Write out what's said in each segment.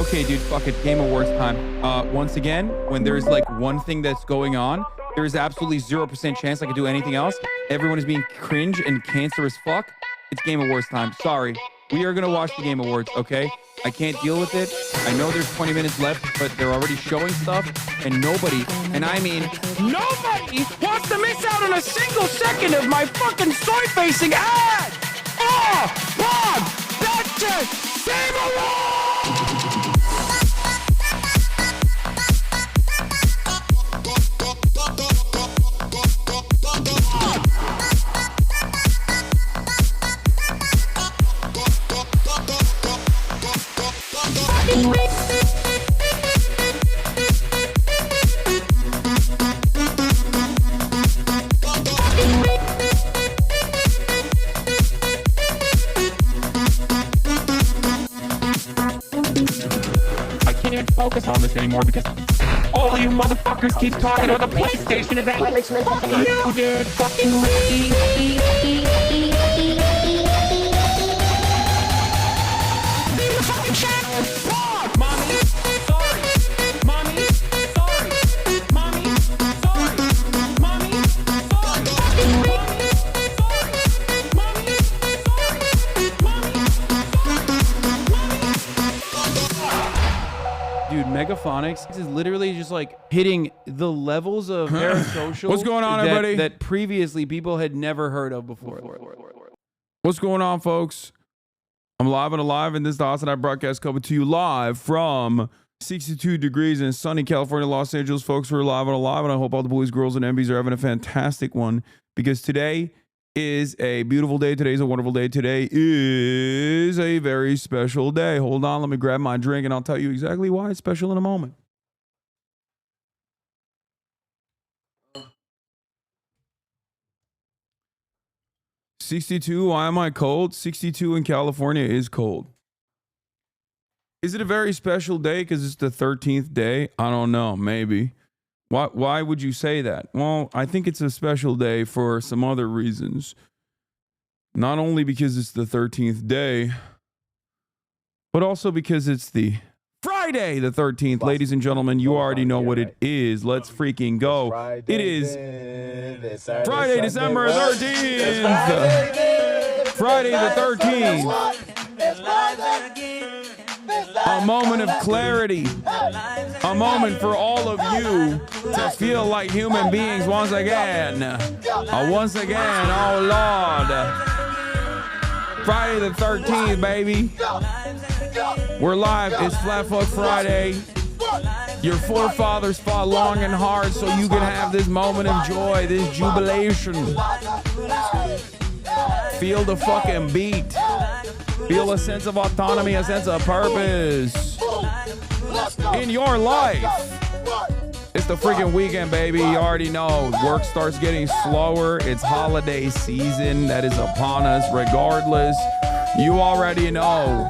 Okay, dude, fuck it. Game Awards time. Once again, when there's like one thing that's going on, there is absolutely 0% chance I could do anything else. Everyone is being cringe and cancer as fuck. It's Game Awards time. Sorry. We are going to watch the Game Awards, okay? I can't deal with it. I know there's 20 minutes left, but they're already showing stuff, and nobody, and I mean nobody, wants to miss out on a single second of my fucking soy-facing ad! Oh, Bob! That's it! Game Awards! I can't even focus on this anymore because all of you motherfuckers keep talking about the PlayStation event. You dude, fucking Dude, Megaphonics is literally just like hitting the levels of parasocial. What's going on, everybody? That previously people had never heard of before. What's going on, folks? I'm live and alive, and this is the Hasanabi broadcast coming to you live from 62 degrees in sunny California, Los Angeles. Folks, we're live and alive, and I hope all the boys, girls, and MBs are having a fantastic one because today is a beautiful day. Today's a wonderful day. Today is a very special day. Hold on, let me grab my drink, and I'll tell you exactly why it's special in a moment. "62, why am I cold?" 62 in California is cold. Is it a very special day because it's the 13th day? I don't know, maybe. Why would you say that? Well, I think it's a special day for some other reasons. Not only because it's the 13th day, but also because it's the Friday the 13th. Ladies and gentlemen, you already know what it is. Let's freaking go. It is Friday, December 13th. Friday the 13th. A moment of clarity. A moment for all of you to feel like human beings once again. Once again, oh Lord. Friday the 13th, baby. We're live. It's Flatfoot Friday. Your forefathers fought long and hard so you can have this moment of joy, this jubilation. Feel the fucking beat. Feel a sense of autonomy, a sense of purpose in your life. It's the freaking weekend, baby. You already know. Work starts getting slower. It's holiday season that is upon us. Regardless, you already know.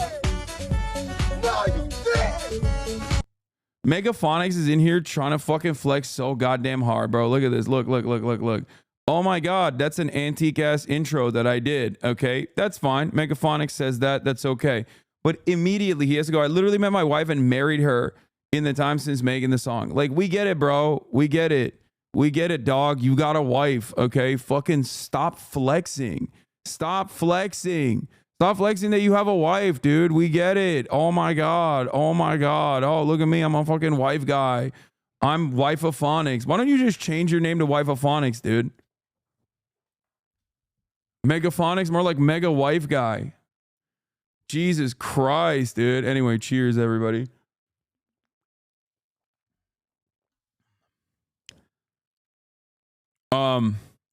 Megaphonics is in here trying to fucking flex so goddamn hard, bro. Look at this. Look. Oh my God, that's an antique ass intro that I did. Okay, that's fine. Megaphonics says that. That's okay. But immediately he has to go. I literally met my wife and married her in the time since making the song. Like, we get it, bro. We get it. We get it, dog. You got a wife. Okay, fucking stop flexing. Stop flexing. Stop flexing that you have a wife, dude. We get it. Oh my God. Oh my God. Oh, look at me. I'm a fucking wife guy. I'm Wife-a-phonics. Why don't you just change your name to Wife-a-phonics, dude? Megaphonics, more like mega wife guy. Jesus Christ, dude. Anyway, cheers, everybody.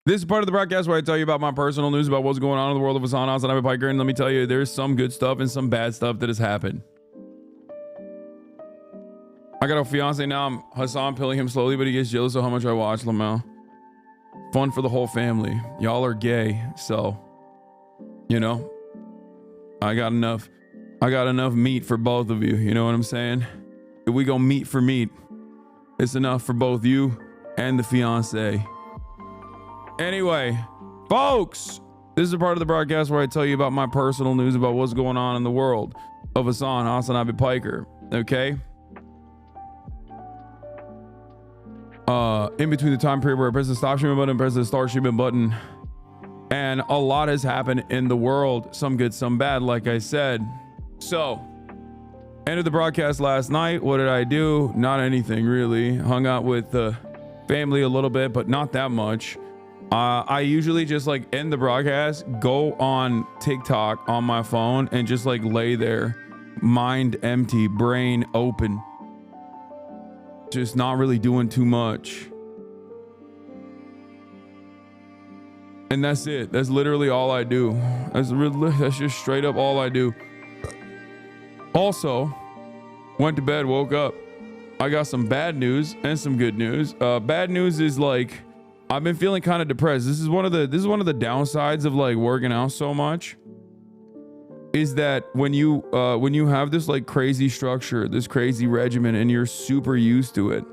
This is part of the broadcast where I tell you about my personal news about what's going on in the world of Hasan, Hasanabi, Piker, and let me tell you, there's some good stuff and some bad stuff that has happened. I got a fiance now. I'm Hasan pilling him slowly, but he gets jealous of how much I watch Lamel. Fun for the whole family. Y'all are gay, so you know, I got enough meat for both of you. You know what I'm saying? If we go meat for meat, it's enough for both you and the fiance. Anyway, folks, this is a part of the broadcast where I tell you about my personal news about what's going on in the world of Hasan, Hasanabi, Piker. Okay. In between the time period where I press the stop streaming button, press the start streaming button, and a lot has happened in the world, some good, some bad, like I said. So, ended the broadcast last night. What did I do? Not anything really. Hung out with the family a little bit, but not that much. I usually just like end the broadcast, go on TikTok on my phone, and just like lay there, mind empty, brain open. Just not really doing too much. And that's it. That's literally all I do. That's just straight up all I do. Also, went to bed, woke up. I got some bad news and some good news. Bad news is like I've been feeling kind of depressed. This is one of the downsides of like working out so much. Is that when you have this like crazy structure, this crazy regimen, and you're super used to it,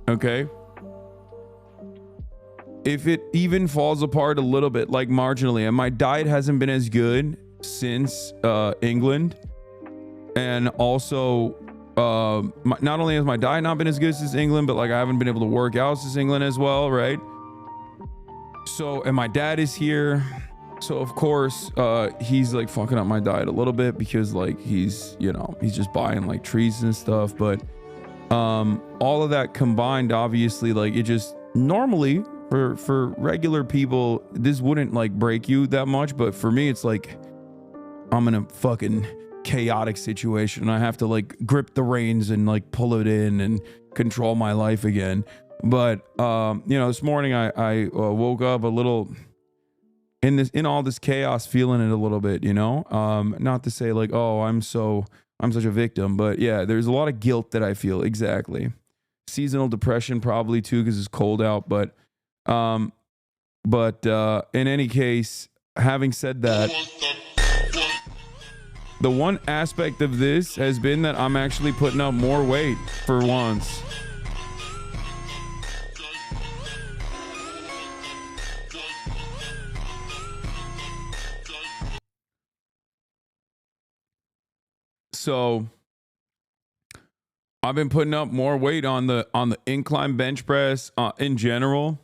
okay? If it even falls apart a little bit, like marginally, and my diet hasn't been as good since England, and also not only has my diet not been as good since England, but like I haven't been able to work out since England as well, right? So, and my dad is here. So of course, he's like fucking up my diet a little bit because like he's just buying like trees and stuff. But all of that combined, obviously, like it just normally for regular people, this wouldn't like break you that much. But for me, it's like I'm in a fucking chaotic situation. I have to like grip the reins and like pull it in and control my life again. But this morning I woke up a little in all this chaos, feeling it a little bit, not to say like, oh, I'm such a victim, but yeah, there's a lot of guilt that I feel. Exactly. Seasonal depression probably too, because it's cold out. But in any case, having said that, the one aspect of this has been that I'm actually putting up more weight for once. So I've been putting up more weight on the incline bench press in general.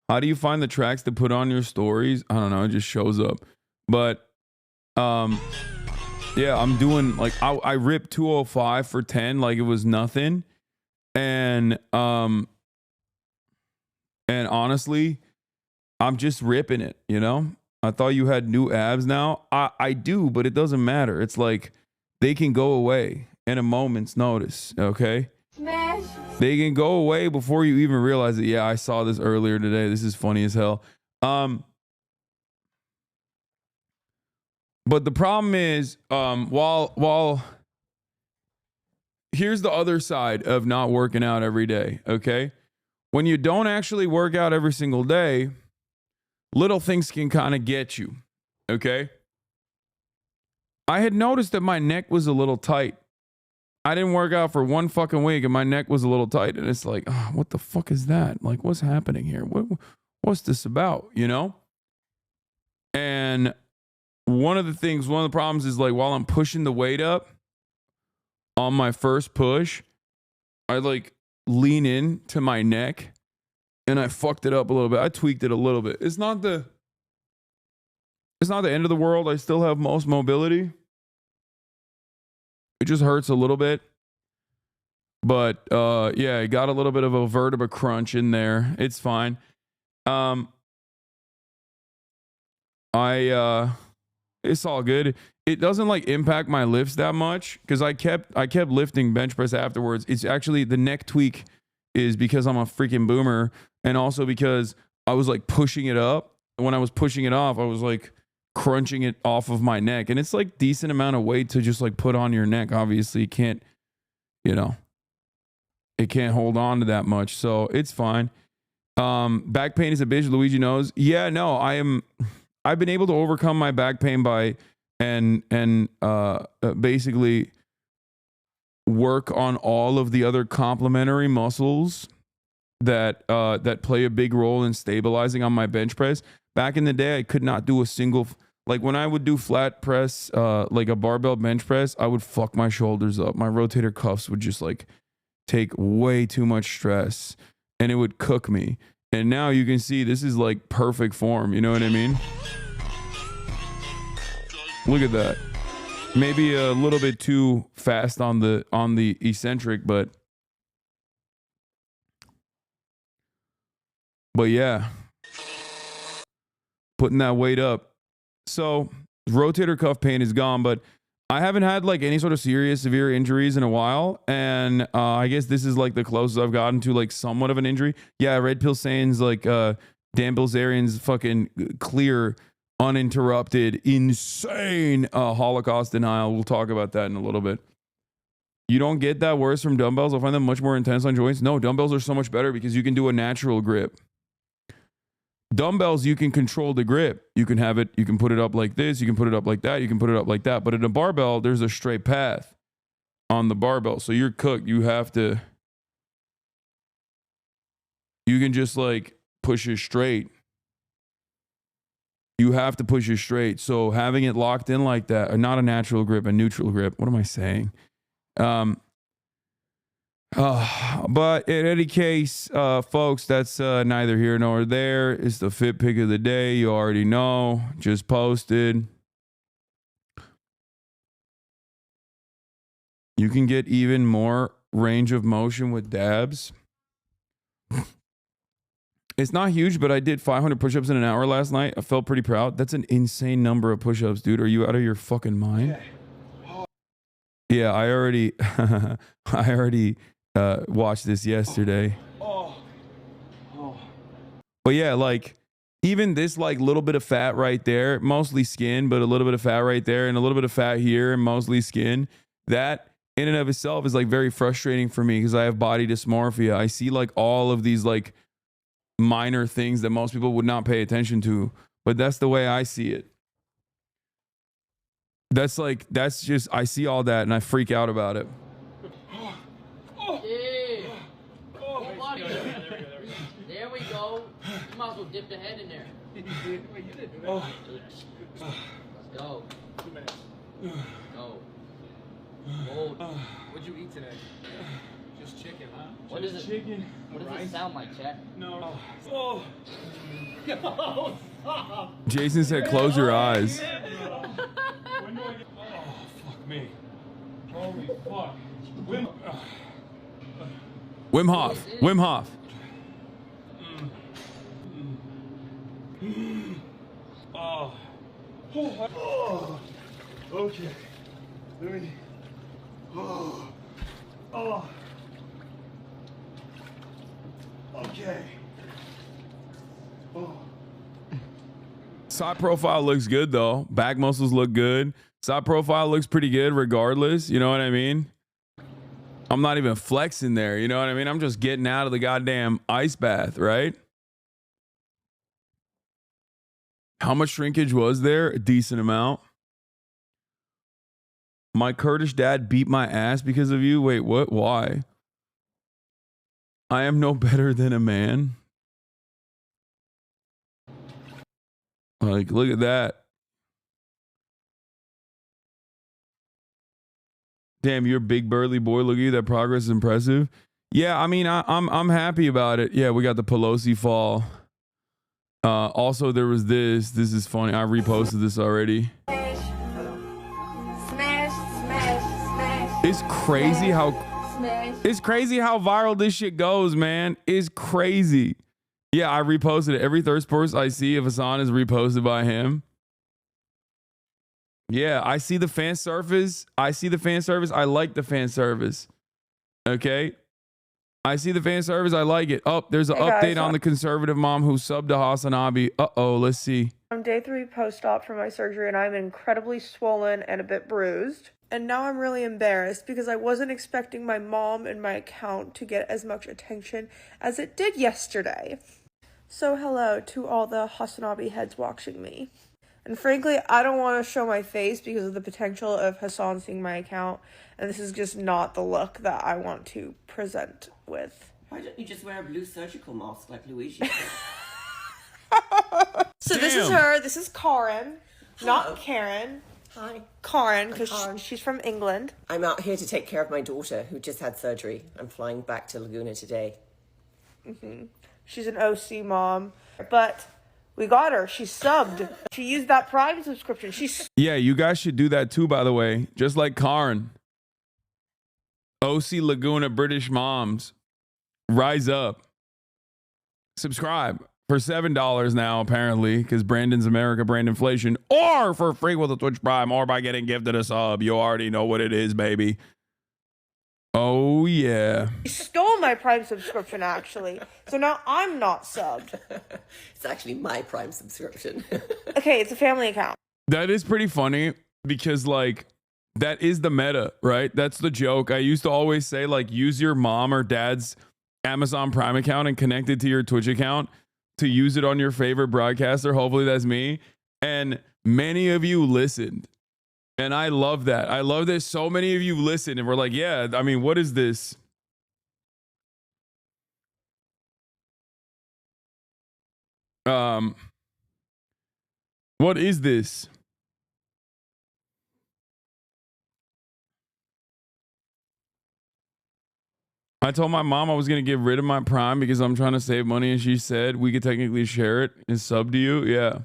How do you find the tracks to put on your stories? I don't know. It just shows up. But yeah, I'm doing like I ripped 205 for 10 like it was nothing. And honestly, I'm just ripping it, I thought you had new abs now. I do, but it doesn't matter. It's like they can go away in a moment's notice, okay? Smash. They can go away before you even realize it. Yeah, I saw this earlier today. This is funny as hell. But the problem is, while here's the other side of not working out every day, okay? When you don't actually work out every single day, little things can kind of get you, okay? I had noticed that my neck was a little tight. I didn't work out for one fucking week and my neck was a little tight. And it's like, oh, what the fuck is that? Like, what's happening here? What's this about, And one of the problems is like while I'm pushing the weight up on my first push, I like lean in to my neck and I fucked it up a little bit. I tweaked it a little bit. It's not the end of the world. I still have most mobility. It just hurts a little bit. But yeah, I got a little bit of a vertebra crunch in there. It's fine. It's all good. It doesn't like impact my lifts that much because I kept lifting bench press afterwards. It's actually the neck tweak is because I'm a freaking boomer, and also because I was like pushing it up. When I was pushing it off, I was like crunching it off of my neck, and it's like decent amount of weight to just like put on your neck. Obviously, it can't hold on to that much, so it's fine. Back pain is a bitch. Luigi knows. Yeah, no, I've been able to overcome my back pain by basically work on all of the other complementary muscles that play a big role in stabilizing on my bench press. Back in the day, I could not do a single Like when I would do flat press, like a barbell bench press, I would fuck my shoulders up. My rotator cuffs would just like take way too much stress and it would cook me. And now you can see this is like perfect form. You know what I mean? Look at that. Maybe a little bit too fast on the eccentric, but yeah, putting that weight up. So rotator cuff pain is gone, but I haven't had like any sort of serious severe injuries in a while. And I guess this is like the closest I've gotten to like somewhat of an injury. Yeah, Red Pill Sain's like Dan Bilzerian's fucking clear, uninterrupted, insane Holocaust denial. We'll talk about that in a little bit. You don't get that worse from dumbbells. I find them much more intense on joints. No, dumbbells are so much better because you can do a natural grip. Dumbbells, you can control the grip. You can have it, you can put it up like this, you can put it up like that, you can put it up like that. But in a barbell, there's a straight path on the barbell. So you're cooked. You have to, you can just like push it straight. You have to push it straight. So having it locked in like that, not a natural grip, a neutral grip. What am I saying? But in any case, folks, that's neither here nor there. It's the fit pick of the day. You already know. Just posted. You can get even more range of motion with dabs. It's not huge, but I did 500 push-ups in an hour last night. I felt pretty proud. That's an insane number of push-ups, dude. Are you out of your fucking mind? Yeah, I already watched this yesterday. But yeah, like even this like little bit of fat right there, mostly skin, but a little bit of fat right there and a little bit of fat here and mostly skin, that in and of itself is like very frustrating for me because I have body dysmorphia. I see like all of these like minor things that most people would not pay attention to, but that's the way I see it. That's just, I see all that and I freak out about it. There we go. You might as well dip the head in there. Wait, you did. Let's go. 2 minutes. Go. Whoa. What'd you eat today? Just chicken, huh? What is it? Chicken. What does it sound like, chat? No. Oh. Yo, stop. Jason said, "Close your eyes." When do I get? Oh, fuck me. Holy fuck. Wim Hof. Wim Hof. Oh. Oh. Okay. Let me. Oh. Oh. Okay. Oh. Side profile looks good though. Back muscles look good. Side profile looks pretty good regardless. You know what I mean? I'm not even flexing there. You know what I mean? I'm just getting out of the goddamn ice bath, right? How much shrinkage was there? A decent amount. My Kurdish dad beat my ass because of you. Wait, what? Why? I am no better than a man. Like, look at that. Damn, you're a big burly boy. Look at you. That progress is impressive. Yeah, I mean, I'm happy about it. Yeah, we got the Pelosi fall. Also, there was this. This is funny. I reposted this already. It's crazy how viral this shit goes, man. It's crazy. Yeah, I reposted it. Every third post I see of Hasan is reposted by him. Yeah, I see the fan service. I like the fan service. Okay. I see the fan service. I like it. Oh, there's an update on the conservative mom who subbed to Hasanabi. Uh-oh, let's see. I'm day 3 post-op for my surgery and I'm incredibly swollen and a bit bruised. And now I'm really embarrassed because I wasn't expecting my mom and my account to get as much attention as it did yesterday. So hello to all the Hasanabi heads watching me. And frankly, I don't want to show my face because of the potential of Hasan seeing my account. And this is just not the look that I want to present with. Why don't you just wear a blue surgical mask like Luigi? So this is her. This is Karen. Not Karen. Hi. Karen, I'm because Karen. she's from England. I'm out here to take care of my daughter who just had surgery. I'm flying back to Laguna today. She's an OC mom. But we got her. She's subbed. She used that Prime subscription. She's Yeah, you guys should do that too, by the way. Just like Karen. OC Laguna British moms. Rise up. Subscribe for $7 now, apparently, because Brandon's America, brand inflation, or for free with a Twitch Prime, or by getting gifted a sub. You already know what it is, baby. Oh, yeah. She stole my Prime subscription, actually. So now I'm not subbed. It's actually my Prime subscription. Okay, it's a family account. That is pretty funny because, like, that is the meta, right? That's the joke. I used to always say, like, use your mom or dad's Amazon Prime account and connect it to your Twitch account to use it on your favorite broadcaster. Hopefully that's me. And many of you listened. And I love that. I love that so many of you listened and were like, yeah, I mean, what is this? What is this? I told my mom I was going to get rid of my Prime because I'm trying to save money, and she said we could technically share it and sub to you. Yeah.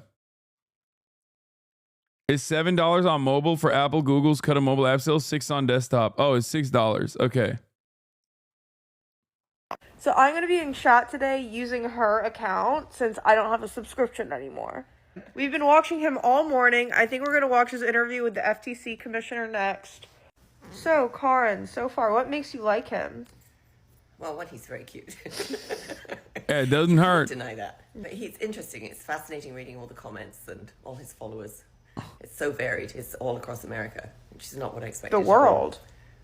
It's $7 on mobile for Apple, Google's cut a mobile app sale, $6 on desktop. Oh, it's $6. Okay. So I'm going to be in chat today using her account since I don't have a subscription anymore. We've been watching him all morning. I think we're going to watch his interview with the FTC commissioner next. So, Karen, so far, what makes you like him? Well, one, he's very cute. Yeah, it doesn't hurt. Deny that. But he's interesting. It's fascinating reading all the comments and all his followers. It's so varied. It's all across America, which is not what I expected. The world.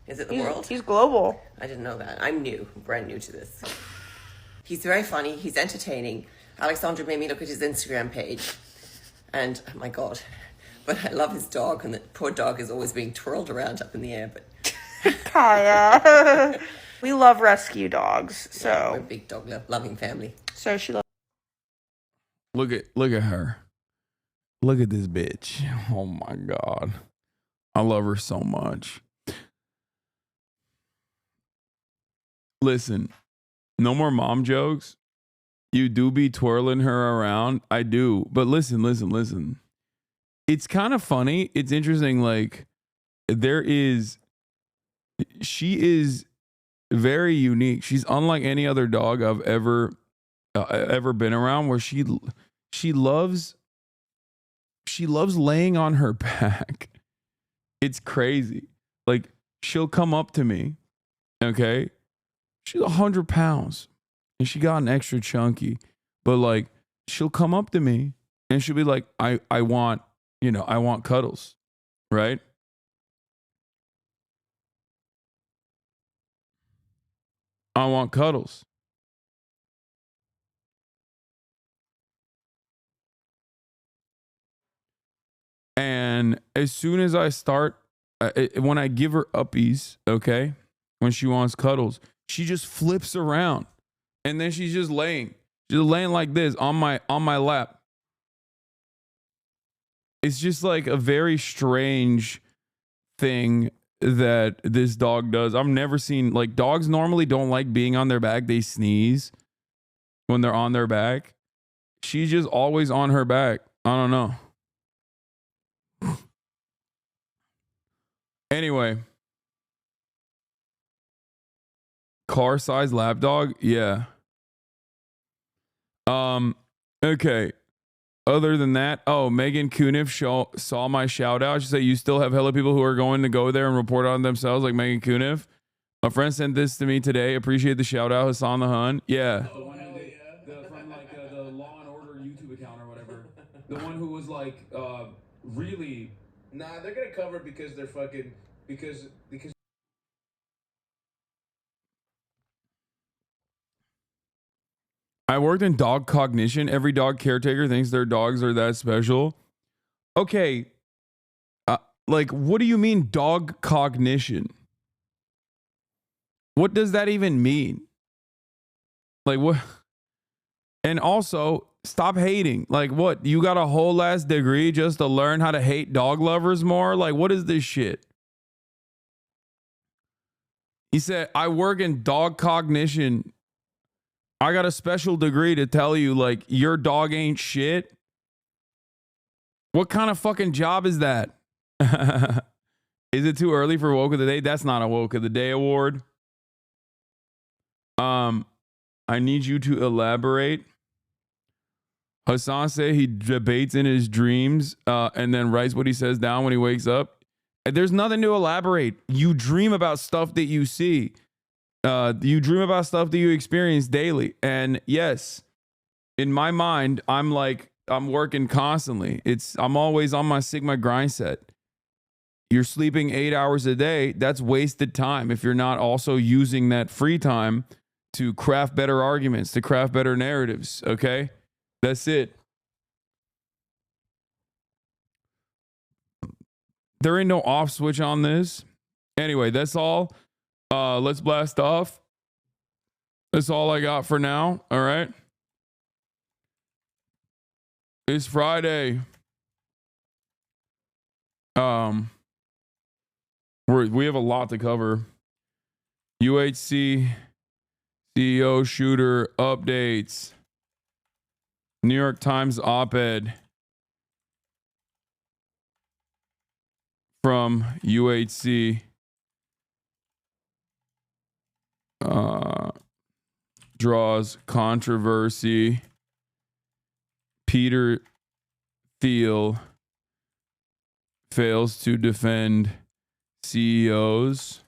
Is it the world? He's global. I didn't know that. I'm new, brand new to this. He's very funny. He's entertaining. Alexandra made me look at his Instagram page. And, oh my God. But I love his dog, and the poor dog is always being twirled around up in the air. But Kaya. We love rescue dogs, so. yeah, we're a big dog loving family. So she loves. Look at her. Look at this bitch. Oh my God. I love her so much. Listen, no more mom jokes. You do be twirling her around. I do. But listen. It's kind of funny. It's interesting. Like, she is very unique. She's unlike any other dog I've ever been around, where she loves laying on her back. It's crazy. Like, she'll come up to me, okay? She's 100 pounds and she got an extra chunky, but like, she'll come up to me and she'll be like, I want cuddles, right? I want cuddles. And as soon as I start, when I give her uppies, okay, when she wants cuddles, she just flips around, and then she's just laying like this on my lap. It's just like a very strange thing that this dog does. I've never seen, like, dogs normally don't like being on their back. They sneeze when they're on their back. She's just always on her back. I don't know. Anyway, car size lap dog, yeah. Okay. Other than that, Megan Kuniff saw my shout out. She said, you still have hella people who are going to go there and report on themselves, like Megan Kuniff. A friend sent this to me today. Appreciate the shout out, Hasan the Hun. Yeah. The one who from like the Law and Order YouTube account or whatever. The one who was like really. Nah, they're gonna cover it because they're fucking because. I worked in dog cognition. Every dog caretaker thinks their dogs are that special. Okay. Like, what do you mean dog cognition? What does that even mean? Like, what? And also, stop hating. Like, what? You got a whole ass degree just to learn how to hate dog lovers more? Like, what is this shit? He said, I work in dog cognition. I got a special degree to tell you, like, your dog ain't shit. What kind of fucking job is that? Is it too early for woke of the day? That's not a woke of the day award. I need you to elaborate. Hasan said he debates in his dreams and then writes what he says down when he wakes up. There's nothing to elaborate. You dream about stuff that you see. You dream about stuff that you experience daily. And yes, in my mind, I'm working constantly. I'm always on my Sigma grind set. You're sleeping 8 hours a day. That's wasted time if you're not also using that free time to craft better arguments, to craft better narratives. Okay? That's it. There ain't no off switch on this. Anyway, that's all. Let's blast off. That's all I got for now. All right. It's Friday. We have a lot to cover. UHC CEO shooter updates. New York Times op-ed from UHC. Draws controversy. Peter Thiel fails to defend CEOs.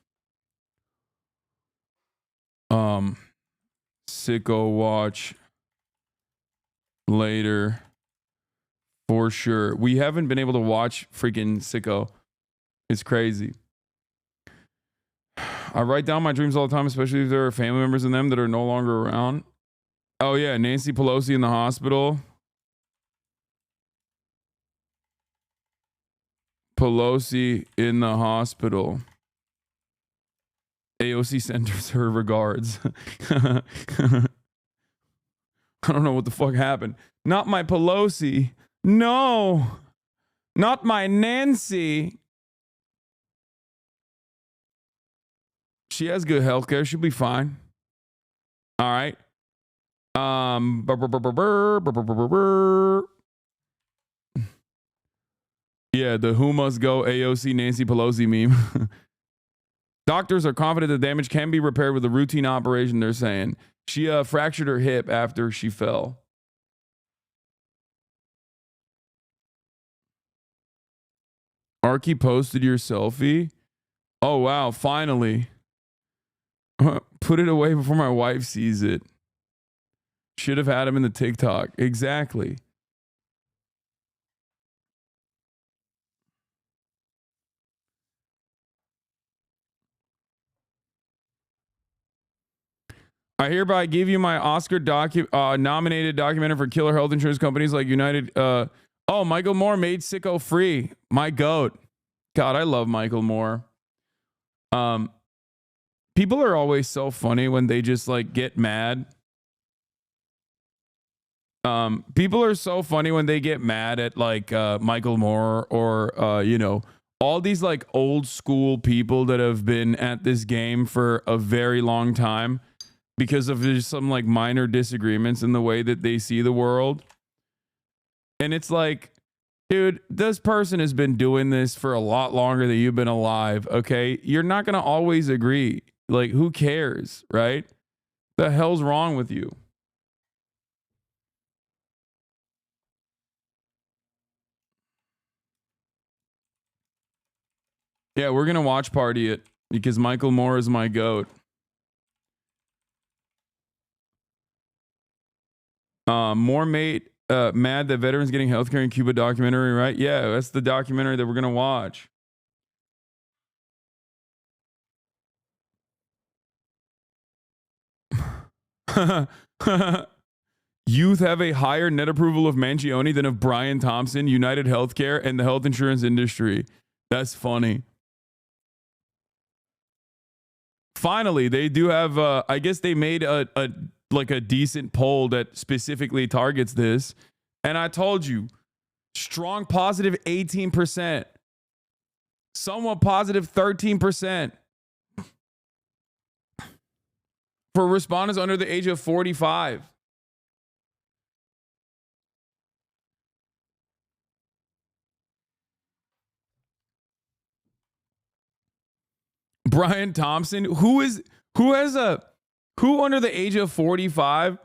Sicko watch later for sure. We haven't been able to watch freaking Sicko. It's crazy. I write down my dreams all the time, especially if there are family members in them that are no longer around. Oh yeah, Nancy Pelosi in the hospital. Pelosi in the hospital. AOC sends her regards. I don't know what the fuck happened. Not my Pelosi. No. Not my Nancy. She has good health care. She'll be fine. All right. Yeah, the who must go AOC Nancy Pelosi meme. Doctors are confident the damage can be repaired with a routine operation, they're saying. She fractured her hip after she fell. Arky posted your selfie? Oh, wow, finally. Put it away before my wife sees it. Should have had him in the TikTok. Exactly. I hereby give you my Oscar nominated documentary for killer health insurance companies like United. Michael Moore made Sicko free. My goat. God, I love Michael Moore. People are always so funny when they just like get mad. People are so funny when they get mad at like Michael Moore or all these like old school people that have been at this game for a very long time. Because of just some like minor disagreements in the way that they see the world. And it's like, dude, this person has been doing this for a lot longer than you've been alive, okay? You're not going to always agree. Like, who cares, right? The hell's wrong with you? Yeah, we're going to watch party it because Michael Moore is my goat. More mad that veterans getting healthcare in Cuba documentary, right? Yeah, that's the documentary that we're gonna watch. Youth have a higher net approval of Mangione than of Brian Thompson, United Healthcare, and the health insurance industry. That's funny. Finally, they do have. I guess they made a like a decent poll that specifically targets this. And I told you, strong positive 18%, somewhat positive 13%. For respondents under the age of 45. Brian Thompson, who under the age of 45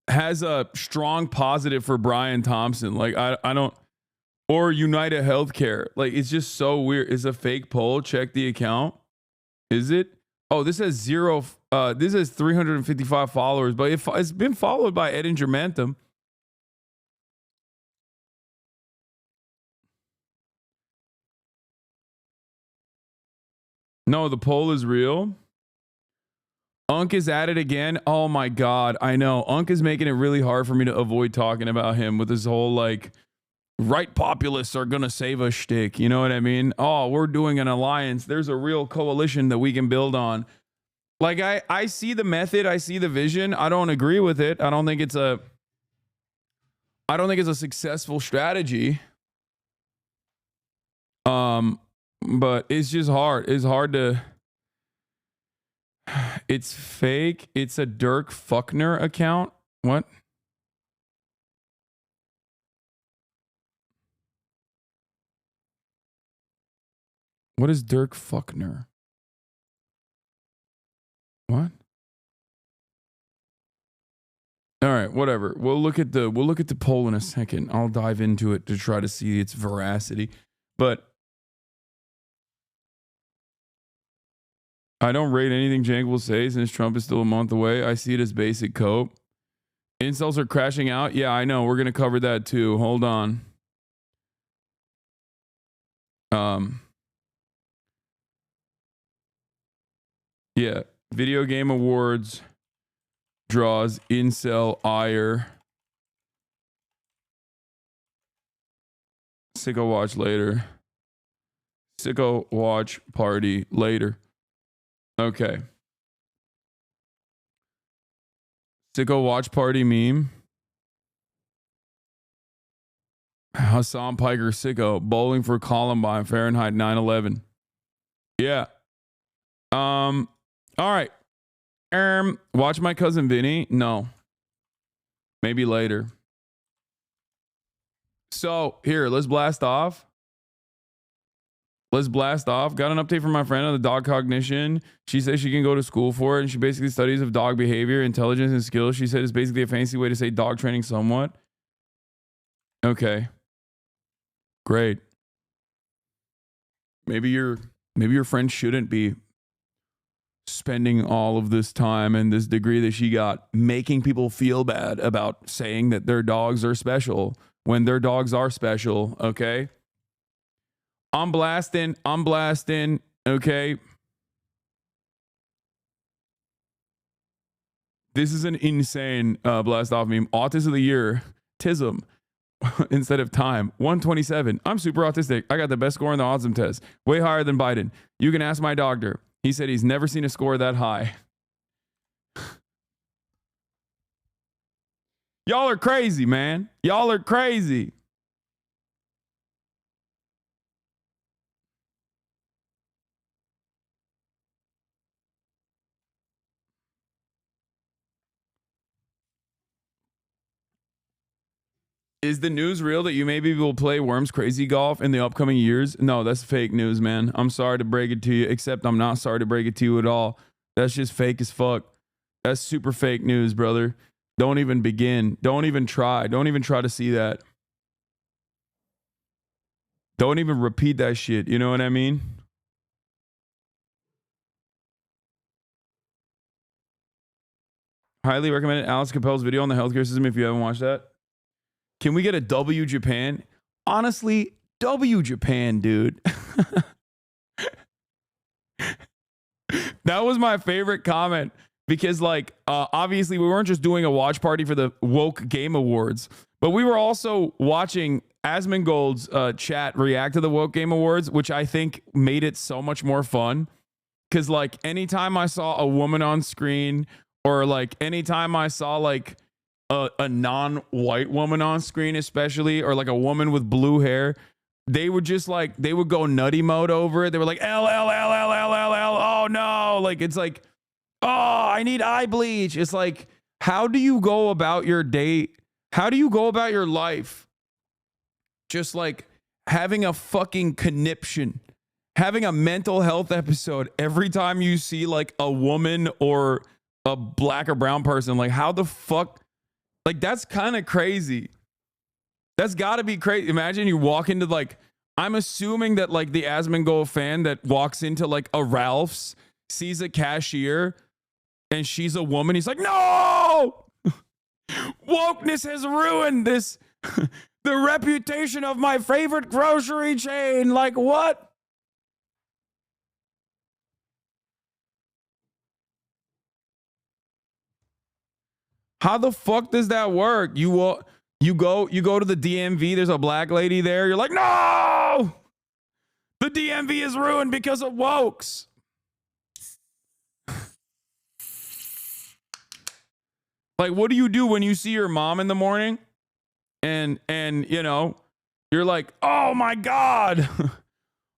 has a strong positive for Brian Thompson? Like I don't, or United Healthcare. Like it's just so weird. It's a fake poll. Check the account. Is it? Oh, this has zero. This has 355 followers, but it's been followed by Edinger Mantham. No, the poll is real. Unk is at it again. Oh my God. I know. Unk is making it really hard for me to avoid talking about him with his whole like right populists are going to save us shtick. You know what I mean? Oh, we're doing an alliance. There's a real coalition that we can build on. Like I see the method. I see the vision. I don't agree with it. I don't think it's a successful strategy. But it's just hard. It's hard to. It's fake. It's a Dirk Fuckner account. What? What is Dirk Fuckner? What? All right, whatever. We'll look at the poll in a second. I'll dive into it to try to see its veracity. But I don't rate anything Jank will say since Trump is still a month away. I see it as basic cope. Incels are crashing out. Yeah, I know. We're going to cover that too. Hold on. Yeah. Video Game Awards draws incel ire. Sicko watch later. Sicko watch party later. Okay. Sicko watch party meme. Hasan, Piker, Sicko bowling for Columbine, Fahrenheit 9/11. Yeah. All right. Watch My Cousin Vinny. No. Maybe later. So here, let's blast off. Got an update from my friend on the dog cognition. She says she can go to school for it, and she basically studies of dog behavior, intelligence, and skills. She said it's basically a fancy way to say dog training somewhat. Okay. Great. Maybe your friend shouldn't be spending all of this time and this degree that she got making people feel bad about saying that their dogs are special when their dogs are special, okay? I'm blasting, okay? This is an insane blast off meme. Autism of the year, TISM, instead of time, 127. I'm super autistic. I got the best score in the autism test. Way higher than Biden. You can ask my doctor. He said he's never seen a score that high. Y'all are crazy, man. Y'all are crazy. Is the news real that you maybe will play Worms Crazy Golf in the upcoming years? No, that's fake news, man. I'm sorry to break it to you, except I'm not sorry to break it to you at all. That's just fake as fuck. That's super fake news, brother. Don't even begin. Don't even try. Don't even try to see that. Don't even repeat that shit. You know what I mean? Highly recommended Alex Capel's video on the healthcare system if you haven't watched that. Can we get a W Japan? Honestly, W Japan, dude. That was my favorite comment because, like, obviously we weren't just doing a watch party for the Woke Game Awards, but we were also watching Asmongold's chat react to the Woke Game Awards, which I think made it so much more fun. Because, like, anytime I saw a woman on screen or like anytime I saw like a non-white woman on screen, especially, or like a woman with blue hair, they would just like, they would go nutty mode over it. They were like, L, L, L, L, L, L, L. Oh no. Like, it's like, oh, I need eye bleach. It's like, how do you go about your day? How do you go about your life? Just like having a fucking conniption, having a mental health episode every time you see like a woman or a black or brown person. Like, how the fuck? Like, that's kind of crazy. That's got to be crazy. Imagine you walk into like, I'm assuming that like the Asmongold fan that walks into like a Ralph's, sees a cashier and she's a woman. He's like, no, wokeness has ruined this, the reputation of my favorite grocery chain. Like, what? How the fuck does that work? You go to the DMV, there's a black lady there. You're like, no, the DMV is ruined because of wokes. Like, what do you do when you see your mom in the morning and you know, you're like, oh my God,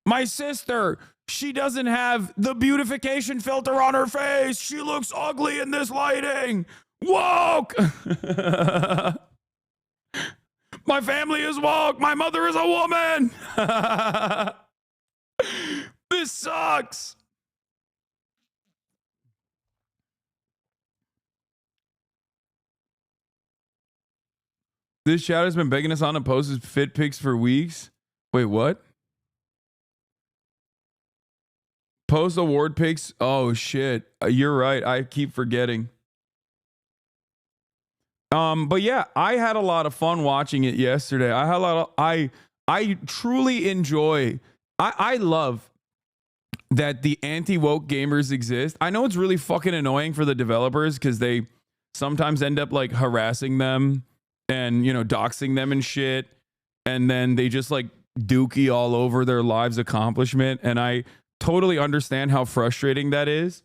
my sister, she doesn't have the beautification filter on her face. She looks ugly in this lighting. Woke. My family is woke. My mother is a woman. This sucks. This chat has been begging us on to post his fit pics for weeks. Wait, what? Post award pics? Oh shit. You're right. I keep forgetting. But yeah, I had a lot of fun watching it yesterday. I had a lot of, I truly enjoy, I love that the anti-woke gamers exist. I know it's really fucking annoying for the developers because they sometimes end up like harassing them and, you know, doxing them and shit. And then they just like dookie all over their lives' accomplishment. And I totally understand how frustrating that is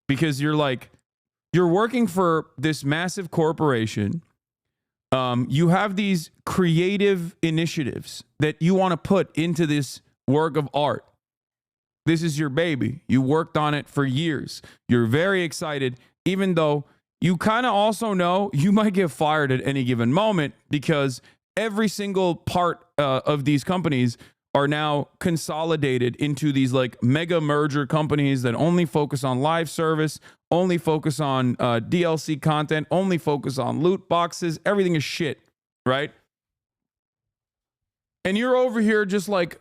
because you're like, you're working for this massive corporation. You have these creative initiatives that you want to put into this work of art. This is your baby. You worked on it for years. You're very excited, even though you kind of also know you might get fired at any given moment because every single part of these companies are now consolidated into these like mega merger companies that only focus on live service, only focus on DLC content, only focus on loot boxes. Everything is shit, right? And you're over here just like,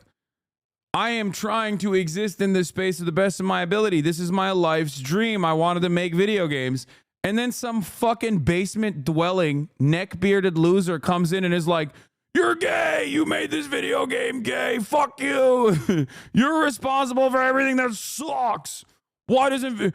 I am trying to exist in this space to the best of my ability. This is my life's dream. I wanted to make video games. And then some fucking basement dwelling, neck bearded loser comes in and is like, you're gay. You made this video game gay. Fuck you. You're responsible for everything that sucks. Why doesn't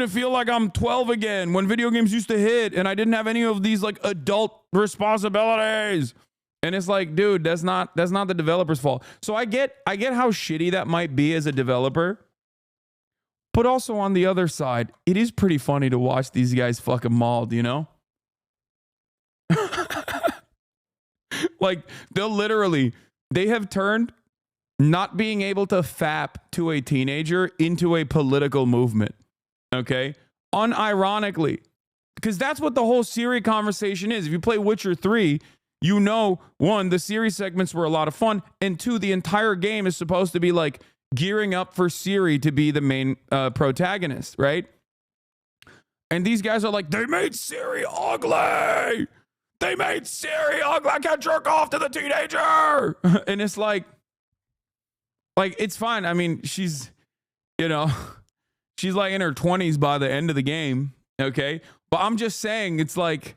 it feel like I'm 12 again when video games used to hit and I didn't have any of these like adult responsibilities? And it's like, dude, that's not the developer's fault. So I get how shitty that might be as a developer. But also on the other side, it is pretty funny to watch these guys fucking mauled, you know? Like, they have turned not being able to fap to a teenager into a political movement, okay? Unironically, because that's what the whole Siri conversation is. If you play Witcher 3, you know, one, the Siri segments were a lot of fun, and two, the entire game is supposed to be like gearing up for Siri to be the main protagonist, right? And these guys are like, they made Siri ugly. They made Siri ugly. I can't jerk off to the teenager. And it's like, it's fine. I mean, she's, you know, she's like in her 20s by the end of the game. Okay. But I'm just saying, it's like,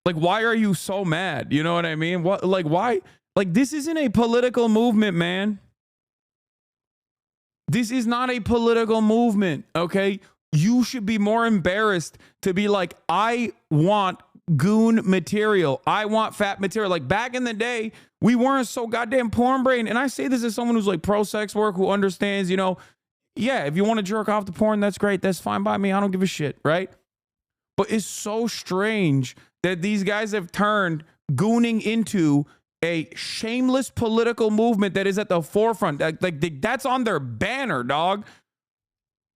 why are you so mad? You know what I mean? What, like, why? Like, this isn't a political movement, man. This is not a political movement. Okay. You should be more embarrassed to be like, I want goon material. I want fat material. Like back in the day, we weren't so goddamn porn brain. And I say this as someone who's like pro sex work, who understands, you know, Yeah, if you want to jerk off to porn, that's great. That's fine by me. I don't give a shit, right? But it's so strange that these guys have turned gooning into a shameless political movement that is at the forefront. That's on their banner, dog.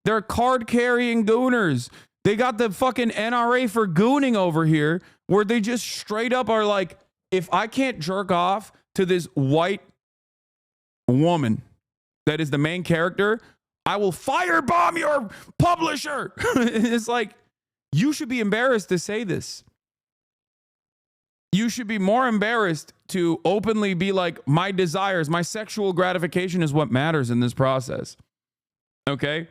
They're card-carrying gooners. They got the fucking NRA for gooning over here, where they just straight up are like, if I can't jerk off to this white woman that is the main character, I will firebomb your publisher. It's like, you should be embarrassed to say this. You should be more embarrassed to openly be like, my desires, my sexual gratification is what matters in this process. Okay?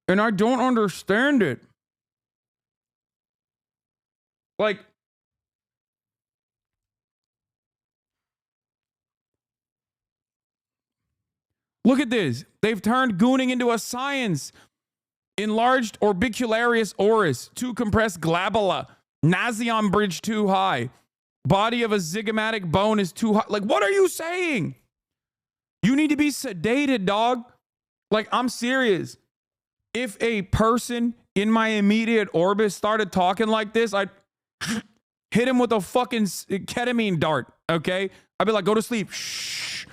And I don't understand it. Like, look at this. They've turned gooning into a science. Enlarged orbicularis oris, too compressed glabella, Nasion bridge too high, body of a zygomatic bone is too high. Like, what are you saying? You need to be sedated, dog. Like, I'm serious. If a person in my immediate orbit started talking like this, I'd hit him with a fucking ketamine dart, okay? I'd be like, go to sleep. Shh.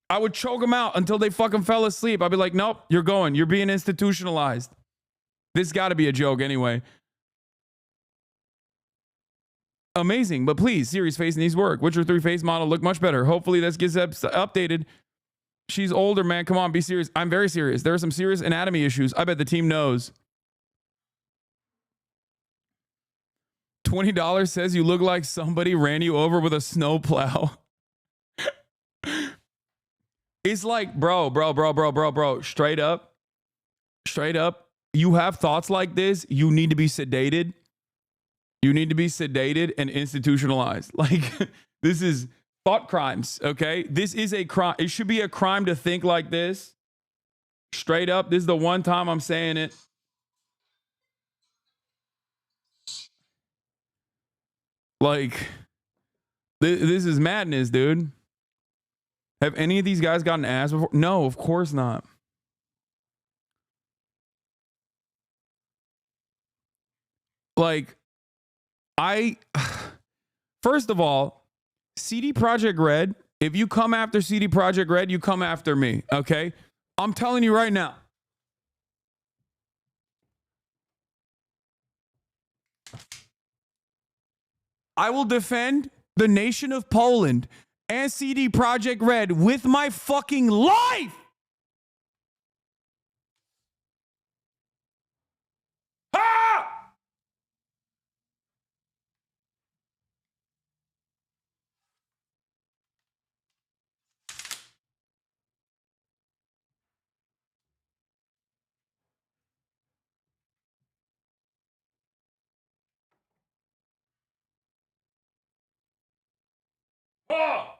I would choke them out until they fucking fell asleep. I'd be like, nope, you're going. You're being institutionalized. This got to be a joke anyway. Amazing, but please, Siri's face needs work. Witcher 3 face model look much better. Hopefully this gets updated. She's older, man. Come on, be serious. I'm very serious. There are some serious anatomy issues. I bet the team knows. $20 says you look like somebody ran you over with a snowplow. It's like, bro. Straight up. You have thoughts like this. You need to be sedated. You need to be sedated and institutionalized. Like, this is thought crimes, okay? This is a crime. It should be a crime to think like this. Straight up. This is the one time I'm saying it. Like, this is madness, dude. Have any of these guys gotten ass before? No, of course not. Like, first of all, CD Projekt Red, if you come after CD Projekt Red, you come after me, okay? I'm telling you right now. I will defend the nation of Poland and CD Projekt Red with my fucking life. Ah! Ah!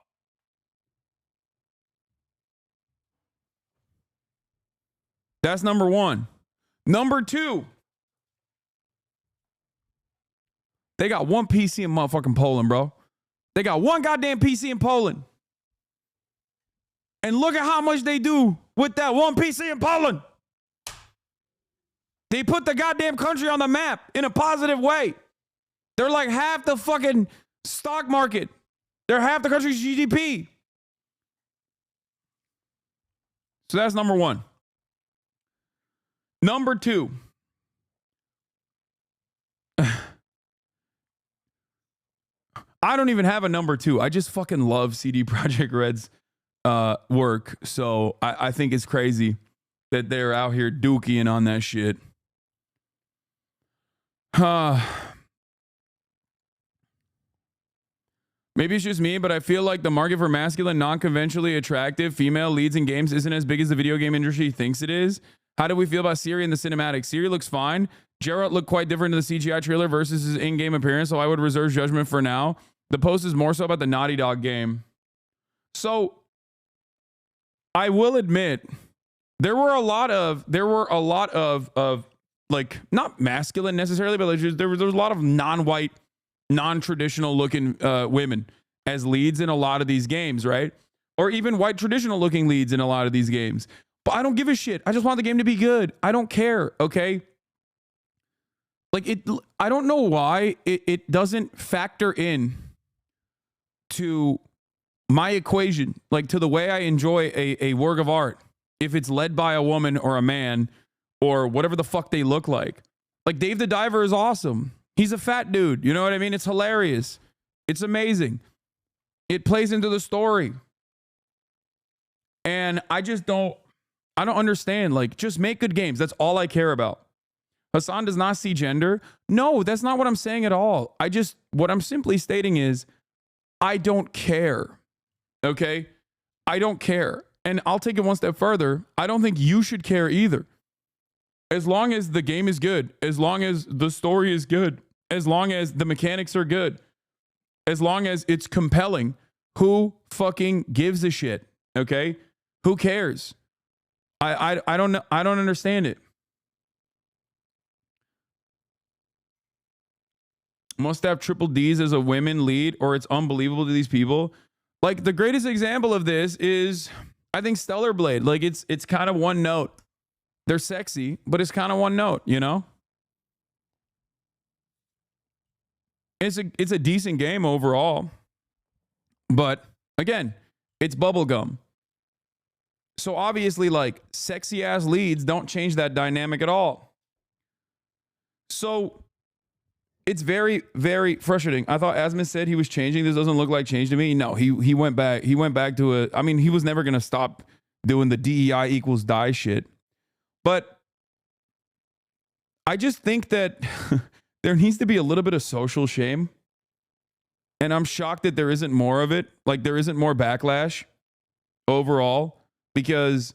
That's number one. Number two, they got one PC in motherfucking Poland, bro. They got one goddamn PC in Poland. And look at how much they do with that one PC in Poland. They put the goddamn country on the map in a positive way. They're like half the fucking stock market. They're half the country's GDP. So that's number one. Number two. I don't even have a number two. I just fucking love CD Projekt Red's work. So I think it's crazy that they're out here dookieing on that shit. Maybe it's just me, but I feel like the market for masculine, non-conventionally attractive female leads in games isn't as big as the video game industry thinks it is. How do we feel about Ciri in the cinematic? Ciri looks fine. Geralt looked quite different in the CGI trailer versus his in-game appearance, so I would reserve judgment for now. The post is more so about the Naughty Dog game. So I will admit, there were a lot of like, not masculine necessarily, but like there was a lot of non-white, non-traditional looking women as leads in a lot of these games, right? or even white traditional looking leads in a lot of these games. But I don't give a shit. I just want the game to be good. I don't care, okay? Like I don't know why it doesn't factor in to my equation, like to the way I enjoy a work of art, if it's led by a woman or a man or whatever the fuck they look like. Like Dave the Diver is awesome. He's a fat dude. You know what I mean? It's hilarious. It's amazing. It plays into the story. And I don't understand. Like, just make good games. That's all I care about. Hasan does not see gender. No, that's not what I'm saying at all. What I'm simply stating is, I don't care. Okay? I don't care. And I'll take it one step further. I don't think you should care either. As long as the game is good, as long as the story is good, as long as the mechanics are good, as long as it's compelling, who fucking gives a shit? Okay? Who cares? I don't know. I don't understand it. Must have triple D's as a women lead, or it's unbelievable to these people. Like, the greatest example of this is, I think, Stellar Blade. Like, it's kind of one note. They're sexy, but it's kind of one note, you know? It's a decent game overall. But again, it's bubblegum. So obviously, like, sexy ass leads don't change that dynamic at all. So it's very, very frustrating. I thought Asmus said he was changing. This doesn't look like change to me. No, he went back. He went back to I mean, he was never gonna stop doing the DEI equals die shit. But I just think that there needs to be a little bit of social shame. And I'm shocked that there isn't more of it. Like, there isn't more backlash overall, because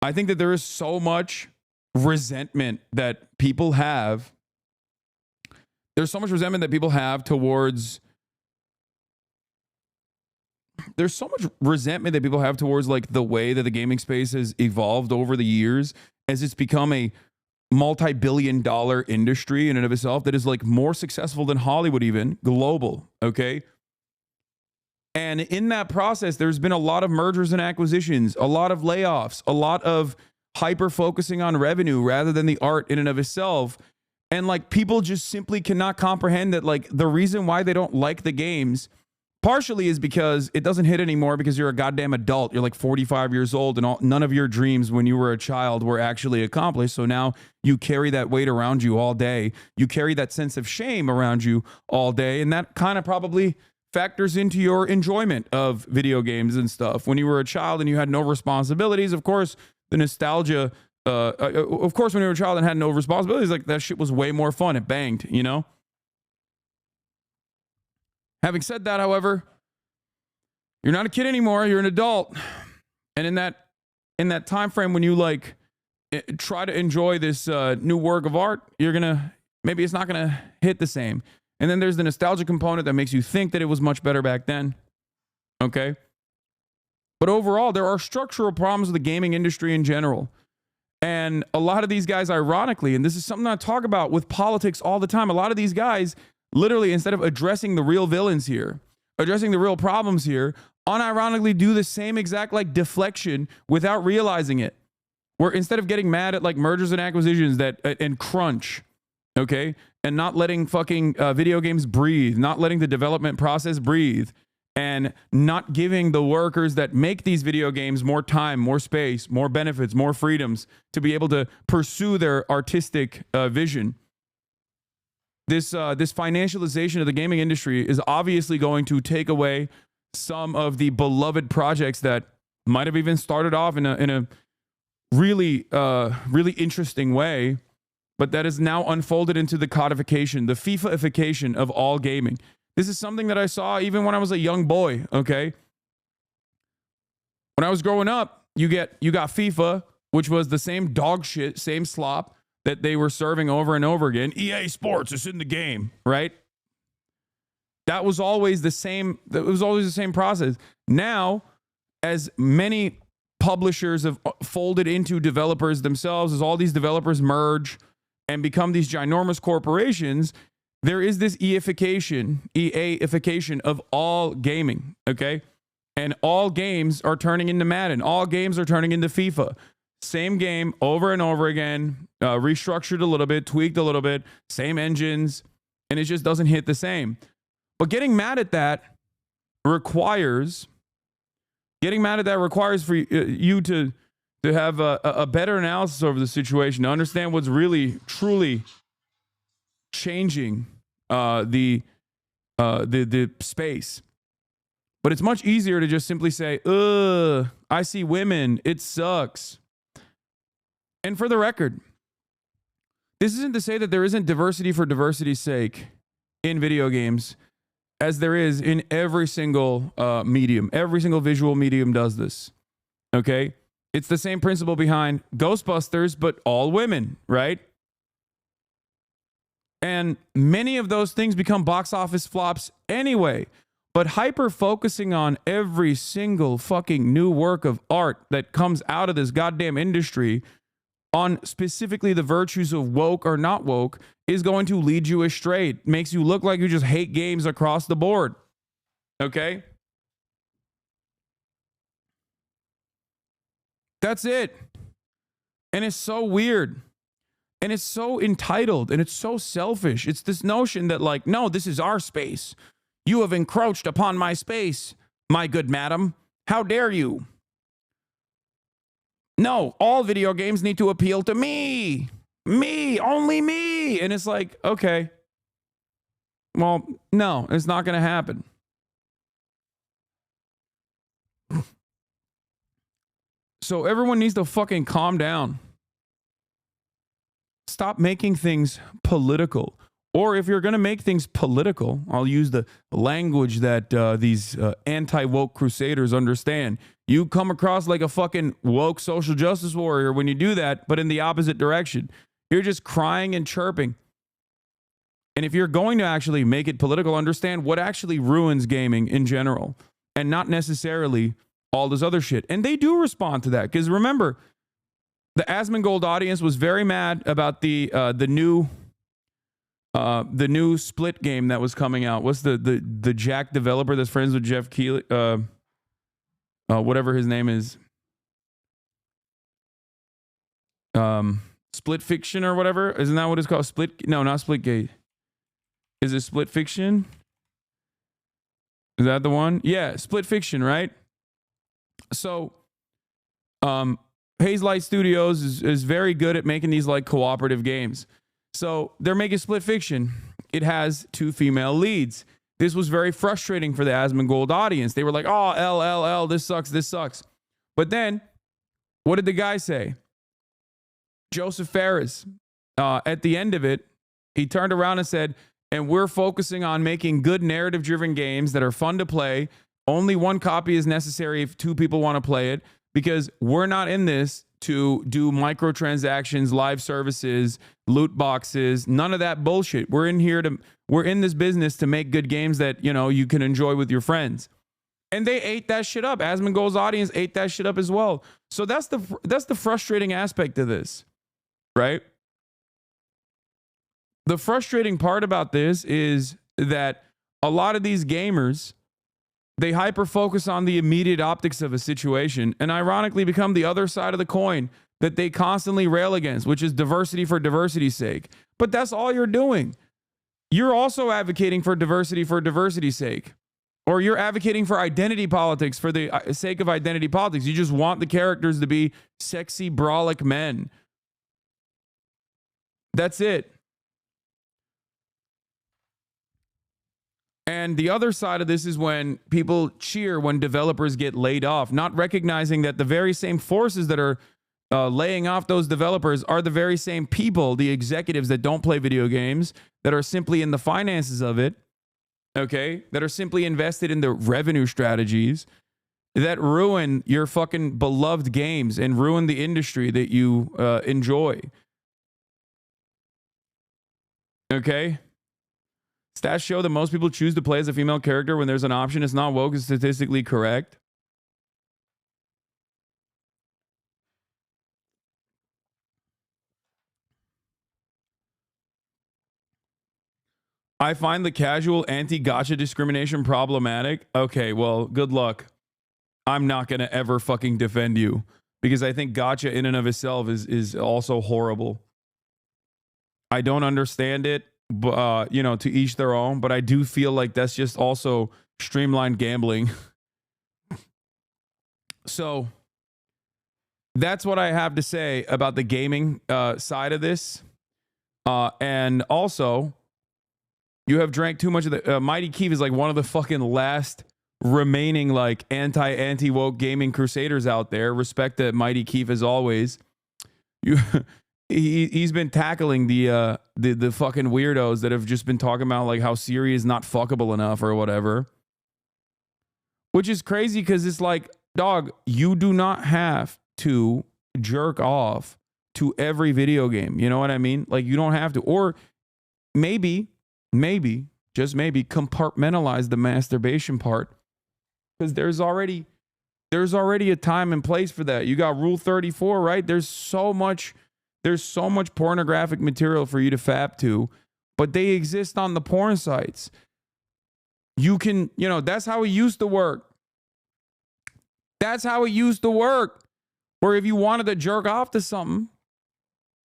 I think that there is so much resentment that people have. There's so much resentment that people have towards. There's so much resentment that people have towards, like, the way that the gaming space has evolved over the years, as it's become a multi-billion-dollar industry in and of itself that is, like, more successful than Hollywood, even global. Okay. And in that process, there's been a lot of mergers and acquisitions, a lot of layoffs, a lot of hyper focusing on revenue rather than the art in and of itself. And, like, people just simply cannot comprehend that, like, the reason why they don't like the games partially is because it doesn't hit anymore because you're a goddamn adult. You're like 45 years old and none of your dreams when you were a child were actually accomplished. So now you carry that weight around you all day. You carry that sense of shame around you all day. And that kind of probably factors into your enjoyment of video games and stuff. When you were a child and you had no responsibilities, of course, the nostalgia, of course, when you were a child and had no responsibilities, like, that shit was way more fun. It banged, you know? Having said that, however, you're not a kid anymore. You're an adult. And in that time frame when you, like, try to enjoy this new work of art, maybe it's not going to hit the same. And then there's the nostalgia component that makes you think that it was much better back then. Okay? But overall, there are structural problems with the gaming industry in general. And a lot of these guys, ironically, and this is something I talk about with politics all the time, a lot of these guys, literally, instead of addressing the real villains here, addressing the real problems here, unironically do the same exact, like, deflection without realizing it. Where instead of getting mad at, like, mergers and acquisitions and crunch, okay, and not letting fucking video games breathe, not letting the development process breathe, and not giving the workers that make these video games more time, more space, more benefits, more freedoms to be able to pursue their artistic vision. This financialization of the gaming industry is obviously going to take away some of the beloved projects that might have even started off in a really interesting way, but that is now unfolded into the codification, the FIFA-ification of all gaming. This is something that I saw even when I was a young boy, okay? When I was growing up, you got FIFA, which was the same dog shit, same slop that they were serving over and over again. EA Sports, it's in the game, right? That was always the same. It was always the same process. Now, as many publishers have folded into developers themselves, as all these developers merge and become these ginormous corporations, there is this EA-ification of all gaming, okay? And all games are turning into Madden. All games are turning into FIFA. Same game over and over again, restructured a little bit, tweaked a little bit, same engines, and it just doesn't hit the same. But getting mad at that requires for you to have a better analysis over the situation, to understand what's really, truly changing the space. But it's much easier to just simply say, I see women, it sucks. And for the record, this isn't to say that there isn't diversity for diversity's sake in video games, as there is in every single medium. Every single visual medium does this. Okay? It's the same principle behind Ghostbusters, but all women, right? And many of those things become box office flops anyway. But hyper focusing on every single fucking new work of art that comes out of this goddamn industry, on specifically the virtues of woke or not woke, is going to lead you astray. It makes you look like you just hate games across the board. Okay? That's it. And it's so weird. And it's so entitled. And it's so selfish. It's this notion that, like, no, this is our space. You have encroached upon my space, my good madam. How dare you? No, all video games need to appeal to me. Me, only me. And it's like, okay. Well, no, it's not going to happen. So everyone needs to fucking calm down. Stop making things political. Or if you're going to make things political, I'll use the language that these anti-woke crusaders understand. You come across like a fucking woke social justice warrior when you do that, but in the opposite direction. You're just crying and chirping. And if you're going to actually make it political, understand what actually ruins gaming in general, and not necessarily all this other shit. And they do respond to that. Because remember, the Asmongold audience was very mad about the new Split game that was coming out. What's the Jack developer that's friends with Jeff Keighley? Whatever his name is. Split Fiction or whatever. Isn't that what it's called? No, not Splitgate. Is it Split Fiction? Is that the one? Yeah, Split Fiction, right? So, Haze Light Studios is very good at making these like cooperative games. So they're making Split Fiction. It has 2 female leads. This was very frustrating for the Asmongold audience. They were like, oh, LLL, this sucks. But then, what did the guy say? Joseph Ferris, at the end of it, he turned around and said, and we're focusing on making good narrative-driven games that are fun to play. Only 1 copy is necessary if 2 people want to play it, because we're not in this to do microtransactions, live services, loot boxes, none of that bullshit. We're in this business to make good games that, you know, you can enjoy with your friends. And they ate that shit up. Asmongold's audience ate that shit up as well. So that's the frustrating aspect of this, right? The frustrating part about this is that a lot of these gamers, they hyper focus on the immediate optics of a situation and ironically become the other side of the coin that they constantly rail against, which is diversity for diversity's sake. But that's all you're doing. You're also advocating for diversity's sake. Or you're advocating for identity politics for the sake of identity politics. You just want the characters to be sexy, brolic men. That's it. And the other side of this is when people cheer when developers get laid off, not recognizing that the very same forces that are laying off those developers are the very same people, the executives that don't play video games, that are simply in the finances of it, okay, that are simply invested in the revenue strategies that ruin your fucking beloved games and ruin the industry that you enjoy. Okay? Stats show that most people choose to play as a female character when there's an option. It's not woke, it's statistically correct. I find the casual anti-gacha discrimination problematic. Okay, well, good luck. I'm not going to ever fucking defend you because I think gacha in and of itself is also horrible. I don't understand it, but you know, to each their own, but I do feel like that's just also streamlined gambling. So that's what I have to say about the gaming side of this. And also, you have drank too much of the Mighty Keith is like one of the fucking last remaining like anti-woke gaming crusaders out there. Respect to Mighty Keith as always. He's been tackling the fucking weirdos that have just been talking about like how Siri is not fuckable enough or whatever. Which is crazy because it's like, dog, you do not have to jerk off to every video game. You know what I mean? Like you don't have to. Or maybe, just maybe compartmentalize the masturbation part. Because there's already a time and place for that. You got Rule 34, right? There's so much pornographic material for you to fap to, but they exist on the porn sites. You can, you know, that's how it used to work. That's how it used to work. Or if you wanted to jerk off to something,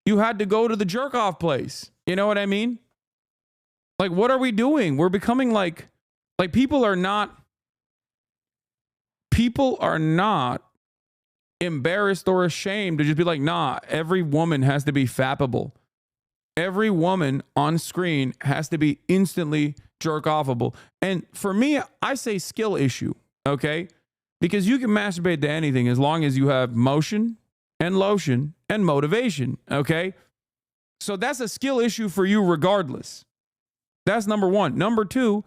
you had to go to the jerk off place. You know what I mean? Like, what are we doing? We're becoming like people are not embarrassed or ashamed to just be like, nah, every woman has to be fappable. Every woman on screen has to be instantly jerk offable. And for me, I say skill issue, okay? Because you can masturbate to anything as long as you have motion and lotion and motivation, okay? So that's a skill issue for you regardless. That's number one. Number two,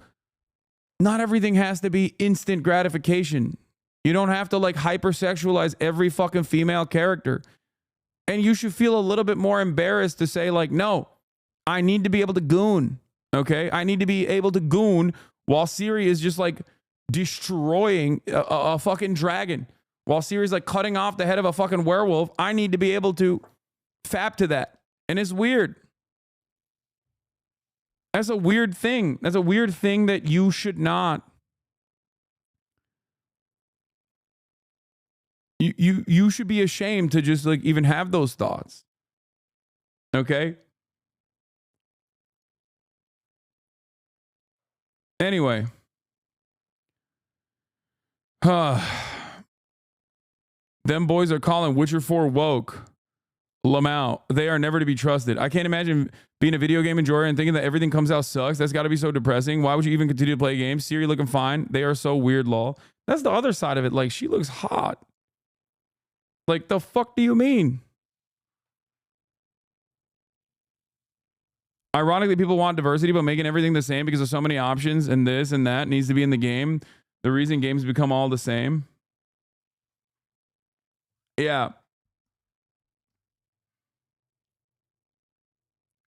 not everything has to be instant gratification. You don't have to like hypersexualize every fucking female character. And you should feel a little bit more embarrassed to say like, no, I need to be able to goon, okay? I need to be able to goon while Siri is just like destroying a fucking dragon. While Siri's like cutting off the head of a fucking werewolf, I need to be able to fap to that. And it's weird. That's a weird thing. That's a weird thing that you should not. You should be ashamed to just like even have those thoughts. Okay? Anyway. Them boys are calling Witcher 4 woke. Lamau, they are never to be trusted. I can't imagine being a video game enjoyer and thinking that everything comes out sucks. That's got to be so depressing. Why would you even continue to play games? Siri looking fine. They are so weird, lol. That's the other side of it. Like, she looks hot. Like, the fuck do you mean? Ironically, people want diversity, but making everything the same because of so many options and this and that needs to be in the game. The reason games become all the same. Yeah.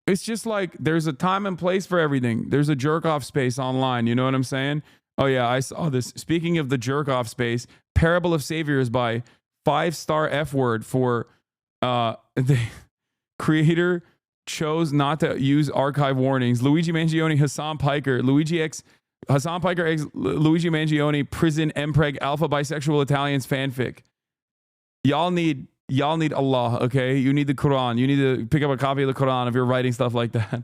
It's just like there's a time and place for everything. There's a jerk off space online. You know what I'm saying? Oh, yeah, I saw this. Speaking of the jerk off space, Parable of Saviors by 5-star F word for the creator chose not to use archive warnings. Luigi Mangione, Hassan Piker, Hassan Piker X Luigi Mangione, prison Mpreg alpha bisexual Italians fanfic. Y'all need Allah, okay? You need the Quran. You need to pick up a copy of the Quran if you're writing stuff like that.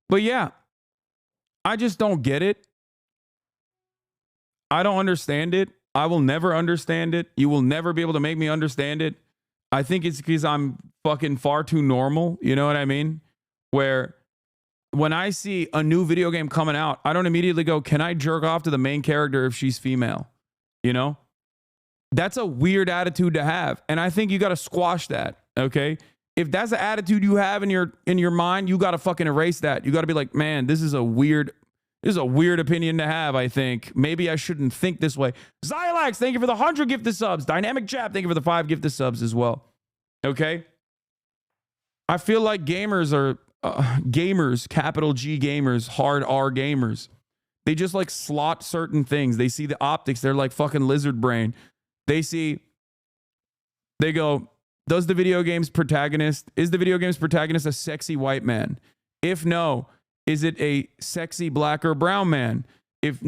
But yeah, I just don't get it. I don't understand it. I will never understand it. You will never be able to make me understand it. I think it's because I'm fucking far too normal. You know what I mean? Where when I see a new video game coming out, I don't immediately go, can I jerk off to the main character if she's female? You know? That's a weird attitude to have. And I think you got to squash that, okay? If that's the attitude you have in your mind, you got to fucking erase that. You got to be like, man, this is a weird opinion to have, I think. Maybe I shouldn't think this way. Zylax, thank you for the 100 gifted subs. Dynamic Jap, thank you for the 5 gifted subs as well. Okay? I feel like gamers are gamers, capital G gamers, hard R gamers. They just like slot certain things. They see the optics. They're like fucking lizard brain. They go, is the video game's protagonist a sexy white man? If no, is it a sexy black or brown man? If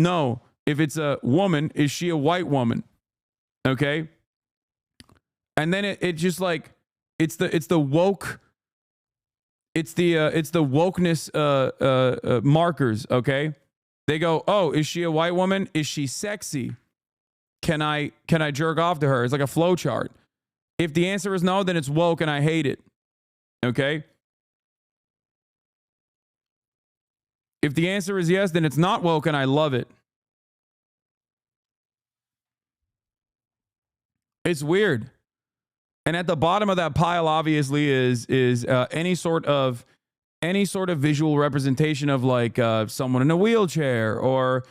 it's a woman, is she a white woman? Okay. And then it just like, it's the wokeness markers. Okay. They go, oh, is she a white woman? Is she sexy? Can I jerk off to her? It's like a flow chart. If the answer is no, then it's woke and I hate it. Okay. If the answer is yes, then it's not woke and I love it. It's weird. And at the bottom of that pile, obviously, is any sort of visual representation of like someone in a wheelchair or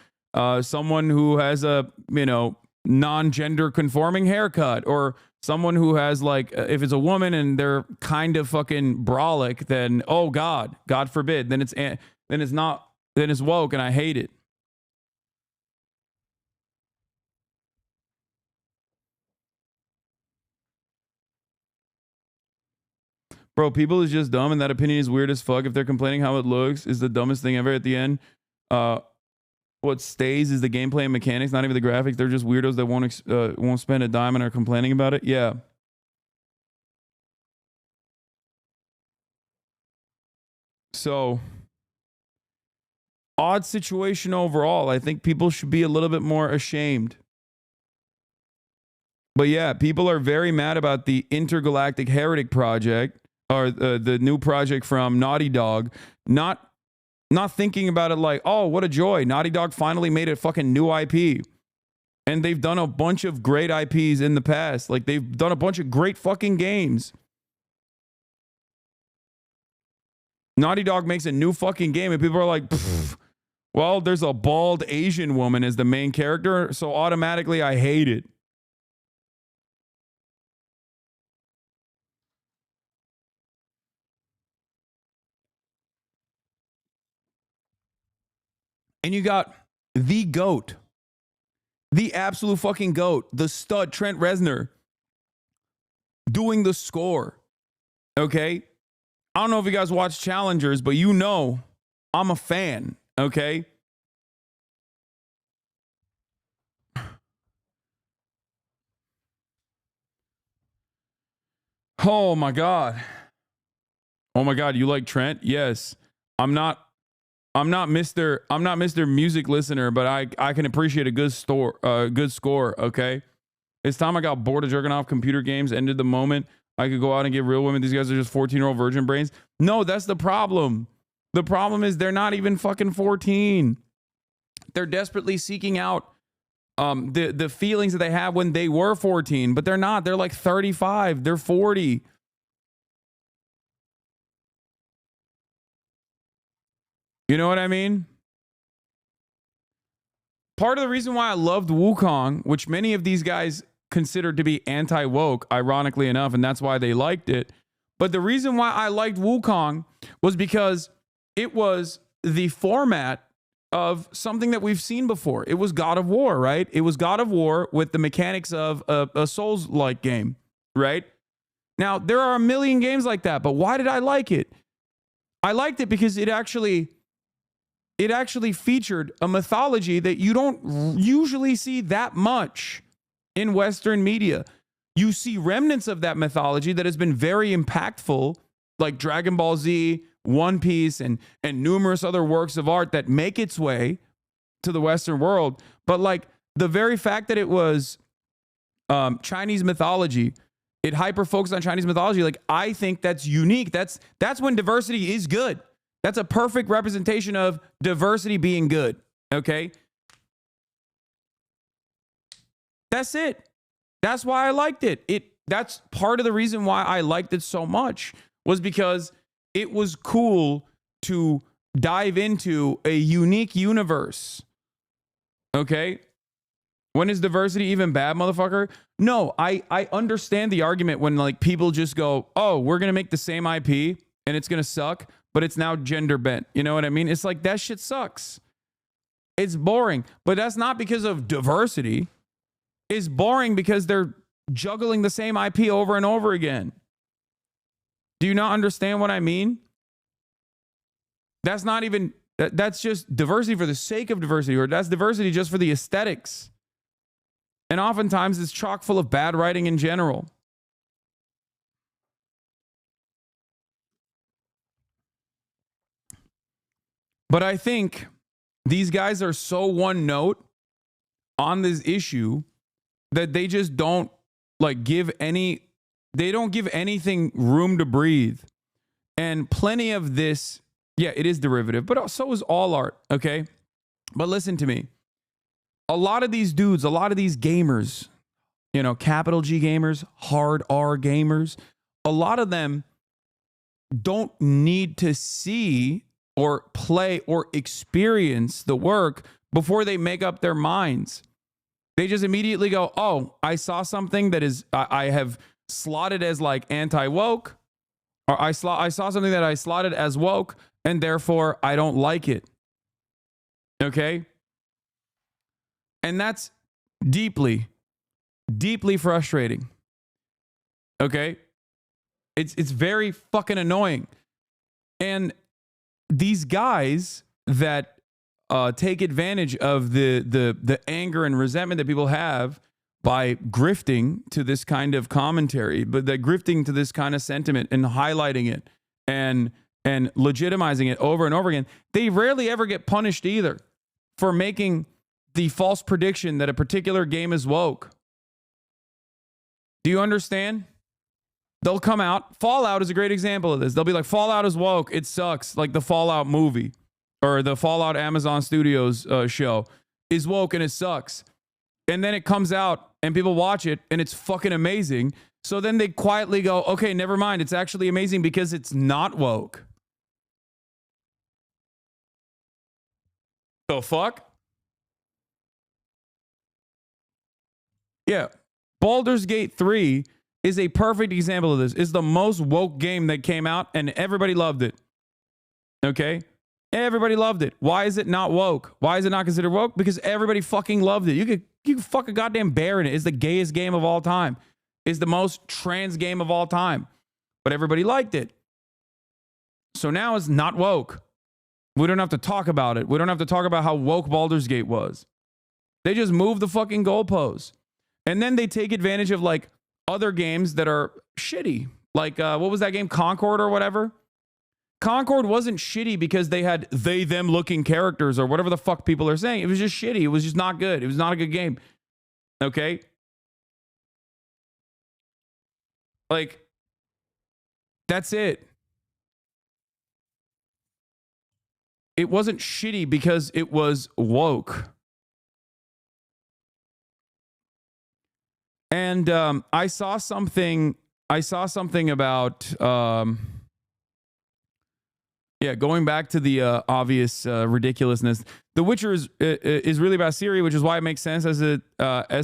someone who has a non-gender conforming haircut, or someone who has like if it's a woman and they're kind of fucking brolic, then oh God forbid, then it's woke and I hate it. Bro, people is just dumb, and that opinion is weird as fuck. If they're complaining how it looks is the dumbest thing ever at the end. What stays is the gameplay and mechanics, not even the graphics. They're just weirdos that won't spend a dime and are complaining about it. Yeah. So, odd situation overall. I think people should be a little bit more ashamed. But yeah, people are very mad about the Intergalactic Heretic project, or the new project from Naughty Dog, not thinking about it like, oh, what a joy. Naughty Dog finally made a fucking new IP. And they've done a bunch of great IPs in the past. Like, they've done a bunch of great fucking games. Naughty Dog makes a new fucking game and people are like, well, there's a bald Asian woman as the main character, so automatically I hate it. And you got the GOAT, the absolute fucking GOAT, the stud, Trent Reznor, doing the score. Okay? I don't know if you guys watch Challengers, but you know I'm a fan. Okay? Oh my God. Oh my God, you like Trent? Yes. I'm not Mr. Music Listener, but I can appreciate a good score, okay? It's time I got bored of jerking off computer games, ended the moment I could go out and get real women. These guys are just 14-year-old virgin brains. No, that's the problem. The problem is they're not even fucking 14. They're desperately seeking out the feelings that they have when they were 14, but they're not. They're like 35. They're 40. You know what I mean? Part of the reason why I loved Wukong, which many of these guys considered to be anti-woke, ironically enough, and that's why they liked it. But the reason why I liked Wukong was because it was the format of something that we've seen before. It was God of War, right? It was God of War with the mechanics of a Souls-like game, right? Now, there are a million games like that, but why did I like it? I liked it because it actually featured a mythology that you don't usually see that much in Western media. You see remnants of that mythology that has been very impactful, like Dragon Ball Z, One Piece, and numerous other works of art that make its way to the Western world. But like the very fact that it was Chinese mythology, it hyper-focused on Chinese mythology, like I think that's unique. That's when diversity is good. That's a perfect representation of diversity being good, okay? That's it. That's why I liked it. That's part of the reason why I liked it so much, was because it was cool to dive into a unique universe, okay? When is diversity even bad, motherfucker? No, I understand the argument when like people just go, oh, we're going to make the same IP and it's going to suck, but it's now gender bent. You know what I mean? It's like, that shit sucks. It's boring, but that's not because of diversity. It's boring because they're juggling the same IP over and over again. Do you not understand what I mean? That's not even, that's just diversity for the sake of diversity, or that's diversity just for the aesthetics. And oftentimes it's chock full of bad writing in general. But I think these guys are so one note on this issue that they just don't like give any, they don't give anything room to breathe. And plenty of this, yeah, it is derivative, but so is all art, okay? But listen to me. A lot of these dudes, a lot of these gamers, you know, capital G gamers, hard R gamers, a lot of them don't need to see or play or experience the work before they make up their minds. They just immediately go, oh, I saw something that is, I have slotted as like anti-woke, or I saw something that I slotted as woke, and therefore I don't like it. Okay? And that's deeply, deeply frustrating. Okay? It's very fucking annoying. And these guys that take advantage of the anger and resentment that people have by grifting to this kind of commentary, but they're grifting to this kind of sentiment and highlighting it and legitimizing it over and over again, they rarely ever get punished either for making the false prediction that a particular game is woke. Do you understand? They'll come out. Fallout is a great example of this. They'll be like, Fallout is woke. It sucks. Like the Fallout movie or the Fallout Amazon Studios show is woke and it sucks. And then it comes out and people watch it and it's fucking amazing. So then they quietly go, okay, never mind. It's actually amazing because it's not woke. The fuck? Yeah. Baldur's Gate 3 is a perfect example of this. It's the most woke game that came out and everybody loved it. Okay? Everybody loved it. Why is it not woke? Why is it not considered woke? Because everybody fucking loved it. You could fuck a goddamn bear in it. It's the gayest game of all time. It's the most trans game of all time. But everybody liked it. So now it's not woke. We don't have to talk about it. We don't have to talk about how woke Baldur's Gate was. They just move the fucking goalposts. And then they take advantage of like other games that are shitty. Like, what was that game? Concord or whatever? Concord wasn't shitty because they had them looking characters or whatever the fuck people are saying. It was just shitty. It was just not good. It was not a good game. Okay? Like, that's it. It wasn't shitty because it was woke. And I saw something about going back to the obvious ridiculousness. The Witcher is really about Siri, which is why it makes sense as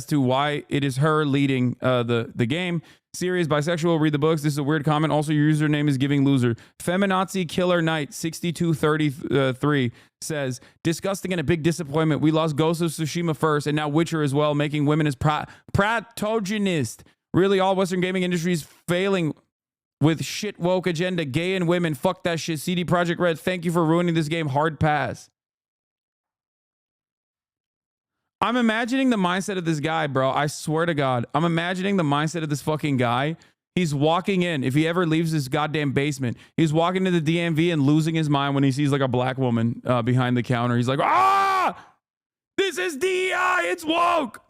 to why it is her leading the game. Siri is bisexual. Read the books. This is a weird comment. Also, your username is giving loser. Feminazi Killer Knight 6233 says, disgusting and a big disappointment. We lost Ghost of Tsushima first, and now Witcher as well, making women as protagonist. Really, all Western gaming industries failing with shit woke agenda. Gay and women. Fuck that shit. CD Projekt Red. Thank you for ruining this game. Hard pass. I'm imagining the mindset of this guy, bro. I swear to God. I'm imagining the mindset of this fucking guy. He's walking in. If he ever leaves his goddamn basement, he's walking to the DMV and losing his mind when he sees like a black woman behind the counter. He's like, ah, this is DEI. It's woke.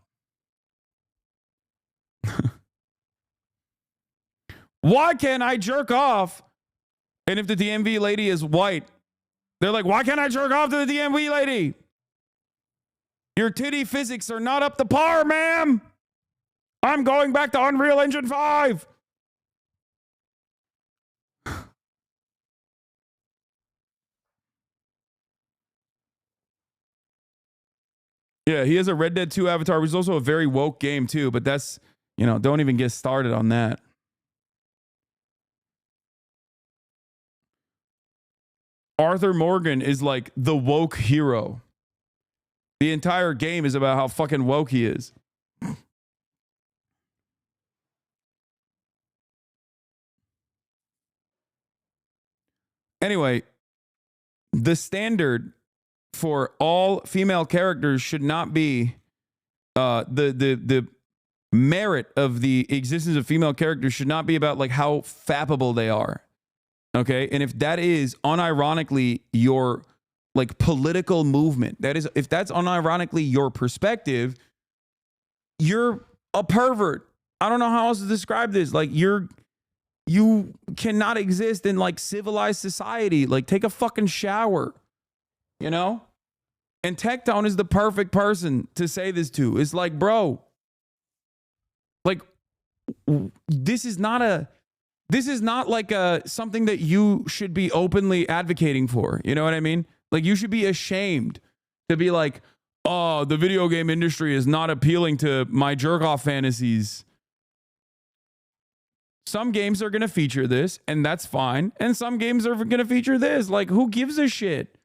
Why can't I jerk off? And if the DMV lady is white, they're like, why can't I jerk off to the DMV lady? Your titty physics are not up to par, ma'am. I'm going back to Unreal Engine 5. Yeah, he has a Red Dead 2 avatar, which is also a very woke game too, but that's, don't even get started on that. Arthur Morgan is like the woke hero. The entire game is about how fucking woke he is. Anyway, the standard for all female characters should not be the merit of the existence of female characters should not be about like how fappable they are. Okay? And if that is unironically your like political movement, that is, if that's unironically your perspective, you're a pervert. I don't know how else to describe this. Like you cannot exist in like civilized society. Like take a fucking shower, you know? And Tectone is the perfect person to say this to. It's like, bro, like this is not like something that you should be openly advocating for. You know what I mean? Like you should be ashamed to be like, oh, the video game industry is not appealing to my jerk off fantasies. Some games are going to feature this, and that's fine. And some games are going to feature this. Like, who gives a shit?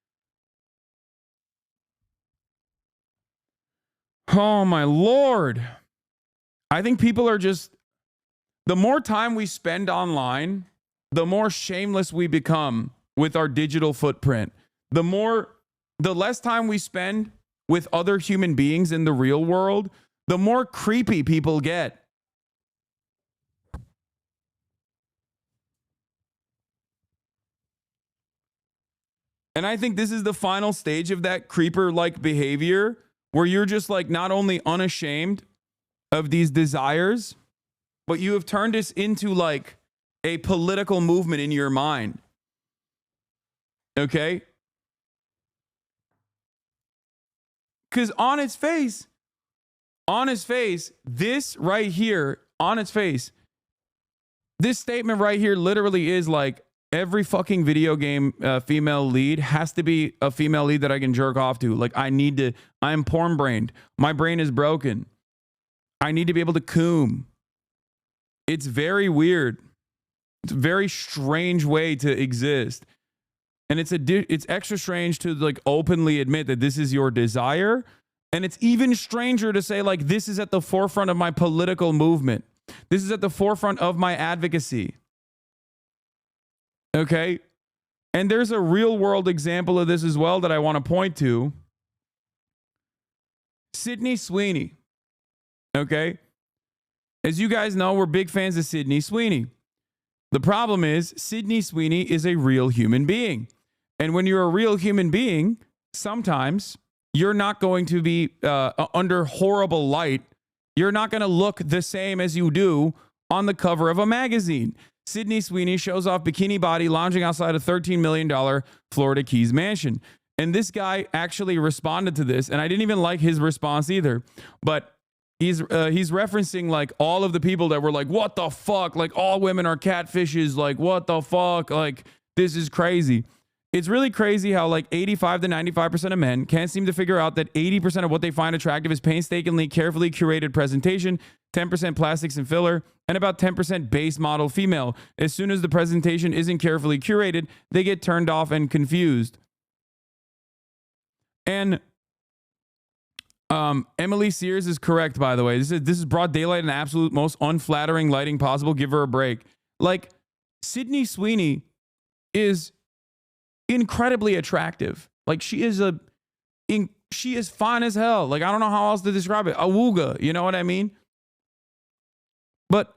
Oh, my Lord. I think people are just... The more time we spend online, the more shameless we become with our digital footprint. The less time we spend with other human beings in the real world, the more creepy people get. And I think this is the final stage of that creeper-like behavior where you're just like not only unashamed of these desires, but you have turned this into like a political movement in your mind. Okay? Because on its face, this right here, on its face, this statement right here literally is like, every fucking video game female lead has to be a female lead that I can jerk off to. Like I'm porn brained. My brain is broken. I need to be able to coom. It's very weird. It's a very strange way to exist. And it's extra strange to like openly admit that this is your desire. And it's even stranger to say like, this is at the forefront of my political movement. This is at the forefront of my advocacy. Okay? And there's a real world example of this as well that I want to point to. Sydney Sweeney. Okay? As you guys know, we're big fans of Sydney Sweeney. The problem is, Sydney Sweeney is a real human being. And when you're a real human being, sometimes you're not going to be under horrible light. You're not going to look the same as you do on the cover of a magazine. Sydney Sweeney shows off bikini body lounging outside a $13 million Florida Keys mansion. And this guy actually responded to this, and I didn't even like his response either. But he's referencing like all of the people that were like, what the fuck? Like all women are catfishes. Like what the fuck? Like this is crazy. It's really crazy how like 85 to 95% of men can't seem to figure out that 80% of what they find attractive is painstakingly, carefully curated presentation, 10% plastics and filler, and about 10% base model female. As soon as the presentation isn't carefully curated, they get turned off and confused. And Emily Sears is correct, by the way. This is broad daylight and absolute most unflattering lighting possible. Give her a break. Like, Sydney Sweeney is incredibly attractive. Like, she is fine as hell. Like, I don't know how else to describe it. Awooga, you know what I mean? But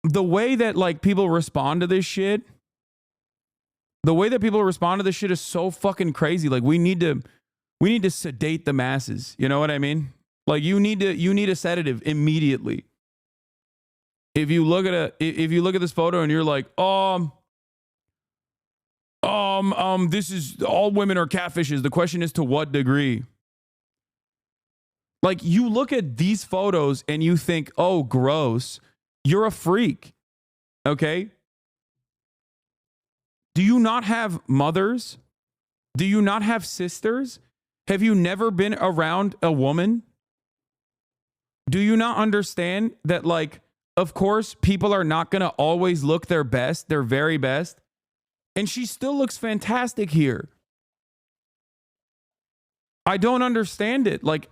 the way that like people respond to this shit, is so fucking crazy. Like we need to sedate the masses. You know what I mean? Like you need a sedative immediately. If you look at this photo and you're like, this is all women are catfishes. The question is to what degree? Like you look at these photos and you think, oh, gross. You're a freak. Okay? Do you not have mothers? Do you not have sisters? Have you never been around a woman? Do you not understand that, like, of course, people are not going to always look their best, their very best? And she still looks fantastic here. I don't understand it. Like,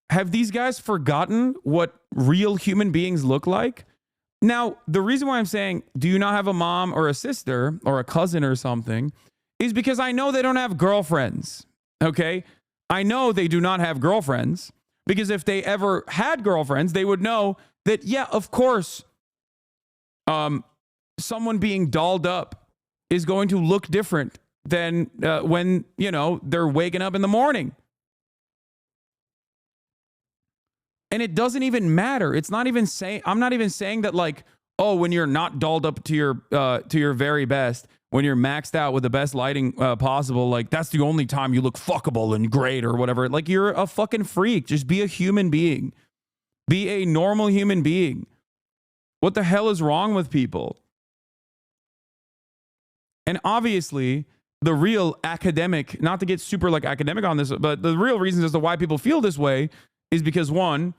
have these guys forgotten what real human beings look like? Now, the reason why I'm saying, do you not have a mom or a sister or a cousin or something, is because I know they don't have girlfriends. Okay? I know they do not have girlfriends, because if they ever had girlfriends, they would know that, yeah, of course, someone being dolled up is going to look different than when, you know, they're waking up in the morning. And it doesn't even matter. It's not even saying, I'm not even saying that, like, oh, when you're not dolled up to your very best, when you're maxed out with the best lighting possible, like, that's the only time you look fuckable and great or whatever. Like, you're a fucking freak. Just be a human being. Be a normal human being. What the hell is wrong with people? And obviously, the real academic, not to get super like academic on this, but the real reasons as to why people feel this way is because, one,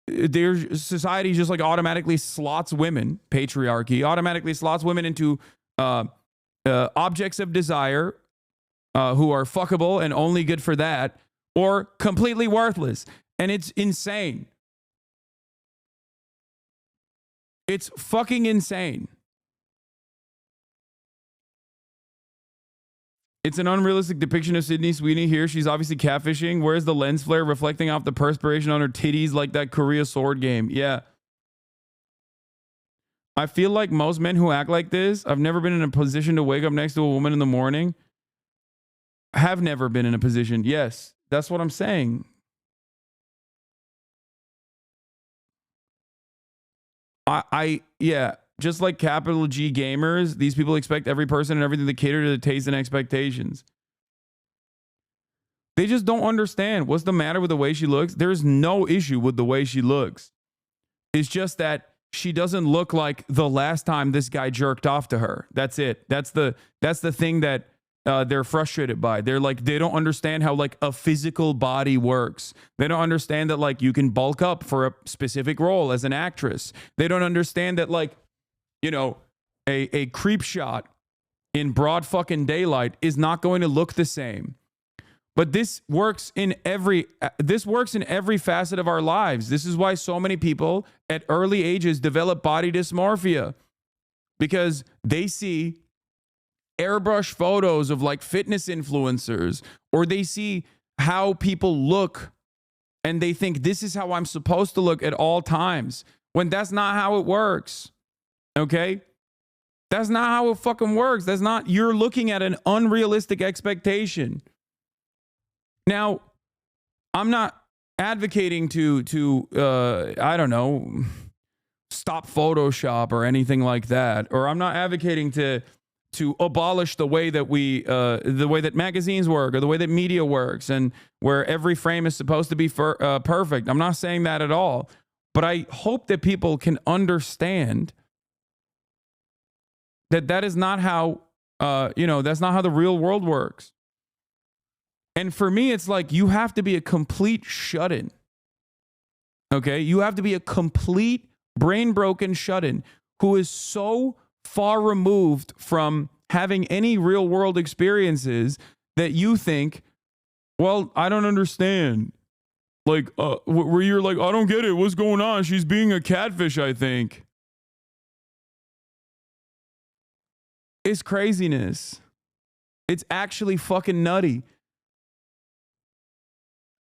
their society just like automatically slots women, patriarchy, automatically slots women into objects of desire who are fuckable and only good for that, or completely worthless. And it's insane. It's fucking insane. It's an unrealistic depiction of Sydney Sweeney here. She's obviously catfishing. Where's the lens flare reflecting off the perspiration on her titties like that Korea sword game? Yeah. I feel like most men who act like this, I've never been in a position to wake up next to a woman in the morning. Have never been in a position. Yes, that's what I'm saying. Yeah. Just like capital G gamers, these people expect every person and everything to cater to the taste and expectations. They just don't understand what's the matter with the way she looks. There's no issue with the way she looks. It's just that she doesn't look like the last time this guy jerked off to her. That's it. That's the thing that they're frustrated by. They're like, they don't understand how like a physical body works. They don't understand that like you can bulk up for a specific role as an actress. They don't understand that like, you know, a creep shot in broad fucking daylight is not going to look the same. But this works in every facet of our lives. This is why so many people at early ages develop body dysmorphia, because they see airbrush photos of like fitness influencers, or they see how people look and they think this is how I'm supposed to look at all times, when that's not how it works. Okay? That's not how it fucking works. That's not, you're looking at an unrealistic expectation. Now, I'm not advocating to I don't know, stop Photoshop or anything like that, or I'm not advocating to abolish the way that the way that magazines work or the way that media works and where every frame is supposed to be perfect. I'm not saying that at all, but I hope that people can understand that is not how that's not how the real world works. And for me, it's like you have to be a complete shut-in. Okay? You have to be a complete brain-broken shut-in who is so far removed from having any real-world experiences that you think, well, I don't understand. Like, where you're like, I don't get it. What's going on? She's being a catfish, I think. It's craziness. It's actually fucking nutty.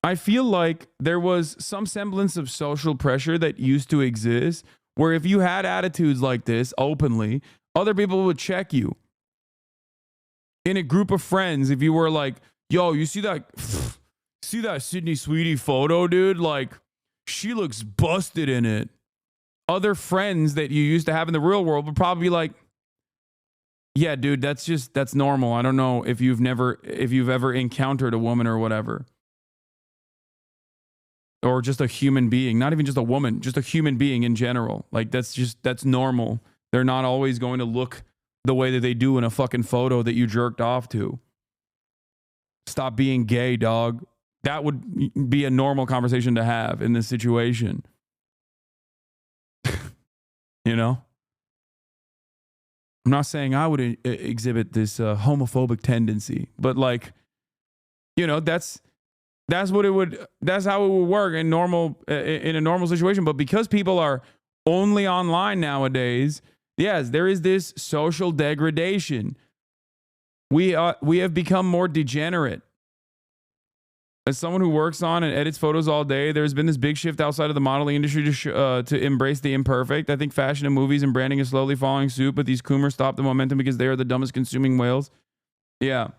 I feel like there was some semblance of social pressure that used to exist where if you had attitudes like this openly, other people would check you. In a group of friends, if you were like, yo, you see that Sydney Sweetie photo, dude? Like, she looks busted in it. Other friends that you used to have in the real world would probably be like, yeah, dude, that's normal. I don't know if you've ever encountered a woman or whatever. Or just a human being, not even just a woman, just a human being in general. Like, that's normal. They're not always going to look the way that they do in a fucking photo that you jerked off to. Stop being gay, dog. That would be a normal conversation to have in this situation. You know? I'm not saying I would exhibit this homophobic tendency, but like, you know, that's how it would work in a normal situation. But because people are only online nowadays, yes, there is this social degradation. We have become more degenerate. As someone who works on and edits photos all day, there's been this big shift outside of the modeling industry to embrace the imperfect. I think fashion and movies and branding is slowly following suit, but these coomers stop the momentum because they are the dumbest consuming whales. Yeah.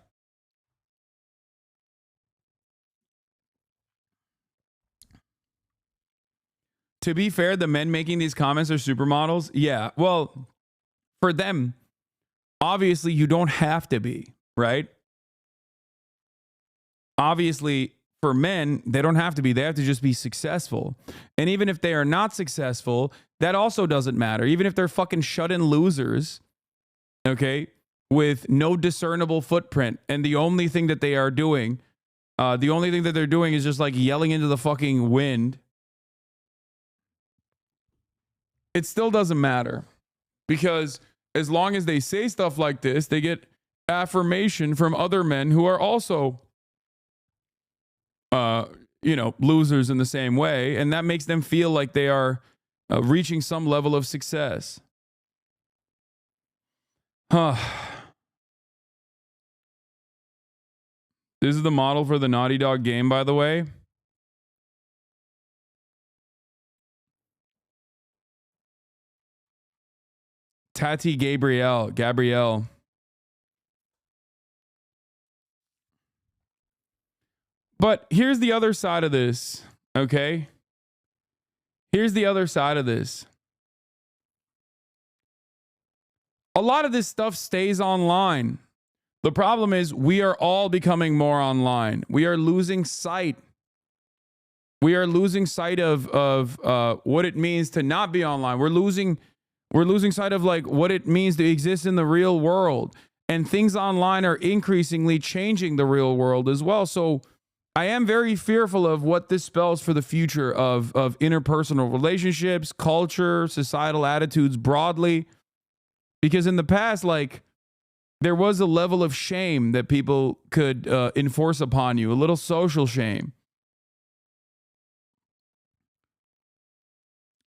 To be fair, the men making these comments are supermodels. Yeah. Well, for them, obviously, you don't have to be, right? Obviously, for men, they don't have to be. They have to just be successful. And even if they are not successful, that also doesn't matter. Even if they're fucking shut-in losers, okay, with no discernible footprint, and the only thing that they are doing, is just like yelling into the fucking wind, it still doesn't matter. Because as long as they say stuff like this, they get affirmation from other men who are also losers in the same way, and that makes them feel like they are reaching some level of success. This is the model for the Naughty Dog game, by the way. Tati Gabrielle. But here's the other side of this, okay? Here's the other side of this. A lot of this stuff stays online. The problem is we are all becoming more online. We are losing sight. We are losing sight of what it means to not be online. We're losing sight of like what it means to exist in the real world. And things online are increasingly changing the real world as well. So I am very fearful of what this spells for the future of interpersonal relationships, culture, societal attitudes broadly. Because in the past, like, there was a level of shame that people could enforce upon you, a little social shame.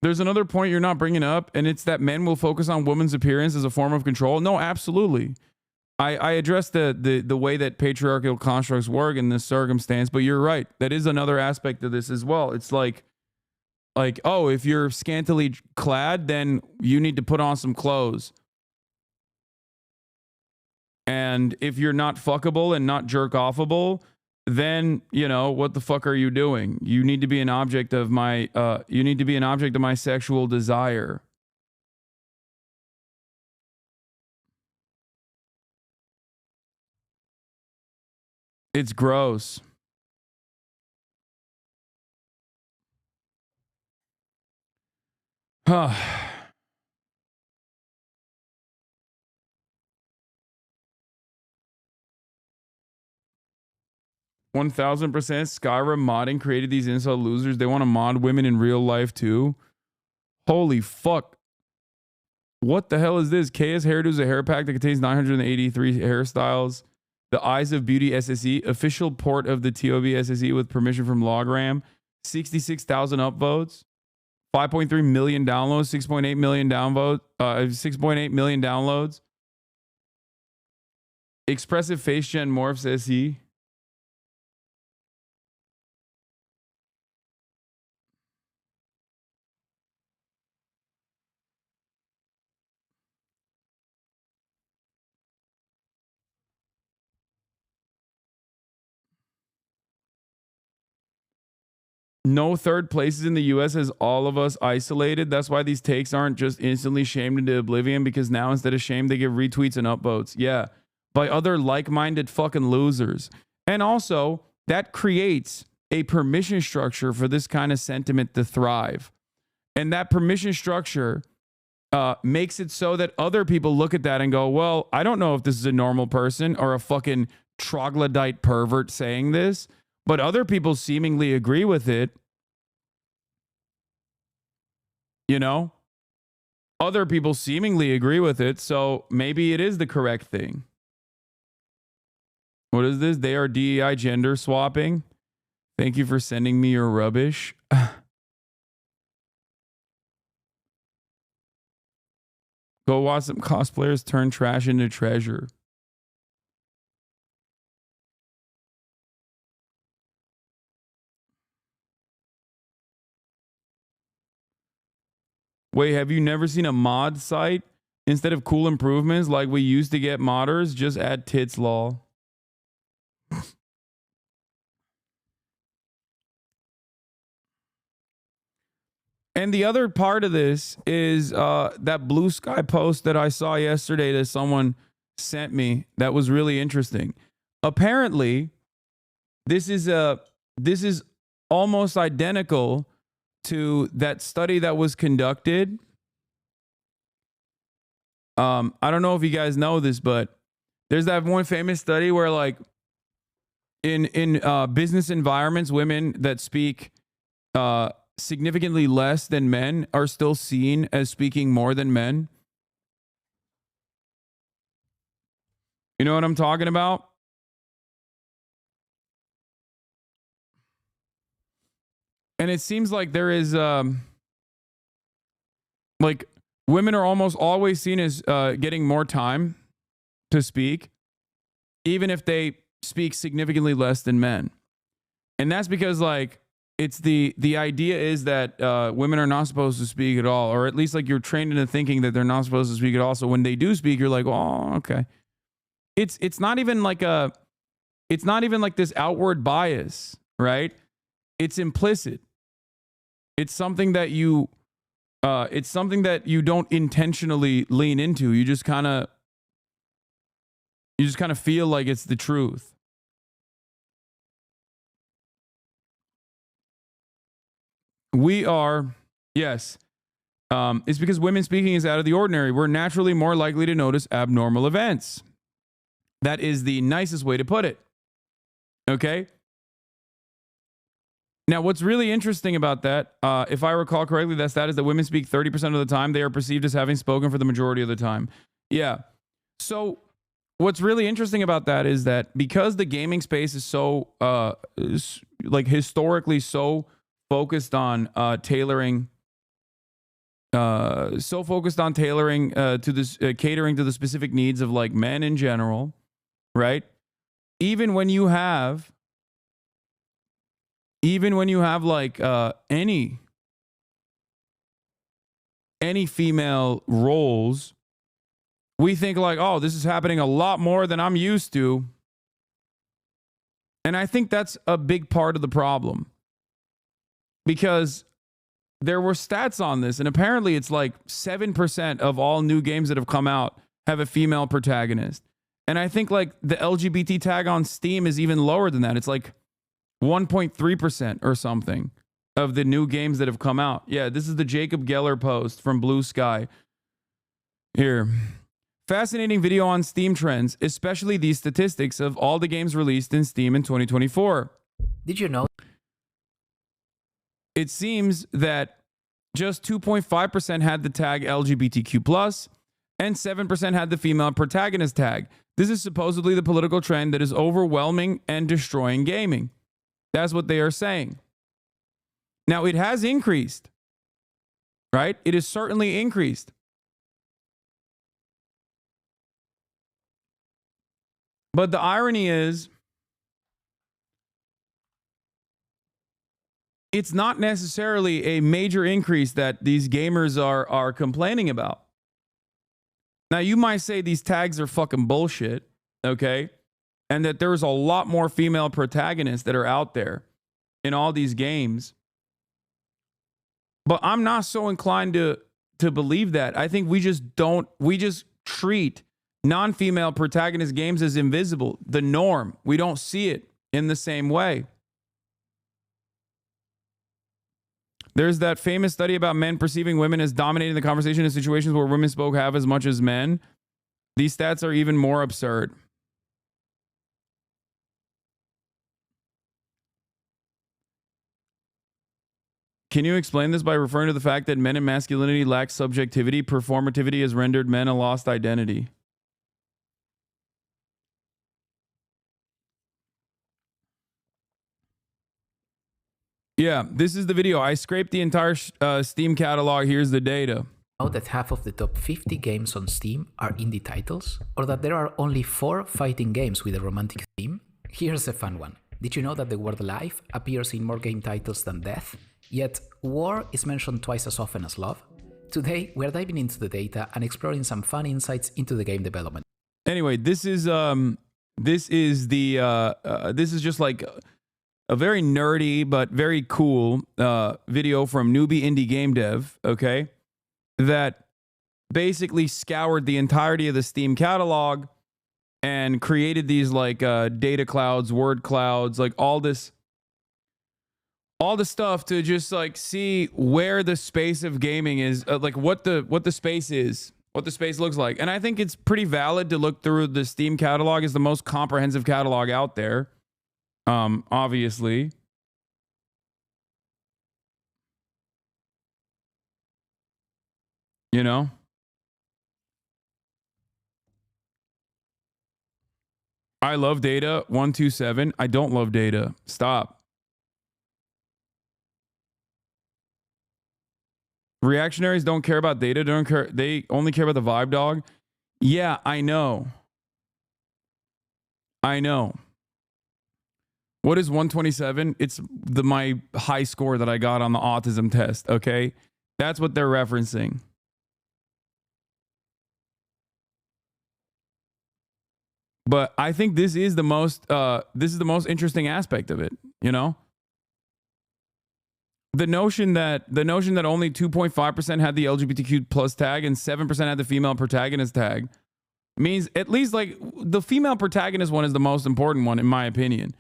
There's another point you're not bringing up, and it's that men will focus on women's appearance as a form of control. No, absolutely. I addressed the way that patriarchal constructs work in this circumstance, but you're right. That is another aspect of this as well. It's like, oh, if you're scantily clad, then you need to put on some clothes. And if you're not fuckable and not jerk offable, then, what the fuck are you doing? You need to be an object of my sexual desire. It's gross. Huh. 1000% Skyrim modding created these incel losers. They want to mod women in real life too. Holy fuck. What the hell is this? KS Hairdo is a hair pack that contains 983 hairstyles. The Eyes of Beauty SSE, official port of the TOB SSE with permission from Logram. 66,000 upvotes. 5.3 million downloads. 6.8 million downvotes. 6.8 million downloads. Expressive Face Gen Morphs SE. No third places in the US has all of us isolated. That's why these takes aren't just instantly shamed into oblivion, because now instead of shame, they give retweets and upvotes. Yeah. By other like-minded fucking losers. And also, that creates a permission structure for this kind of sentiment to thrive. And that permission structure makes it so that other people look at that and go, well, I don't know if this is a normal person or a fucking troglodyte pervert saying this. But other people seemingly agree with it. Other people seemingly agree with it. So maybe it is the correct thing. What is this? They are DEI gender swapping. Thank you for sending me your rubbish. Go watch some cosplayers turn trash into treasure. Wait, have you never seen a mod site? Instead of cool improvements like we used to get modders, just add tits lol. And the other part of this is that Blue Sky post that I saw yesterday that someone sent me that was really interesting. Apparently, this is almost identical to that study that was conducted. I don't know if you guys know this, but there's that one famous study where, like, in business environments, women that speak significantly less than men are still seen as speaking more than men. You know what I'm talking about? And it seems like there is like women are almost always seen as getting more time to speak, even if they speak significantly less than men. And that's because, like, it's the idea is that women are not supposed to speak at all, or at least, like, you're trained into thinking that they're not supposed to speak at all. So when they do speak, you're like, oh, okay. It's not even like this outward bias, right? It's implicit. It's something that you don't intentionally lean into. You just kind of feel like it's the truth. We are, yes. It's because women speaking is out of the ordinary. We're naturally more likely to notice abnormal events. That is the nicest way to put it. Okay? Now, what's really interesting about that, if I recall correctly, that stat is that women speak 30% of the time. They are perceived as having spoken for the majority of the time. Yeah. So what's really interesting about that is that because the gaming space is so, like, historically so focused on tailoring to this, catering to the specific needs of, like, men in general, right? Even when you have like any female roles, we think like, oh, this is happening a lot more than I'm used to. And I think that's a big part of the problem, because there were stats on this, and apparently it's like 7% of all new games that have come out have a female protagonist. And I think, like, the LGBT tag on Steam is even lower than that. It's like 1.3% or something of the new games that have come out. Yeah, this is the Jacob Geller post from Blue Sky. Here. Fascinating video on Steam trends, especially these statistics of all the games released in Steam in 2024. Did you know? It seems that just 2.5% had the tag LGBTQ+, and 7% had the female protagonist tag. This is supposedly the political trend that is overwhelming and destroying gaming. That's what they are saying. Now, it has increased, right? It has certainly increased. But the irony is, it's not necessarily a major increase that these gamers are complaining about. Now, you might say these tags are fucking bullshit, okay? And that there's a lot more female protagonists that are out there in all these games. But I'm not so inclined to believe that. I think we just treat non-female protagonist games as invisible, the norm. We don't see it in the same way. There's that famous study about men perceiving women as dominating the conversation in situations where women spoke half as much as men. These stats are even more absurd. Can you explain this by referring to the fact that men and masculinity lack subjectivity? Performativity has rendered men a lost identity. Yeah, this is the video. I scraped the entire Steam catalog. Here's the data. know that half of the top 50 games on Steam are indie titles? Or that there are only 4 fighting games with a romantic theme? Here's a fun one. Did you know that the word life appears in more game titles than death? Yet war is mentioned twice as often as love? Today, we're diving into the data and exploring some fun insights into the game development. Anyway, this is just like a very nerdy but very cool video from Newbie Indie Game Dev, okay, that basically scoured the entirety of the Steam catalog and created these like data clouds, word clouds, like all this stuff to just like see where the space of gaming is, like what the space is, what the space looks like. And I think it's pretty valid to look through the Steam catalog. Is the most comprehensive catalog out there. Obviously. You know? I love data 127. I don't love data. Stop. Reactionaries don't care about data. Don't care. They only care about the vibe, dog. Yeah, I know. I know. What is 127? It's my high score that I got on the autism test, okay? That's what they're referencing. But I think this is the most interesting aspect of it, you know? The notion that only 2.5% had the LGBTQ plus tag and 7% had the female protagonist tag means at least like the female protagonist one is the most important one in my opinion.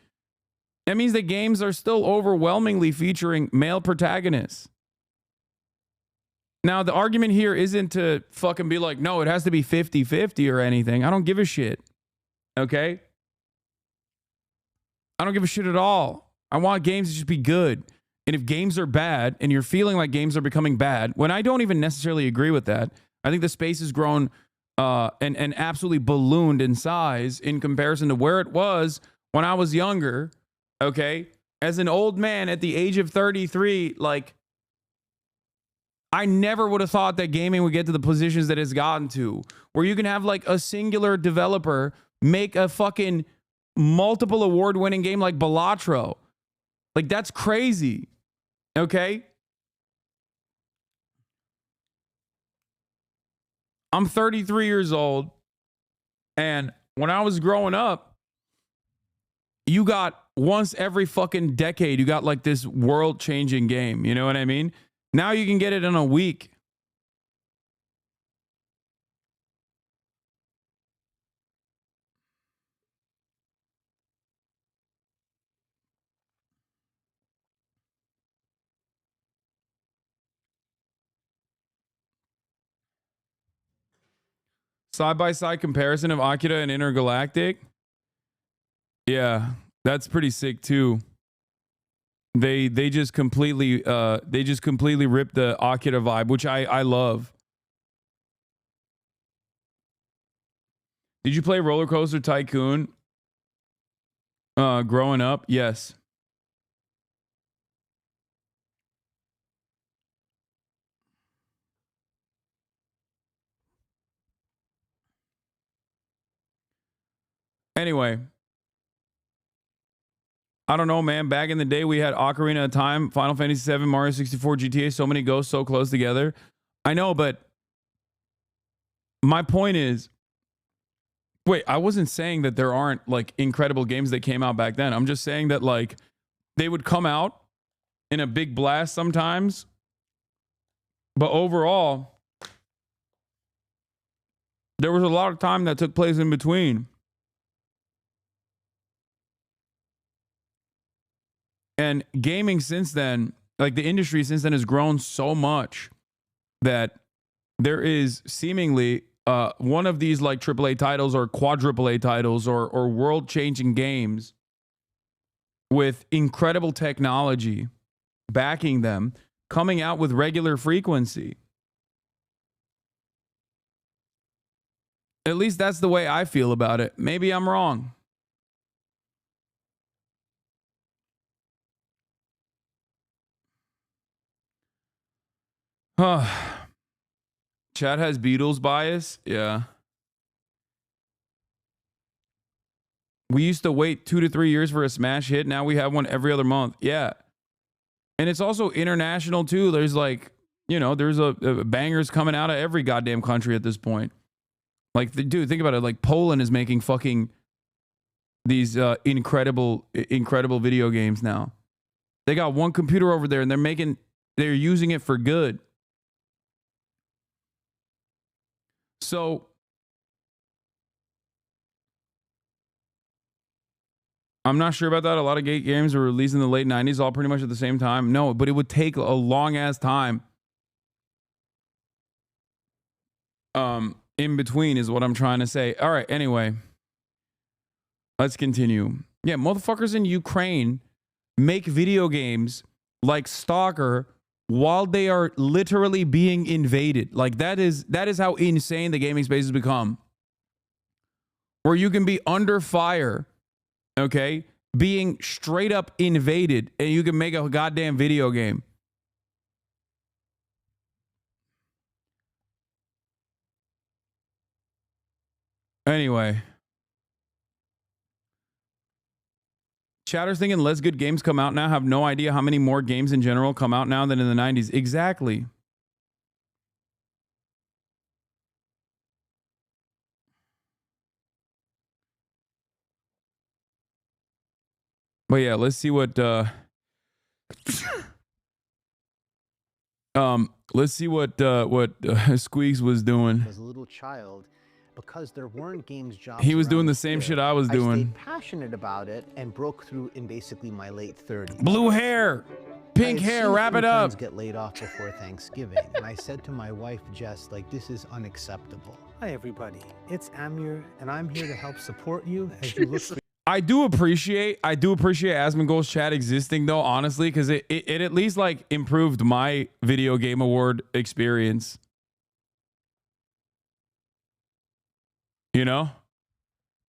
That means that games are still overwhelmingly featuring male protagonists. Now, the argument here isn't to fucking be like, no, it has to be 50-50 or anything. I don't give a shit. Okay? I don't give a shit at all. I want games to just be good. And if games are bad and you're feeling like games are becoming bad, when I don't even necessarily agree with that, I think the space has grown and absolutely ballooned in size in comparison to where it was when I was younger. Okay? As an old man at the age of 33, like, I never would have thought that gaming would get to the positions that it's gotten to, where you can have like a singular developer make a fucking multiple award-winning game like Balatro. Like, that's crazy. Okay? I'm 33 years old, and when I was growing up, you got once every fucking decade, you got like this world-changing game. You know what I mean? Now you can get it in a week. Side-by-side comparison of Akira and Intergalactic. Yeah, that's pretty sick too. They just completely ripped the Akira vibe, which I love. Did you play Roller Coaster Tycoon growing up? Yes. Anyway, I don't know, man. Back in the day, we had Ocarina of Time, Final Fantasy VII, Mario 64, GTA. So many ghosts so close together. I know, but my point is, wait, I wasn't saying that there aren't like incredible games that came out back then. I'm just saying that like they would come out in a big blast sometimes, but overall, there was a lot of time that took place in between. And gaming since then, like the industry since then has grown so much that there is seemingly one of these like AAA titles or quadruple A titles or world-changing games with incredible technology backing them, coming out with regular frequency. At least that's the way I feel about it. Maybe I'm wrong. Chat has Beatles bias. Yeah. We used to wait 2 to 3 years for a smash hit. Now we have one every other month. Yeah. And it's also international too. There's like, you know, there's a bangers coming out of every goddamn country at this point. Like, dude, think about it. Like, Poland is making fucking these incredible video games now. They got one computer over there and they're using it for good. So I'm not sure about that. A lot of games were released in the late 90s, all pretty much at the same time. No, but it would take a long ass time. In between is what I'm trying to say. All right, anyway. Let's continue. Yeah, motherfuckers in Ukraine make video games like Stalker while they are literally being invaded. Like that is how insane the gaming space has become. Where you can be under fire, okay, being straight up invaded, and you can make a goddamn video game. Anyway. Chatter's thinking less good games come out now. Have no idea how many more games in general come out now than in the 90s. Exactly. But yeah, let's see what Squeaks was doing. As a little child, because there weren't games jobs. He was doing the same shit I was doing. I stayed passionate about it and broke through in basically my late 30s. Blue hair, pink hair, wrap it up. Get laid off before Thanksgiving, and I said to my wife Jess, like, this is unacceptable. Hi everybody, it's Amir, and I'm here to help support you as you look for. I do appreciate Asmongold's chat existing though, honestly, because it at least like improved my video game award experience. You know?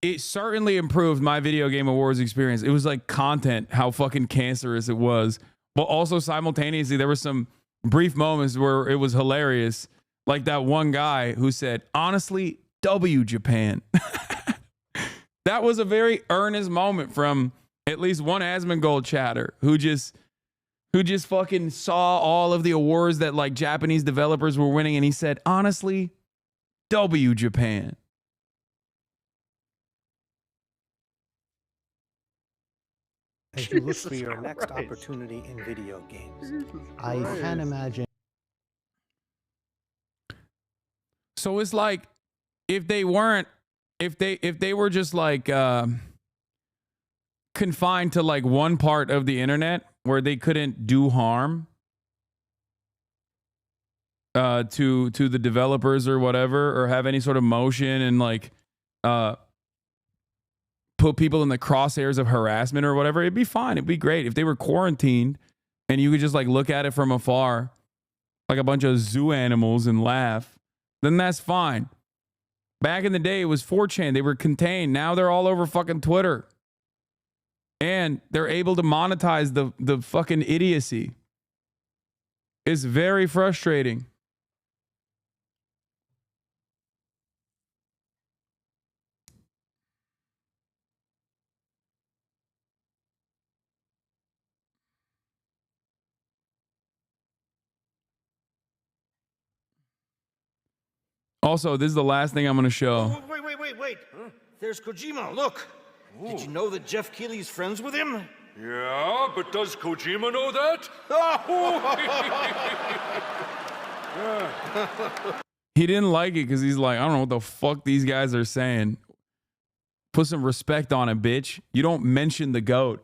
It certainly improved my video game awards experience. It was like content, how fucking cancerous it was. But also simultaneously, there were some brief moments where it was hilarious. Like that one guy who said, honestly, W Japan. That was a very earnest moment from at least one Asmongold chatter who just fucking saw all of the awards that like Japanese developers were winning. And he said, honestly, W Japan. As you look for your next opportunity in video games. I can't imagine. So it's like if they were just like confined to like one part of the internet where they couldn't do harm to the developers or whatever, or have any sort of motion and like put people in the crosshairs of harassment or whatever, it'd be fine. It'd be great if they were quarantined and you could just like look at it from afar like a bunch of zoo animals and laugh. Then that's fine. Back in the day, it was 4chan. They were contained. Now they're all over fucking Twitter. And they're able to monetize the fucking idiocy. It's very frustrating. Also, this is the last thing I'm going to show. Wait. Huh? There's Kojima, look. Ooh. Did you know that Jeff Keighley's friends with him? Yeah, but does Kojima know that? He didn't like it because he's like, I don't know what the fuck these guys are saying. Put some respect on it, bitch. You don't mention the GOAT.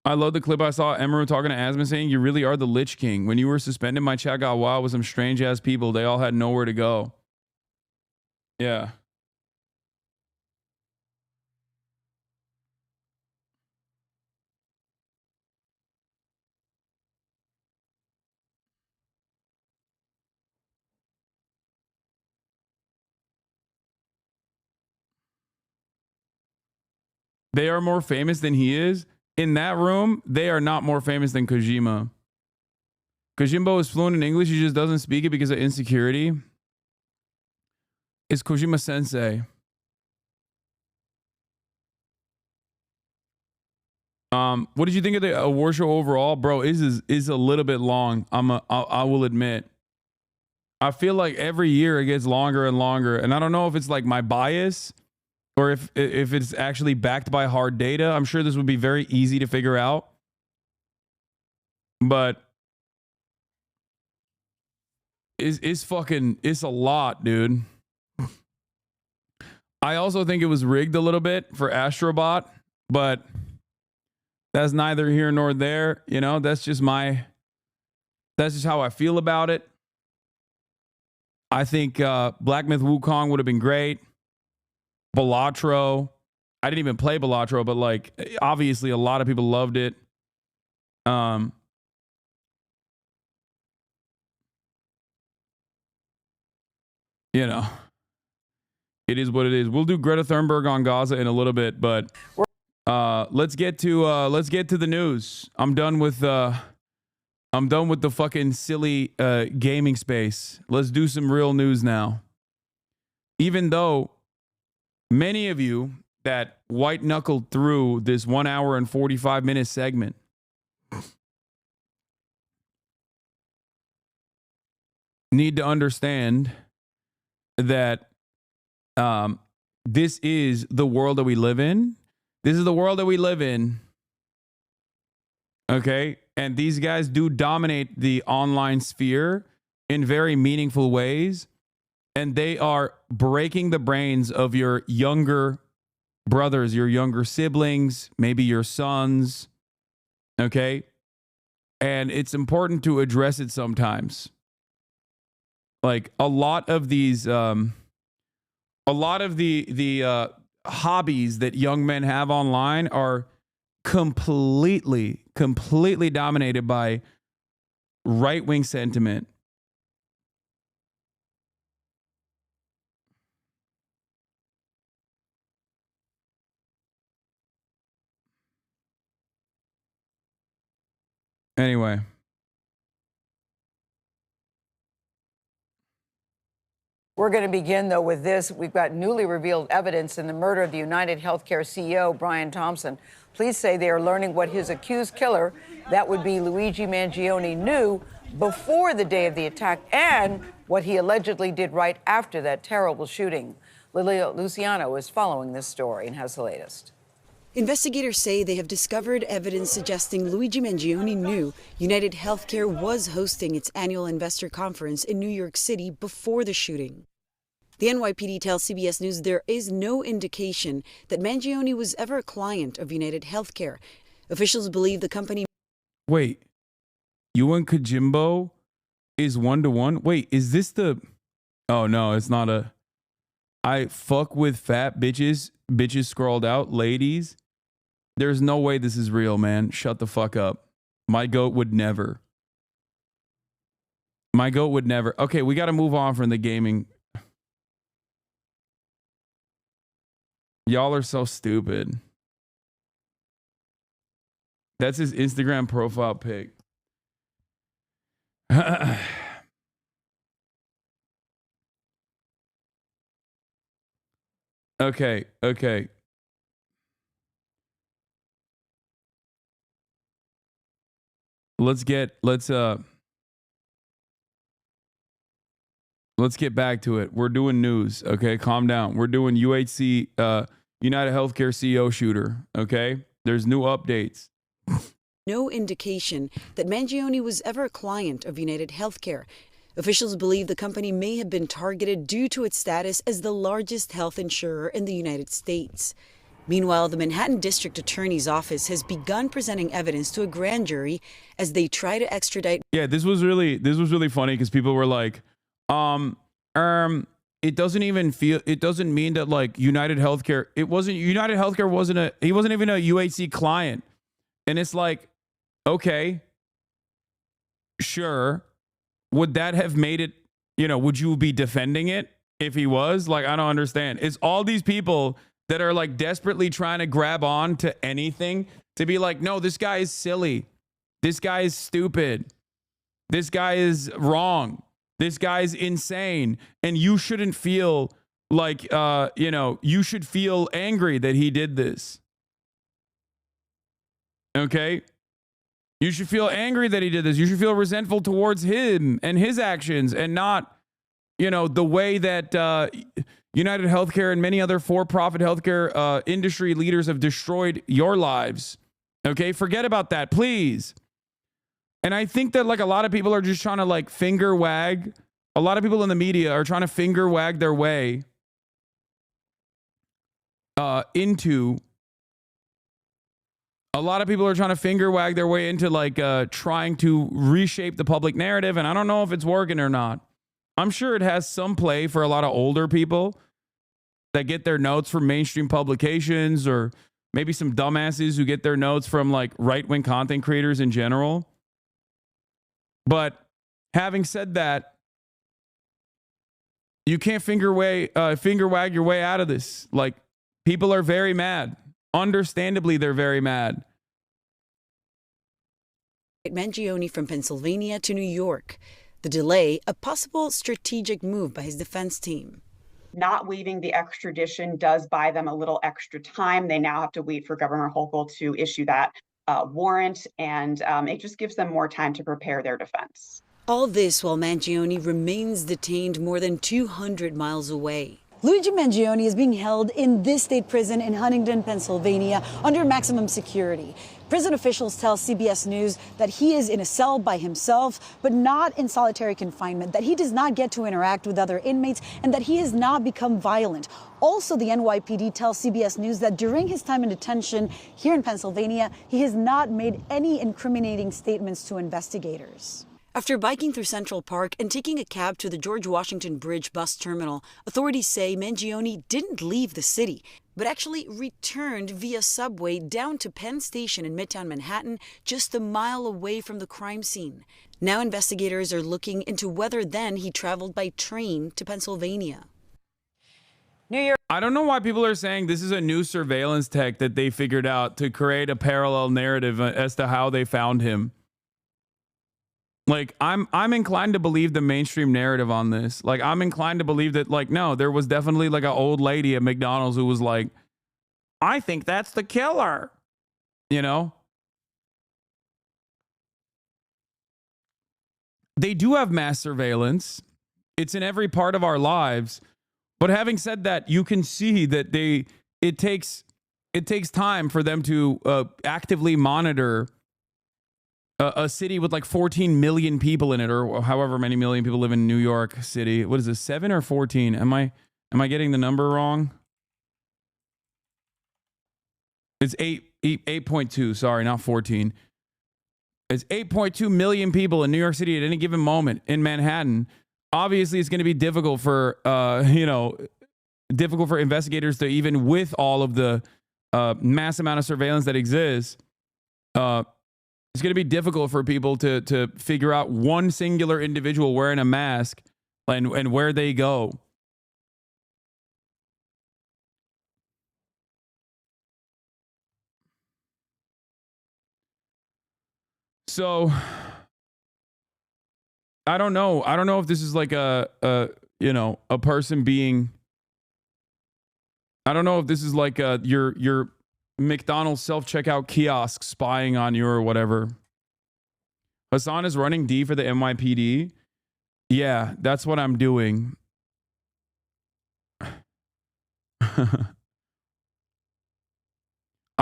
I love the clip I saw Emeru talking to Asman saying, you really are the Lich King. When you were suspended, my chat got wild with some strange ass people. They all had nowhere to go. Yeah. They are more famous than he is. In that room, they are not more famous than Kojima. Kojimbo is fluent in English. He just doesn't speak it because of insecurity. It's Kojima Sensei. What did you think of the award show overall, bro? Is a little bit long. I will admit. I feel like every year it gets longer and longer, and I don't know if it's like my bias or if it's actually backed by hard data. I'm sure this would be very easy to figure out, but it's a lot, dude. I also think it was rigged a little bit for Astrobot, but that's neither here nor there. You know, that's just how I feel about it. I think Black Myth Wukong would have been great. Balatro. I didn't even play Balatro, but like obviously a lot of people loved it. You know, it is what it is. We'll do Greta Thunberg on Gaza in a little bit, but let's get to the news. I'm done with the fucking silly gaming space. Let's do some real news now. Even though many of you that white knuckled through this 1 hour and 45-minute segment need to understand that this is the world that we live in. This is the world that we live in. Okay? And these guys do dominate the online sphere in very meaningful ways. And they are breaking the brains of your younger brothers, your younger siblings, maybe your sons. Okay? And it's important to address it sometimes. Like a lot of these, the hobbies that young men have online are completely dominated by right-wing sentiment. Anyway. We're going to begin, though, with this. We've got newly revealed evidence in the murder of the United Healthcare CEO, Brian Thompson. Police say they are learning what his accused killer, that would be Luigi Mangione, knew before the day of the attack and what he allegedly did right after that terrible shooting. Lilia Luciano is following this story and has the latest. Investigators say they have discovered evidence suggesting Luigi Mangione knew United Healthcare was hosting its annual investor conference in New York City before the shooting. The NYPD tells CBS News there is no indication that Mangione was ever a client of United Healthcare. Officials believe the company... Wait, you and Kojimbo is 1-to-1? Wait, is this the... Oh, no, it's not a... I fuck with fat bitches. Bitches scrolled out. Ladies, there's no way this is real, man. Shut the fuck up. My goat would never. My goat would never. Okay, we got to move on from the gaming. Y'all are so stupid. That's his Instagram profile pic. Okay. Let's get back to it. We're doing news, okay? Calm down. We're doing UHC United Healthcare CEO shooter, okay? There's new updates. No indication that Mangione was ever a client of United Healthcare. Officials believe the company may have been targeted due to its status as the largest health insurer in the United States. Meanwhile, the Manhattan District Attorney's Office has begun presenting evidence to a grand jury as they try to extradite. Yeah, this was really funny because people were like, it doesn't mean that like United Healthcare, he wasn't even a UHC client. And it's like, okay, sure. Would that have made it, would you be defending it if he was? Like, I don't understand. It's all these people that are like desperately trying to grab on to anything to be like, no, this guy is silly. This guy is stupid. This guy is wrong. This guy's insane. And you shouldn't feel like, you should feel angry that he did this. Okay? You should feel angry that he did this. You should feel resentful towards him and his actions and not, the way that United Healthcare and many other for-profit healthcare industry leaders have destroyed your lives. Okay? Forget about that, please. And I think that like a lot of people are just trying to like finger wag. A lot of people in the media are trying to finger wag their way into. A lot of people are trying to finger wag their way into like trying to reshape the public narrative. And I don't know if it's working or not. I'm sure it has some play for a lot of older people that get their notes from mainstream publications, or maybe some dumbasses who get their notes from like right-wing content creators in general. But having said that, you can't finger wag your way out of this. Like, people are very mad. Understandably, they're very mad. Mangione from Pennsylvania to New York. The delay, a possible strategic move by his defense team. Not waiving the extradition does buy them a little extra time. They now have to wait for Governor Hochul to issue that warrant, and it just gives them more time to prepare their defense. All this while Mangione remains detained more than 200 miles away. Luigi Mangione is being held in this state prison in Huntington, Pennsylvania, under maximum security. Prison officials tell CBS News that he is in a cell by himself, but not in solitary confinement, that he does not get to interact with other inmates, and that he has not become violent. Also, the NYPD tells CBS News that during his time in detention here in Pennsylvania, he has not made any incriminating statements to investigators. After biking through Central Park and taking a cab to the George Washington Bridge bus terminal, authorities say Mangione didn't leave the city, but actually returned via subway down to Penn Station in Midtown Manhattan, just a mile away from the crime scene. Now investigators are looking into whether then he traveled by train to Pennsylvania. New York. I don't know why people are saying this is a new surveillance tech that they figured out to create a parallel narrative as to how they found him. Like, I'm inclined to believe the mainstream narrative on this. Like, I'm inclined to believe that, like, no, there was definitely like an old lady at McDonald's who was like, I think that's the killer. You know? They do have mass surveillance. It's in every part of our lives. But having said that, you can see that it takes time for them to actively monitor a city with like 14 million people in it, or however many million people live in New York City. What is this, 7 or 14? Am I getting the number wrong? It's 8.2. Sorry, not 14. It's 8.2 million people in New York City at any given moment in Manhattan. Obviously, it's going to be difficult for difficult for investigators to, even with all of the mass amount of surveillance that exists. It's going to be difficult for people to figure out one singular individual wearing a mask and where they go. So I don't know. I don't know if this is like a person being. I don't know if this is like your McDonald's self-checkout kiosk spying on you or whatever. Hasan is running D for the NYPD. Yeah, that's what I'm doing. I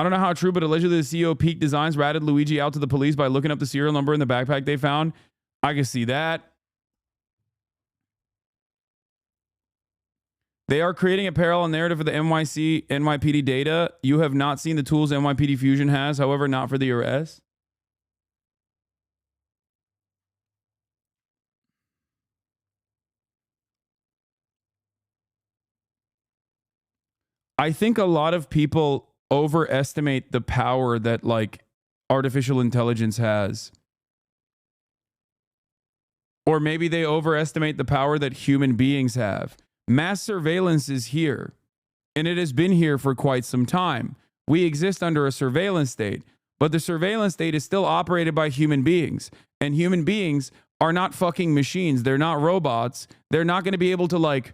don't know how true, but allegedly the CEO of Peak Designs ratted Luigi out to the police by looking up the serial number in the backpack they found. I can see that. They are creating a parallel narrative for the NYPD data. You have not seen the tools NYPD Fusion has, however, not for the arrest. I think a lot of people overestimate the power that like artificial intelligence has. Or maybe they overestimate the power that human beings have. Mass surveillance is here. and it has been here for quite some time. We exist under a surveillance state, but the surveillance state is still operated by human beings, and human beings are not fucking machines. They're not robots. They're not going to be able to like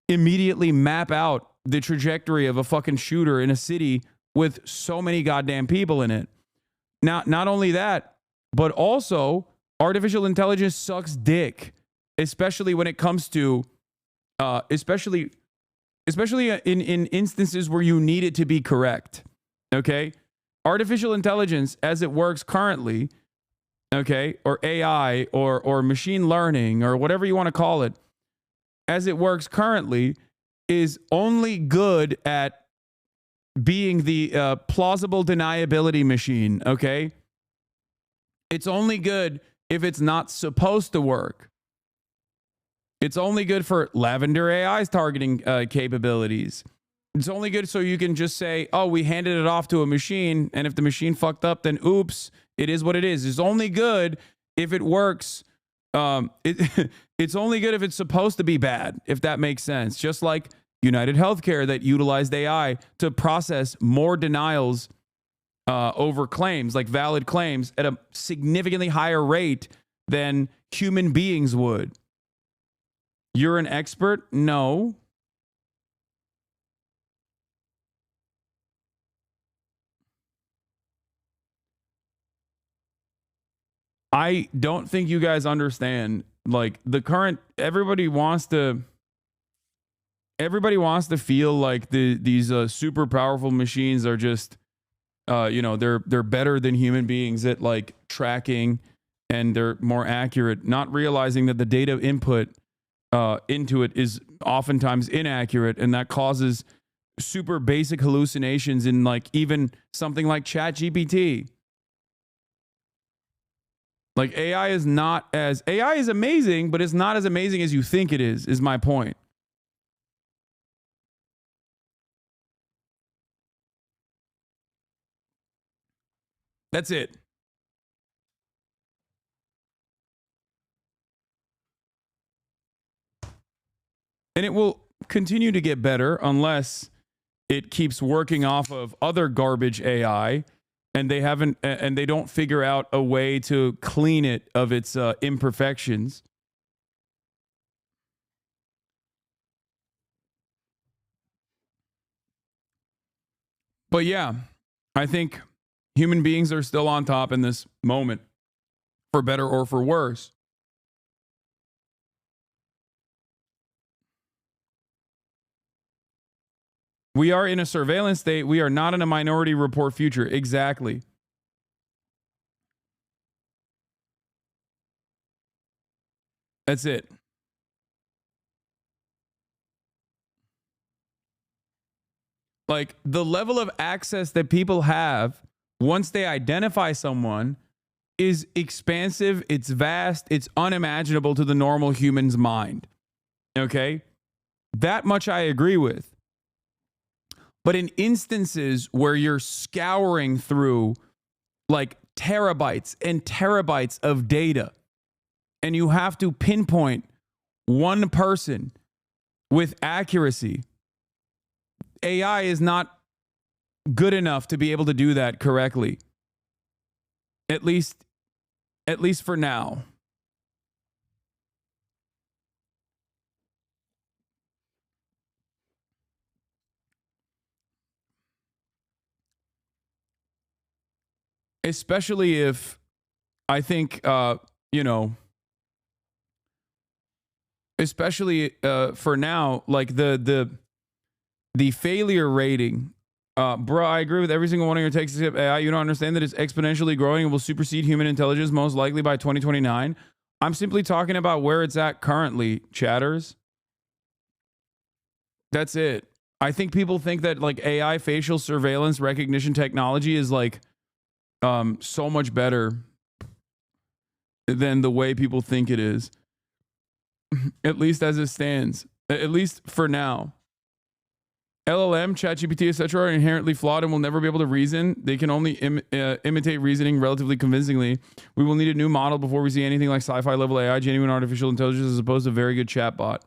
immediately map out the trajectory of a fucking shooter in a city with so many goddamn people in it. Now, not only that, but also artificial intelligence sucks dick, especially when it comes to, especially in instances where you need it to be correct. Okay, artificial intelligence, as it works currently, okay, or AI or machine learning or whatever you want to call it, as it works currently, is only good at being the plausible deniability machine. Okay, it's only good if it's not supposed to work. It's only good for Lavender AI's targeting capabilities. It's only good so you can just say, oh, we handed it off to a machine, and if the machine fucked up, then oops, it is what it is. It's only good if it works. It's only good if it's supposed to be bad, if that makes sense. Just like United Healthcare that utilized AI to process more denials over claims, like valid claims, at a significantly higher rate than human beings would. You're an expert? No. I don't think you guys understand, like, the current, everybody wants to feel like these super powerful machines are just they're better than human beings at like tracking, and they're more accurate, not realizing that the data input into it is oftentimes inaccurate, and that causes super basic hallucinations in like even something like ChatGPT. Like AI is amazing, but it's not as amazing as you think it is my point. That's it. And it will continue to get better unless it keeps working off of other garbage AI, and they don't figure out a way to clean it of its imperfections. But yeah, I think human beings are still on top in this moment, for better or for worse. We are in a surveillance state. We are not in a Minority Report future. Exactly. That's it. Like, the level of access that people have once they identify someone is expansive, it's vast, it's unimaginable to the normal human's mind. Okay? That much I agree with. But in instances where you're scouring through like terabytes and terabytes of data, and you have to pinpoint one person with accuracy, AI is not good enough to be able to do that correctly. At least for now. Especially if I think, especially for now, like the failure rating. Bro, I agree with every single one of your takes except AI. You don't understand that it's exponentially growing and will supersede human intelligence most likely by 2029. I'm simply talking about where it's at currently, chatters. That's it. I think people think that like AI facial surveillance recognition technology is like so much better than the way people think it is. At least as it stands. At least for now. LLM, ChatGPT, etc. are inherently flawed and will never be able to reason. They can only imitate reasoning relatively convincingly. We will need a new model before we see anything like sci-fi level AI, genuine artificial intelligence, as opposed to very good chatbot.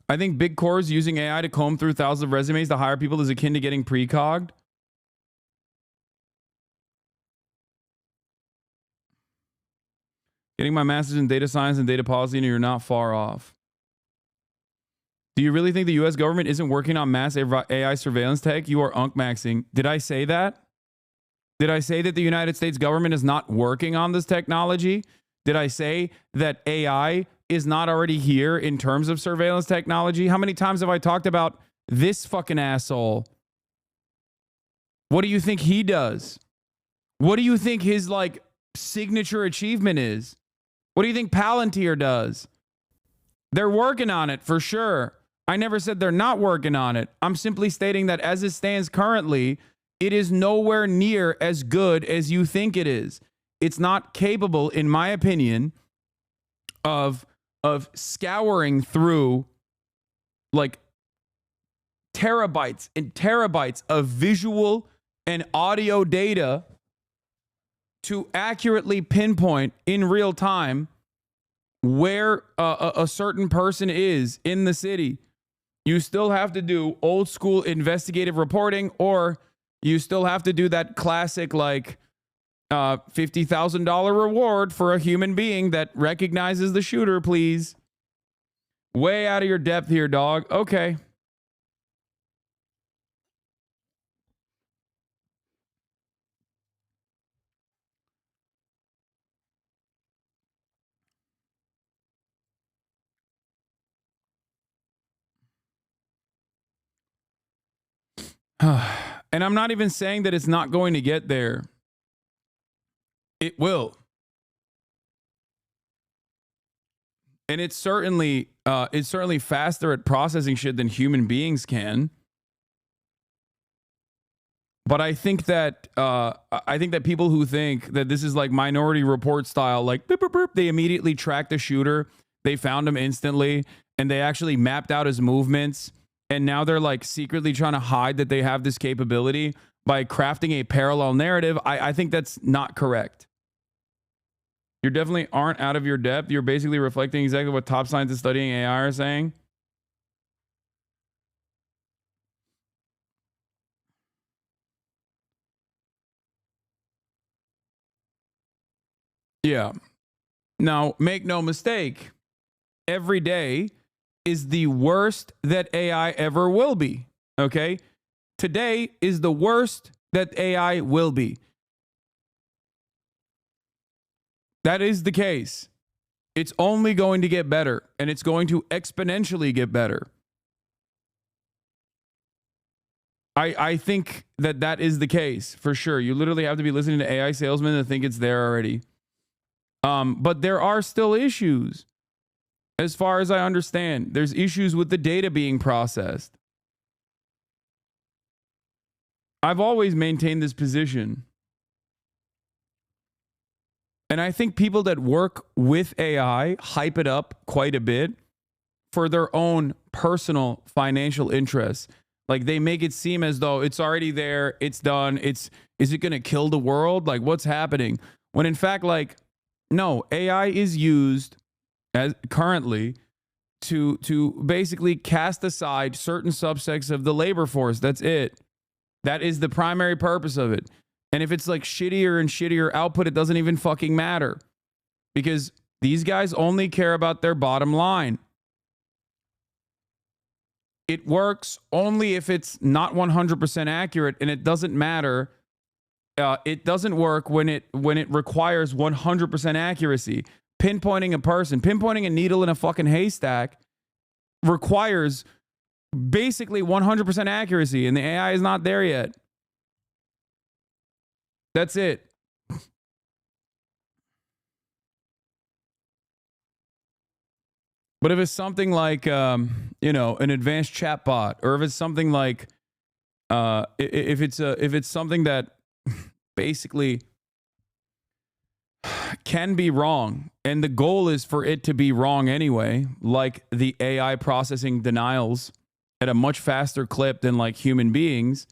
I think big corps using AI to comb through thousands of resumes to hire people is akin to getting precogged. Getting my master's in data science and data policy, and you're not far off. Do you really think the U.S. government isn't working on mass AI surveillance tech? You are maxing. Did I say that? Did I say that the United States government is not working on this technology? Did I say that AI is not already here in terms of surveillance technology? How many times have I talked about this fucking asshole? What do you think he does? What do you think his like signature achievement is? What do you think Palantir does? They're working on it for sure. I never said they're not working on it. I'm simply stating that as it stands currently, it is nowhere near as good as you think it is. It's not capable, in my opinion, of scouring through like terabytes and terabytes of visual and audio data to accurately pinpoint in real time where a certain person is in the city. You still have to do old school investigative reporting, or you still have to do that classic like $50,000 reward for a human being that recognizes the shooter, please. Way out of your depth here, dog. Okay. And I'm not even saying that it's not going to get there. It will. And it's certainly faster at processing shit than human beings can. But I think that people who think that this is like Minority Report style, like boop, boop, boop, they immediately tracked the shooter, they found him instantly, and they actually mapped out his movements, and now they're like secretly trying to hide that they have this capability by crafting a parallel narrative. I think that's not correct. You definitely aren't out of your depth. You're basically reflecting exactly what top scientists studying AI are saying. Yeah. Now, make no mistake, every day is the worst that AI ever will be. Okay? Today is the worst that AI will be. That is the case. It's only going to get better, and it's going to exponentially get better. I think that is the case for sure. You literally have to be listening to AI salesmen to think it's there already. But there are still issues. As far as I understand, there's issues with the data being processed. I've always maintained this position. And I think people that work with AI hype it up quite a bit for their own personal financial interests. Like they make it seem as though it's already there, it's done, is it going to kill the world? Like what's happening? When in fact, like, no, AI is used as currently to basically cast aside certain subsects of the labor force. That's it. That is the primary purpose of it. And if it's like shittier and shittier output, it doesn't even fucking matter. Because these guys only care about their bottom line. It works only if it's not 100% accurate, and it doesn't matter. It doesn't work when it requires 100% accuracy. Pinpointing a person, pinpointing a needle in a fucking haystack requires basically 100% accuracy, and the AI is not there yet. That's it. But if it's something like, an advanced chatbot, or if it's something like, if it's something that basically can be wrong, and the goal is for it to be wrong anyway, like the AI processing denials at a much faster clip than like human beings,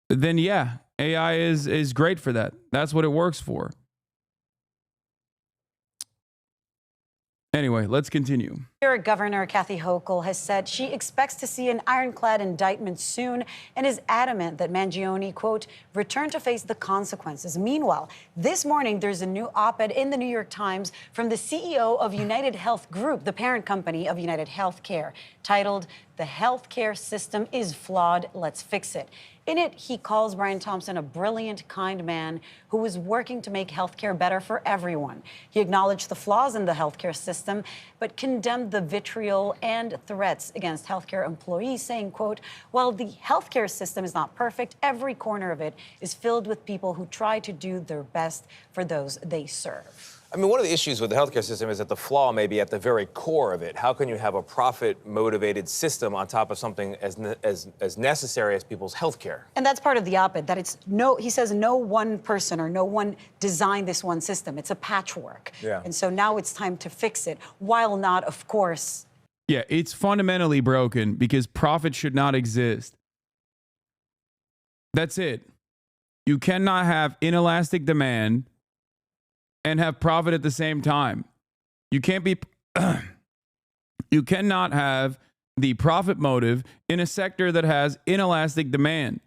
then yeah, AI is great for that. That's what it works for. Anyway, let's continue. Governor Kathy Hochul has said she expects to see an ironclad indictment soon and is adamant that Mangione, quote, return to face the consequences. Meanwhile, this morning, there's a new op-ed in the New York Times from the CEO of United Health Group, the parent company of United Healthcare, titled, "The Healthcare System is Flawed, Let's Fix It." In it, he calls Brian Thompson a brilliant, kind man who is working to make healthcare better for everyone. He acknowledged the flaws in the healthcare system, but condemned the vitriol and threats against healthcare employees, saying, quote, while the healthcare system is not perfect, every corner of it is filled with people who try to do their best for those they serve. I mean, one of the issues with the healthcare system is that the flaw may be at the very core of it. How can you have a profit-motivated system on top of something as necessary as people's healthcare? And that's part of the op-ed, that it's he says no one person or no one designed this one system. It's a patchwork. Yeah. And so now it's time to fix it, while not, of course. Yeah, it's fundamentally broken because profit should not exist. That's it. You cannot have inelastic demand and have profit at the same time. You can't be you cannot have the profit motive in a sector that has inelastic demand.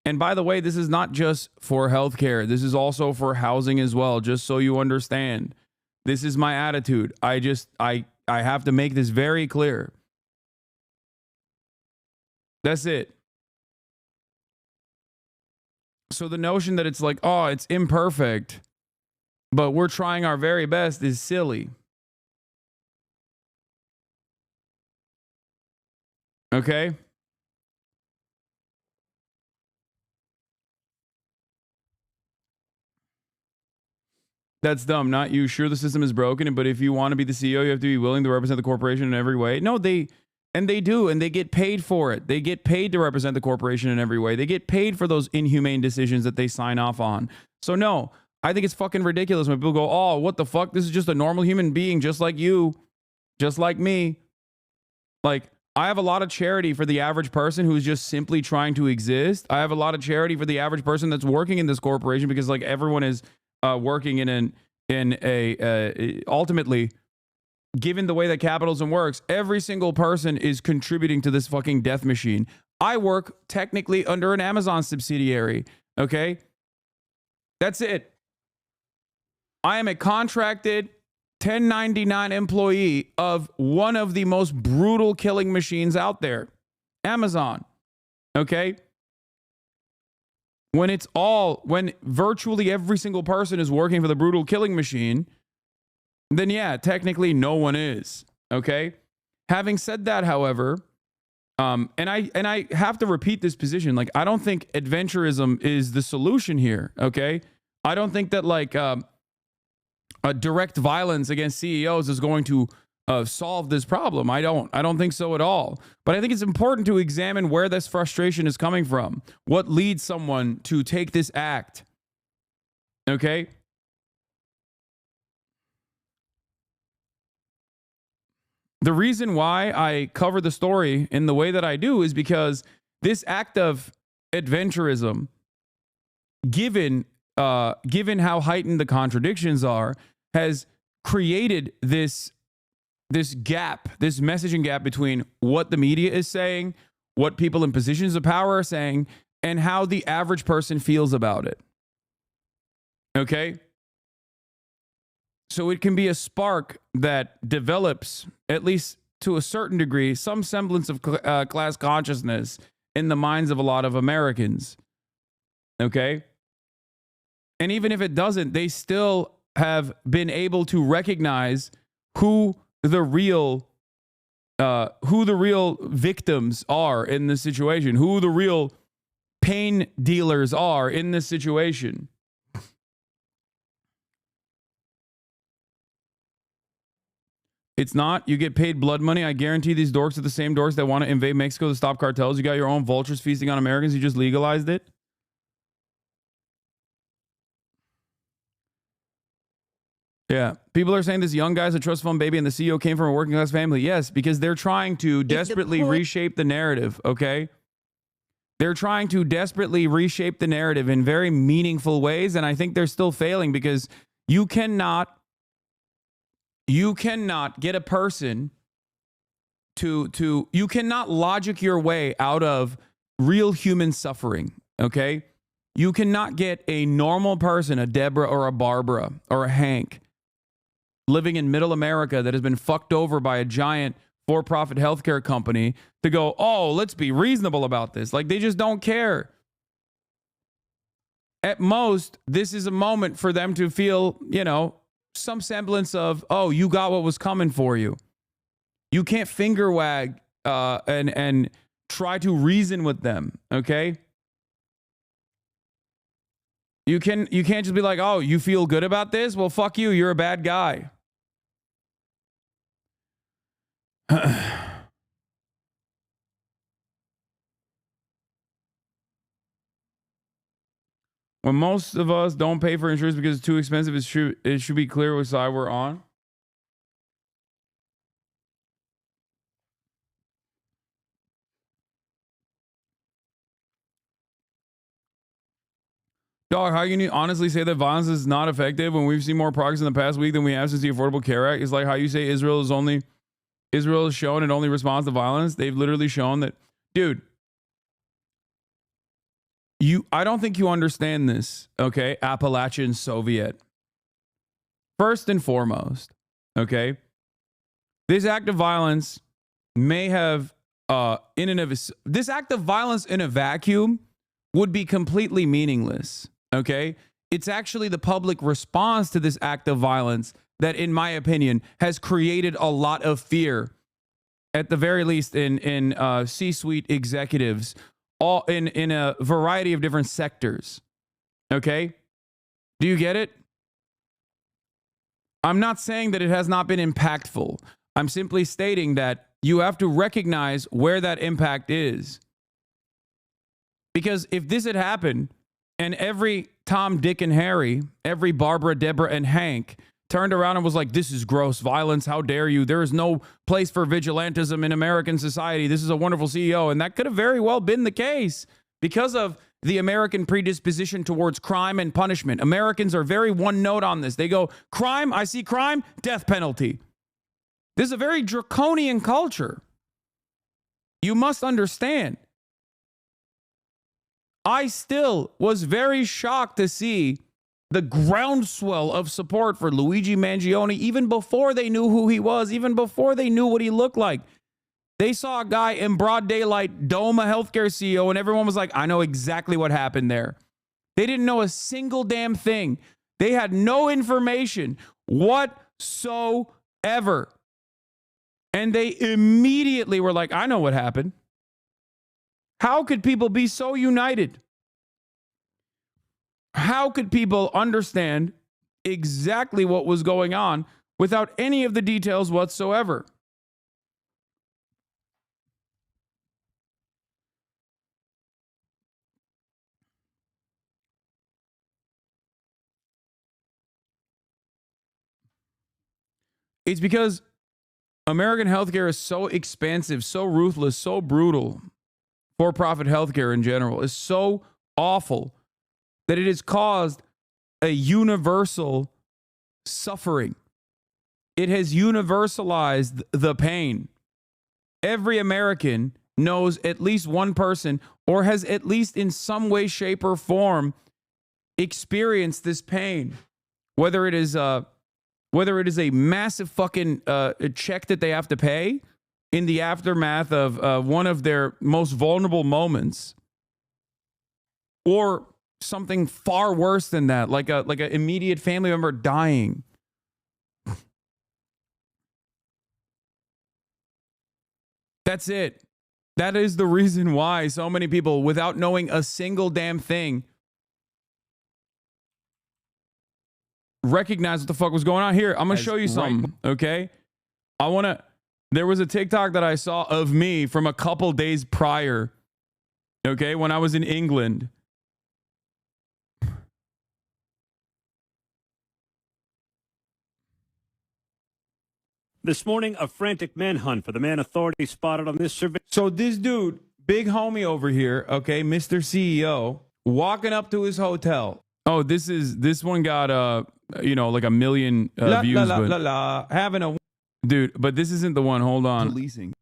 And by the way, this is not just for healthcare. This is also for housing as well, just so you understand. This is my attitude. I have to make this very clear. That's it. So the notion that it's like, oh, it's imperfect, but we're trying our very best is silly. Okay? That's dumb, not you. Sure, the system is broken, but if you want to be the CEO, you have to be willing to represent the corporation in every way. No, they do, and they get paid for it. They get paid to represent the corporation in every way. They get paid for those inhumane decisions that they sign off on. So no, I think it's fucking ridiculous when people go, oh, what the fuck? This is just a normal human being, just like you, just like me. Like, I have a lot of charity for the average person who's just simply trying to exist. I have a lot of charity for the average person that's working in this corporation because, like, everyone is working in a ultimately, given the way that capitalism works, every single person is contributing to this fucking death machine. I work technically under an Amazon subsidiary. Okay, that's it. I am a contracted 1099 employee of one of the most brutal killing machines out there, Amazon. Okay? When virtually every single person is working for the brutal killing machine, then yeah, technically no one is. Okay? Having said that, however, and I have to repeat this position, like, I don't think adventurism is the solution here. Okay? I don't think that, like, a direct violence against CEOs is going to solve this problem. I don't think so at all. But I think it's important to examine where this frustration is coming from. What leads someone to take this act? Okay? The reason why I cover the story in the way that I do is because this act of adventurism, given how heightened the contradictions are, has created this gap, this messaging gap between what the media is saying, what people in positions of power are saying, and how the average person feels about it. Okay? So it can be a spark that develops, at least to a certain degree, some semblance of class consciousness in the minds of a lot of Americans. Okay? And even if it doesn't, they still have been able to recognize who the real victims are in this situation, who the real pain dealers are in this situation. It's not. You get paid blood money. I guarantee these dorks are the same dorks that want to invade Mexico to stop cartels. You got your own vultures feasting on Americans. You just legalized it. Yeah. People are saying this young guy's a trust fund baby and the CEO came from a working class family. Yes, because they're trying to desperately reshape the narrative, okay? They're trying to desperately reshape the narrative in very meaningful ways, and I think they're still failing because you cannot get a person you cannot logic your way out of real human suffering, okay? You cannot get a normal person, a Deborah or a Barbara or a Hank, living in middle America that has been fucked over by a giant for-profit healthcare company to go, oh, let's be reasonable about this. Like, they just don't care. At most, this is a moment for them to feel, you know, some semblance of, oh, you got what was coming for you. You can't finger wag and try to reason with them, okay? You can't just be like, oh, you feel good about this? Well, fuck you. You're a bad guy. When most of us don't pay for insurance because it's too expensive, it should be clear which side we're on. Dog, how can you honestly say that violence is not effective when we've seen more progress in the past week than we have since the Affordable Care Act? It's like how you say Israel has shown it only responds to violence. They've literally shown that, dude. I don't think you understand this, okay? Appalachian Soviet. First and foremost, okay? This act of violence may have this act of violence in a vacuum would be completely meaningless. Okay, it's actually the public response to this act of violence that, in my opinion, has created a lot of fear, at the very least in C-suite executives, all in a variety of different sectors. Okay, do you get it? I'm not saying that it has not been impactful. I'm simply stating that you have to recognize where that impact is. Because if this had happened and every Tom, Dick, and Harry, every Barbara, Deborah, and Hank turned around and was like, this is gross violence, how dare you? There is no place for vigilantism in American society. This is a wonderful CEO. And that could have very well been the case because of the American predisposition towards crime and punishment. Americans are very one note on this. They go, crime, I see crime, death penalty. This is a very draconian culture. You must understand. I still was very shocked to see the groundswell of support for Luigi Mangione even before they knew who he was, even before they knew what he looked like. They saw a guy in broad daylight dome a healthcare CEO and everyone was like, I know exactly what happened there. They didn't know a single damn thing. They had no information whatsoever. And they immediately were like, I know what happened. How could people be so united? How could people understand exactly what was going on without any of the details whatsoever? It's because American healthcare is so expansive, so ruthless, so brutal. For-profit healthcare in general is so awful that it has caused a universal suffering. It has universalized the pain. Every American knows at least one person or has at least in some way, shape, or form experienced this pain. Whether it is a massive fucking check that they have to pay in the aftermath of one of their most vulnerable moments, or something far worse than that, like an immediate family member dying. That's it. That is the reason why so many people, without knowing a single damn thing, recognize what the fuck was going on. Here, I'm going to show you something, okay? There was a TikTok that I saw of me from a couple days prior, okay, when I was in England. This morning, a frantic manhunt for the man authorities spotted on this survey. So this dude, big homie over here, okay, Mr. CEO, walking up to his hotel. Oh, this one got like 1 million views. Having a dude, but this isn't the one. Hold on. Policing.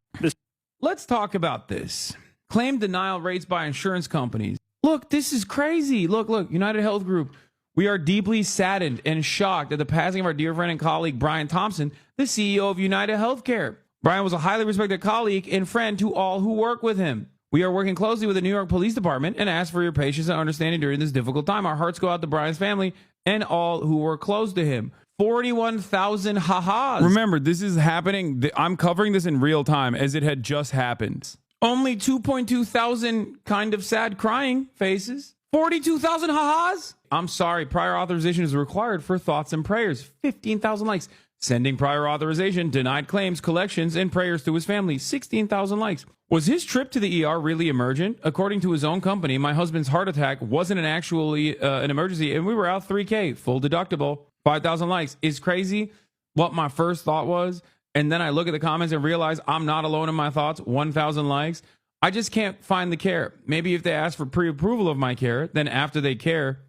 Let's talk about this. Claim denial rates by insurance companies. Look, this is crazy. Look, United Health Group. We are deeply saddened and shocked at the passing of our dear friend and colleague, Brian Thompson, the CEO of United Healthcare. Brian was a highly respected colleague and friend to all who work with him. We are working closely with the New York Police Department and ask for your patience and understanding during this difficult time. Our hearts go out to Brian's family and all who were close to him. 41,000 ha-has. Remember, this is happening. I'm covering this in real time as it had just happened. Only 2.2 thousand kind of sad crying faces. 42,000 ha-has. I'm sorry. Prior authorization is required for thoughts and prayers. 15,000 likes. Sending prior authorization, denied claims, collections, and prayers to his family. 16,000 likes. Was his trip to the ER really emergent? According to his own company, my husband's heart attack wasn't an emergency, and we were out $3K, full deductible. 5,000 likes is crazy. What my first thought was, and then I look at the comments and realize I'm not alone in my thoughts. 1,000 likes. I just can't find the care. Maybe if they ask for pre-approval of my care, then after they care.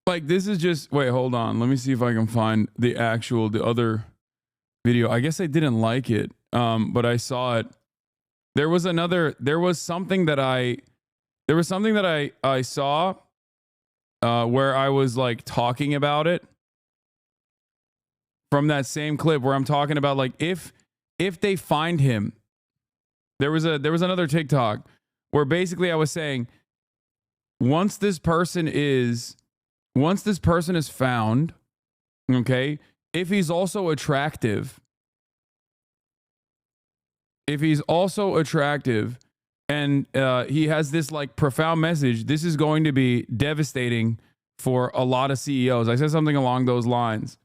Like, this is just, wait, hold on. Let me see if I can find the other video. I guess I didn't like it, but I saw it. There was something that I saw where I was like talking about it from that same clip where I'm talking about like if they find him. There was another TikTok where basically I was saying once this person is found, okay, if he's also attractive and he has this like profound message, this is going to be devastating for a lot of CEOs. I said something along those lines.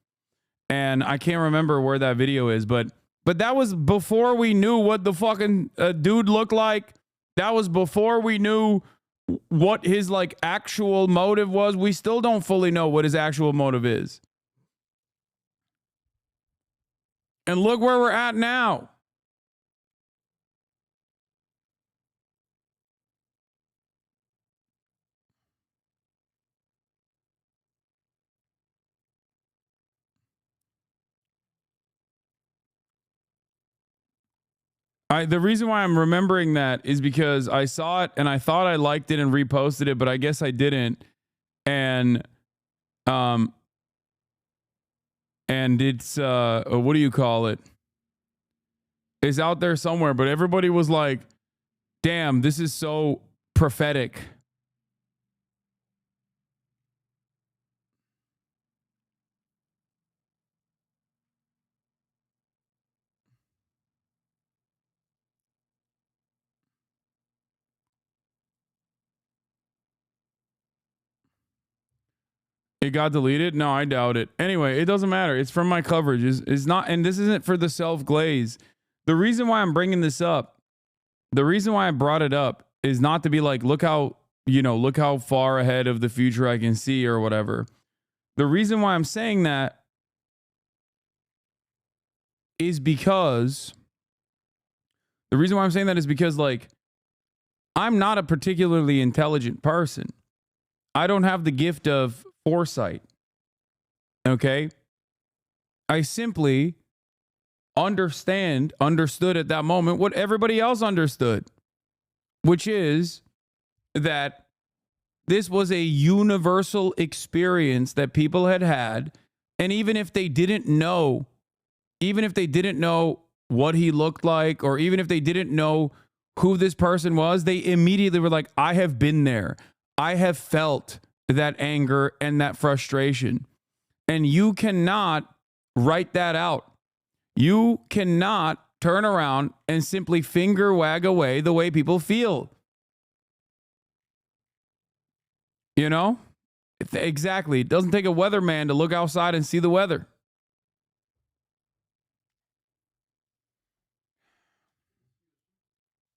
And I can't remember where that video is, but that was before we knew what the fucking dude looked like. That was before we knew what his like actual motive was. We still don't fully know what his actual motive is. And look where we're at now. The reason why I'm remembering that is because I saw it and I thought I liked it and reposted it, but I guess I didn't. And it's what do you call it? It's out there somewhere, but everybody was like, "Damn, this is so prophetic." It got deleted? No, I doubt it. Anyway, it doesn't matter. It's from my coverage. It's not, and this isn't for the self-glaze. The reason why I'm bringing this up, the reason why I brought it up is not to be like, look how far ahead of the future I can see or whatever. The reason why I'm saying that is because like, I'm not a particularly intelligent person. I don't have the gift of foresight. Okay? I simply understood at that moment what everybody else understood, which is that this was a universal experience that people had, and even if they didn't know what he looked like, or even if they didn't know who this person was, they immediately were like, I have been there. I have felt that anger and that frustration. And you cannot write that out. You cannot turn around and simply finger wag away the way people feel. You know? Exactly. It doesn't take a weatherman to look outside and see the weather.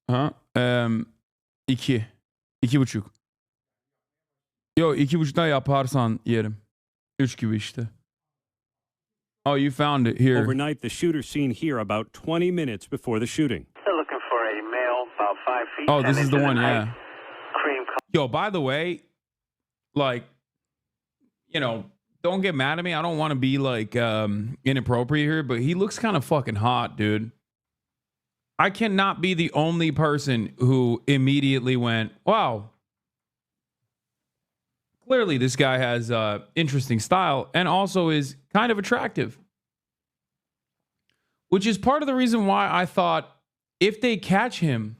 Ha? 2. 2,5. Yo, 2,5'dan yaparsan yerim. 3 gibi işte. Oh, you found it here. Overnight, the shooter seen here about 20 minutes before the shooting. They're looking for a male about 5 feet. Oh, this is the one, height, yeah. Cream color. Yo, by the way, like, you know, don't get mad at me. I don't want to be like inappropriate here, but he looks kind of fucking hot, dude. I cannot be the only person who immediately went, wow, clearly this guy has interesting style and also is kind of attractive. Which is part of the reason why I thought if they catch him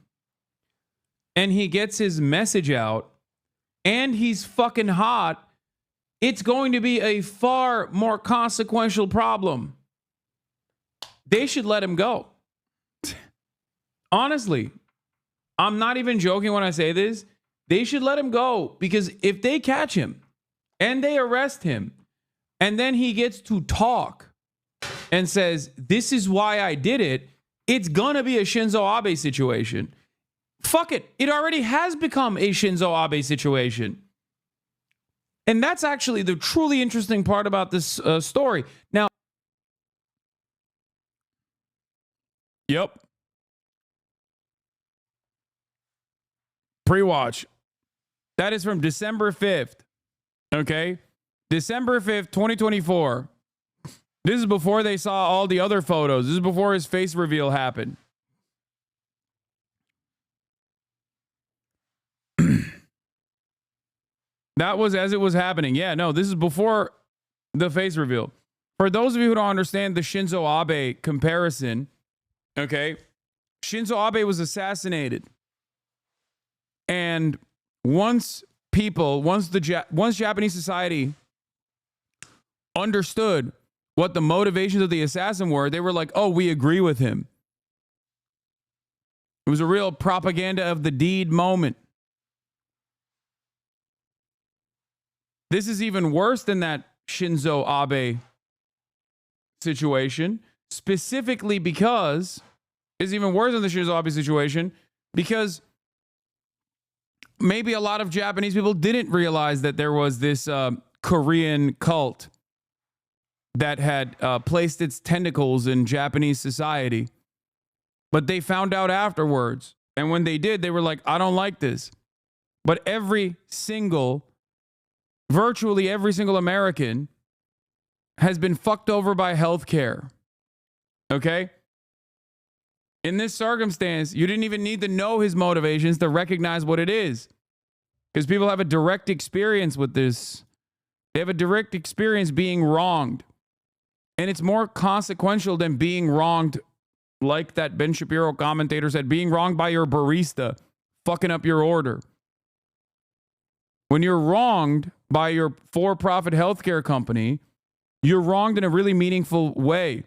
and he gets his message out and he's fucking hot, it's going to be a far more consequential problem. They should let him go. Honestly, I'm not even joking when I say this. They should let him go, because if they catch him and they arrest him and then he gets to talk and says, this is why I did it, it's gonna be a Shinzo Abe situation. Fuck it. It already has become a Shinzo Abe situation. And that's actually the truly interesting part about this story. Now, yep. Pre-watch. That is from December 5th. Okay? December 5th, 2024. This is before they saw all the other photos. This is before his face reveal happened. That was as it was happening. Yeah, no, this is before the face reveal. For those of you who don't understand the Shinzo Abe comparison, okay, Shinzo Abe was assassinated. And once Japanese society understood what the motivations of the assassin were, they were like, oh, we agree with him. It was a real propaganda of the deed moment. This is even worse than that Shinzo Abe situation, specifically because it's even worse than the Shinzo Abe situation because maybe a lot of Japanese people didn't realize that there was this Korean cult that had placed its tentacles in Japanese society. But they found out afterwards. And when they did, they were like, I don't like this. But virtually every single American has been fucked over by healthcare. Okay? In this circumstance, you didn't even need to know his motivations to recognize what it is. Because people have a direct experience with this. They have a direct experience being wronged. And it's more consequential than being wronged, like that Ben Shapiro commentator said, being wronged by your barista, fucking up your order. When you're wronged by your for-profit healthcare company, you're wronged in a really meaningful way.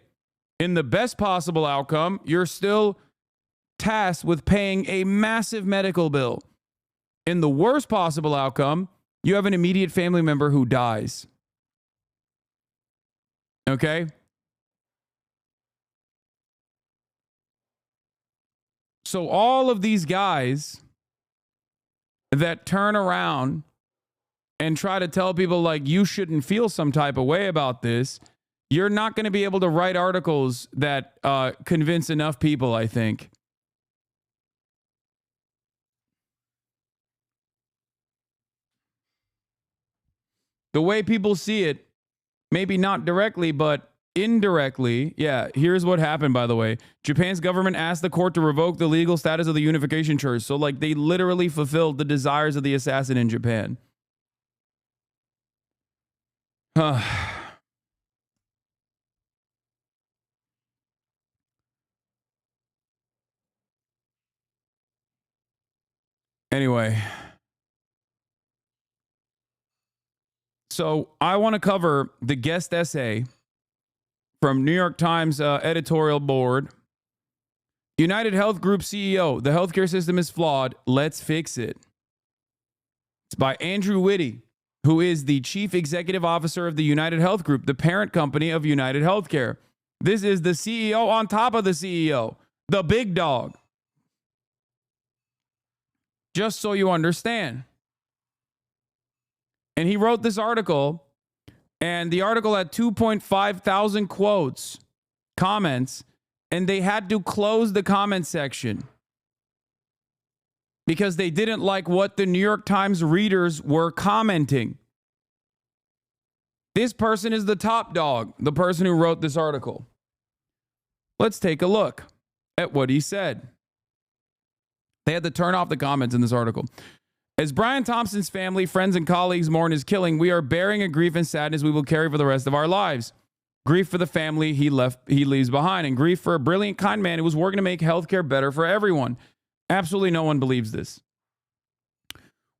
In the best possible outcome, you're still tasked with paying a massive medical bill. In the worst possible outcome, you have an immediate family member who dies. Okay? So all of these guys that turn around and try to tell people like you shouldn't feel some type of way about this, you're not going to be able to write articles that convince enough people, I think. The way people see it, maybe not directly, but indirectly. Yeah, here's what happened, by the way. Japan's government asked the court to revoke the legal status of the Unification Church. So, like, they literally fulfilled the desires of the assassin in Japan. Anyway. So I want to cover the guest essay from New York Times editorial board. United Health Group CEO, the healthcare system is flawed. Let's fix it. It's by Andrew Whitty, who is the chief executive officer of the United Health Group, the parent company of United Healthcare. This is the CEO on top of the CEO, the big dog. Just so you understand. And he wrote this article, and the article had 2.5 thousand quotes, comments, and they had to close the comment section because they didn't like what the New York Times readers were commenting. This person is the top dog, the person who wrote this article. Let's take a look. at what he said. They had to turn off the comments in this article. As Brian Thompson's family, friends, and colleagues mourn his killing, we are bearing a grief and sadness we will carry for the rest of our lives. Grief for the family he leaves behind, and grief for a brilliant, kind man who was working to make healthcare better for everyone. Absolutely no one believes this.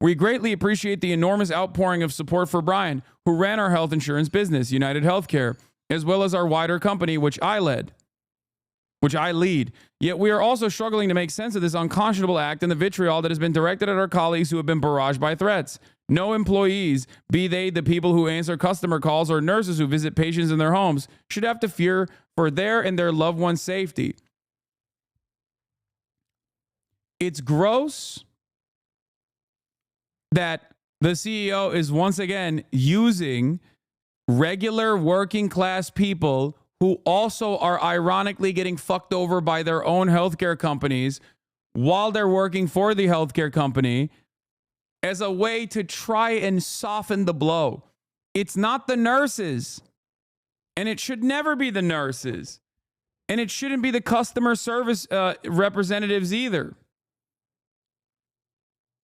We greatly appreciate the enormous outpouring of support for Brian, who ran our health insurance business, United Healthcare, as well as our wider company, which I lead. Yet we are also struggling to make sense of this unconscionable act and the vitriol that has been directed at our colleagues who have been barraged by threats. No employees, be they the people who answer customer calls or nurses who visit patients in their homes, should have to fear for their and their loved ones' safety. It's gross that the CEO is once again using regular working class people who also are ironically getting fucked over by their own healthcare companies while they're working for the healthcare company as a way to try and soften the blow. It's not the nurses, and it should never be the nurses, and it shouldn't be the customer service representatives either.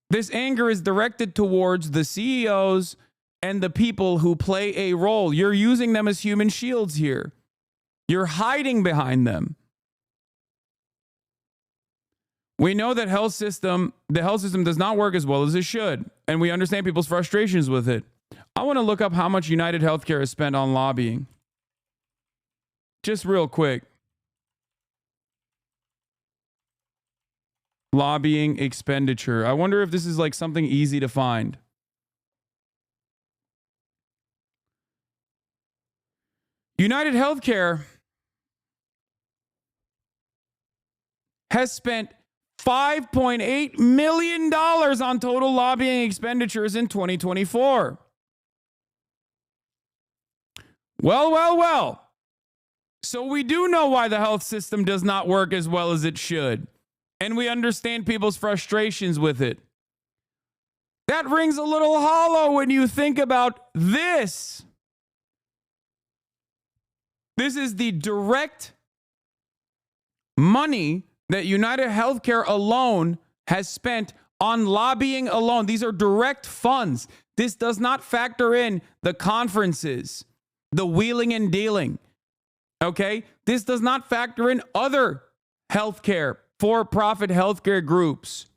This anger is directed towards the CEOs and the people who play a role. You're using them as human shields here. You're hiding behind them. We know that the health system does not work as well as it should, and we understand people's frustrations with it. I want to look up how much United Healthcare has spent on lobbying. Just real quick. Lobbying expenditure. I wonder if this is like something easy to find. United Healthcare has spent $5.8 million on total lobbying expenditures in 2024. Well. So we do know why the health system does not work as well as it should. And we understand people's frustrations with it. That rings a little hollow when you think about this. This is the direct money that United Healthcare alone has spent on lobbying alone. These are direct funds. This does not factor in the conferences, the wheeling and dealing. Okay? This does not factor in other healthcare, for-profit healthcare groups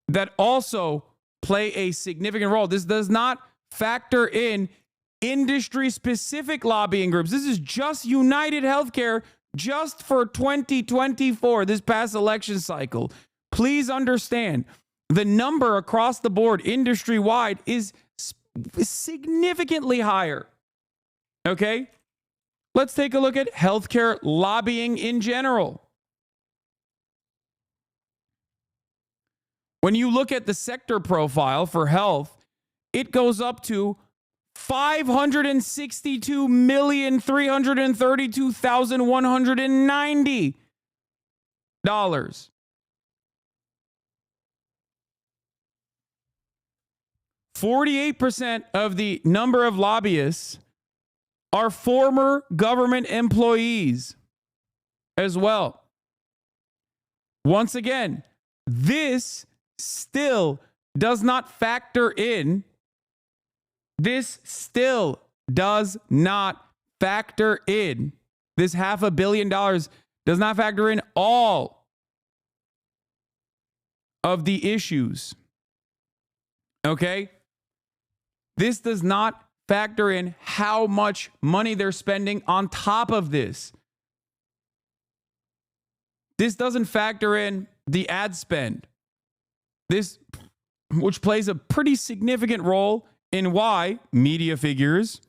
that also play a significant role. This does not factor in industry-specific lobbying groups. This is just United Healthcare just for 2024, this past election cycle. Please understand, the number across the board, industry-wide, is significantly higher. Okay? Let's take a look at healthcare lobbying in general. When you look at the sector profile for health, it goes up to $562,332,190. 48% of the number of lobbyists are former government employees as well. Once again, this still does not factor in. This still does not factor in. This $500 million does not factor in all of the issues. Okay? This does not factor in how much money they're spending on top of this. This doesn't factor in the ad spend. This, which plays a pretty significant role in why media figures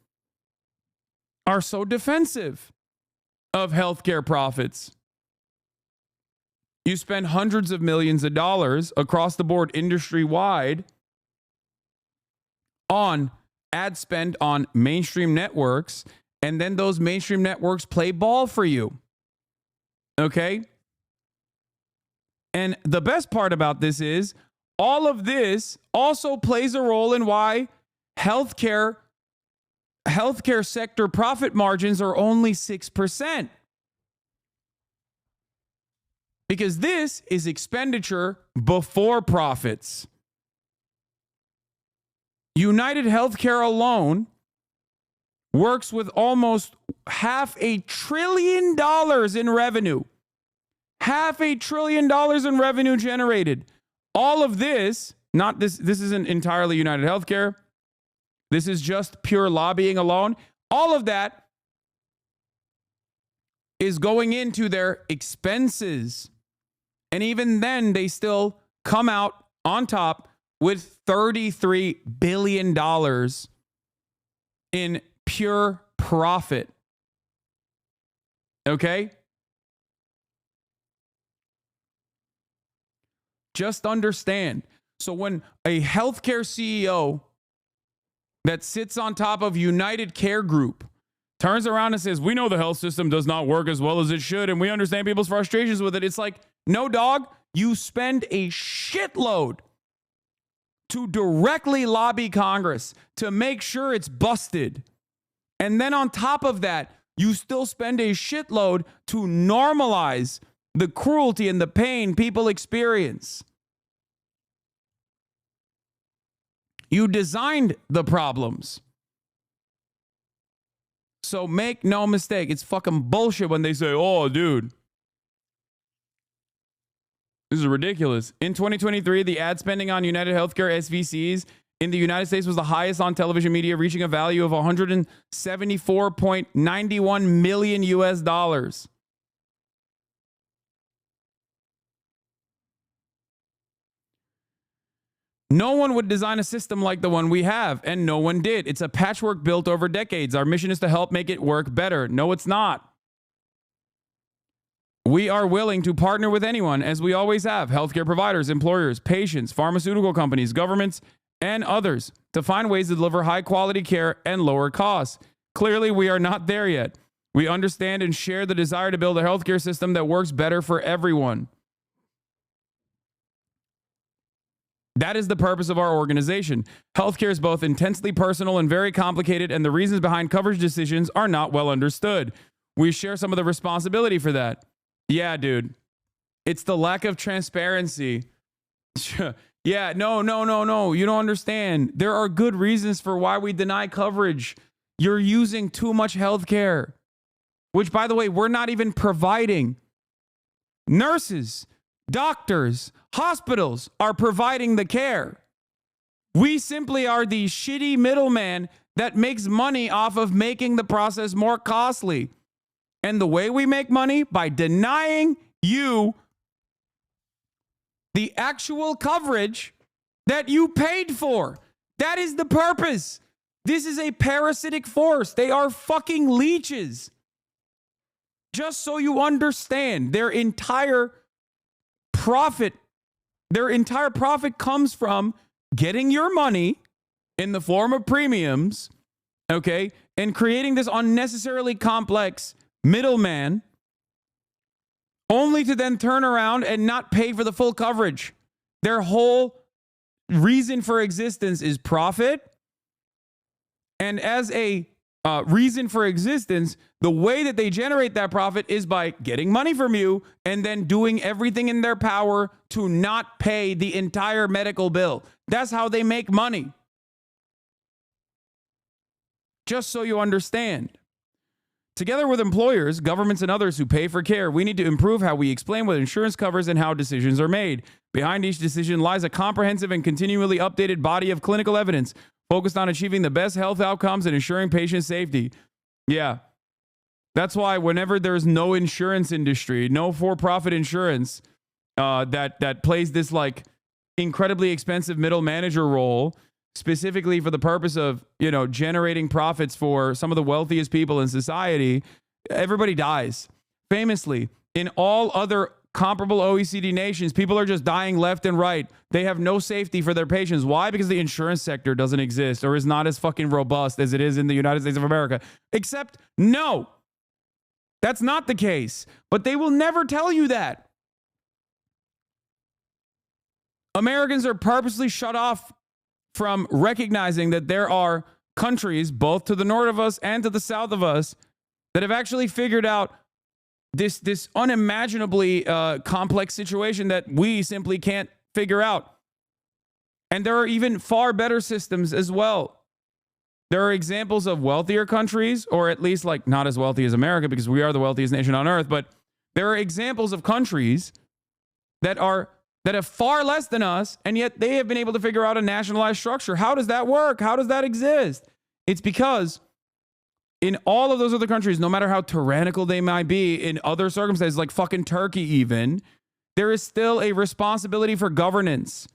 are so defensive of healthcare profits. You spend hundreds of millions of dollars across the board industry-wide on ad spend on mainstream networks, and then those mainstream networks play ball for you. Okay? And the best part about this is all of this also plays a role in why healthcare sector profit margins are only 6%. Because this is expenditure before profits. United Healthcare alone works with almost $500 billion in revenue. $500 billion in revenue generated. All of this, not this isn't entirely United Healthcare. This is just pure lobbying alone. All of that is going into their expenses. And even then, they still come out on top with $33 billion in pure profit. Okay? Just understand. So when a healthcare CEO that sits on top of United Care Group turns around and says, we know the health system does not work as well as it should, and we understand people's frustrations with it. It's like, no, dog, you spend a shitload to directly lobby Congress to make sure it's busted. And then on top of that, you still spend a shitload to normalize the cruelty and the pain people experience. You designed the problems. So make no mistake, it's fucking bullshit when they say, oh, dude, this is ridiculous. In 2023, the ad spending on United Healthcare SVCs in the United States was the highest on television media, reaching a value of $174.91 million US. No one would design a system like the one we have, and no one did. It's a patchwork built over decades. Our mission is to help make it work better. No, it's not. We are willing to partner with anyone, as we always have, healthcare providers, employers, patients, pharmaceutical companies, governments, and others, to find ways to deliver high-quality care and lower costs. Clearly, we are not there yet. We understand and share the desire to build a healthcare system that works better for everyone. That is the purpose of our organization. Healthcare is both intensely personal and very complicated, and the reasons behind coverage decisions are not well understood. We share some of the responsibility for that. Yeah, dude. It's the lack of transparency. Yeah, no. You don't understand. There are good reasons for why we deny coverage. You're using too much healthcare, which, by the way, we're not even providing. Nurses, doctors, hospitals are providing the care. We simply are the shitty middleman that makes money off of making the process more costly. And the way we make money, by denying you the actual coverage that you paid for. That is the purpose. This is a parasitic force. They are fucking leeches. Just so you understand, their entire profit comes from getting your money in the form of premiums, okay, and creating this unnecessarily complex middleman, only to then turn around and not pay for the full coverage. Their whole reason for existence is profit. And as a reason for existence, the way that they generate that profit is by getting money from you and then doing everything in their power to not pay the entire medical bill. That's how they make money. Just so you understand. Together with employers, governments, and others who pay for care, we need to improve how we explain what insurance covers and how decisions are made. Behind each decision lies a comprehensive and continually updated body of clinical evidence focused on achieving the best health outcomes and ensuring patient safety. Yeah. That's why whenever there's no insurance industry, no for-profit insurance that plays this like incredibly expensive middle manager role, specifically for the purpose of, generating profits for some of the wealthiest people in society, everybody dies. Famously, in all other comparable OECD nations, people are just dying left and right. They have no safety for their patients. Why? Because the insurance sector doesn't exist or is not as fucking robust as it is in the United States of America. Except, no, that's not the case. But they will never tell you that. Americans are purposely shut off from recognizing that there are countries, both to the north of us and to the south of us, that have actually figured out this unimaginably complex situation that we simply can't figure out. And there are even far better systems as well. There are examples of wealthier countries, or at least like not as wealthy as America because we are the wealthiest nation on earth, but there are examples of countries that have far less than us, and yet they have been able to figure out a nationalized structure. How does that work? How does that exist? It's because in all of those other countries, no matter how tyrannical they might be in other circumstances, like fucking Turkey even, there is still a responsibility for governance.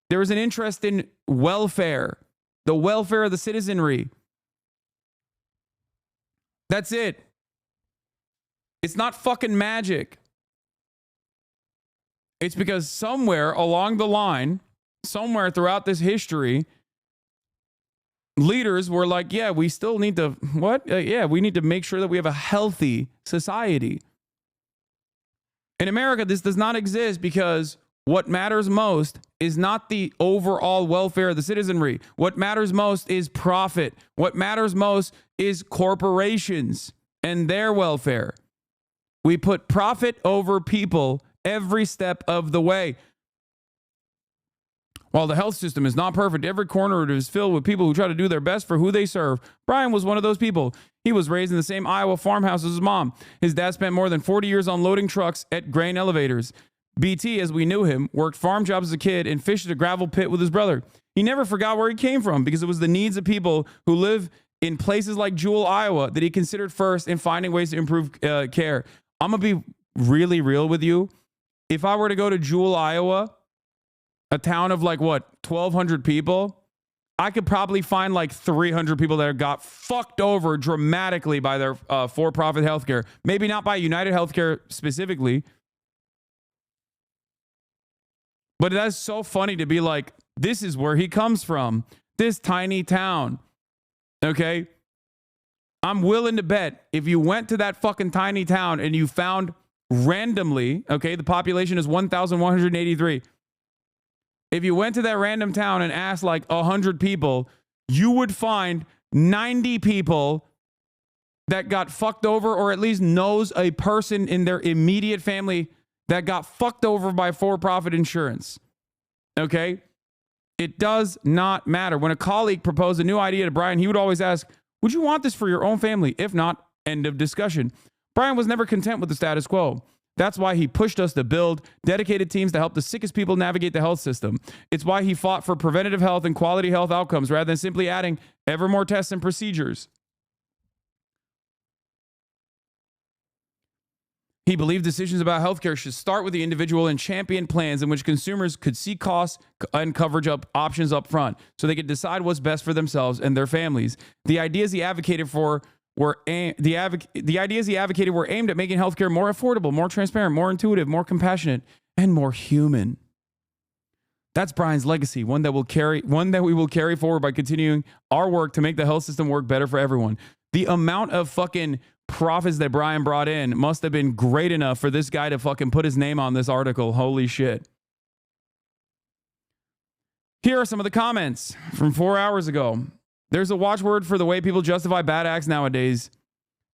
There is an interest in welfare, the welfare of the citizenry. That's it. It's not fucking magic. It's because somewhere along the line, somewhere throughout this history, leaders were like, yeah, we still need to, we need to make sure that we have a healthy society. In America, this does not exist because what matters most is not the overall welfare of the citizenry. What matters most is profit. What matters most is corporations and their welfare. We put profit over people every step of the way. While the health system is not perfect, every corner is filled with people who try to do their best for who they serve. Brian was one of those people. He was raised in the same Iowa farmhouse as his mom. His dad spent more than 40 years unloading trucks at grain elevators. BT, as we knew him, worked farm jobs as a kid and fished at a gravel pit with his brother. He never forgot where he came from because it was the needs of people who live in places like Jewell, Iowa, that he considered first in finding ways to improve care. I'm going to be really real with you. If I were to go to Jewell, Iowa, a town of like, 1,200 people, I could probably find like 300 people that got fucked over dramatically by their for-profit healthcare. Maybe not by United Healthcare specifically. But that's so funny to be like, this is where he comes from. This tiny town. Okay? I'm willing to bet if you went to that fucking tiny town and you found randomly, okay, the population is 1,183. If you went to that random town and asked like 100 people, you would find 90 people that got fucked over, or at least knows a person in their immediate family that got fucked over by for-profit insurance. Okay? It does not matter. When a colleague proposed a new idea to Brian, he would always ask, would you want this for your own family? If not, end of discussion. Brian was never content with the status quo. That's why he pushed us to build dedicated teams to help the sickest people navigate the health system. It's why he fought for preventative health and quality health outcomes rather than simply adding ever more tests and procedures. He believed decisions about healthcare should start with the individual and champion plans in which consumers could see costs and coverage options up front so they could decide what's best for themselves and their families. The ideas he advocated for were aimed at making healthcare more affordable, more transparent, more intuitive, more compassionate, and more human. That's Brian's legacy, one that we will carry forward by continuing our work to make the health system work better for everyone. The amount of fucking profits that Brian brought in must have been great enough for this guy to fucking put his name on this article. Holy shit. Here are some of the comments from 4 hours ago. There's a watchword for the way people justify bad acts nowadays.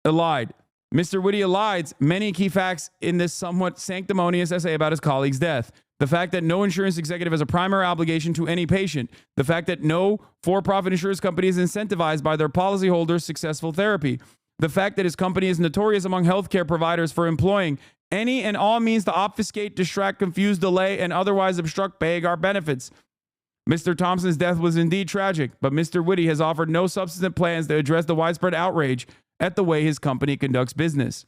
Allied. Mr. Whitty elides many key facts in this somewhat sanctimonious essay about his colleague's death. The fact that no insurance executive has a primary obligation to any patient. The fact that no for-profit insurance company is incentivized by their policyholders' successful therapy. The fact that his company is notorious among healthcare providers for employing any and all means to obfuscate, distract, confuse, delay, and otherwise obstruct paying our benefits. Mr. Thompson's death was indeed tragic, but Mr. Whitty has offered no substantive plans to address the widespread outrage at the way his company conducts business.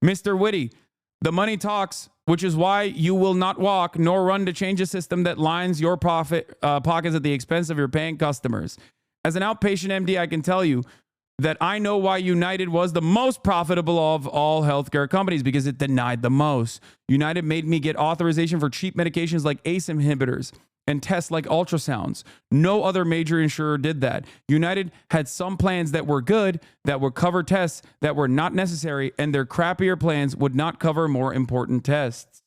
Mr. Whitty, the money talks, which is why you will not walk nor run to change a system that lines your pockets at the expense of your paying customers. As an outpatient MD, I can tell you that I know why United was the most profitable of all healthcare companies, because it denied the most. United made me get authorization for cheap medications like ACE inhibitors and tests like ultrasounds. No other major insurer did that. United had some plans that were good, that would cover tests that were not necessary, and their crappier plans would not cover more important tests.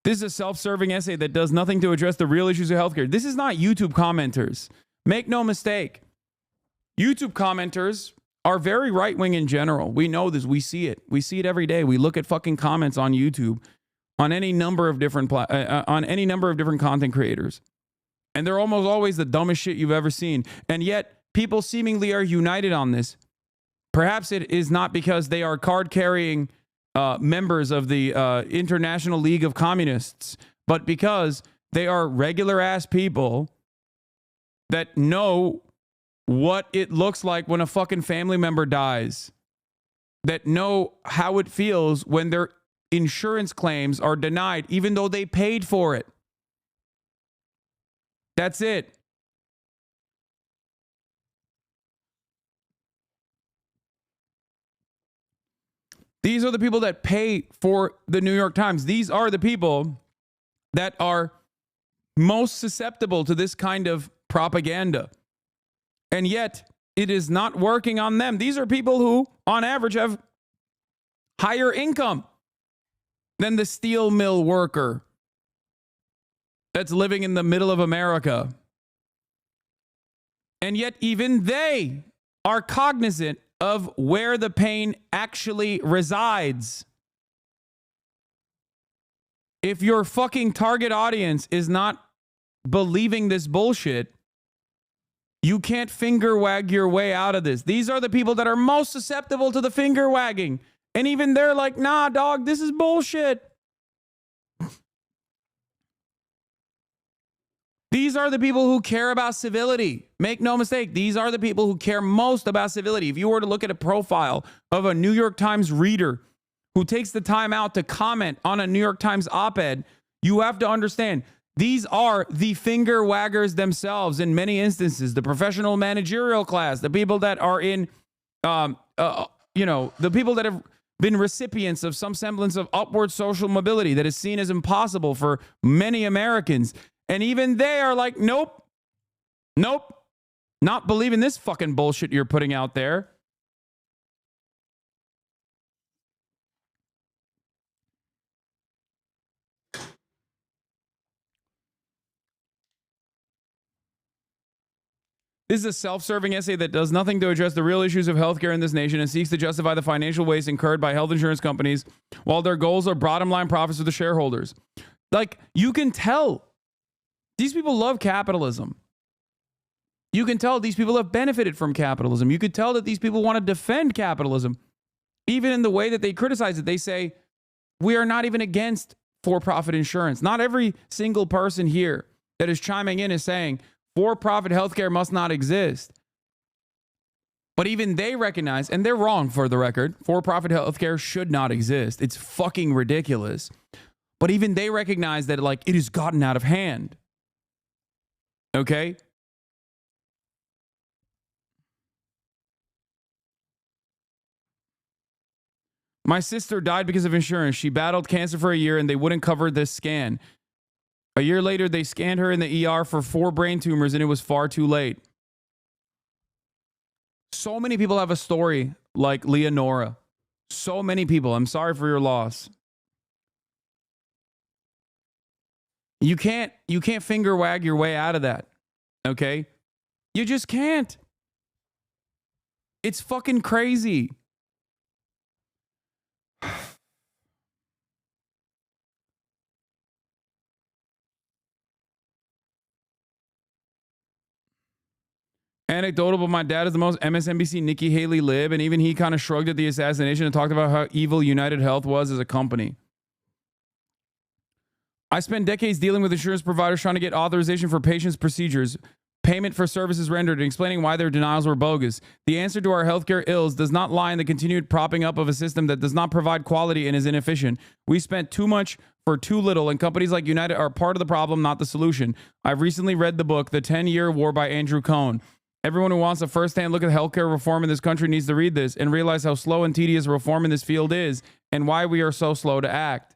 This is a self-serving essay that does nothing to address the real issues of healthcare. This is not YouTube commenters. Make no mistake. YouTube commenters are very right-wing in general. We know this. We see it. We see it every day. We look at fucking comments on YouTube on any number of different content creators. And they're almost always the dumbest shit you've ever seen. And yet, people seemingly are united on this. Perhaps it is not because they are card-carrying members of the International League of Communists, but because they are regular-ass people that know what it looks like when a fucking family member dies, that know how it feels when their insurance claims are denied, even though they paid for it. That's it. These are the people that pay for the New York Times. These are the people that are most susceptible to this kind of propaganda. And yet, it is not working on them. These are people who, on average, have higher income than the steel mill worker that's living in the middle of America. And yet, even they are cognizant of where the pain actually resides. If your fucking target audience is not believing this bullshit, you can't finger wag your way out of this. These are the people that are most susceptible to the finger wagging. And even they're like, nah, dog, this is bullshit. These are the people who care about civility. Make no mistake, these are the people who care most about civility. If you were to look at a profile of a New York Times reader who takes the time out to comment on a New York Times op-ed, you have to understand, these are the finger waggers themselves in many instances, the professional managerial class, the people that are in, the people that have been recipients of some semblance of upward social mobility that is seen as impossible for many Americans. And even they are like, nope, not believing this fucking bullshit you're putting out there. This is a self-serving essay that does nothing to address the real issues of healthcare in this nation and seeks to justify the financial waste incurred by health insurance companies while their goals are bottom line profits for the shareholders. Like, you can tell these people love capitalism. You can tell these people have benefited from capitalism. You could tell that these people want to defend capitalism. Even in the way that they criticize it, they say, we are not even against for-profit insurance. Not every single person here that is chiming in is saying for-profit healthcare must not exist. But even they recognize, and they're wrong for the record, for-profit healthcare should not exist. It's fucking ridiculous. But even they recognize that, like, it has gotten out of hand. Okay? My sister died because of insurance. She battled cancer for a year and they wouldn't cover this scan. A year later, they scanned her in the ER for 4 brain tumors and it was far too late. So many people have a story like Leonora. So many people. I'm sorry for your loss. You can't finger wag your way out of that. Okay? You just can't. It's fucking crazy. Anecdotal, but my dad is the most MSNBC Nikki Haley lib, and even he kind of shrugged at the assassination and talked about how evil United Health was as a company. I spent decades dealing with insurance providers trying to get authorization for patients' procedures, payment for services rendered, and explaining why their denials were bogus. The answer to our healthcare ills does not lie in the continued propping up of a system that does not provide quality and is inefficient. We spent too much for too little, and companies like United are part of the problem, not the solution. I've recently read the book, The 10-Year War by Andrew Cohn. Everyone who wants a first-hand look at healthcare reform in this country needs to read this and realize how slow and tedious reform in this field is and why we are so slow to act.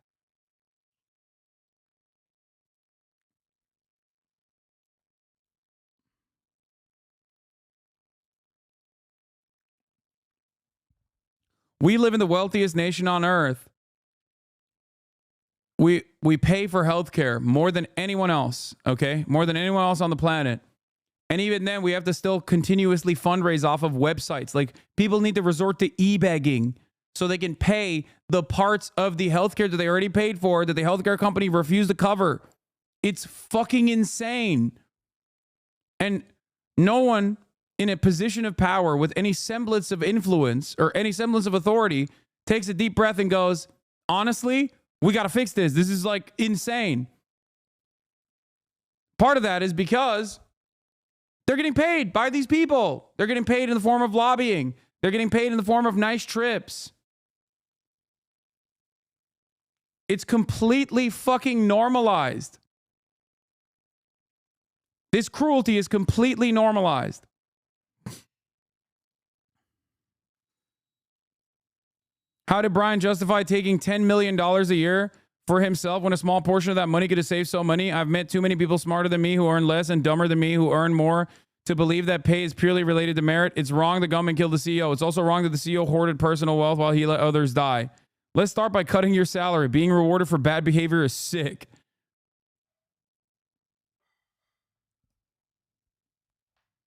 We live in the wealthiest nation on earth. We pay for healthcare more than anyone else, okay? More than anyone else on the planet. And even then, we have to still continuously fundraise off of websites. Like, people need to resort to e-begging so they can pay the parts of the healthcare that they already paid for that the healthcare company refused to cover. It's fucking insane. And no one in a position of power with any semblance of influence or any semblance of authority takes a deep breath and goes, honestly, we got to fix this. This is like insane. Part of that is because they're getting paid by these people. They're getting paid in the form of lobbying. They're getting paid in the form of nice trips. It's completely fucking normalized. This cruelty is completely normalized. How did Brian justify taking $10 million a year for himself when a small portion of that money could have saved so many? I've met too many people smarter than me who earn less and dumber than me who earn more to believe that pay is purely related to merit. It's wrong the government killed the CEO. It's also wrong that the CEO hoarded personal wealth while he let others die. Let's start by cutting your salary. Being rewarded for bad behavior is sick.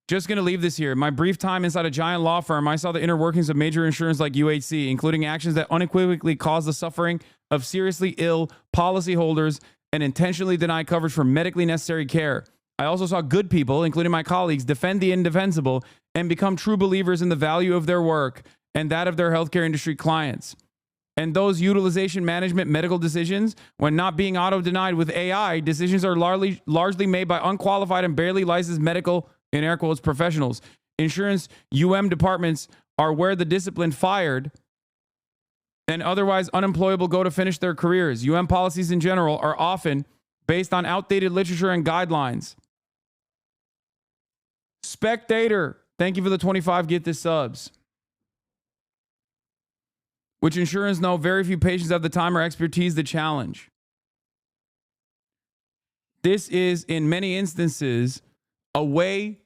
Just going to leave this here. In my brief time inside a giant law firm, I saw the inner workings of major insurance like UHC, including actions that unequivocally cause the suffering of seriously ill policyholders and intentionally deny coverage for medically necessary care. I also saw good people, including my colleagues, defend the indefensible and become true believers in the value of their work and that of their healthcare industry clients. And those utilization management medical decisions, when not being auto-denied with AI, decisions are largely made by unqualified and barely licensed medical, in air quotes, professionals. Insurance departments are where the disciplined fired and otherwise unemployable go to finish their careers. policies in general are often based on outdated literature and guidelines. Spectator, thank you for the 25 get this subs. Which insurance know very few patients have the time or expertise to challenge. This is, in many instances, a way,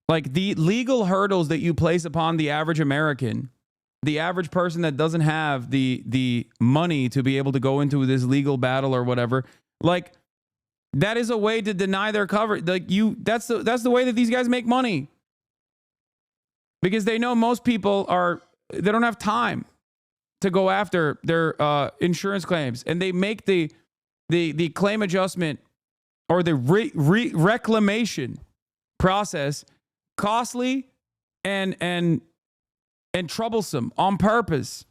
like the legal hurdles that you place upon the average American, the average person that doesn't have the money to be able to go into this legal battle or whatever, like that is a way to deny their coverage. Like that's the way that these guys make money. Because they know most people they don't have time to go after their insurance claims, and they make the claim adjustment or the reclamation process costly and troublesome on purpose.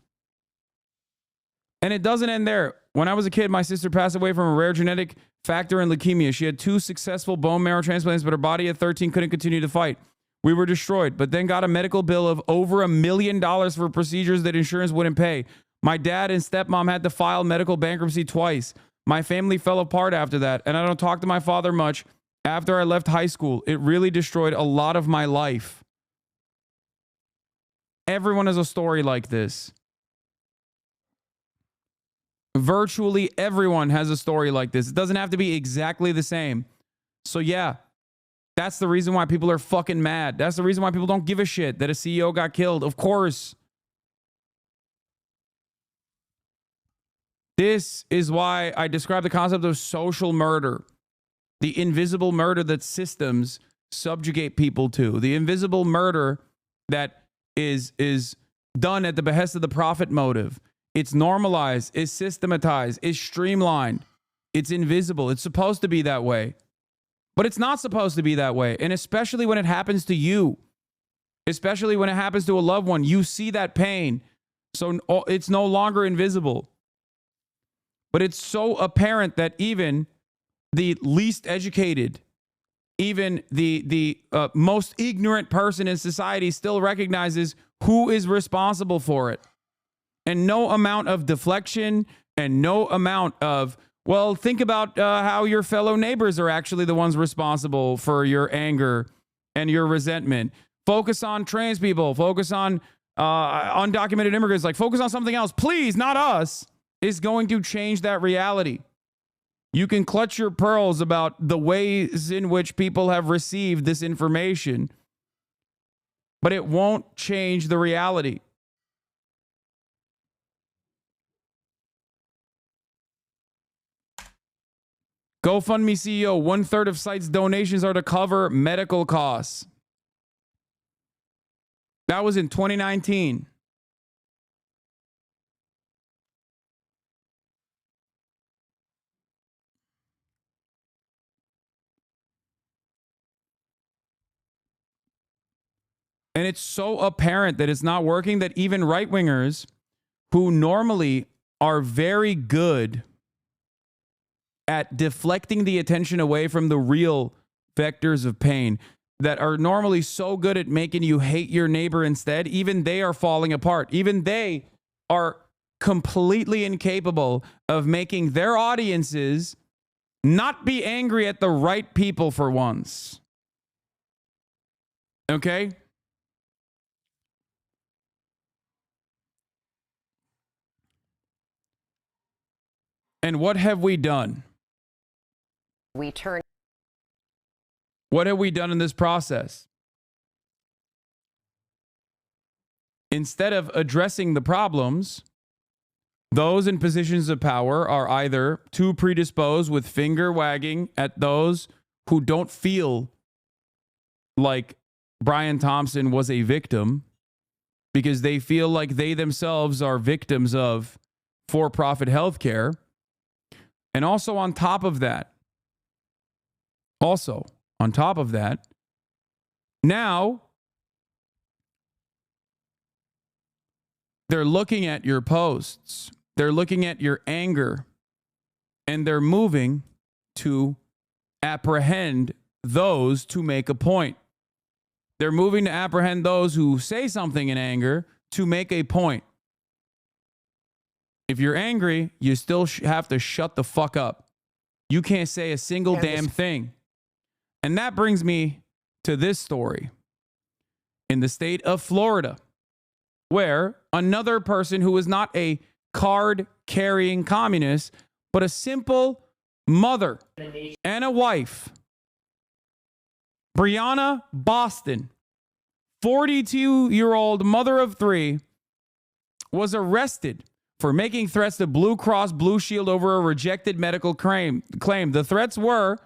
And it doesn't end there. When I was a kid, my sister passed away from a rare genetic factor in leukemia. She had 2 successful bone marrow transplants, but her body at 13 couldn't continue to fight. We were destroyed, but then got a medical bill of over $1 million for procedures that insurance wouldn't pay. My dad and stepmom had to file medical bankruptcy twice. My family fell apart after that, and I don't talk to my father much after I left high school. It really destroyed a lot of my life. Everyone has a story like this. Virtually everyone has a story like this. It doesn't have to be exactly the same. So yeah, that's the reason why people are fucking mad. That's the reason why people don't give a shit that a CEO got killed. Of course. This is why I describe the concept of social murder. The invisible murder that systems subjugate people to. The invisible murder that is done at the behest of the profit motive. It's normalized, it's systematized, it's streamlined. It's invisible. It's supposed to be that way. But it's not supposed to be that way. And especially when it happens to you. Especially when it happens to a loved one. You see that pain. So it's no longer invisible. But it's so apparent that even the least educated, even the most ignorant person in society still recognizes who is responsible for it. And no amount of deflection and no amount of, well, think about how your fellow neighbors are actually the ones responsible for your anger and your resentment. Focus on trans people. Focus on undocumented immigrants. Like, focus on something else. Please, not us. Is going to change that reality. You can clutch your pearls about the ways in which people have received this information, but it won't change the reality. GoFundMe CEO, 1/3 of site's donations are to cover medical costs. That was in 2019. And it's so apparent that it's not working that even right-wingers who normally are very good at deflecting the attention away from the real vectors of pain, that are normally so good at making you hate your neighbor instead, even they are falling apart. Even they are completely incapable of making their audiences not be angry at the right people for once. Okay? And what have we done? We turn. What have we done in this process? Instead of addressing the problems, those in positions of power are either too predisposed with finger wagging at those who don't feel like Brian Thompson was a victim because they feel like they themselves are victims of for-profit healthcare. And also on top of that, now they're looking at your posts, they're looking at your anger, and they're moving to apprehend those to make a point. They're moving to apprehend those who say something in anger to make a point. If you're angry, you still have to shut the fuck up. You can't say a single damn thing. And that brings me to this story. In the state of Florida, where another person who is not a card-carrying communist, but a simple mother and a wife, Brianna Boston, 42-year-old mother of three, was arrested for making threats to Blue Cross Blue Shield over a rejected medical claim. The threats were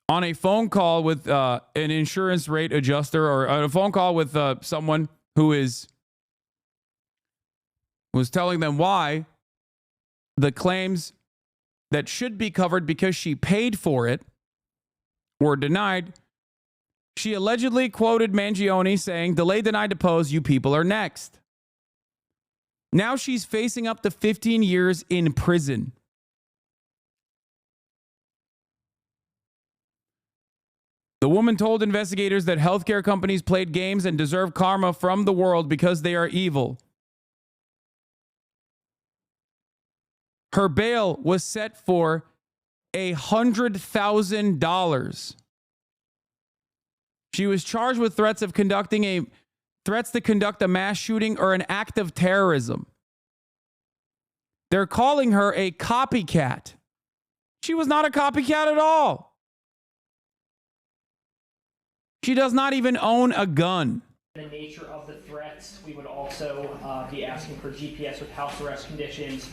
on a phone call with an insurance rate adjuster, or on a phone call with someone who was telling them why the claims that should be covered because she paid for it were denied. She allegedly quoted Mangione saying, "Delay, denied, depose, you people are next." Now she's facing up to 15 years in prison. The woman told investigators that healthcare companies played games and deserve karma from the world because they are evil. Her bail was set for $100,000. She was charged with threats to conduct a mass shooting or an act of terrorism. They're calling her a copycat. She was not a copycat at all. She does not even own a gun. The nature of the threats, we would also be asking for GPS with house arrest conditions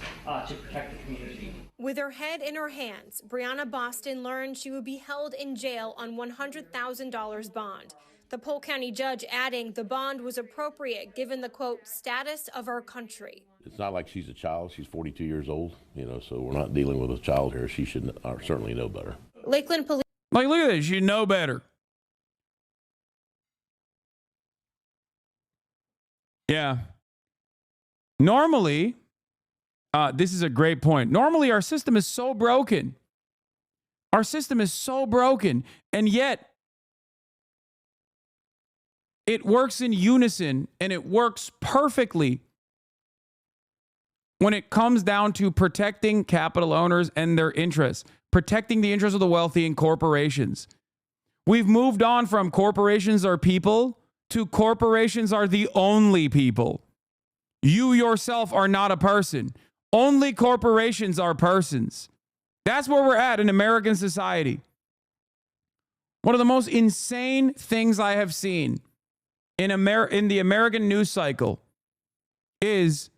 to protect the community. With her head in her hands, Brianna Boston learned she would be held in jail on $100,000 bond. The Polk County judge adding the bond was appropriate given the, quote, status of our country. It's not like she's a child. She's 42 years old, so we're not dealing with a child here. She should certainly know better. Lakeland Police. Like, look at this. You know better. Yeah. Normally, this is a great point. Normally, our system is so broken. Our system is so broken, and yet it works in unison, and it works perfectly when it comes down to protecting capital owners and their interests, protecting the interests of the wealthy and corporations. We've moved on from corporations are people to corporations are the only people. You yourself are not a person. Only corporations are persons. That's where we're at in American society. One of the most insane things I have seen in the American news cycle is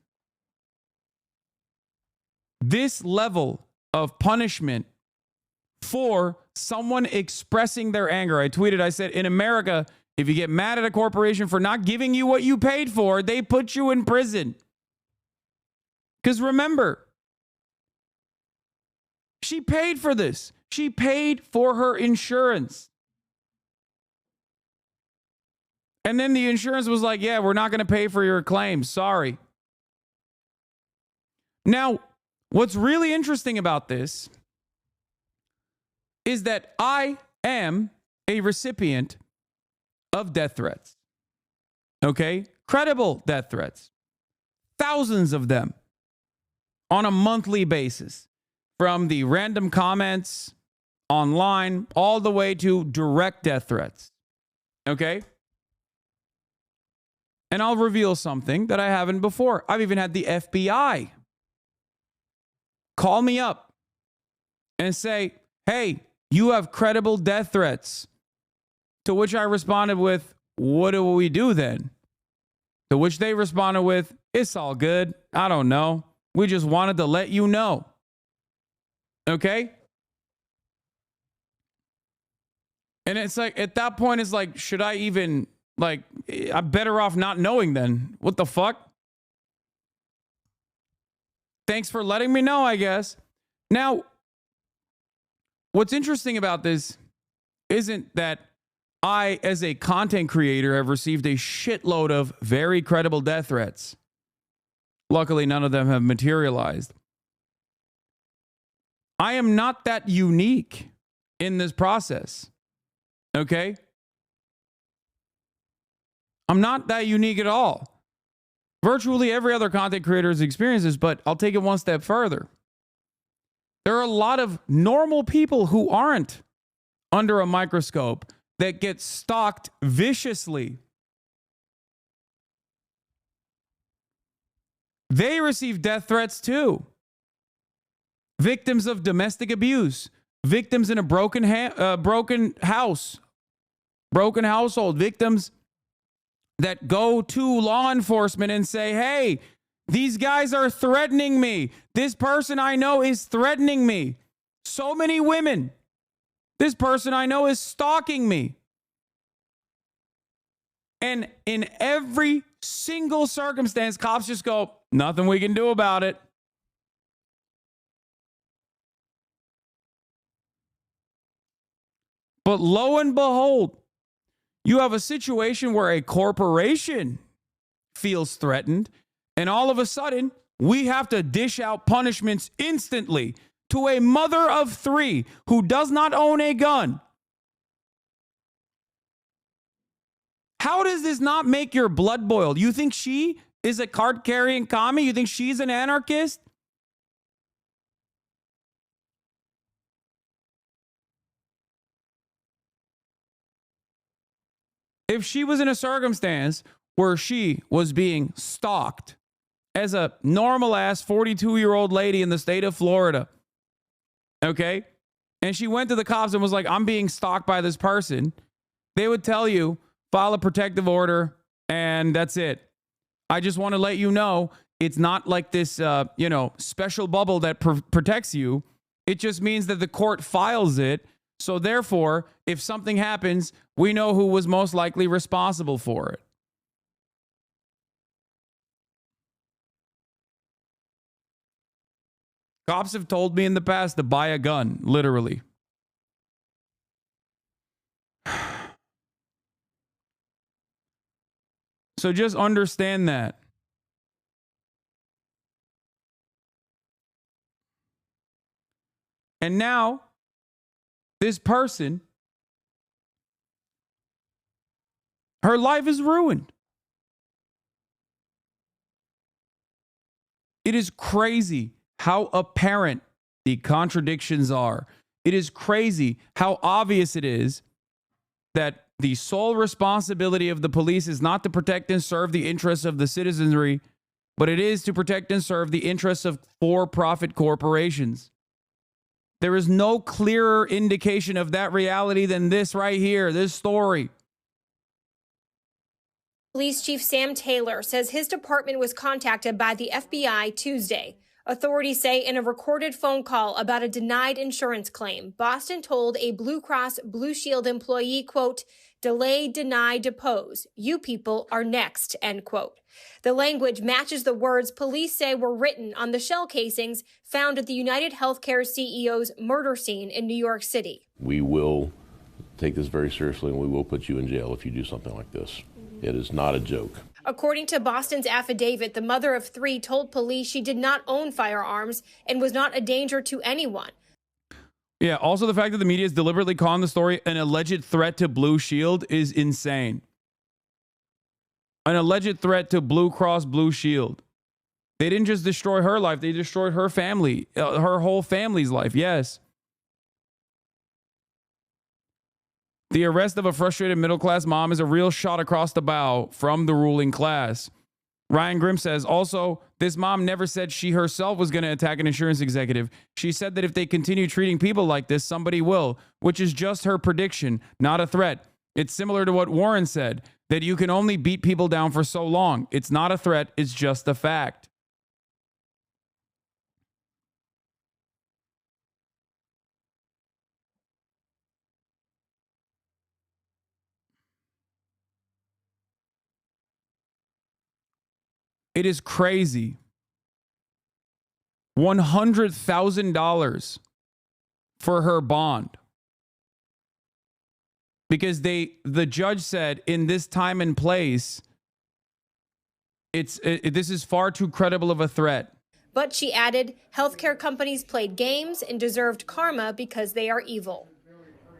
this level of punishment for someone expressing their anger. I tweeted, I said, in America, if you get mad at a corporation for not giving you what you paid for, they put you in prison. Because remember, she paid for this. She paid for her insurance. And then the insurance was like, yeah, we're not going to pay for your claims. Sorry. Now, what's really interesting about this is that I am a recipient of death threats. Okay? Credible death threats. Thousands of them on a monthly basis. From the random comments online all the way to direct death threats. Okay? And I'll reveal something that I haven't before. I've even had the FBI call me up and say, hey, you have credible death threats. To which I responded with, what do we do then? To which they responded with, it's all good. I don't know. We just wanted to let you know. Okay? And it's like, at that point, it's like, should I even, like, I'm better off not knowing then. What the fuck? Thanks for letting me know, I guess. Now, what's interesting about this isn't that I, as a content creator, have received a shitload of very credible death threats. Luckily, none of them have materialized. I am not that unique in this process. Okay? I'm not that unique at all. Virtually every other content creator has experienced this, but I'll take it one step further. There are a lot of normal people who aren't under a microscope that get stalked viciously. They receive death threats too. Victims of domestic abuse, victims in a broken house, broken household, victims that go to law enforcement and say, hey, these guys are threatening me. This person I know is threatening me. So many women. This person I know is stalking me. And in every single circumstance, cops just go, nothing we can do about it. But lo and behold, you have a situation where a corporation feels threatened, and all of a sudden, we have to dish out punishments instantly to a mother of 3 who does not own a gun. How does this not make your blood boil? You think she is a card-carrying commie? You think she's an anarchist? If she was in a circumstance where she was being stalked as a normal-ass 42-year-old lady in the state of Florida, okay, and she went to the cops and was like, I'm being stalked by this person, they would tell you, file a protective order, and that's it. I just want to let you know, it's not like this, special bubble that protects you. It just means that the court files it. So therefore, if something happens, we know who was most likely responsible for it. Cops have told me in the past to buy a gun, literally. So just understand that. And now, this person, her life is ruined. It is crazy how apparent the contradictions are. It is crazy how obvious it is that the sole responsibility of the police is not to protect and serve the interests of the citizenry, but it is to protect and serve the interests of for-profit corporations. There is no clearer indication of that reality than this right here, this story. Police Chief Sam Taylor says his department was contacted by the FBI Tuesday. Authorities say in a recorded phone call about a denied insurance claim, Boston told a Blue Cross Blue Shield employee, quote, delay, deny, depose. You people are next, end quote. The language matches the words police say were written on the shell casings found at the United Healthcare CEO's murder scene in New York City. We will take this very seriously and we will put you in jail if you do something like this. It is not a joke. According to Boston's affidavit, the mother of three told police she did not own firearms and was not a danger to anyone. Yeah, also the fact that the media is deliberately calling the story an alleged threat to Blue Shield is insane. An alleged threat to Blue Cross Blue Shield. They didn't just destroy her life, they destroyed her family, her whole family's life, yes. The arrest of a frustrated middle-class mom is a real shot across the bow from the ruling class. Ryan Grimm says, also, this mom never said she herself was going to attack an insurance executive. She said that if they continue treating people like this, somebody will, which is just her prediction, not a threat. It's similar to what Warren said, that you can only beat people down for so long. It's not a threat, it's just a fact. It is crazy. $100,000 for her bond. Because the judge said in this time and place, this is far too credible of a threat. But she added, healthcare companies played games and deserved karma because they are evil.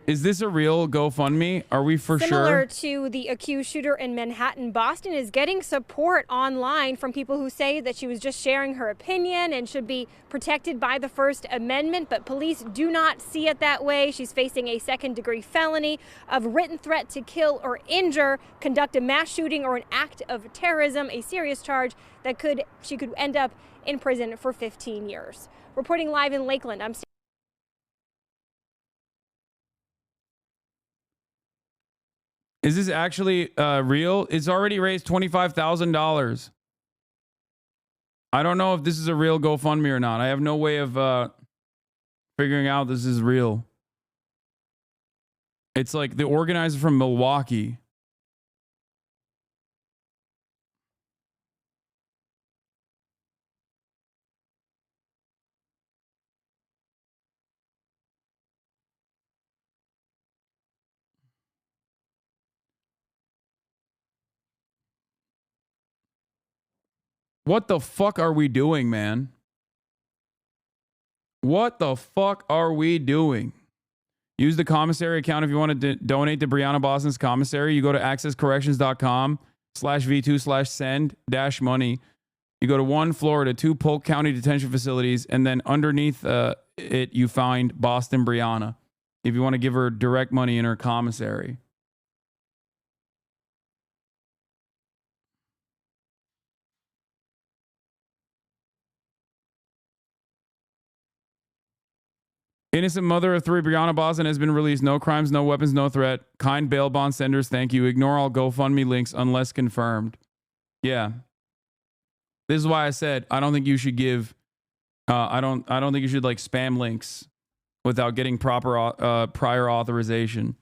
Is this a real GoFundMe? Are we for Similar sure? to the accused shooter in Manhattan, Boston is getting support online from people who say that she was just sharing her opinion and should be protected by the First Amendment, but police do not see it that way. She's facing a second-degree felony of written threat to kill or injure, conduct a mass shooting or an act of terrorism, a serious charge that she could end up in prison for 15 years. Reporting live in Lakeland, I'm Is this actually real? It's already raised $25,000. I don't know if this is a real GoFundMe or not. I have no way of figuring out this is real. It's like the organizer from Milwaukee. What the fuck are we doing, man? What the fuck are we doing? Use the commissary account if you want to donate to Breonna Boston's commissary. You go to accesscorrections.com/V2/send-money. You go to 1 Florida, 2 Polk County detention facilities, and then underneath it, you find Boston Breonna. If you want to give her direct money in her commissary. Innocent mother of 3, Breonna Boston, has been released. No crimes, no weapons, no threat. Kind bail bond senders, thank you. Ignore all GoFundMe links unless confirmed. Yeah. This is why I said I don't think you should give. I don't think you should like spam links without getting proper prior authorization.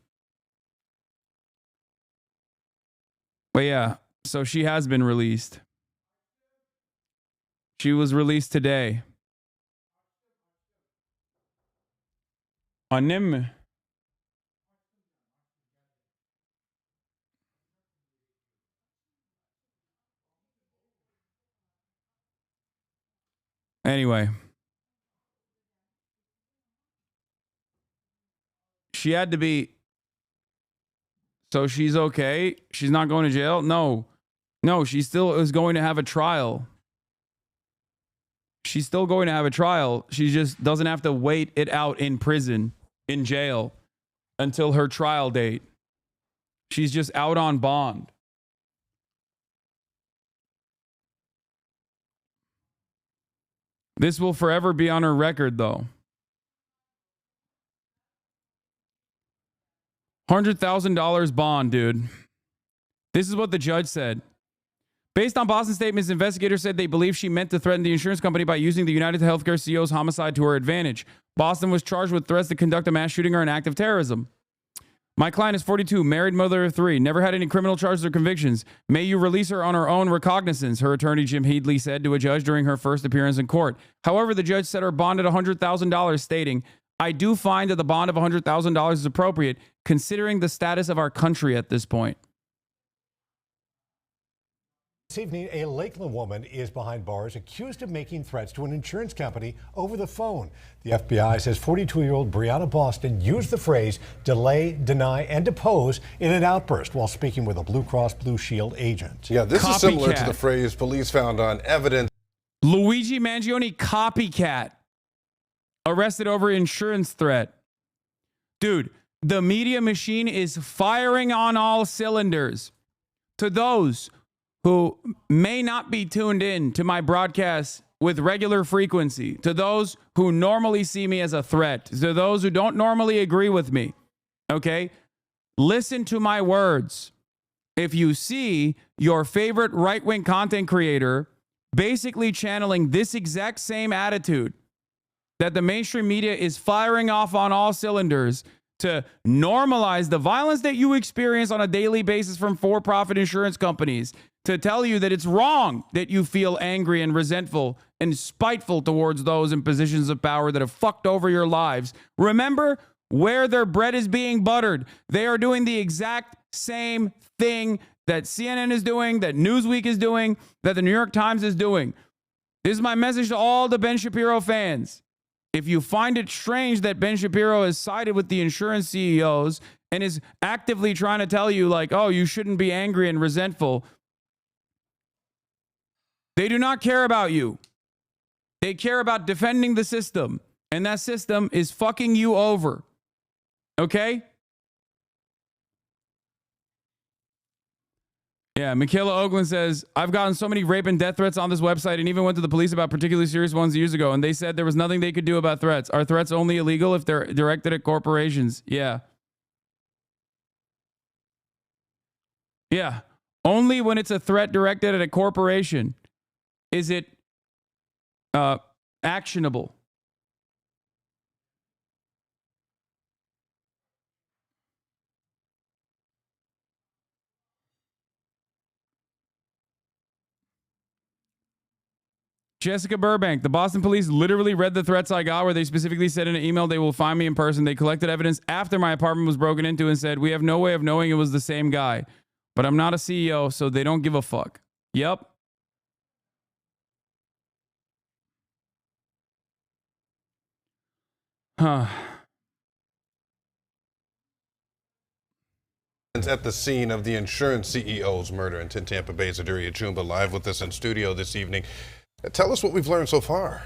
But yeah, so she has been released. She was released today. Annem. Anyway. She had to be. So she's okay? She's not going to jail? No. No, she still is going to have a trial. She's still going to have a trial. She just doesn't have to wait it out in prison, in jail, until her trial date. She's just out on bond. This will forever be on her record, though. $100,000 bond, dude. This is what the judge said. Based on Boston statements, investigators said they believe she meant to threaten the insurance company by using the United Healthcare CEO's homicide to her advantage. Boston was charged with threats to conduct a mass shooting or an act of terrorism. My client is 42, married, mother of 3, never had any criminal charges or convictions. May you release her on her own recognizance, her attorney Jim Headley said to a judge during her first appearance in court. However, the judge set her bond at $100,000, stating, I do find that the bond of $100,000 is appropriate, considering the status of our country at this point. This evening, a Lakeland woman is behind bars accused of making threats to an insurance company over the phone. The FBI says 42-year-old Brianna Boston used the phrase delay, deny, and depose in an outburst while speaking with a Blue Cross Blue Shield agent. Yeah, this is similar to the phrase police found on evidence. Luigi Mangione, copycat, arrested over insurance threat. Dude, the media machine is firing on all cylinders. To those who may not be tuned in to my broadcasts with regular frequency, to those who normally see me as a threat, to those who don't normally agree with me, okay? Listen to my words. If you see your favorite right-wing content creator basically channeling this exact same attitude that the mainstream media is firing off on all cylinders to normalize the violence that you experience on a daily basis from for-profit insurance companies, to tell you that it's wrong that you feel angry and resentful and spiteful towards those in positions of power that have fucked over your lives. Remember where their bread is being buttered. They are doing the exact same thing that CNN is doing, that Newsweek is doing, that the New York Times is doing. This is my message to all the Ben Shapiro fans. If you find it strange that Ben Shapiro has sided with the insurance CEOs and is actively trying to tell you, like, oh, you shouldn't be angry and resentful, they do not care about you. They care about defending the system, and that system is fucking you over. Okay? Yeah, Michaela Oakland says, I've gotten so many rape and death threats on this website and even went to the police about particularly serious ones years ago, and they said there was nothing they could do about threats. Are threats only illegal if they're directed at corporations? Yeah. Yeah. Only when it's a threat directed at a corporation is it actionable. Jessica Burbank, the Boston police literally read the threats I got where they specifically said in an email they will find me in person. They collected evidence after my apartment was broken into and said, we have no way of knowing it was the same guy. But I'm not a CEO, so they don't give a fuck. Yep. Huh. At the scene of the insurance CEO's murder in Tampa Bay, Zaduri Achumba live with us in studio this evening. Tell us what we've learned so far.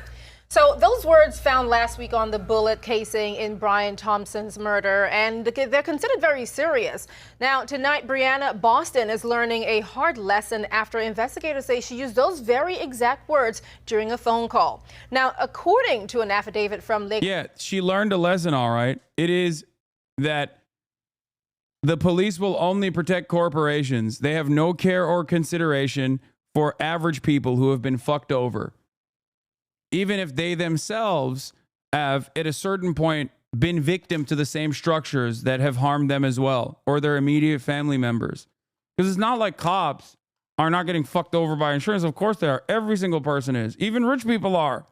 So those words found last week on the bullet casing in Brian Thompson's murder, and they're considered very serious. Now, tonight, Brianna Boston is learning a hard lesson after investigators say she used those very exact words during a phone call. Now, according to an affidavit from Lake... Yeah, she learned a lesson, all right. It is that the police will only protect corporations. They have no care or consideration for average people who have been fucked over. Even if they themselves have, at a certain point, been victim to the same structures that have harmed them as well, or their immediate family members. Because it's not like cops are not getting fucked over by insurance. Of course they are. Every single person is. Even rich people are.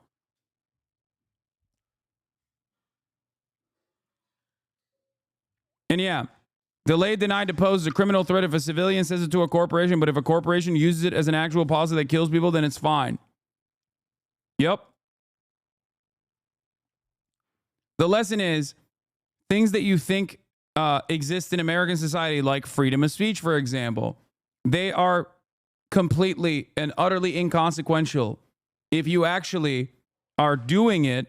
And yeah, delay, deny, depose is a criminal threat if a civilian says it to a corporation, but if a corporation uses it as an actual policy that kills people, then it's fine. Yep. The lesson is things that you think exist in American society, like freedom of speech, for example, they are completely and utterly inconsequential if you actually are doing it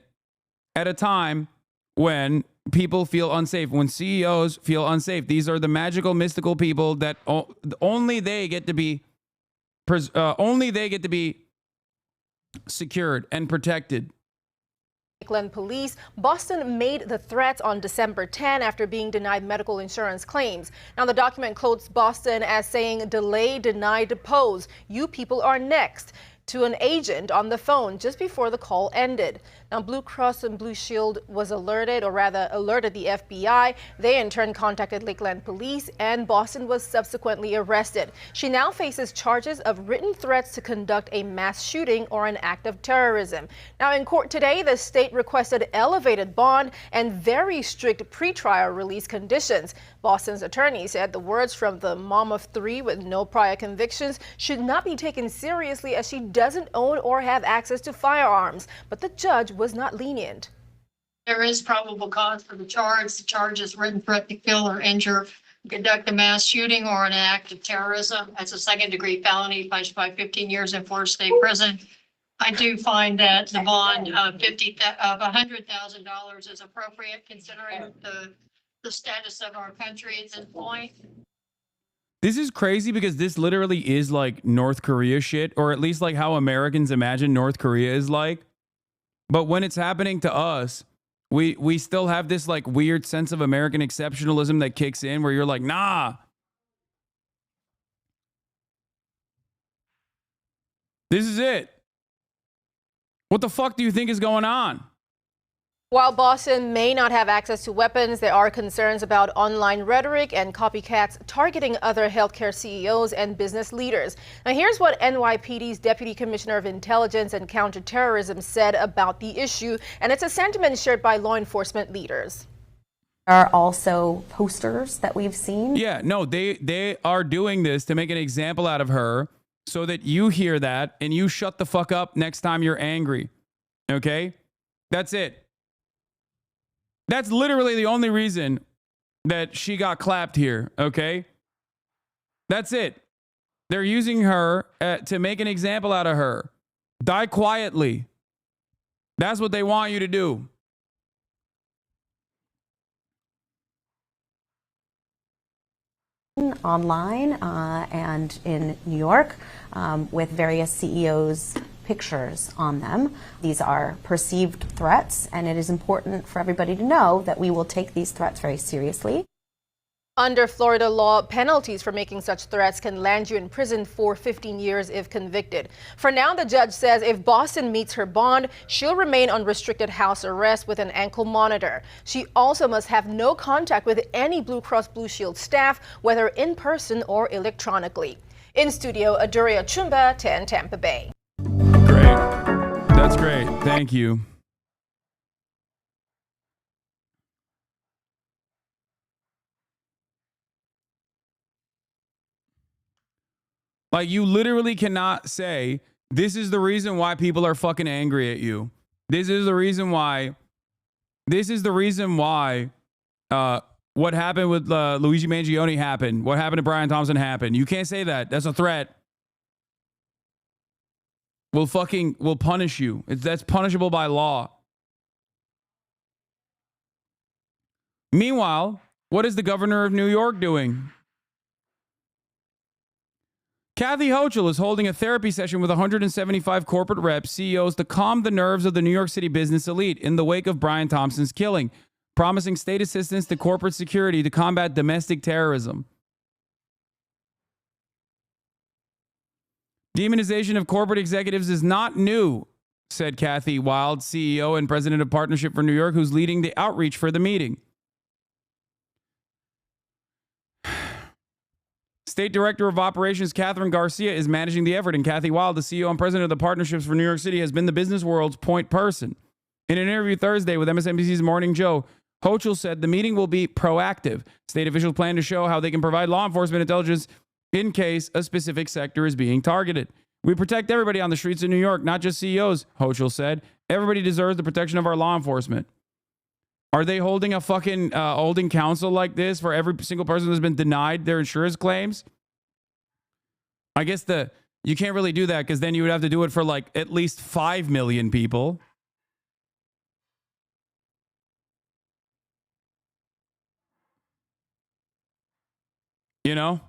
at a time when people feel unsafe, when CEOs feel unsafe. These are the magical, mystical people that only they get to be secured and protected. Lakeland police, Boston made the threats on December 10 after being denied medical insurance claims. Now, the document quotes Boston as saying, "Delay, deny, depose. You people are next," to an agent on the phone just before the call ended. Now, Blue Cross and Blue Shield was alerted, or rather alerted the FBI. They in turn contacted Lakeland police, and Boston was subsequently arrested. She now faces charges of written threats to conduct a mass shooting or an act of terrorism. Now, in court today, the state requested elevated bond and very strict pretrial release conditions. Boston's attorney said the words from the mom of three with no prior convictions should not be taken seriously, as she doesn't own or have access to firearms. But the judge was not lenient. There is probable cause for the charge. The charge is written threat to kill or injure, conduct a mass shooting or an act of terrorism. That's a second-degree felony, punished by 15 years in Florida State Prison. I do find that the bond of $100,000 is appropriate, considering the status of our country at this point. This is crazy because this literally is like North Korea shit, or at least like how Americans imagine North Korea is like. But when it's happening to us, we still have this like weird sense of American exceptionalism that kicks in, where you're like, nah. This is it. What the fuck do you think is going on? While Boston may not have access to weapons, there are concerns about online rhetoric and copycats targeting other healthcare CEOs and business leaders. Now, here's what NYPD's Deputy Commissioner of Intelligence and Counterterrorism said about the issue, and it's a sentiment shared by law enforcement leaders. There are also posters that we've seen. Yeah, no, they are doing this to make an example out of her so that you hear that and you shut the fuck up next time you're angry. Okay? That's it. That's literally the only reason that she got clapped here, okay? That's it. They're using her to make an example out of her. Die quietly. That's what they want you to do. Online and in New York with various CEOs' pictures on them. These are perceived threats, and it is important for everybody to know that we will take these threats very seriously. Under Florida law, penalties for making such threats can land you in prison for 15 years if convicted. For now, the judge says if Boston meets her bond, she'll remain on restricted house arrest with an ankle monitor. She also must have no contact with any Blue Cross Blue Shield staff, whether in person or electronically. In studio, Aduria Chumba, 10 Tampa Bay. Great. That's great. Thank you. Like, you literally cannot say, this is the reason why people are fucking angry at you. This is the reason why what happened with Luigi Mangione happened. What happened to Brian Thompson happened. You can't say that. That's a threat. We'll punish you. That's punishable by law. Meanwhile, what is the governor of New York doing? Kathy Hochul is holding a therapy session with 175 corporate reps, CEOs, to calm the nerves of the New York City business elite in the wake of Brian Thompson's killing, promising state assistance to corporate security to combat domestic terrorism. Demonization of corporate executives is not new, said Kathy Wild, CEO and president of Partnership for New York, who's leading the outreach for the meeting. State Director of Operations Catherine Garcia is managing the effort, and Kathy Wild, the CEO and president of the Partnerships for New York City, has been the business world's point person. In an interview Thursday with MSNBC's Morning Joe, Hochul said the meeting will be proactive. State officials plan to show how they can provide law enforcement intelligence in case a specific sector is being targeted. We protect everybody on the streets of New York, not just CEOs, Hochul said. Everybody deserves the protection of our law enforcement. Are they holding a fucking holding council like this for every single person who's been denied their insurance claims? I guess you can't really do that, because then you would have to do it for like at least 5 million people. You know?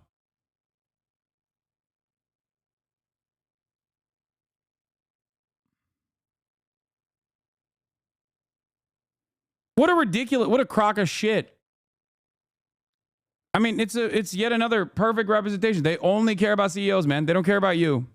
What a crock of shit. I mean, it's yet another perfect representation. They only care about CEOs, man. They don't care about you.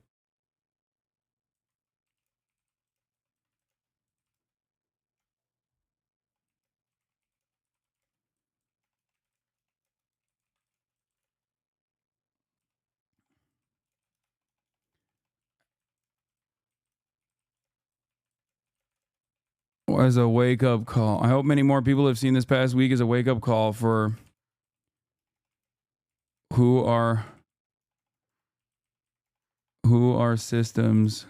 As a wake-up call. I hope many more people have seen this past week as a wake-up call for who our systems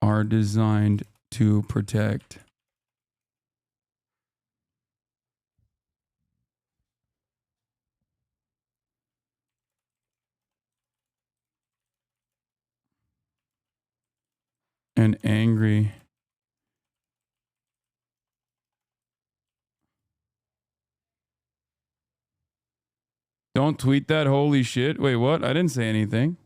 are designed to protect. And angry. Don't tweet that. Holy shit. Wait, what? I didn't say anything.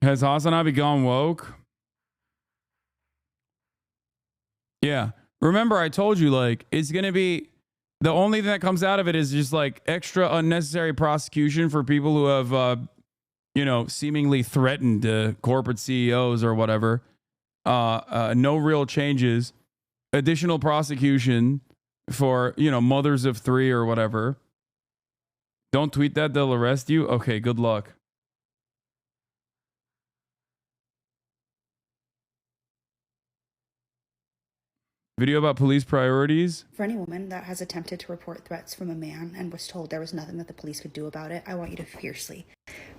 Has Hasanabi gone woke? Yeah. Remember, I told you, like, it's going to be the only thing that comes out of it is just like extra unnecessary prosecution for people who have, seemingly threatened corporate CEOs or whatever. No real changes. Additional prosecution for, mothers of 3 or whatever. Don't tweet that. They'll arrest you. Okay, good luck. Video about police priorities. For any woman that has attempted to report threats from a man and was told there was nothing that the police could do about it, I want you to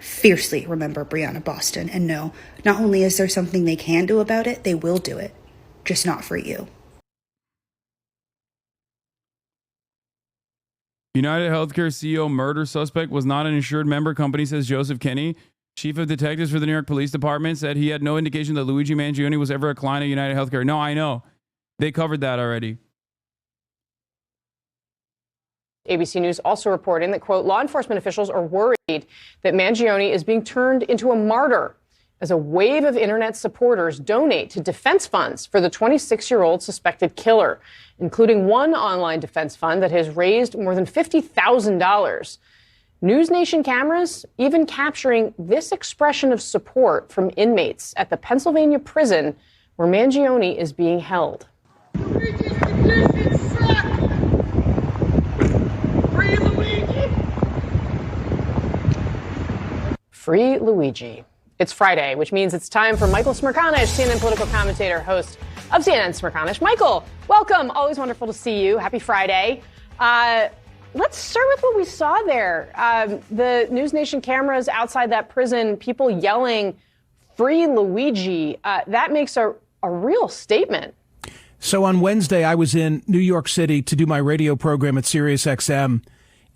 fiercely remember Breonna Boston and know not only is there something they can do about it, they will do it, just not for you. United Healthcare CEO murder suspect was not an insured member, company says Joseph Kenney. Chief of Detectives for the New York Police Department said he had no indication that Luigi Mangione was ever a client of United Healthcare. No, I know. They covered that already. ABC News also reporting that, quote, law enforcement officials are worried that Mangione is being turned into a martyr as a wave of internet supporters donate to defense funds for the 26-year-old suspected killer, including one online defense fund that has raised more than $50,000. News Nation cameras even capturing this expression of support from inmates at the Pennsylvania prison where Mangione is being held. Free Luigi. It's Friday, which means it's time for Michael Smerconish, CNN political commentator, host of CNN Smerconish. Michael, welcome. Always wonderful to see you. Happy Friday. Let's start with what we saw there. The News Nation cameras outside that prison, people yelling, "Free Luigi." That makes a real statement. So on Wednesday, I was in New York City to do my radio program at SiriusXM.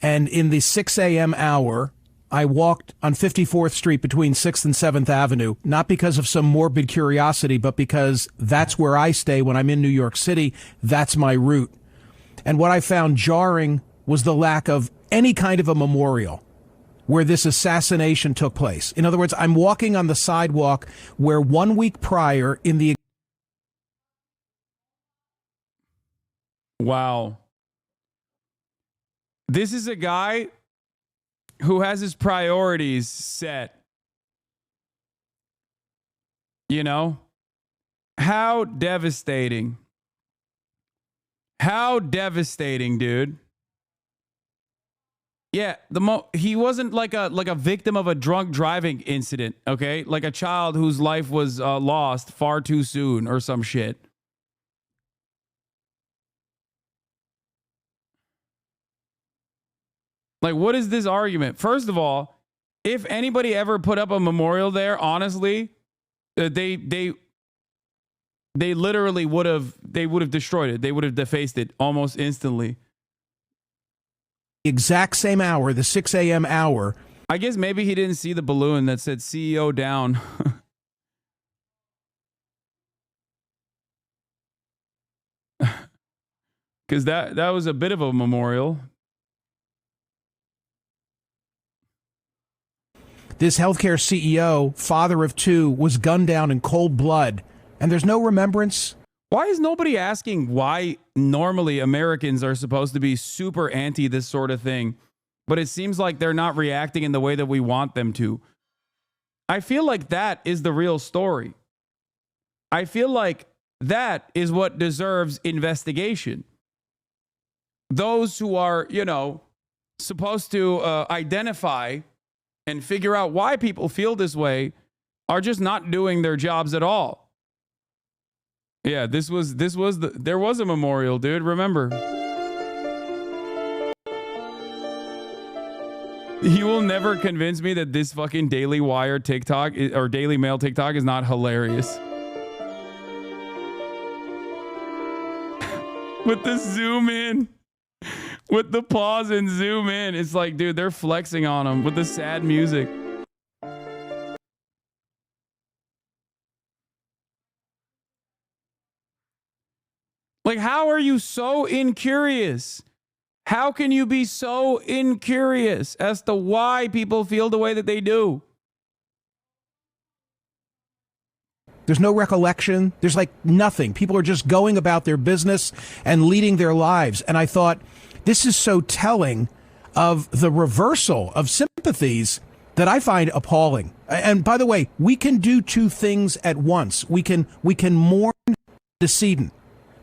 And in the 6 a.m. hour, I walked on 54th Street between 6th and 7th Avenue, not because of some morbid curiosity, but because that's where I stay when I'm in New York City. That's my route. And what I found jarring was the lack of any kind of a memorial where this assassination took place. In other words, I'm walking on the sidewalk where 1 week prior in the... Wow. This is a guy who has his priorities set. You know? How devastating. How devastating, dude. Yeah, he wasn't like a victim of a drunk driving incident, okay? Like a child whose life was lost far too soon or some shit. Like, what is this argument? First of all, if anybody ever put up a memorial there, honestly, they literally would have destroyed it. They would have defaced it almost instantly. Exact same hour, the 6 a.m. hour. I guess maybe he didn't see the balloon that said CEO down. because that was a bit of a memorial. This healthcare CEO, father of two, was gunned down in cold blood, and there's no remembrance. Why is nobody asking why normally Americans are supposed to be super anti this sort of thing, but it seems like they're not reacting in the way that we want them to? I feel like that is the real story. I feel like that is what deserves investigation. Those who are, supposed to identify and figure out why people feel this way are just not doing their jobs at all. Yeah, there was a memorial, dude. Remember. You will never convince me that this fucking Daily Wire TikTok or Daily Mail TikTok is not hilarious. With the zoom in, with the pause and zoom in, it's like, dude, they're flexing on them with the sad music. Like, how are you so incurious? How can you be so incurious as to why people feel the way that they do? There's no recollection. There's like nothing. People are just going about their business and leading their lives. And I thought, this is so telling of the reversal of sympathies that I find appalling. And by the way, we can do two things at once. We can mourn the decedent,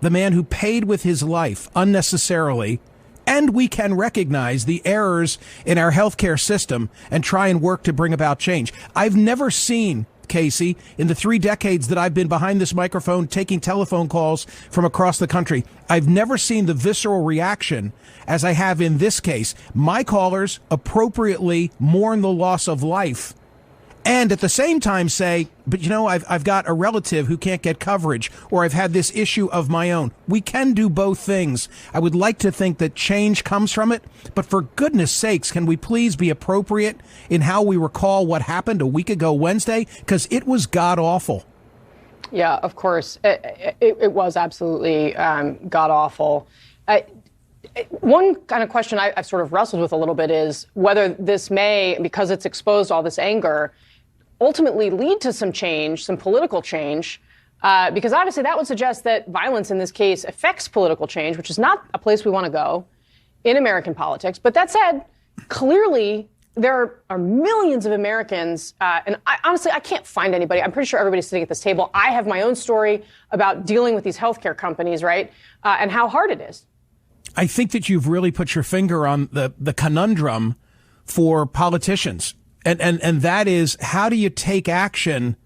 the man who paid with his life unnecessarily, and we can recognize the errors in our healthcare system and try and work to bring about change. I've never seen, Casey, in the 3 decades that I've been behind this microphone taking telephone calls from across the country, I've never seen the visceral reaction as I have in this case. My callers appropriately mourn the loss of life and at the same time say, but I've got a relative who can't get coverage, or I've had this issue of my own. We can do both things. I would like to think that change comes from it, but for goodness sakes, can we please be appropriate in how we recall what happened a week ago Wednesday? Because it was god-awful. Yeah, of course. It was absolutely god-awful. One kind of question I've sort of wrestled with a little bit is whether this may, because it's exposed all this anger, ultimately lead to some change, some political change, because obviously that would suggest that violence in this case affects political change, which is not a place we want to go in American politics. But that said, clearly there are millions of Americans, and honestly, I can't find anybody. I'm pretty sure everybody's sitting at this table. I have my own story about dealing with these healthcare companies, right, and how hard it is. I think that you've really put your finger on the conundrum for politicians. And that is, how do you take action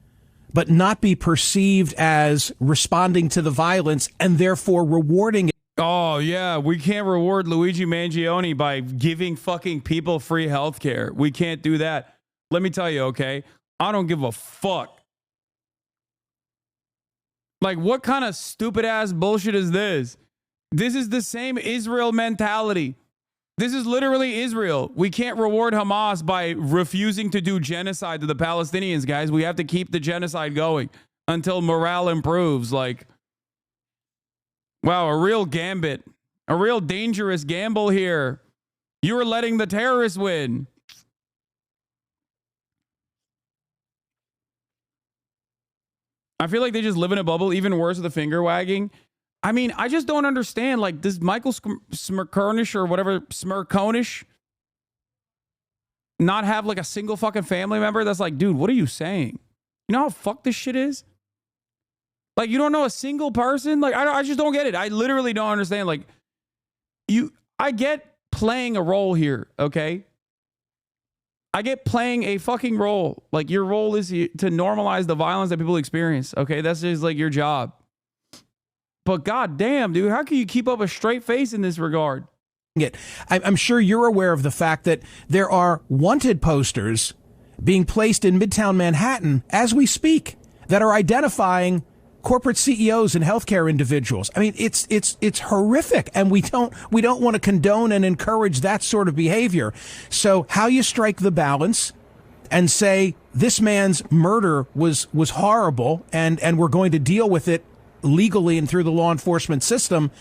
but not be perceived as responding to the violence and therefore rewarding it? Oh, yeah. We can't reward Luigi Mangione by giving fucking people free health care. We can't do that. Let me tell you, okay? I don't give a fuck. Like, what kind of stupid ass bullshit is this? This is the same Israel mentality. This is literally Israel. We can't reward Hamas by refusing to do genocide to the Palestinians, guys. We have to keep the genocide going until morale improves. Like, wow, a real gambit, a real dangerous gamble here. You are letting the terrorists win. I feel like they just live in a bubble, even worse with the finger wagging. I mean, I just don't understand. Like, does Michael Smirkonish or whatever, Smirkonish, not have like a single fucking family member that's like, dude, what are you saying? You know how fucked this shit is? Like, you don't know a single person? Like, I just don't get it. I literally don't understand. Like, I get playing a role here, okay? I get playing a fucking role. Like, your role is to normalize the violence that people experience, okay? That's just like your job. But goddamn, dude, how can you keep up a straight face in this regard? I'm sure you're aware of the fact that there are wanted posters being placed in Midtown Manhattan as we speak that are identifying corporate CEOs and healthcare individuals. I mean, it's horrific, and we don't want to condone and encourage that sort of behavior. So how you strike the balance and say this man's murder was horrible, and we're going to deal with it legally and through the law enforcement system,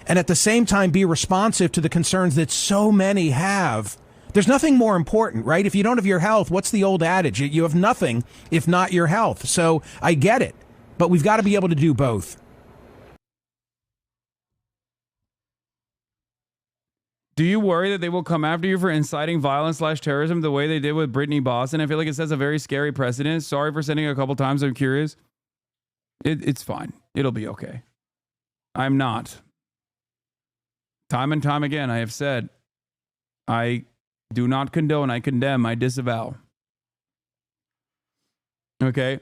and at the same time be responsive to the concerns that so many have. There's nothing more important, right? If you don't have your health, what's the old adage? You have nothing if not your health. So I get it, but we've got to be able to do both. Do you worry that they will come after you for inciting violence/terrorism the way they did with Brittany Boston? I feel like it sets a very scary precedent. Sorry for sending it a couple times. I'm curious. It's fine. It'll be okay. I'm not. Time and time again, I have said, I do not condone, I condemn, I disavow. Okay?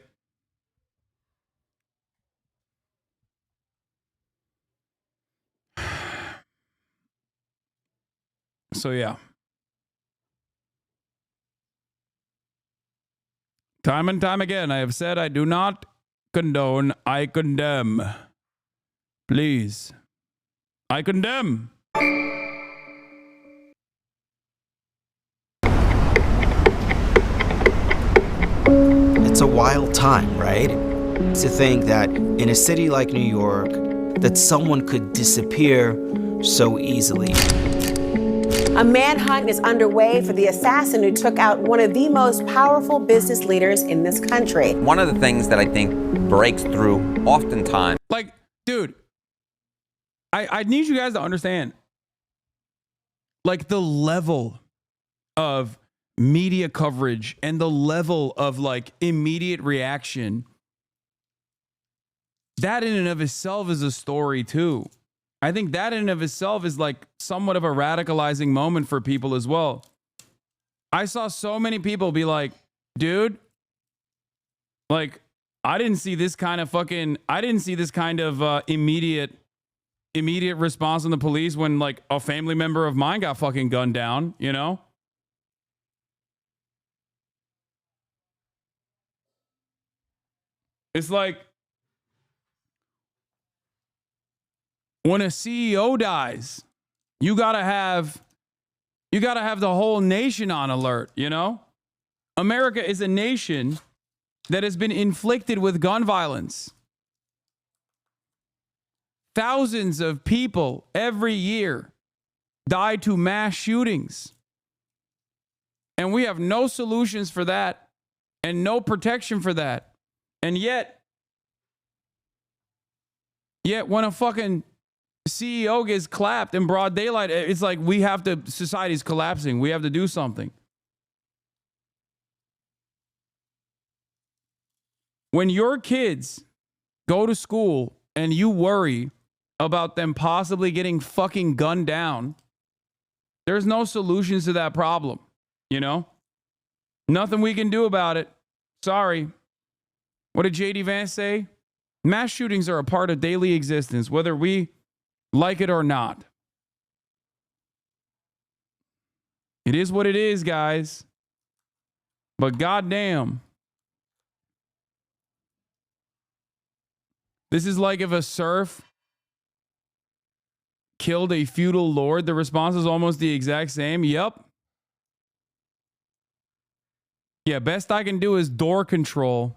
So, yeah. Time and time again, I have said I do not condone, I condemn. Please. I condemn. It's a wild time, right? To think that in a city like New York, that someone could disappear so easily. A manhunt is underway for the assassin who took out one of the most powerful business leaders in this country. One of the things that I think breaks through oftentimes. Like, dude, I need you guys to understand, like, the level of media coverage and the level of, like, immediate reaction. That in and of itself is a story, too. I think that in and of itself is like somewhat of a radicalizing moment for people as well. I saw so many people be like, dude, like, I didn't see this kind of immediate response from the police when, like, a family member of mine got fucking gunned down, you know? It's like, when a CEO dies, you gotta have the whole nation on alert, you know? America is a nation that has been inflicted with gun violence. Thousands of people every year die to mass shootings. And we have no solutions for that and no protection for that. And yet when a fucking CEO gets clapped in broad daylight, it's like society's collapsing. We have to do something. When your kids go to school and you worry about them possibly getting fucking gunned down, there's no solutions to that problem, you know? Nothing we can do about it. Sorry. What did J.D. Vance say? Mass shootings are a part of daily existence, whether we like it or not. It is what it is, guys. But goddamn, this is like if a serf killed a feudal lord. The response is almost the exact same. Yep. Yeah, best I can do is door control.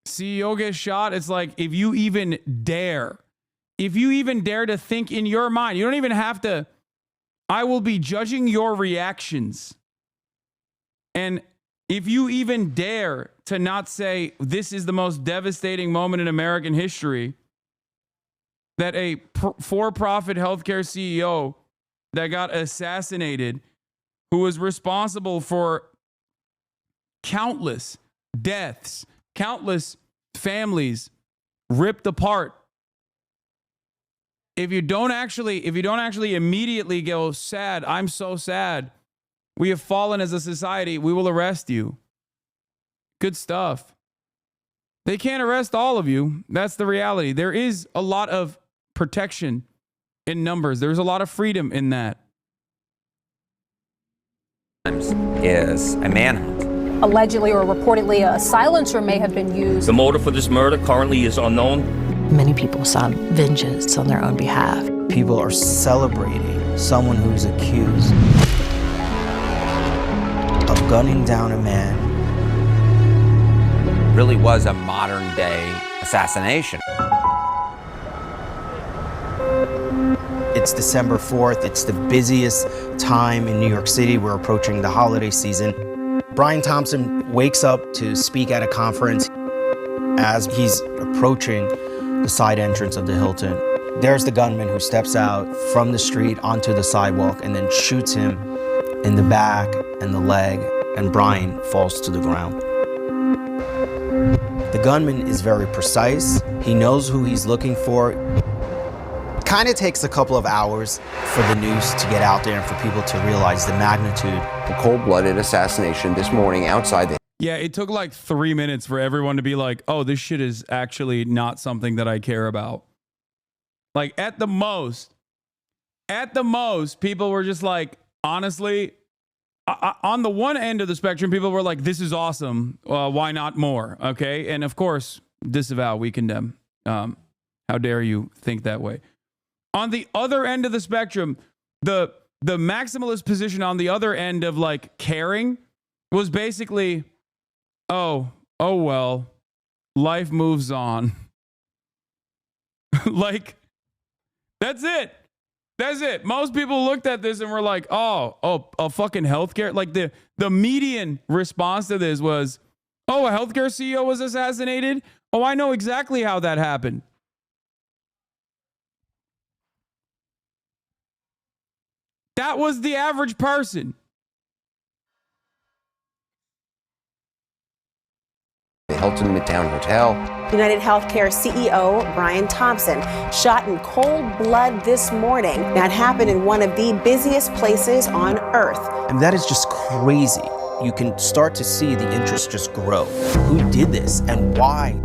CEO gets shot. It's like, if you even dare to think in your mind, you don't even have to, I will be judging your reactions. And if you even dare to not say this is the most devastating moment in American history, that a for-profit healthcare CEO that got assassinated, who was responsible for countless deaths, countless families ripped apart. If you don't actually immediately go, sad, I'm so sad, we have fallen as a society, we will arrest you. Good stuff. They can't arrest all of you. That's the reality. There is a lot of protection in numbers. There's a lot of freedom in that. Is a manhunt. Allegedly or reportedly, a silencer may have been used. The motive for this murder currently is unknown. Many people sought vengeance on their own behalf. People are celebrating someone who's accused of gunning down a man. Really was a modern day assassination. It's December 4th. It's the busiest time in New York City. We're approaching the holiday season. Brian Thompson wakes up to speak at a conference. As he's approaching the side entrance of the Hilton, there's the gunman who steps out from the street onto the sidewalk and then shoots him in the back and the leg, and Brian falls to the ground. The gunman is very precise. He knows who he's looking for. Kind of takes a couple of hours for the news to get out there and for people to realize the magnitude. A cold-blooded assassination this morning outside the... Yeah, it took like 3 minutes for everyone to be like, oh, this shit is actually not something that I care about. Like at the most, people were just like, honestly, on the one end of the spectrum, people were like, this is awesome. Why not more? Okay. And of course, disavow, we condemn. How dare you think that way? On the other end of the spectrum, the maximalist position on the other end of like caring was basically, oh well, life moves on. Like, that's it. Most people looked at this and were like, oh, a fucking healthcare. Like the median response to this was, oh, a healthcare CEO was assassinated. Oh, I know exactly how that happened. That was the average person. The Hilton Midtown Hotel. United Healthcare CEO Brian Thompson shot in cold blood this morning. That happened in one of the busiest places on earth. And that is just crazy. You can start to see the interest just grow. Who did this and why?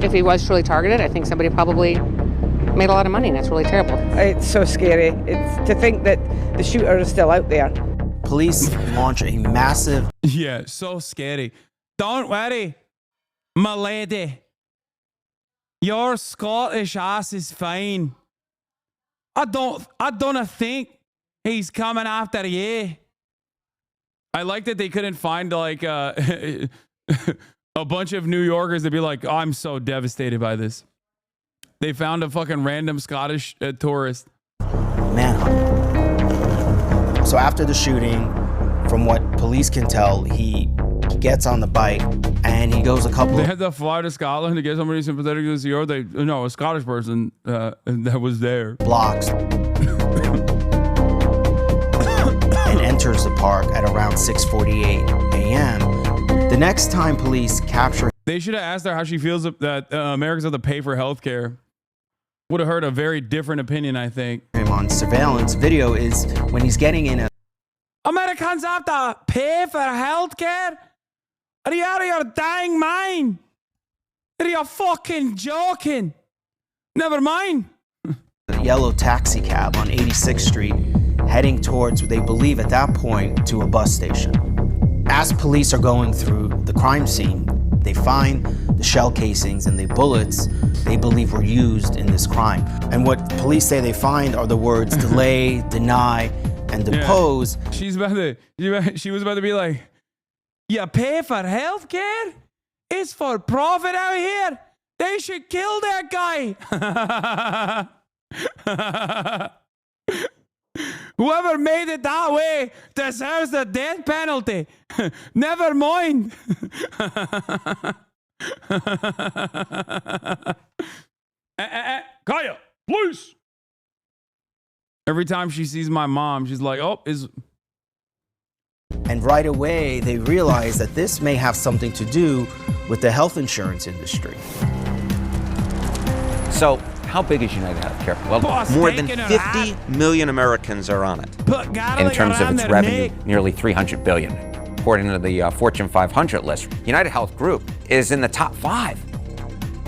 If he was truly targeted, I think somebody probably made a lot of money, and that's really terrible. It's so scary. It's to think that the shooter is still out there. Police launch a massive... Yeah, so scary. Don't worry, my lady. Your Scottish ass is fine. I don't think he's coming after you. I like that they couldn't find like a bunch of New Yorkers to be like, oh, I'm so devastated by this. They found a fucking random Scottish tourist. Manhunt. So after the shooting, from what police can tell, he gets on the bike and he goes a couple... They had to fly to Scotland to get somebody sympathetic to the CEO. No, a Scottish person that was there. Blocks. And enters the park at around 6:48 a.m. The next time police capture... They should have asked her how she feels that Americans have to pay for health care. Would have heard a very different opinion, I think. Him on surveillance video is when he's getting in a... Americans have to pay for health care? Are you out of your dang mind? Are you fucking joking? Never mind. A yellow taxi cab on 86th Street, heading towards, they believe at that point, to a bus station. As police are going through the crime scene, they find the shell casings and the bullets they believe were used in this crime. And what police say they find are the words delay, deny, and depose. Yeah. She was about to be like, you pay for health care? It's for profit out here. They should kill that guy. Whoever made it that way deserves the death penalty. Never mind. Kaya, please. Every time she sees my mom, she's like, oh, is... And right away, they realize that this may have something to do with the health insurance industry. So, how big is United Healthcare? Well, more than 50 million Americans are on it. In terms of its revenue, nearly $300 billion. According to the Fortune 500 list, United Health Group is in the top 5.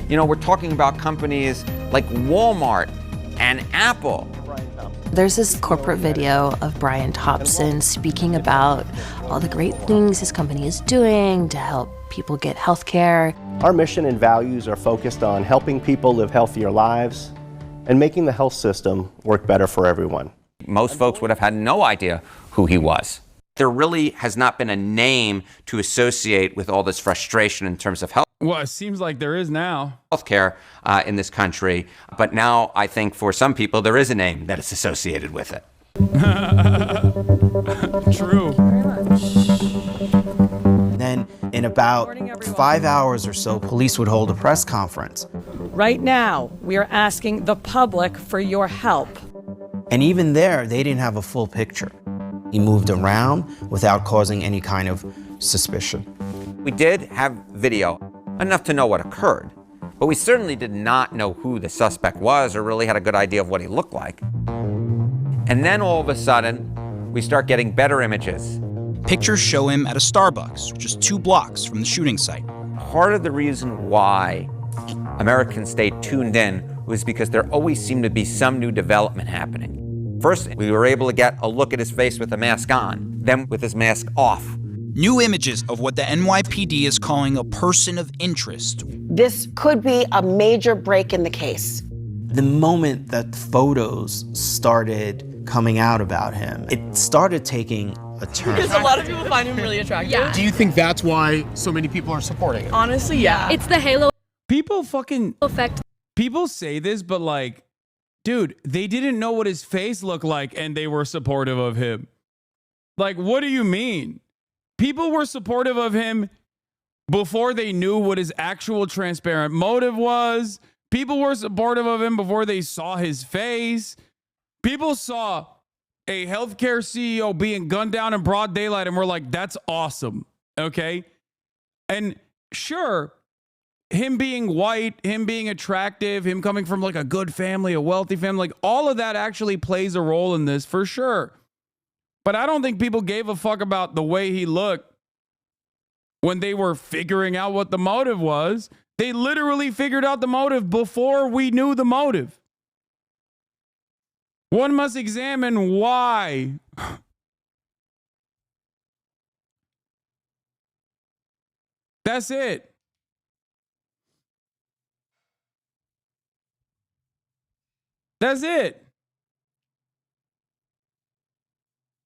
You know, we're talking about companies like Walmart and Apple. There's this corporate video of Brian Thompson speaking about all the great things his company is doing to help people get health care. Our mission and values are focused on helping people live healthier lives and making the health system work better for everyone. Most folks would have had no idea who he was. There really has not been a name to associate with all this frustration in terms of health. Well, it seems like there is now. Healthcare in this country, but now I think for some people there is a name that is associated with it. True. Then, in about 5 hours or so, police would hold a press conference. Right now, we are asking the public for your help. And even there, they didn't have a full picture. He moved around without causing any kind of suspicion. We did have video, enough to know what occurred, but we certainly did not know who the suspect was or really had a good idea of what he looked like. And then all of a sudden, we start getting better images. Pictures show him at a Starbucks, just 2 blocks from the shooting site. Part of the reason why Americans stayed tuned in was because there always seemed to be some new development happening. First, we were able to get a look at his face with the mask on, then with his mask off. New images of what the NYPD is calling a person of interest. This could be a major break in the case. The moment that photos started coming out about him, it started taking a turn. Because a lot of people find him really attractive. Yeah. Do you think that's why so many people are supporting him? Honestly, yeah. It's the halo People fucking effect. People say this, but like, dude, they didn't know what his face looked like and they were supportive of him. Like, what do you mean? People were supportive of him before they knew what his actual transparent motive was. People were supportive of him before they saw his face. People saw a healthcare CEO being gunned down in broad daylight and were like, that's awesome. Okay. And sure, him being white, him being attractive, him coming from like a good family, a wealthy family, like all of that actually plays a role in this for sure. But I don't think people gave a fuck about the way he looked when they were figuring out what the motive was. They literally figured out the motive before we knew the motive. One must examine why. That's it. That's it.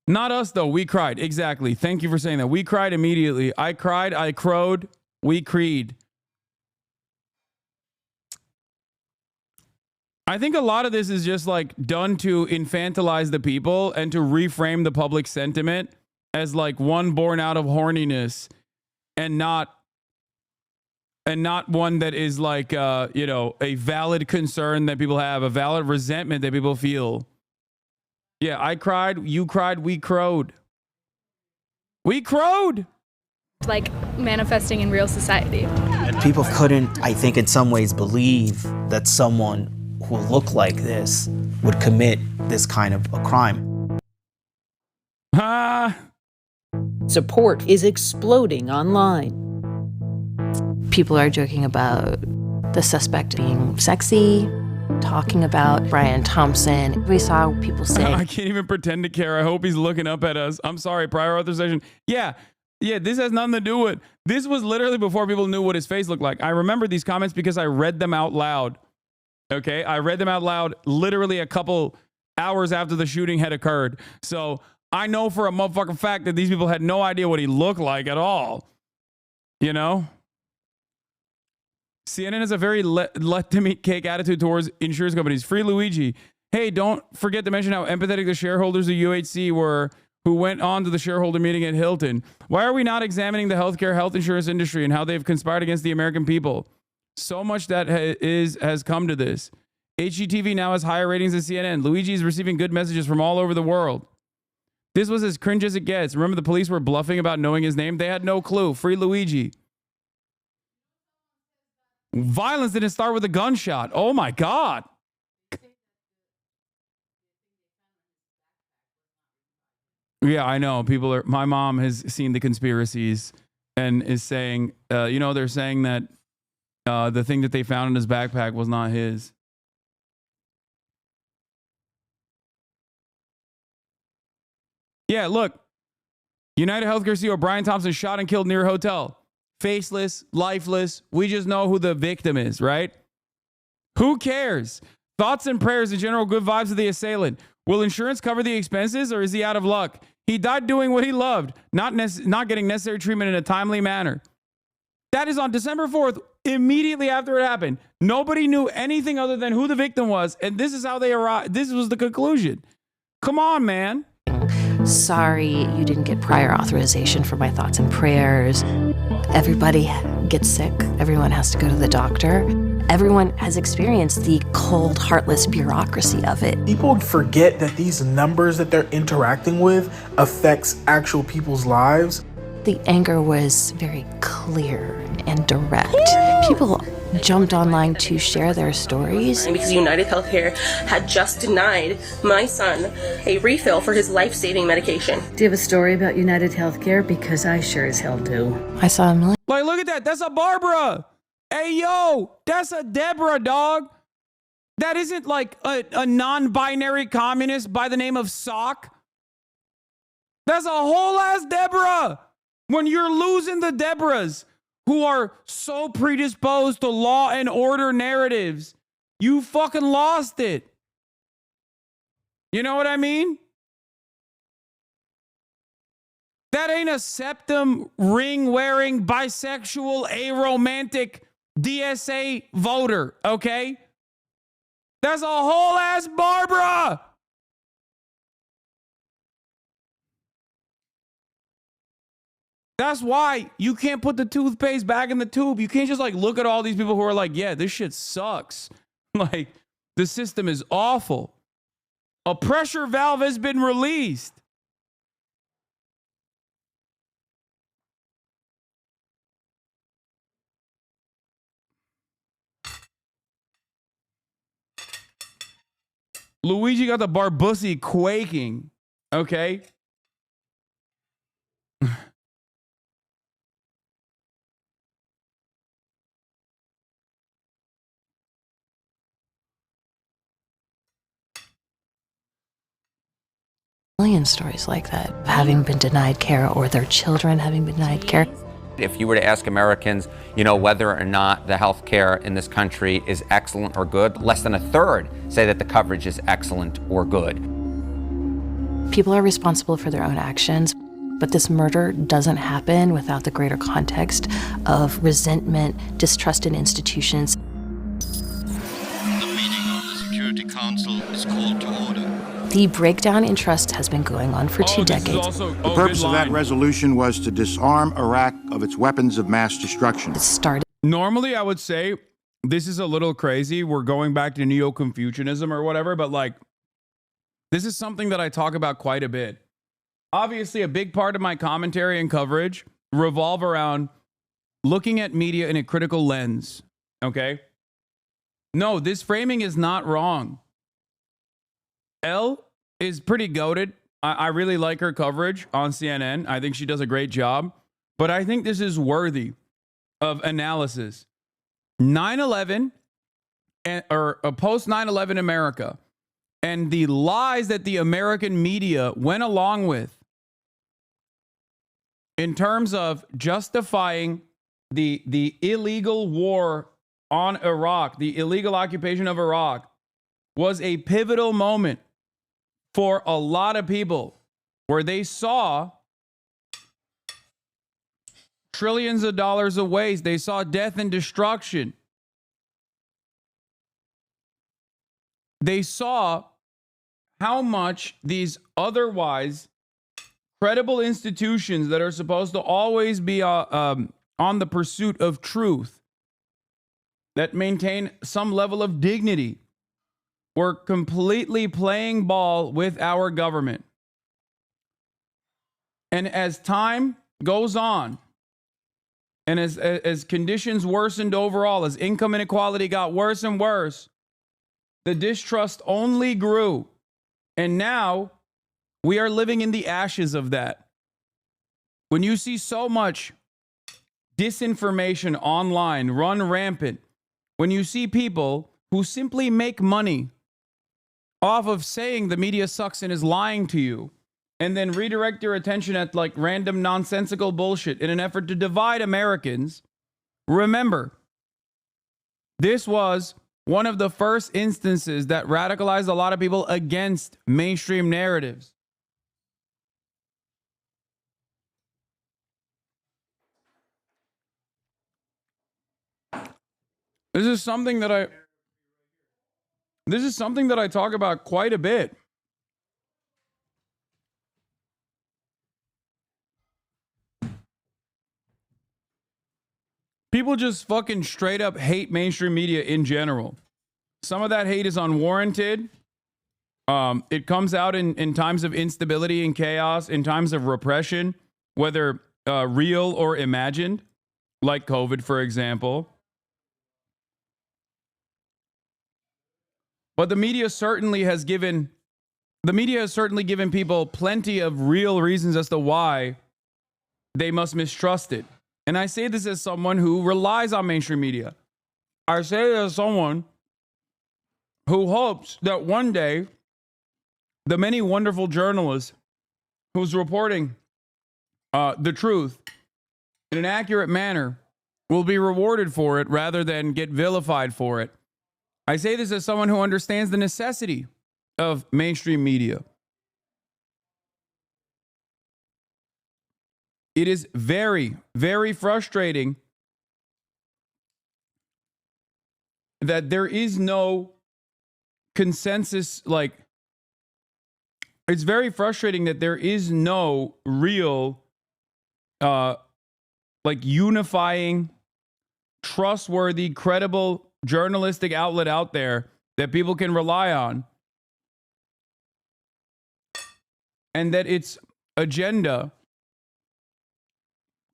Not us, though. We cried. Exactly. Thank you for saying that. We cried immediately. I cried. I crowed. We creed. I think a lot of this is just like done to infantilize the people and to reframe the public sentiment as like one born out of horniness and not one that is like, a valid concern that people have, a valid resentment that people feel. Yeah, I cried, you cried, we crowed. We crowed! Like manifesting in real society. People couldn't, I think, in some ways believe that someone who looked like this would commit this kind of a crime. Support is exploding online. People are joking about the suspect being sexy, talking about Brian Thompson. We saw people saying, I can't even pretend to care. I hope he's looking up at us. I'm sorry, prior authorization. Yeah, this has nothing to do with, this was literally before people knew what his face looked like. I remember these comments because I read them out loud. Okay, I read them out loud literally a couple hours after the shooting had occurred. So I know for a motherfucking fact that these people had no idea what he looked like at all. You know? CNN has a very let them eat cake attitude towards insurance companies. Free Luigi. Hey, don't forget to mention how empathetic the shareholders of UHC were who went on to the shareholder meeting at Hilton. Why are we not examining the health insurance industry and how they've conspired against the American people? So much that has come to this. HGTV now has higher ratings than CNN. Luigi is receiving good messages from all over the world. This was as cringe as it gets. Remember the police were bluffing about knowing his name? They had no clue. Free Luigi. Violence didn't start with a gunshot. Oh my God. Yeah, I know. My mom has seen the conspiracies and is saying, they're saying that the thing that they found in his backpack was not his. Yeah, look. United Healthcare CEO Brian Thompson shot and killed near a hotel. Faceless, lifeless. We just know who the victim is, right? Who cares? Thoughts and prayers and general good vibes of the assailant. Will insurance cover the expenses or is he out of luck? He died doing what he loved, not getting necessary treatment in a timely manner. That is on December 4th, immediately after it happened. Nobody knew anything other than who the victim was, and this is how they arrived. This was the conclusion. Come on, man. Sorry you didn't get prior authorization for my thoughts and prayers. Everybody gets sick. Everyone has to go to the doctor. Everyone has experienced the cold, heartless bureaucracy of it. People forget that these numbers that they're interacting with affects actual people's lives. The anger was very clear and direct. People jumped online to share their stories. Because United Healthcare had just denied my son a refill for his life-saving medication. Do you have a story about United Healthcare? Because I sure as hell do. I saw a million. Like, look at that. That's a Barbara. Hey, yo, that's a Deborah, dog. That isn't like a non-binary communist by the name of Sock. That's a whole ass Deborah. When you're losing the Deborahs who are so predisposed to law and order narratives, you fucking lost it. You know what I mean? That ain't a septum ring wearing bisexual aromantic DSA voter, okay? That's a whole ass Barbara. That's why you can't put the toothpaste back in the tube. You can't just like look at all these people who are like, yeah, this shit sucks. Like, the system is awful. A pressure valve has been released. Luigi got the Barbussy quaking. Okay. Million stories like that, having been denied care or their children having been denied care. If you were to ask Americans, whether or not the health care in this country is excellent or good, less than a third say that the coverage is excellent or good. People are responsible for their own actions, but this murder doesn't happen without the greater context of resentment, distrust in institutions. The meeting of the Security Council is called to order. The breakdown in trust has been going on for 2 decades. The purpose of that resolution was to disarm Iraq of its weapons of mass destruction. It started. Normally, I would say this is a little crazy. We're going back to Neo-Confucianism or whatever, but like, this is something that I talk about quite a bit. Obviously, a big part of my commentary and coverage revolve around looking at media in a critical lens, okay? No, this framing is not wrong. Elle is pretty goated. I really like her coverage on CNN. I think she does a great job. But I think this is worthy of analysis. 9/11 or a post 9/11 America and the lies that the American media went along with in terms of justifying the illegal war on Iraq, the illegal occupation of Iraq, was a pivotal moment for a lot of people where they saw trillions of dollars of waste. They saw death and destruction. They saw how much these otherwise credible institutions that are supposed to always be on the pursuit of truth, that maintain some level of dignity, were completely playing ball with our government. And as time goes on, and as conditions worsened overall, as income inequality got worse and worse, the distrust only grew. And now we are living in the ashes of that. When you see so much disinformation online run rampant, when you see people who simply make money off of saying the media sucks and is lying to you, and then redirect your attention at like random nonsensical bullshit in an effort to divide Americans, remember, this was one of the first instances that radicalized a lot of people against mainstream narratives. This is something that I talk about quite a bit. People just fucking straight up hate mainstream media in general. Some of that hate is unwarranted. It comes out in times of instability and chaos, in times of repression, whether real or imagined, like COVID, for example. But the media has certainly given people plenty of real reasons as to why they must mistrust it. And I say this as someone who relies on mainstream media. I say it as someone who hopes that one day the many wonderful journalists who's reporting the truth in an accurate manner will be rewarded for it rather than get vilified for it. I say this as someone who understands the necessity of mainstream media. It is very, very frustrating that there is no consensus. It's very frustrating that there is no real, unifying, trustworthy, credible journalistic outlet out there that people can rely on. And that its agenda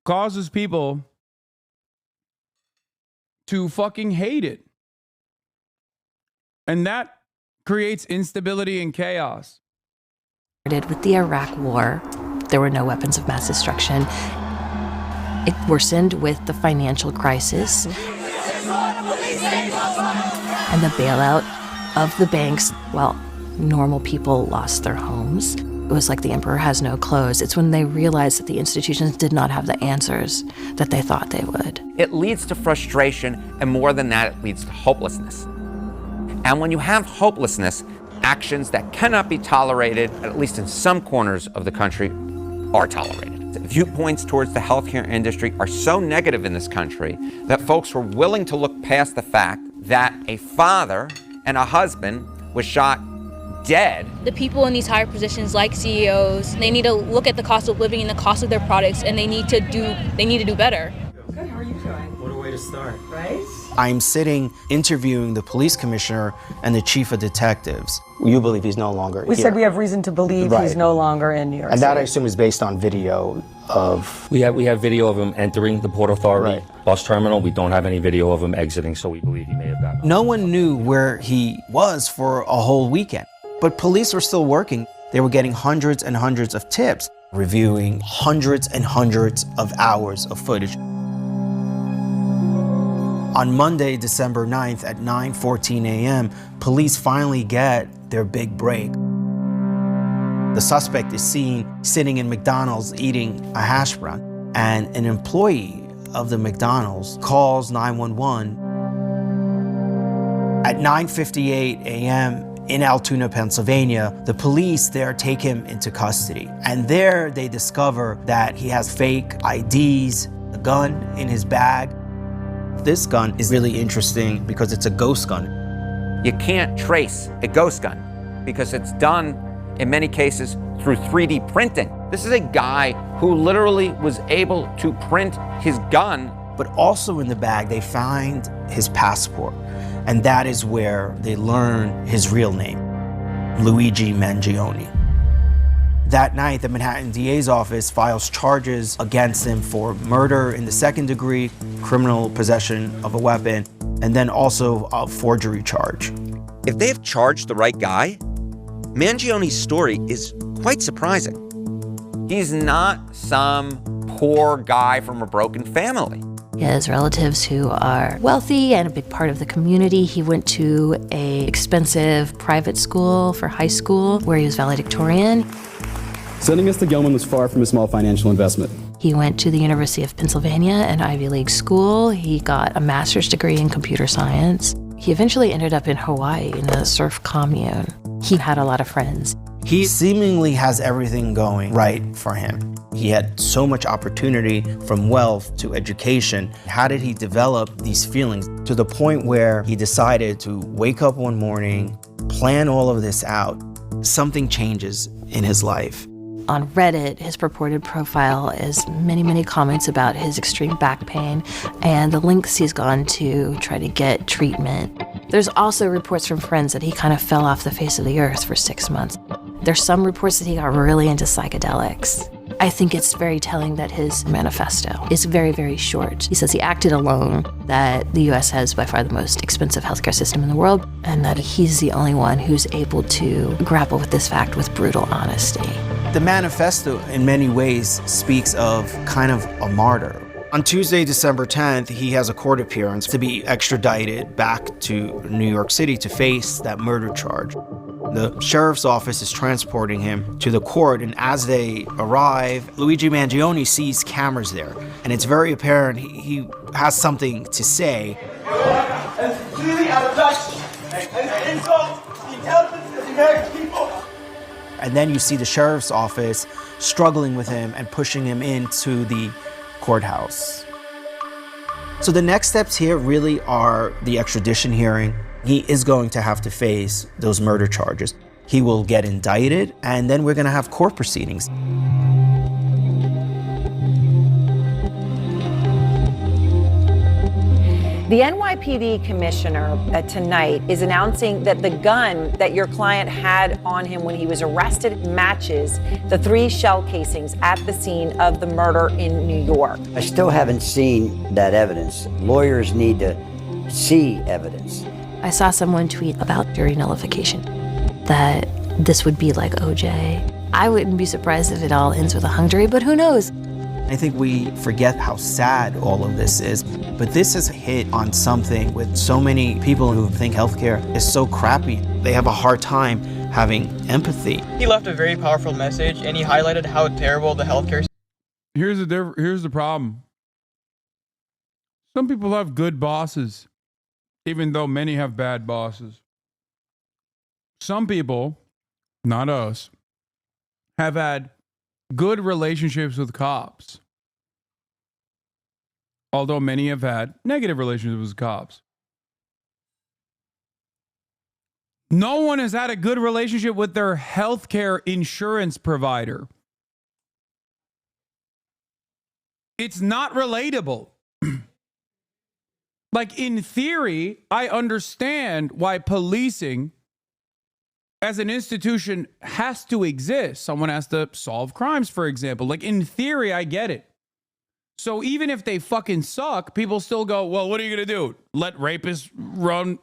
causes people to fucking hate it. And that creates instability and chaos. With the Iraq War, there were no weapons of mass destruction. It worsened with the financial crisis and the bailout of the banks. Well, normal people lost their homes. It was like the emperor has no clothes. It's when they realized that the institutions did not have the answers that they thought they would. It leads to frustration, and more than that, it leads to hopelessness. And when you have hopelessness, actions that cannot be tolerated, at least in some corners of the country, are tolerated. Viewpoints towards the healthcare industry are so negative in this country that folks were willing to look past the fact that a father and a husband was shot dead. The people in these higher positions, like CEOs, they need to look at the cost of living and the cost of their products, and they need to do better. Good, how are you doing? What a way to start, right? I'm sitting interviewing the police commissioner and the chief of detectives. You believe he's no longer here? We said we have reason to believe he's no longer in New York And City. that, I assume, is based on video of... We have video of him entering the Port Authority bus terminal. We don't have any video of him exiting, so we believe he may have gotten out. No one knew where he was for a whole weekend, but police were still working. They were getting hundreds and hundreds of tips, reviewing hundreds and hundreds of hours of footage. On Monday, December 9th at 9:14 a.m., police finally get their big break. The suspect is seen sitting in McDonald's eating a hash brown, and an employee of the McDonald's calls 911. At 9:58 a.m. in Altoona, Pennsylvania, the police there take him into custody. And there they discover that he has fake IDs, a gun in his bag. This gun is really interesting because it's a ghost gun. You can't trace a ghost gun because it's done, in many cases, through 3D printing. This is a guy who literally was able to print his gun. But also in the bag, they find his passport. And that is where they learn his real name, Luigi Mangione. That night, the Manhattan DA's office files charges against him for murder in the second degree, criminal possession of a weapon, and then also a forgery charge. If they've charged the right guy, Mangione's story is quite surprising. He's not some poor guy from a broken family. He has relatives who are wealthy and a big part of the community. He went to an expensive private school for high school where he was valedictorian. Sending us to Gelman was far from a small financial investment. He went to the University of Pennsylvania, an Ivy League school. He got a master's degree in computer science. He eventually ended up in Hawaii in a surf commune. He had a lot of friends. He seemingly has everything going right for him. He had so much opportunity, from wealth to education. How did he develop these feelings to the point where he decided to wake up one morning, plan all of this out? Something changes in his life. On Reddit, his purported profile is many, many comments about his extreme back pain and the lengths he's gone to try to get treatment. There's also reports from friends that he kind of fell off the face of the earth for 6 months. There's some reports that he got really into psychedelics. I think it's very telling that his manifesto is very, very short. He says he acted alone, that the US has by far the most expensive healthcare system in the world, and that he's the only one who's able to grapple with this fact with brutal honesty. The manifesto, in many ways, speaks of kind of a martyr. On Tuesday, December 10th, he has a court appearance to be extradited back to New York City to face that murder charge. The sheriff's office is transporting him to the court, and as they arrive, Luigi Mangione sees cameras there, and it's very apparent he has something to say. And clearly out of touch and insult the intelligence of the American people. And then you see the sheriff's office struggling with him and pushing him into the courthouse. So the next steps here really are the extradition hearing. He is going to have to face those murder charges. He will get indicted, and then we're going to have court proceedings. The NYPD commissioner tonight is announcing that the gun that your client had on him when he was arrested matches the 3 shell casings at the scene of the murder in New York. I still haven't seen that evidence. Lawyers need to see evidence. I saw someone tweet about jury nullification, that this would be like OJ. I wouldn't be surprised if it all ends with a hung jury, but who knows? I think we forget how sad all of this is, but this is a hit on something with so many people who think healthcare is so crappy. They have a hard time having empathy. He left a very powerful message, and he highlighted how terrible the healthcare. Here's the problem. Some people have good bosses, even though many have bad bosses. Some people, not us, have had good relationships with cops, although many have had negative relationships with cops. No one has had a good relationship with their healthcare insurance provider. It's not relatable. Like, in theory, I understand why policing as an institution has to exist. Someone has to solve crimes, for example. Like, in theory, I get it. So even if they fucking suck, people still go, well, what are you going to do? Let rapists run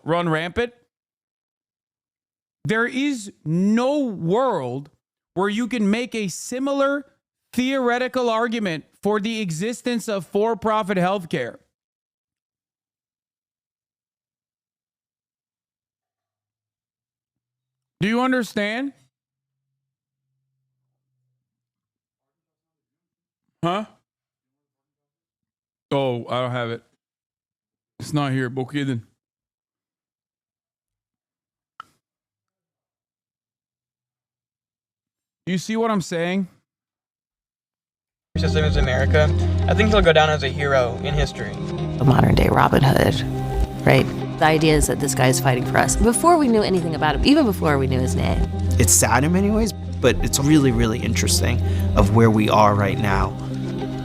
rampant? There is no world where you can make a similar theoretical argument for the existence of for-profit healthcare. Do you understand? Huh? Oh, I don't have it. It's not here. Okay, then. Do you see what I'm saying? System is America. I think he'll go down as a hero in history. A modern day Robin Hood, right? The idea is that this guy is fighting for us before we knew anything about him, even before we knew his name. It's sad in many ways, but it's really, really interesting of where we are right now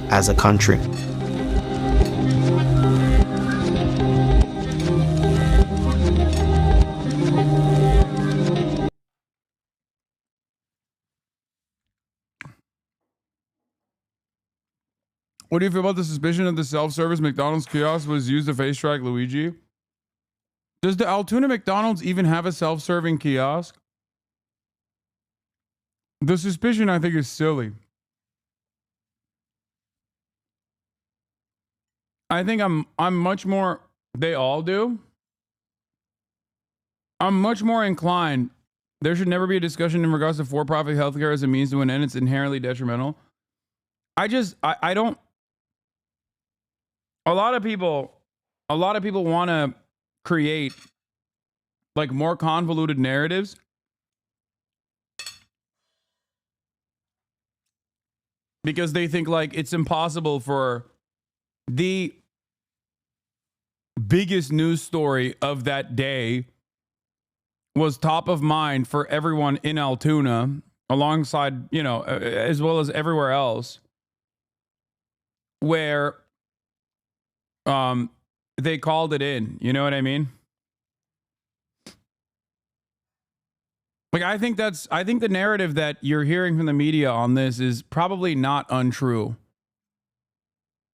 as a country. What do you feel about the suspicion that the self-service McDonald's kiosk was used to face track Luigi? Does the Altoona McDonald's even have a self-serving kiosk? The suspicion, I think, is silly. I think I'm much more, they all do. I'm much more inclined. There should never be a discussion in regards to for-profit healthcare as a means to an end. It's inherently detrimental. I don't. A lot of people want to create like more convoluted narratives because they think like it's impossible for the biggest news story of that day was top of mind for everyone in Altoona, alongside, you know, as well as everywhere else, where they called it in. You know what I mean? Like, I think the narrative that you're hearing from the media on this is probably not untrue.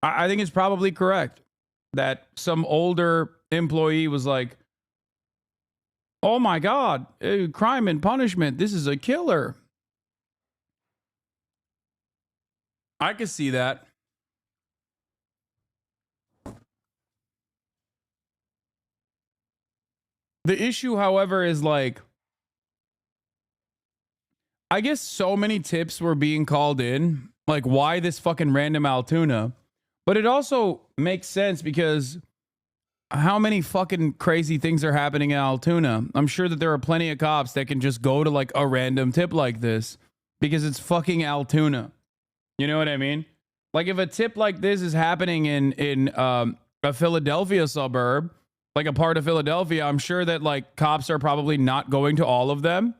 I think it's probably correct that some older employee was like, oh my God, crime and punishment, this is a killer. I could see that. The issue, however, is like, I guess so many tips were being called in, like why this fucking random Altoona? But it also makes sense because how many fucking crazy things are happening in Altoona? I'm sure that there are plenty of cops that can just go to like a random tip like this because it's fucking Altoona. You know what I mean? Like if a tip like this is happening in a Philadelphia suburb, like a part of Philadelphia, I'm sure that like cops are probably not going to all of them.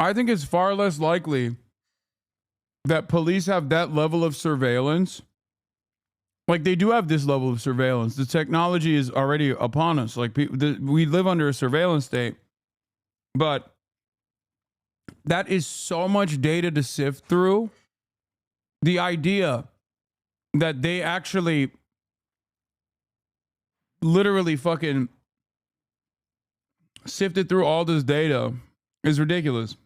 I think it's far less likely that police have that level of surveillance. Like they do have this level of surveillance. The technology is already upon us. Like we live under a surveillance state, but that is so much data to sift through. The idea that they actually literally fucking sifted through all this data is ridiculous.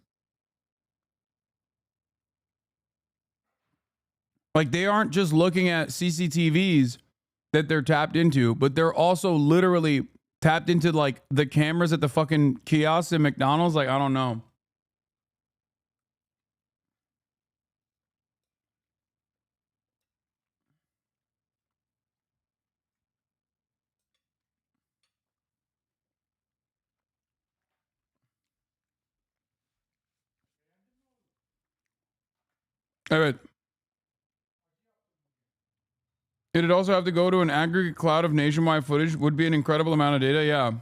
Like they aren't just looking at CCTVs that they're tapped into, but they're also literally tapped into like the cameras at the fucking kiosks at McDonald's. Like, I don't know. All right. It'd also have to go to an aggregate cloud of nationwide footage. Would be an incredible amount of data. Yeah.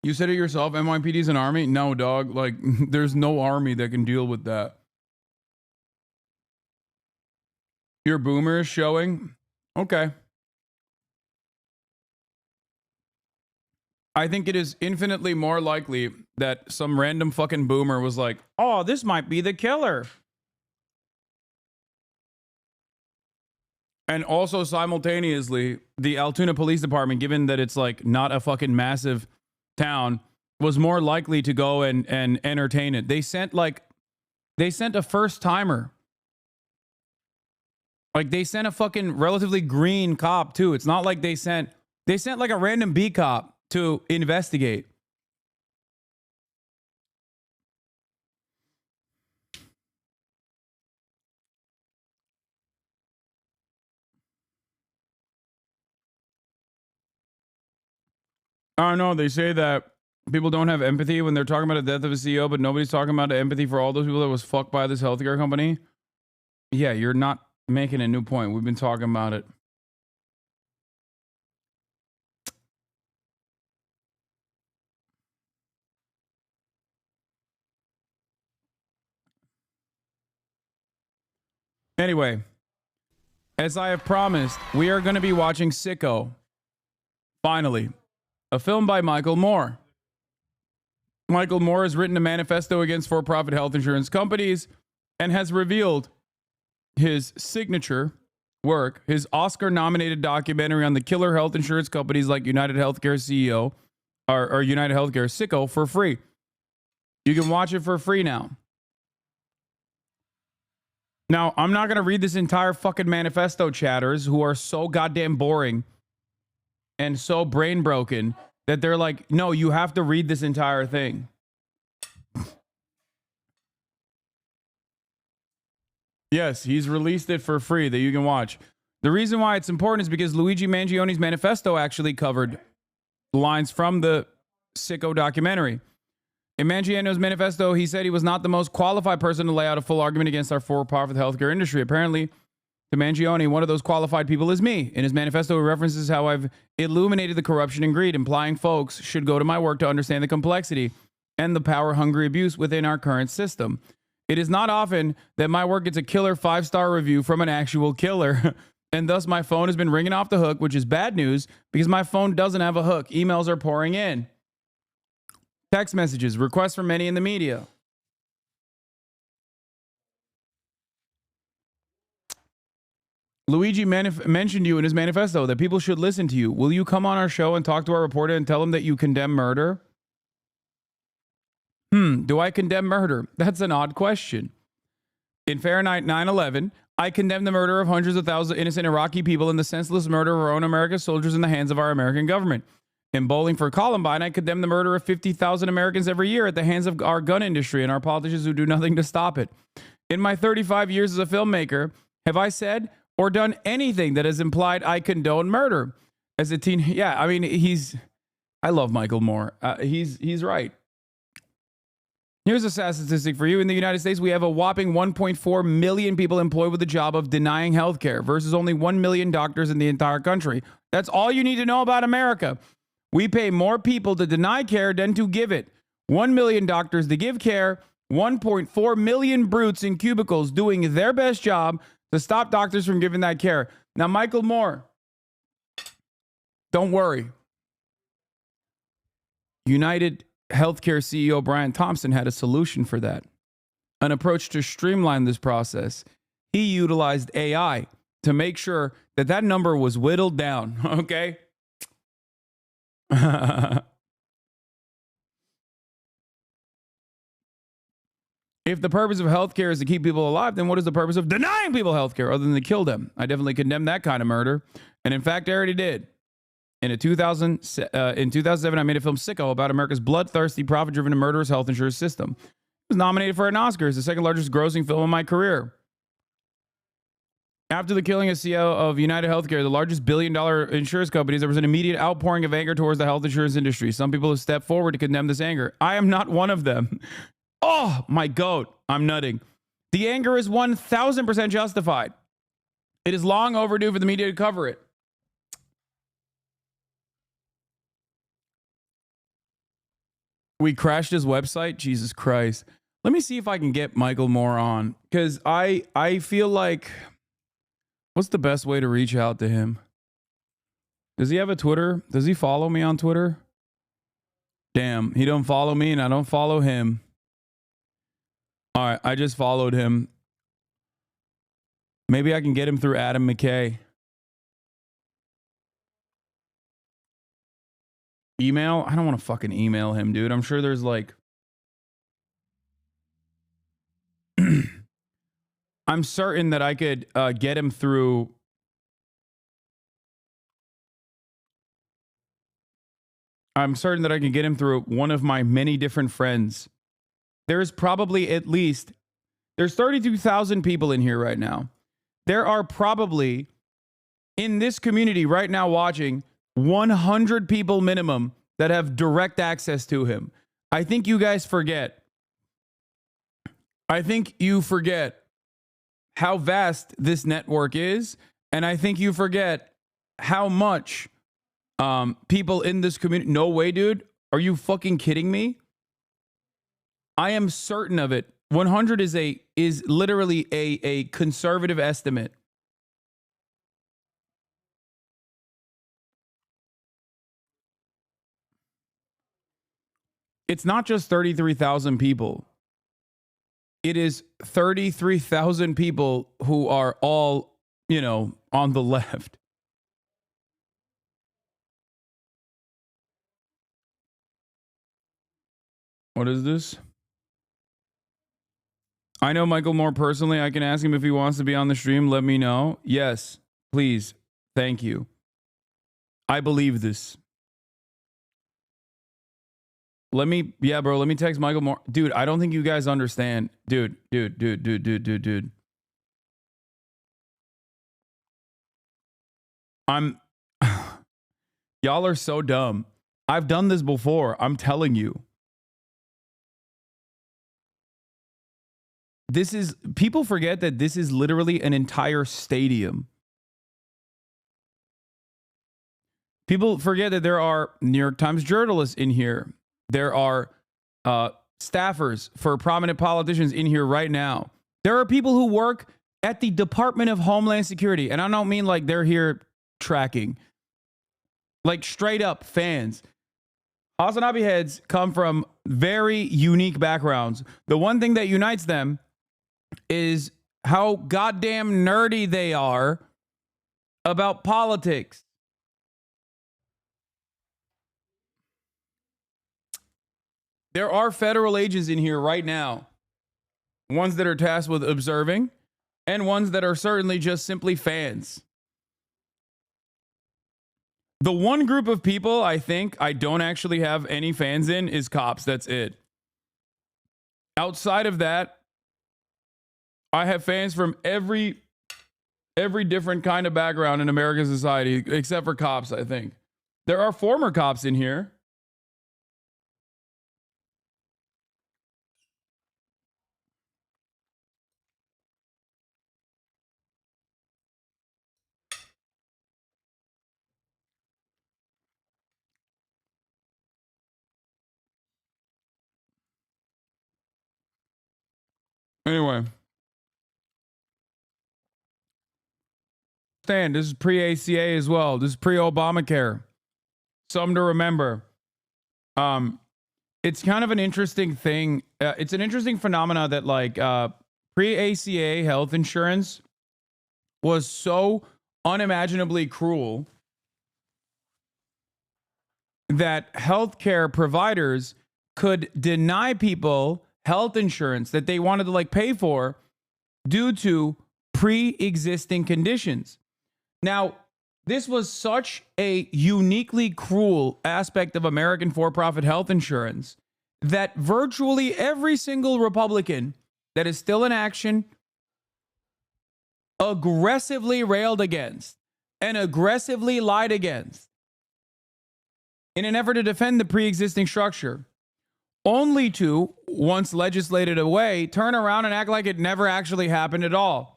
You said it yourself. NYPD's an army? No, dog. Like, there's no army that can deal with that. Your boomer is showing? Okay. I think it is infinitely more likely that some random fucking boomer was like, oh, this might be the killer. And also simultaneously, the Altoona Police Department, given that it's like not a fucking massive town, was more likely to go and entertain it. They sent a first timer. Like they sent a fucking relatively green cop too. It's not like they sent like a random B cop to investigate. I don't know. They say that people don't have empathy when they're talking about the death of a CEO, but nobody's talking about the empathy for all those people that was fucked by this healthcare company. Yeah, you're not making a new point. We've been talking about it. Anyway, as I have promised, we are going to be watching Sicko. Finally, a film by Michael Moore. Michael Moore has written a manifesto against for-profit health insurance companies and has revealed his signature work, his Oscar-nominated documentary on the killer health insurance companies like United Healthcare CEO or United Healthcare Sicko for free. You can watch it for free now. Now, I'm not going to read this entire fucking manifesto, chatters, who are so goddamn boring. and so brain broken that they're like, no, you have to read this entire thing. Yes, he's released it for free that you can watch. The reason why it's important is because Luigi Mangioni's manifesto actually covered lines from the Sicko documentary. In Mangiano's manifesto, he said he was not the most qualified person to lay out a full argument against our for-profit healthcare industry. Apparently, to Mangione, one of those qualified people is me. In his manifesto, he references how I've illuminated the corruption and greed, implying folks should go to my work to understand the complexity and the power-hungry abuse within our current system. It is not often that my work gets a killer 5-star review from an actual killer, and thus my phone has been ringing off the hook, which is bad news because my phone doesn't have a hook. Emails are pouring in. Text messages, requests from many in the media. Luigi mentioned you in his manifesto that people should listen to you. Will you come on our show and talk to our reporter and tell him that you condemn murder? Do I condemn murder? That's an odd question. In Fahrenheit 9/11, I condemn the murder of hundreds of thousands of innocent Iraqi people and the senseless murder of our own American soldiers in the hands of our American government. In Bowling for Columbine, I condemn the murder of 50,000 Americans every year at the hands of our gun industry and our politicians who do nothing to stop it. In my 35 years as a filmmaker, have I said or done anything that has implied I condone murder? As a teen, yeah, I mean, I love Michael Moore. He's right. Here's a sad statistic for you. In the United States, we have a whopping 1.4 million people employed with the job of denying health care versus only 1 million doctors in the entire country. That's all you need to know about America. We pay more people to deny care than to give it. 1 million doctors to give care, 1.4 million brutes in cubicles doing their best job to stop doctors from giving that care. Now, Michael Moore, don't worry. United Healthcare CEO Brian Thompson had a solution for that. An approach to streamline this process. He utilized AI to make sure that that number was whittled down, okay? If the purpose of healthcare is to keep people alive, then what is the purpose of denying people healthcare other than to kill them? I definitely condemn that kind of murder. And in fact, I already did. In 2007, I made a film Sicko about America's bloodthirsty, profit-driven, and murderous health insurance system. It was nominated for an Oscar as the second largest grossing film in my career. After the killing of CEO of United Healthcare, the largest billion-dollar insurance companies, there was an immediate outpouring of anger towards the health insurance industry. Some people have stepped forward to condemn this anger. I am not one of them. Oh, my goat. I'm nutting. The anger is 1,000% justified. It is long overdue for the media to cover it. We crashed his website? Jesus Christ. Let me see if I can get Michael Moore on. Because I feel like... What's the best way to reach out to him? Does he have a Twitter? Does he follow me on Twitter? Damn, he don't follow me and I don't follow him. All right, I just followed him. Maybe I can get him through Adam McKay. Email? I don't want to fucking email him, dude. I'm sure there's like... I'm certain that I could get him through... I'm certain that I can get him through one of my many different friends. There's probably at least... There's 32,000 people in here right now. There are probably, in this community right now watching, 100 people minimum that have direct access to him. I think you guys forget. I think you forget how vast this network is. And I think you forget how much people in this community... No way, dude. Are you fucking kidding me? I am certain of it. 100 is literally a conservative estimate. It's not just 33,000 people. It is 33,000 people who are all, you know, on the left. What is this? I know Michael Moore personally. I can ask him if he wants to be on the stream. Let me know. Yes, please. Thank you. I believe this. Let me text Michael Moore. Dude, I don't think you guys understand. Dude. Y'all are so dumb. I've done this before. I'm telling you. People forget that this is literally an entire stadium. People forget that there are New York Times journalists in here. There are staffers for prominent politicians in here right now. There are people who work at the Department of Homeland Security. And I don't mean like they're here tracking. Like straight up fans. Hasanabi heads come from very unique backgrounds. The one thing that unites them is how goddamn nerdy they are about politics. There are federal agents in here right now. Ones that are tasked with observing and ones that are certainly just simply fans. The one group of people I think I don't actually have any fans in is cops. That's it. Outside of that, I have fans from every different kind of background in American society, except for cops, I think. There are former cops in here. Anyway. This is pre-ACA as well. This is pre-Obamacare. Something to remember. It's kind of an interesting thing. It's an interesting phenomena that like pre-ACA health insurance was so unimaginably cruel that healthcare providers could deny people health insurance that they wanted to like pay for due to pre-existing conditions. Now, this was such a uniquely cruel aspect of American for-profit health insurance that virtually every single Republican that is still in action aggressively railed against and aggressively lied against in an effort to defend the pre-existing structure, only to, once legislated away, turn around and act like it never actually happened at all.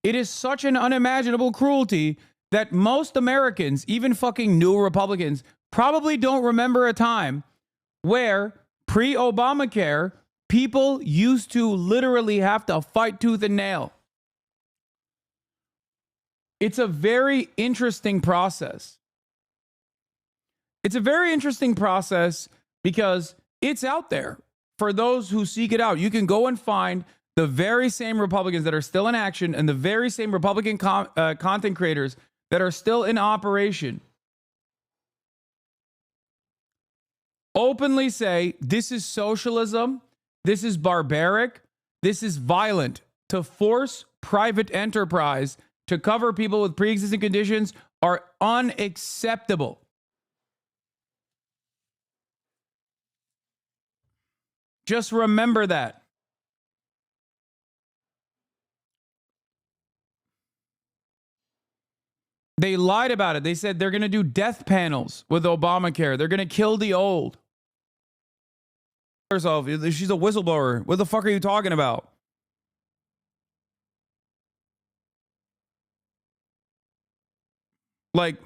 It is such an unimaginable cruelty that most Americans, even fucking new Republicans, probably don't remember a time where pre-Obamacare, people used to literally have to fight tooth and nail. It's a very interesting process. It's a very interesting process because it's out there for those who seek it out. You can go and find the very same Republicans that are still in action and the very same Republican content creators that are still in operation openly say this is socialism, this is barbaric, this is violent. To force private enterprise to cover people with pre-existing conditions are unacceptable. Just remember that. They lied about it. They said they're going to do death panels with Obamacare. They're going to kill the old. She's a whistleblower. What the fuck are you talking about? Like,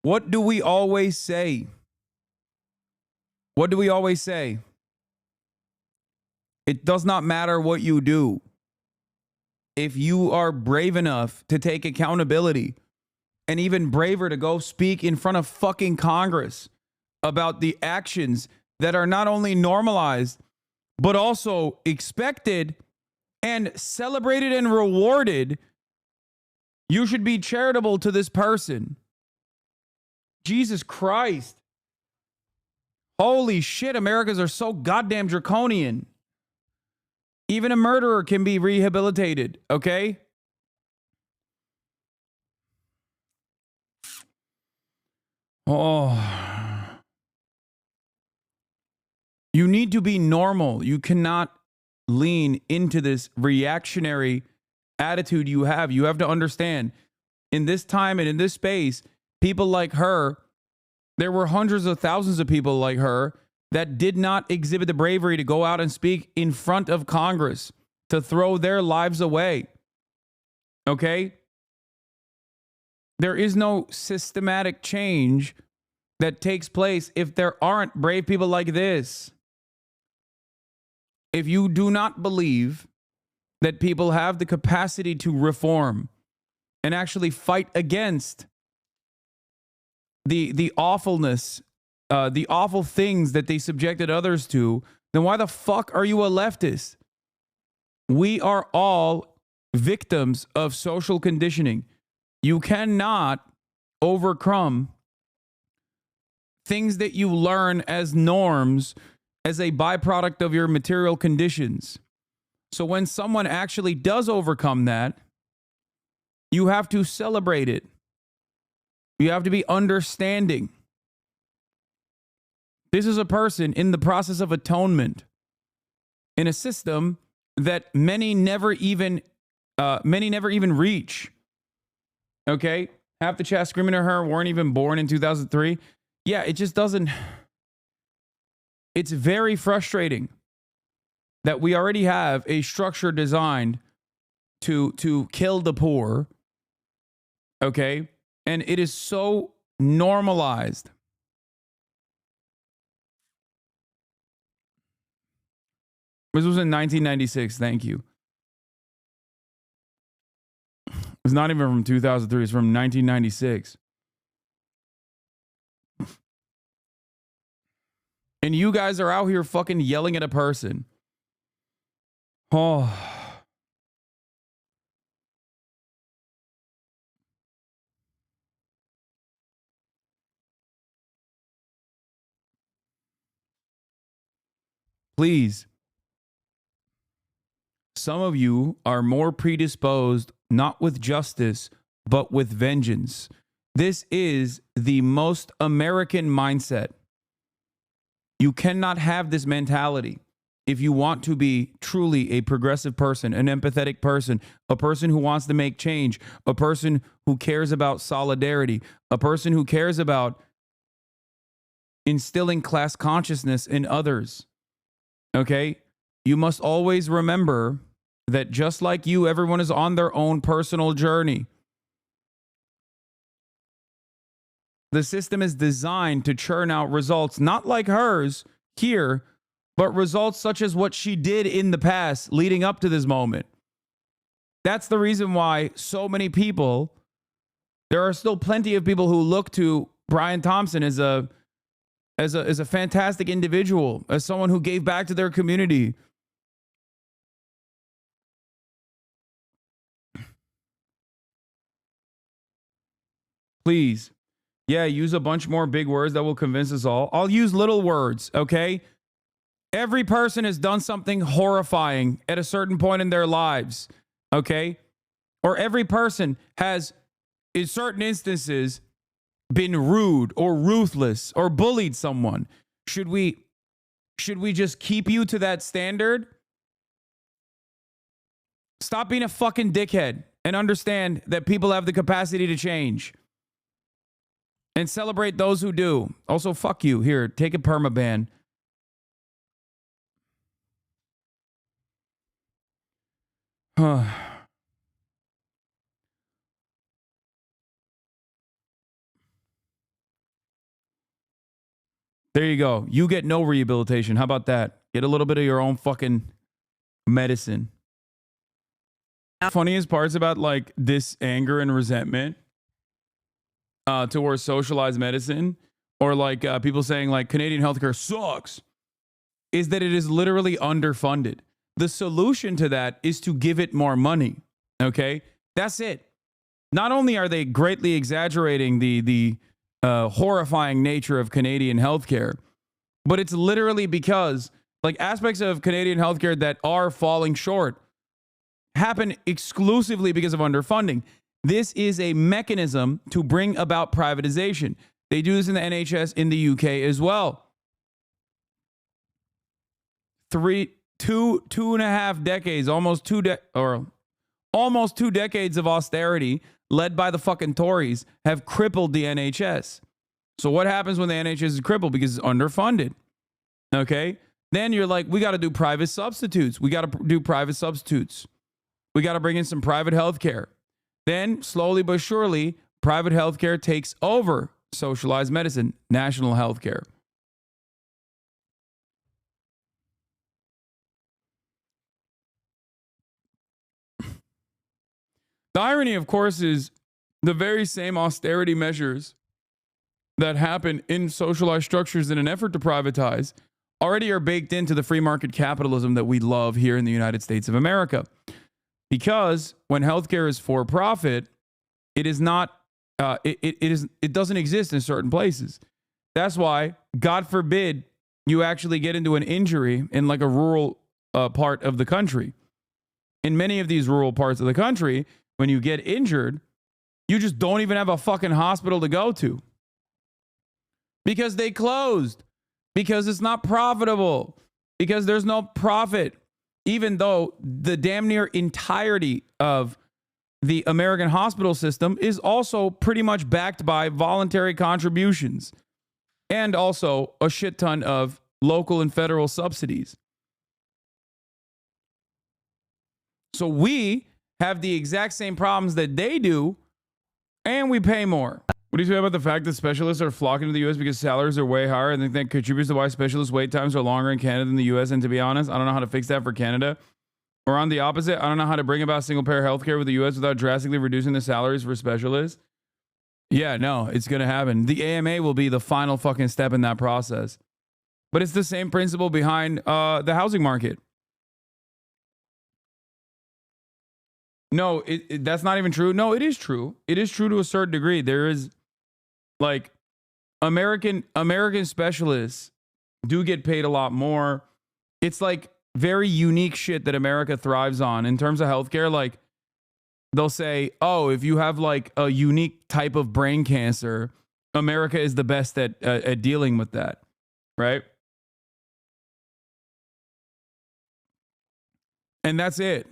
what do we always say? What do we always say? It does not matter what you do. If you are brave enough to take accountability, and even braver to go speak in front of fucking Congress about the actions that are not only normalized, but also expected and celebrated and rewarded, you should be charitable to this person. Jesus Christ. Holy shit, Americans are so goddamn draconian. Even a murderer can be rehabilitated, okay? Oh. You need to be normal. You cannot lean into this reactionary attitude you have. You have to understand, in this time and in this space, people like her, there were hundreds of thousands of people like her that did not exhibit the bravery to go out and speak in front of Congress, to throw their lives away. Okay? There is no systematic change that takes place if there aren't brave people like this. If you do not believe that people have the capacity to reform and actually fight against the awfulness, the awful things that they subjected others to, then why the fuck are you a leftist? We are all victims of social conditioning. You cannot overcome things that you learn as norms as a byproduct of your material conditions. So when someone actually does overcome that, you have to celebrate it. You have to be understanding. This is a person in the process of atonement in a system that many never even reach. Okay? Half the chat screaming at her weren't even born in 2003. Yeah, it just doesn't. It's very frustrating that we already have a structure designed to kill the poor. Okay? And it is so normalized. This was in 1996. Thank you. It's not even from 2003. It's from 1996. And you guys are out here fucking yelling at a person. Oh. Please. Some of you are more predisposed, not with justice, but with vengeance. This is the most American mindset. You cannot have this mentality if you want to be truly a progressive person, an empathetic person, a person who wants to make change, a person who cares about solidarity, a person who cares about instilling class consciousness in others. Okay? You must always remember that just like you, everyone is on their own personal journey. The system is designed to churn out results, not like hers here, but results such as what she did in the past leading up to this moment. That's the reason why so many people, there are still plenty of people who look to Brian Thompson as a fantastic individual, as someone who gave back to their community. Please. Yeah, use a bunch more big words that will convince us all. I'll use little words, okay? Every person has done something horrifying at a certain point in their lives, okay? Or every person has, in certain instances, been rude or ruthless or bullied someone. Should we just keep you to that standard? Stop being a fucking dickhead and understand that people have the capacity to change. And celebrate those who do. Also, fuck you. Here, take a permaban. There you go. You get no rehabilitation. How about that? Get a little bit of your own fucking medicine. Funniest parts about like this anger and resentment towards socialized medicine, or like people saying like Canadian healthcare sucks, is that it is literally underfunded. The solution to that is to give it more money. Okay, that's it. Not only are they greatly exaggerating the horrifying nature of Canadian healthcare, but it's literally because like aspects of Canadian healthcare that are falling short happen exclusively because of underfunding. This is a mechanism to bring about privatization. They do this in the NHS in the UK as well. 2.5 decades, almost two decades of austerity led by the fucking Tories have crippled the NHS. So what happens when the NHS is crippled? Because it's underfunded. Okay? Then you're like, we got to do private substitutes. We got to do private substitutes. We got to bring in some private healthcare. Then, slowly but surely, private healthcare takes over socialized medicine, national healthcare. The irony, of course, is the very same austerity measures that happen in socialized structures in an effort to privatize already are baked into the free market capitalism that we love here in the United States of America. Because when healthcare is for profit, it is not. It doesn't exist in certain places. That's why, God forbid, you actually get into an injury in like a rural part of the country. In many of these rural parts of the country, when you get injured, you just don't even have a fucking hospital to go to. Because they closed. Because it's not profitable. Because there's no profit. Even though the damn near entirety of the American hospital system is also pretty much backed by voluntary contributions. And also a shit ton of local and federal subsidies. So we have the exact same problems that they do, and we pay more. What do you say about the fact that specialists are flocking to the U.S. because salaries are way higher, and I think that contributes to why specialist wait times are longer in Canada than the U.S.? And to be honest, I don't know how to fix that for Canada. Or on the opposite, I don't know how to bring about single-payer healthcare with the U.S. without drastically reducing the salaries for specialists. Yeah, no, it's going to happen. The AMA will be the final fucking step in that process. But it's the same principle behind the housing market. No, that's not even true. No, it is true. It is true to a certain degree. There is, like, American specialists do get paid a lot more. It's like very unique shit that America thrives on in terms of healthcare. Like, they'll say, oh, if you have like a unique type of brain cancer, America is the best at dealing with that, right? And that's it.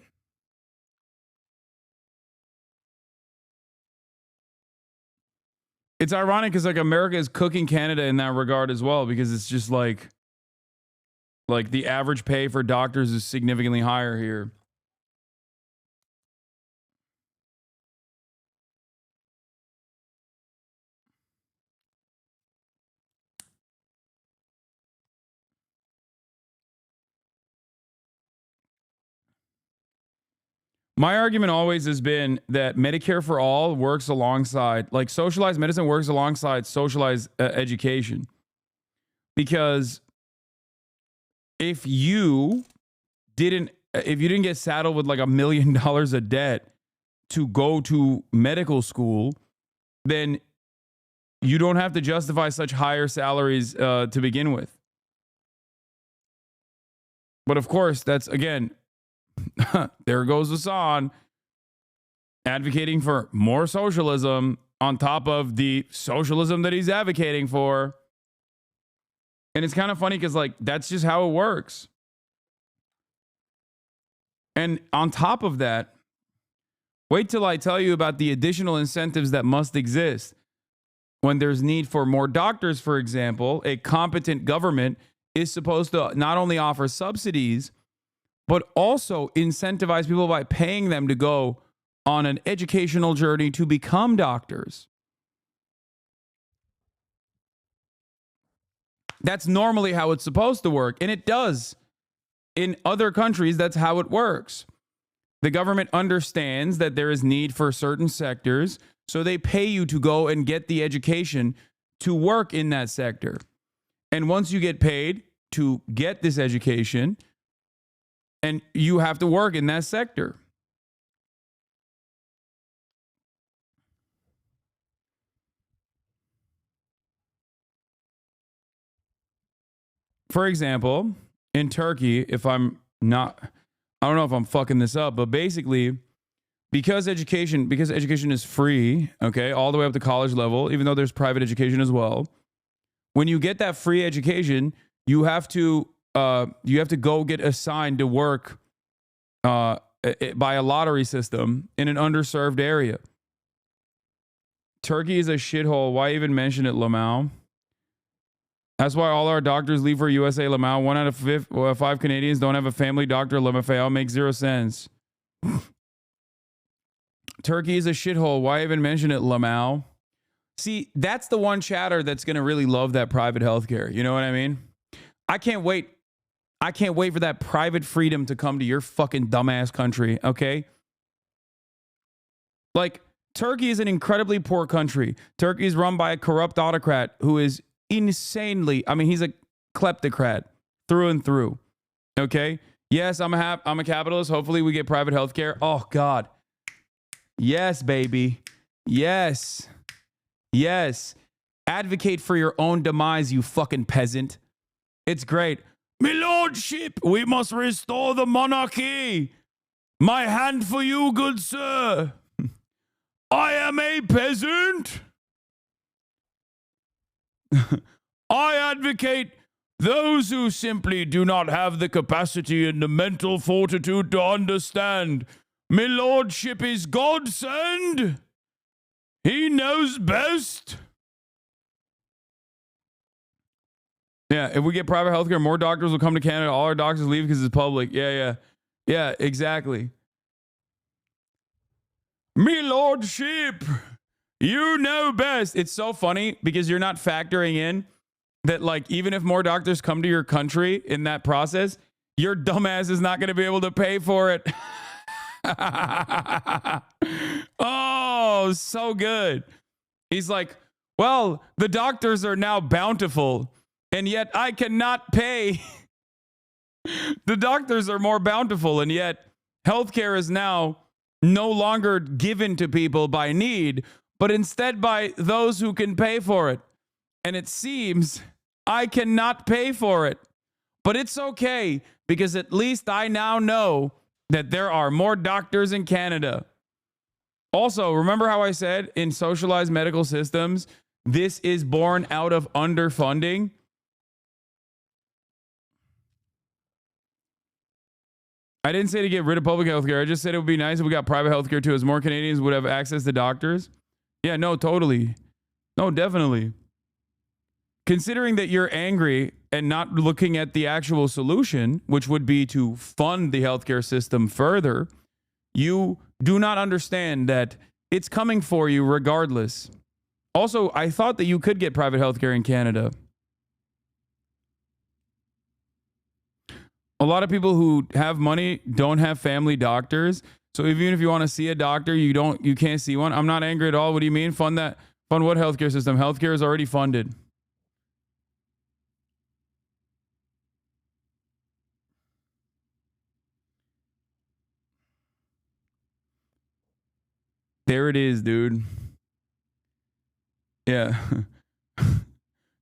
It's ironic because like America is cooking Canada in that regard as well, because it's just like the average pay for doctors is significantly higher here. My argument always has been that Medicare for all works alongside, like socialized medicine works alongside socialized education. Because if you didn't get saddled with like $1 million of debt to go to medical school, then you don't have to justify such higher salaries to begin with. But of course, that's, again, there goes Hasan advocating for more socialism on top of the socialism that he's advocating for. And it's kind of funny because, like, that's just how it works. And on top of that, wait till I tell you about the additional incentives that must exist. When there's need for more doctors, for example, a competent government is supposed to not only offer subsidies, but also incentivize people by paying them to go on an educational journey to become doctors. That's normally how it's supposed to work, and it does. In other countries, that's how it works. The government understands that there is need for certain sectors, so they pay you to go and get the education to work in that sector. And once you get paid to get this education, and you have to work in that sector. For example, in Turkey, I don't know if I'm fucking this up, but basically because education is free, okay, all the way up to college level, even though there's private education as well. When you get that free education, you have to go get assigned to work by a lottery system in an underserved area. Turkey is a shithole. Why even mention it, Lamau? That's why all our doctors leave for USA, Lamau. 1 out of 5 Canadians don't have a family doctor, Lamau. Makes 0 sense. Turkey is a shithole. Why even mention it, Lamau? See, that's the one chatter that's going to really love that private healthcare. You know what I mean? I can't wait. I can't wait for that private freedom to come to your fucking dumbass country, okay? Like, Turkey is an incredibly poor country. Turkey is run by a corrupt autocrat who is insanely, I mean, he's a kleptocrat through and through, okay? Yes, I'm a capitalist. Hopefully we get private healthcare. Oh, God. Yes, baby. Yes. Yes. Advocate for your own demise, you fucking peasant. It's great. My lordship, we must restore the monarchy. My hand for you, good sir. I am a peasant. I advocate those who simply do not have the capacity and the mental fortitude to understand. My lordship is godsend. He knows best. Yeah, if we get private healthcare, more doctors will come to Canada. All our doctors leave because it's public. Yeah, exactly. Me lordship, you know best. It's so funny because you're not factoring in that, like, even if more doctors come to your country in that process, your dumbass is not going to be able to pay for it. Oh, so good. He's like, well, the doctors are now bountiful, and yet I cannot pay. The doctors are more bountiful, and yet healthcare is now no longer given to people by need, but instead by those who can pay for it. And it seems I cannot pay for it. But it's okay, because at least I now know that there are more doctors in Canada. Also, remember how I said in socialized medical systems, this is born out of underfunding? I didn't say to get rid of public health care. I just said it would be nice if we got private health care too, as more Canadians would have access to doctors. Yeah, no, totally. No, definitely. Considering that you're angry and not looking at the actual solution, which would be to fund the healthcare system further, you do not understand that it's coming for you regardless. Also, I thought that you could get private healthcare in Canada. A lot of people who have money don't have family doctors. So even if you want to see a doctor, you can't see one. I'm not angry at all. What do you mean? Fund what healthcare system? Healthcare is already funded. There it is, dude. Yeah.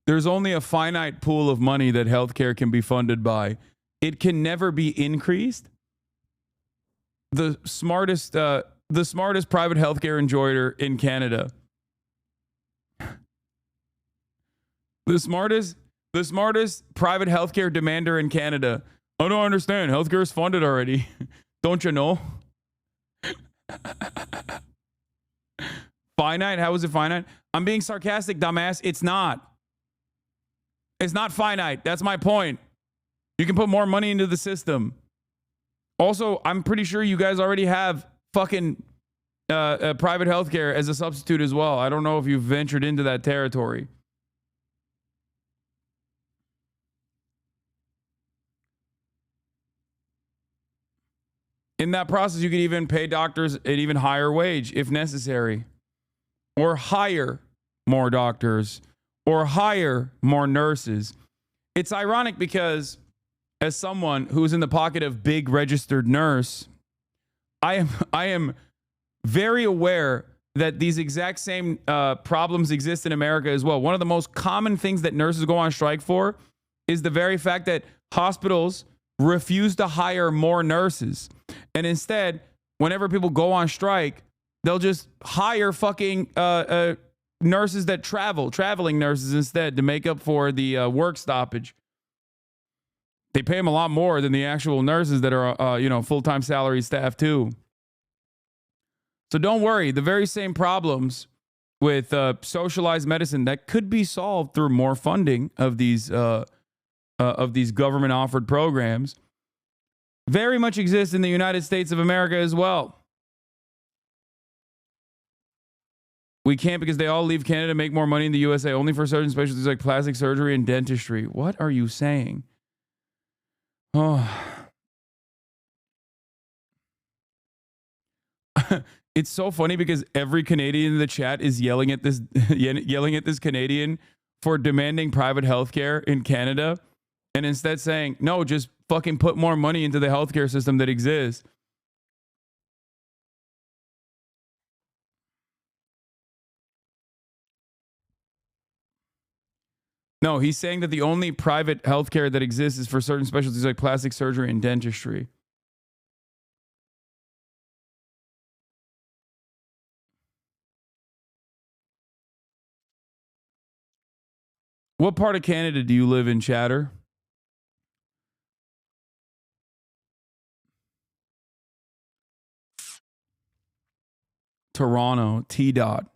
There's only a finite pool of money that healthcare can be funded by. It can never be increased. The smartest private healthcare enjoyer in Canada. The smartest private healthcare demander in Canada. I don't understand. Healthcare is funded already. Don't you know? Finite? How is it finite? I'm being sarcastic, dumbass. It's not. It's not finite. That's my point. You can put more money into the system. Also, I'm pretty sure you guys already have fucking private healthcare as a substitute as well. I don't know if you've ventured into that territory. In that process, you could even pay doctors an even higher wage if necessary. Or hire more doctors. Or hire more nurses. It's ironic because as someone who's in the pocket of big registered nurse, I am very aware that these exact same problems exist in America as well. One of the most common things that nurses go on strike for is the very fact that hospitals refuse to hire more nurses and instead whenever people go on strike, they'll just hire fucking nurses that traveling nurses instead to make up for the work stoppage. They pay them a lot more than the actual nurses that are, full-time salary staff too. So don't worry. The very same problems with socialized medicine that could be solved through more funding of these government-offered programs very much exist in the United States of America as well. We can't because they all leave Canada, make more money in the USA, only for certain specialties like plastic surgery and dentistry. What are you saying? Oh. It's so funny because every Canadian in the chat is yelling at this Canadian for demanding private healthcare in Canada, and instead saying, no, just fucking put more money into the healthcare system that exists. No, he's saying that the only private healthcare that exists is for certain specialties like plastic surgery and dentistry. What part of Canada do you live in, chatter? Toronto, T-Dot.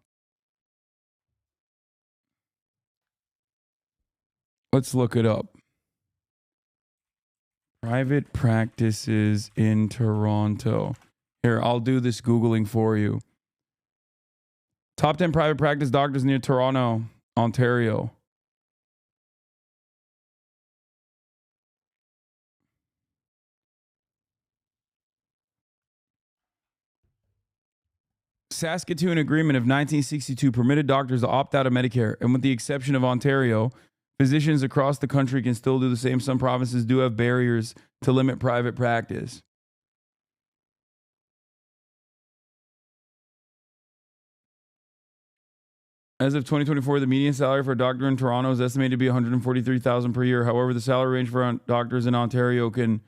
Let's look it up. Private practices in Toronto. Here, I'll do this Googling for you. Top 10 private practice doctors near Toronto, Ontario. Saskatoon Agreement of 1962 permitted doctors to opt out of Medicare, and with the exception of Ontario, physicians across the country can still do the same. Some provinces do have barriers to limit private practice. As of 2024, the median salary for a doctor in Toronto is estimated to be $143,000 per year. However, the salary range for doctors in Ontario can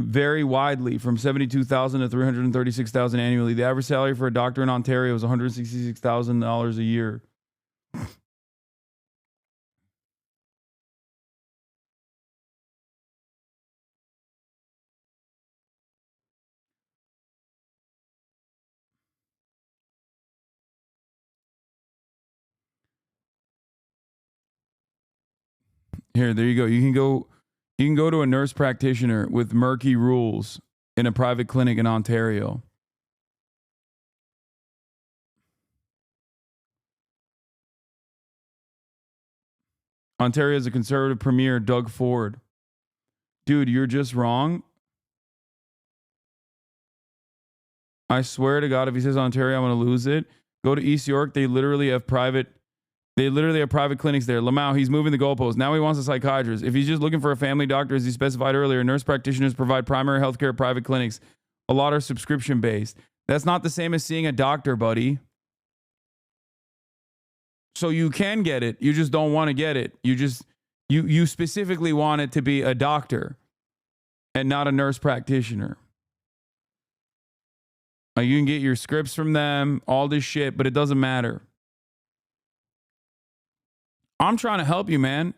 vary widely from $72,000 to $336,000 annually. The average salary for a doctor in Ontario is $166,000 a year. Here, there you go. You can go to a nurse practitioner with murky rules in a private clinic in Ontario. Ontario is a conservative premier, Doug Ford. Dude, you're just wrong. I swear to God, if he says Ontario, I'm going to lose it. Go to East York. They literally have private clinics there. Lamau, he's moving the goalposts. Now he wants a psychiatrist. If he's just looking for a family doctor, as he specified earlier, nurse practitioners provide primary health care at private clinics. A lot are subscription-based. That's not the same as seeing a doctor, buddy. So you can get it. You just don't want to get it. You specifically want it to be a doctor and not a nurse practitioner. You can get your scripts from them, all this shit, but it doesn't matter. I'm trying to help you, man.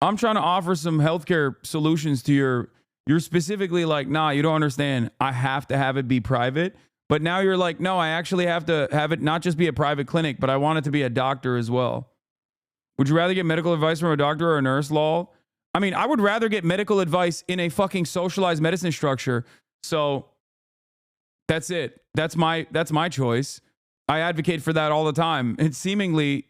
I'm trying to offer some healthcare solutions to you're specifically like, nah, you don't understand. I have to have it be private. But now you're like, no, I actually have to have it not just be a private clinic, but I want it to be a doctor as well. Would you rather get medical advice from a doctor or a nurse, lol? I mean, I would rather get medical advice in a fucking socialized medicine structure. So that's it. That's my choice. I advocate for that all the time. And seemingly,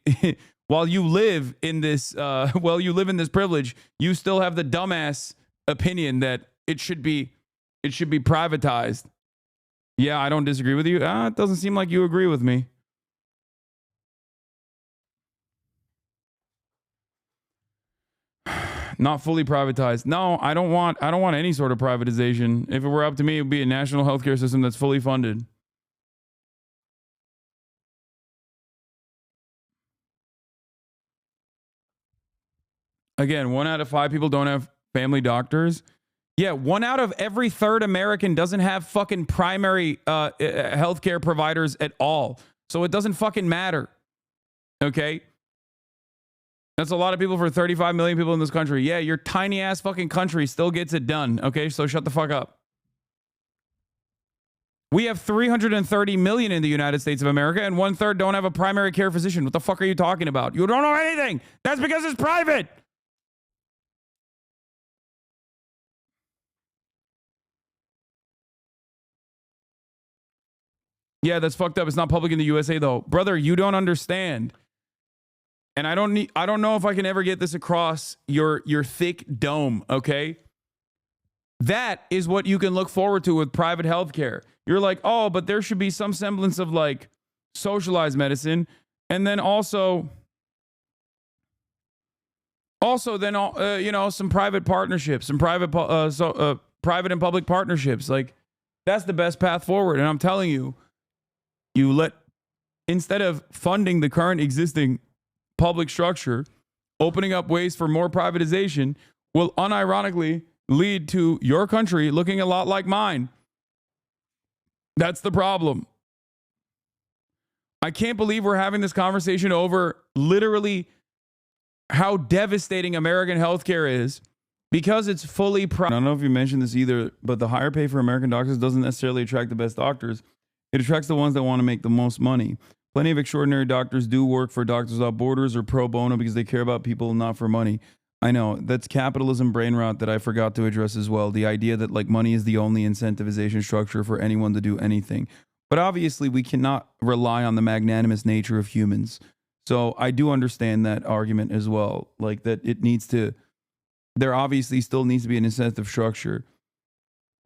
while you live in this privilege, you still have the dumbass opinion that it should be privatized. Yeah, I don't disagree with you. It doesn't seem like you agree with me. Not fully privatized. No, I don't want any sort of privatization. If it were up to me, it would be a national healthcare system that's fully funded. Again, 1 out of 5 people don't have family doctors. Yeah, 1 out of every 3rd American doesn't have fucking primary healthcare providers at all. So it doesn't fucking matter. Okay? That's a lot of people for 35 million people in this country. Yeah, your tiny ass fucking country still gets it done. Okay, so shut the fuck up. We have 330 million in the United States of America, and 1/3 don't have a primary care physician. What the fuck are you talking about? You don't know anything. That's because it's private. Yeah, that's fucked up. It's not public in the USA though. Brother, you don't understand. And I don't know if I can ever get this across your thick dome, okay? That is what you can look forward to with private healthcare. You're like, "Oh, but there should be some semblance of like socialized medicine." And then also then you know, some private partnerships, some private private and public partnerships. Like that's the best path forward. And I'm telling you, instead of funding the current existing public structure, opening up ways for more privatization will unironically lead to your country looking a lot like mine. That's the problem. I can't believe we're having this conversation over literally how devastating American healthcare is because it's fully private. I don't know if you mentioned this either, but the higher pay for American doctors doesn't necessarily attract the best doctors. It attracts the ones that want to make the most money. Plenty of extraordinary doctors do work for Doctors Without Borders or pro bono because they care about people, not for money. I know, that's capitalism brain rot that I forgot to address as well. The idea that like money is the only incentivization structure for anyone to do anything. But obviously we cannot rely on the magnanimous nature of humans. So I do understand that argument as well. Like that there obviously still needs to be an incentive structure.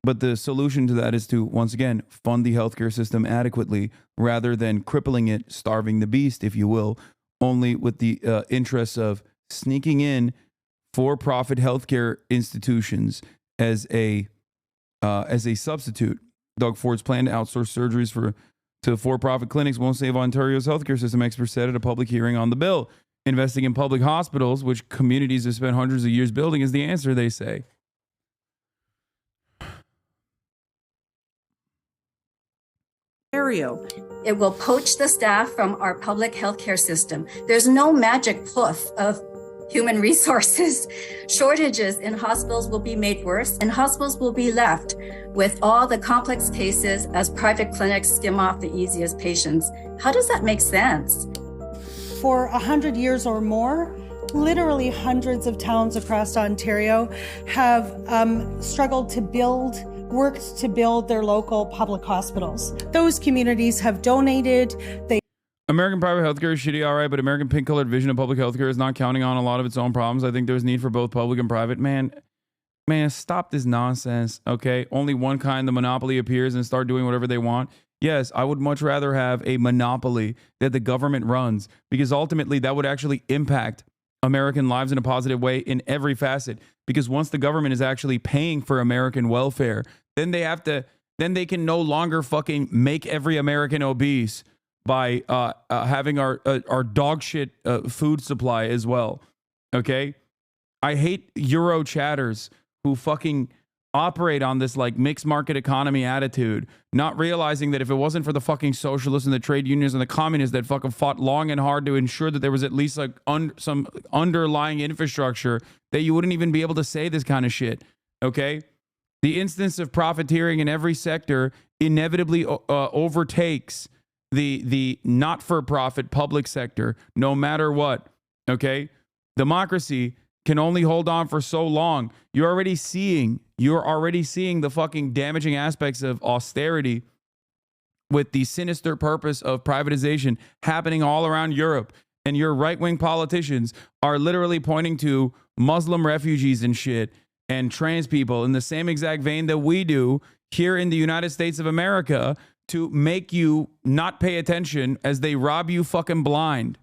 But the solution to that is to, once again, fund the healthcare system adequately rather than crippling it, starving the beast, if you will, only with the interests of sneaking in for-profit healthcare institutions as a substitute. Doug Ford's plan to outsource surgeries to for-profit clinics won't save Ontario's healthcare system, experts said at a public hearing on the bill. Investing in public hospitals, which communities have spent hundreds of years building, is the answer, they say. It will poach the staff from our public healthcare system. There's no magic poof of human resources. Shortages in hospitals will be made worse, and hospitals will be left with all the complex cases as private clinics skim off the easiest patients. How does that make sense? For 100 years or more, literally hundreds of towns across Ontario have struggled to worked to build their local public hospitals. Those communities have donated. American private healthcare is shitty, all right, but American pink-colored vision of public healthcare is not counting on a lot of its own problems. I think there's need for both public and private. Man, stop this nonsense, okay? Only one kind, the monopoly, appears and start doing whatever they want. Yes, I would much rather have a monopoly that the government runs because ultimately that would actually impact American lives in a positive way in every facet. Because once the government is actually paying for American welfare, then they can no longer fucking make every American obese by having our dog shit food supply as well. Okay? I hate Euro chatters who fucking operate on this like mixed market economy attitude, not realizing that if it wasn't for the fucking socialists and the trade unions and the communists that fucking fought long and hard to ensure that there was at least like some underlying infrastructure, that you wouldn't even be able to say this kind of shit. Okay? The instance of profiteering in every sector inevitably overtakes the not-for-profit public sector, no matter what. Okay? Democracy can only hold on for so long. You're already seeing the fucking damaging aspects of austerity with the sinister purpose of privatization happening all around Europe. And your right-wing politicians are literally pointing to Muslim refugees and shit and trans people in the same exact vein that we do here in the United States of America to make you not pay attention as they rob you fucking blind.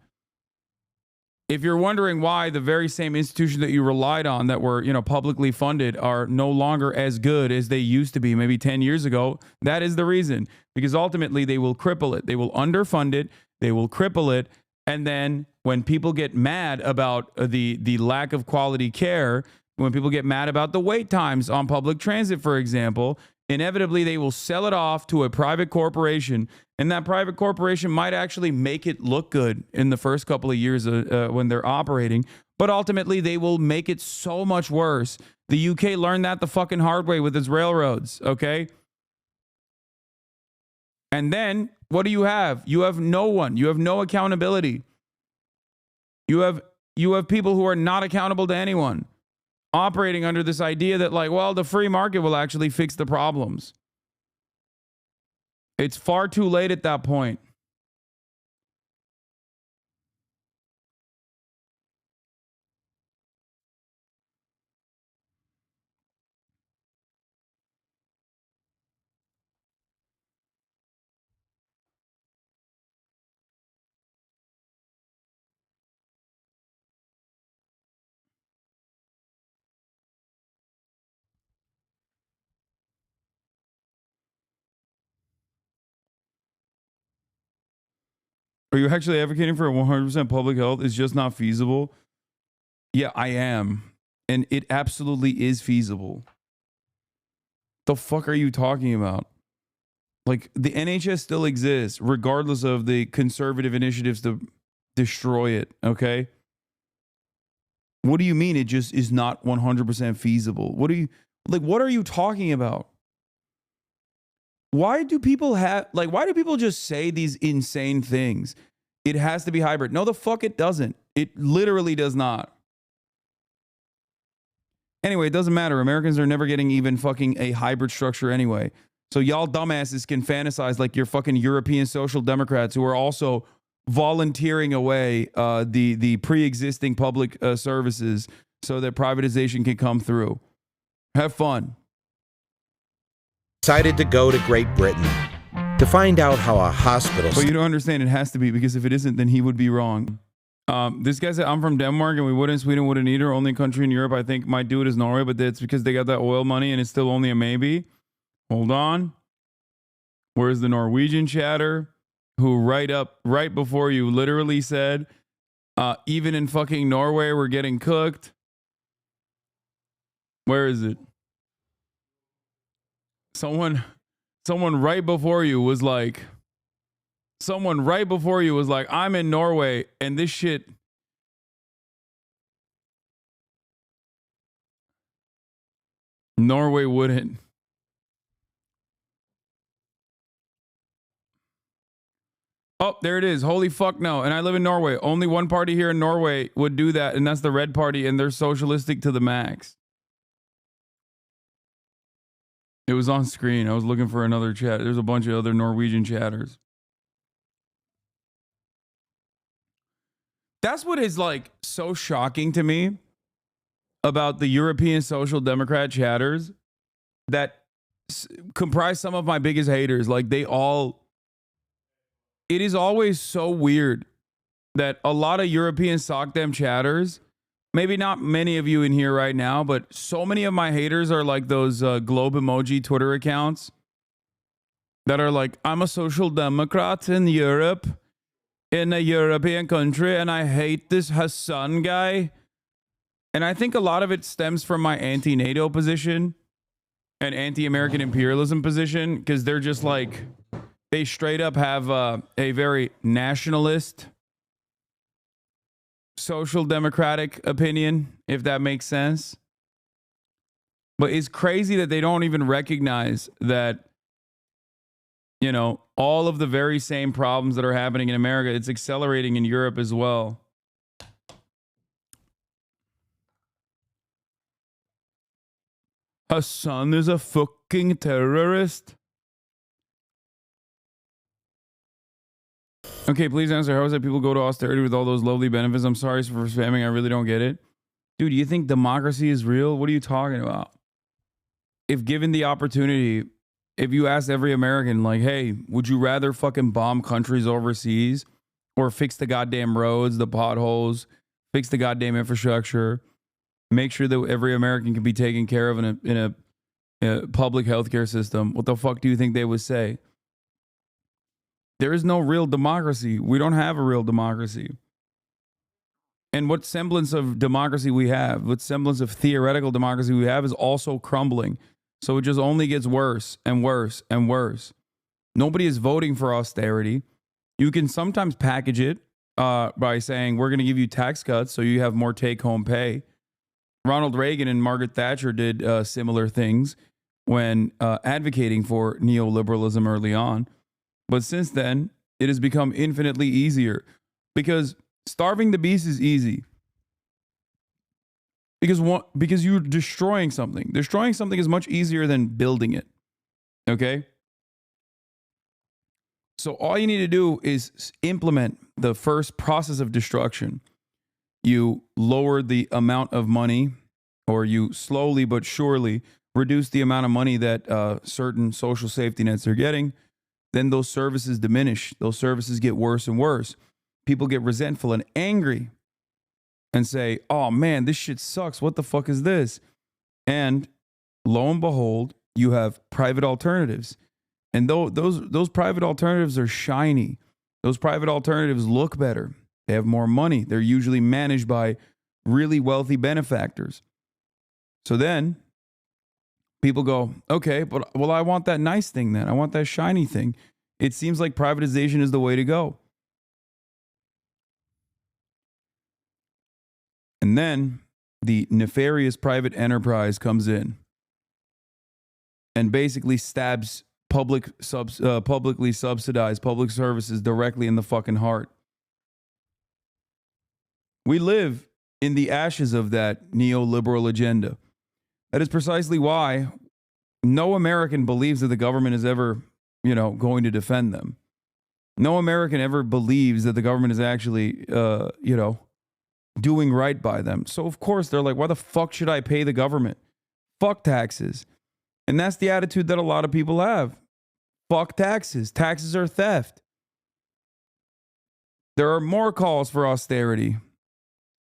If you're wondering why the very same institutions that you relied on that were, publicly funded are no longer as good as they used to be maybe 10 years ago, that is the reason. Because ultimately they will cripple it. They will underfund it. They will cripple it. And then when people get mad about the lack of quality care, When people get mad about the wait times on public transit, for example, inevitably they will sell it off to a private corporation, and that private corporation might actually make it look good in the first couple of years when they're operating, but ultimately they will make it so much worse. The UK learned that the fucking hard way with its railroads, okay? And then what do you have? You have no one. You have no accountability. You have people who are not accountable to anyone, operating under this idea that, like, well, the free market will actually fix the problems. It's far too late at that point. Are you actually advocating for 100% public health? It's just not feasible. Yeah, I am. And it absolutely is feasible. The fuck are you talking about? Like, the NHS still exists, regardless of the conservative initiatives to destroy it, okay? What do you mean it just is not 100% feasible? What are you talking about? Why do people just say these insane things? It has to be hybrid. No, the fuck it doesn't. It literally does not. Anyway, it doesn't matter. Americans are never getting even fucking a hybrid structure anyway. So y'all dumbasses can fantasize like you're fucking European social democrats who are also volunteering away the pre-existing public services so that privatization can come through. Have fun. Decided to go to Great Britain to find out how a hospital... But you don't understand, it has to be, because if it isn't, then he would be wrong. This guy said, I'm from Denmark and we wouldn't, Sweden wouldn't either. Only country in Europe I think might do it is Norway, but that's because they got that oil money and it's still only a maybe. Hold on. Where's the Norwegian chatter who right before you literally said, even in fucking Norway, we're getting cooked? Where is it? Someone right before you was like, I'm in Norway and this shit. Norway wouldn't. Oh, there it is. Holy fuck no. And I live in Norway. Only one party here in Norway would do that, and that's the Red Party, and they're socialistic to the max. It was on screen. I was looking for another chat. There's a bunch of other Norwegian chatters. That's what is like so shocking to me about the European Social Democrat chatters that comprise some of my biggest haters. Like it is always so weird that a lot of European SOCDEM chatters, maybe not many of you in here right now, but so many of my haters are like those globe emoji Twitter accounts that are like, I'm a social democrat in Europe, in a European country, and I hate this Hasan guy. And I think a lot of it stems from my anti-NATO position and anti-American imperialism position, because they're just like, they straight up have a very nationalist, social democratic opinion, if that makes sense. But it's crazy that they don't even recognize that, you know, all of the very same problems that are happening in America, it's accelerating in Europe as well. Hasan is a fucking terrorist. Okay, please answer. How is it people go to austerity with all those lovely benefits? I'm sorry for spamming. I really don't get it. Dude, you think democracy is real? What are you talking about? If given the opportunity, if you ask every American, like, hey, would you rather fucking bomb countries overseas or fix the goddamn roads, the potholes, fix the goddamn infrastructure, make sure that every American can be taken care of in a public healthcare system, what the fuck do you think they would say? There is no real democracy. We don't have a real democracy. And what semblance of democracy we have, what semblance of theoretical democracy we have is also crumbling. So it just only gets worse and worse and worse. Nobody is voting for austerity. You can sometimes package it by saying, we're going to give you tax cuts so you have more take-home pay. Ronald Reagan and Margaret Thatcher did similar things when advocating for neoliberalism early on. But since then, it has become infinitely easier because starving the beast is easy. Because you're destroying something. Destroying something is much easier than building it. Okay? So all you need to do is implement the first process of destruction. You lower the amount of money, or you slowly but surely reduce the amount of money that certain social safety nets are getting. Then those services diminish. Those services get worse and worse. People get resentful and angry and say, oh man, this shit sucks. What the fuck is this? And lo and behold, you have private alternatives. And those private alternatives are shiny. Those private alternatives look better. They have more money. They're usually managed by really wealthy benefactors. So then people go, okay, but well, I want that nice thing then. I want that shiny thing. It seems like privatization is the way to go. And then the nefarious private enterprise comes in and basically stabs publicly subsidized public services directly in the fucking heart. We live in the ashes of that neoliberal agenda. That is precisely why no American believes that the government is ever, going to defend them. No American ever believes that the government is actually, doing right by them. So of course they're like, why the fuck should I pay the government? Fuck taxes. And that's the attitude that a lot of people have. Fuck taxes. Taxes are theft. There are more calls for austerity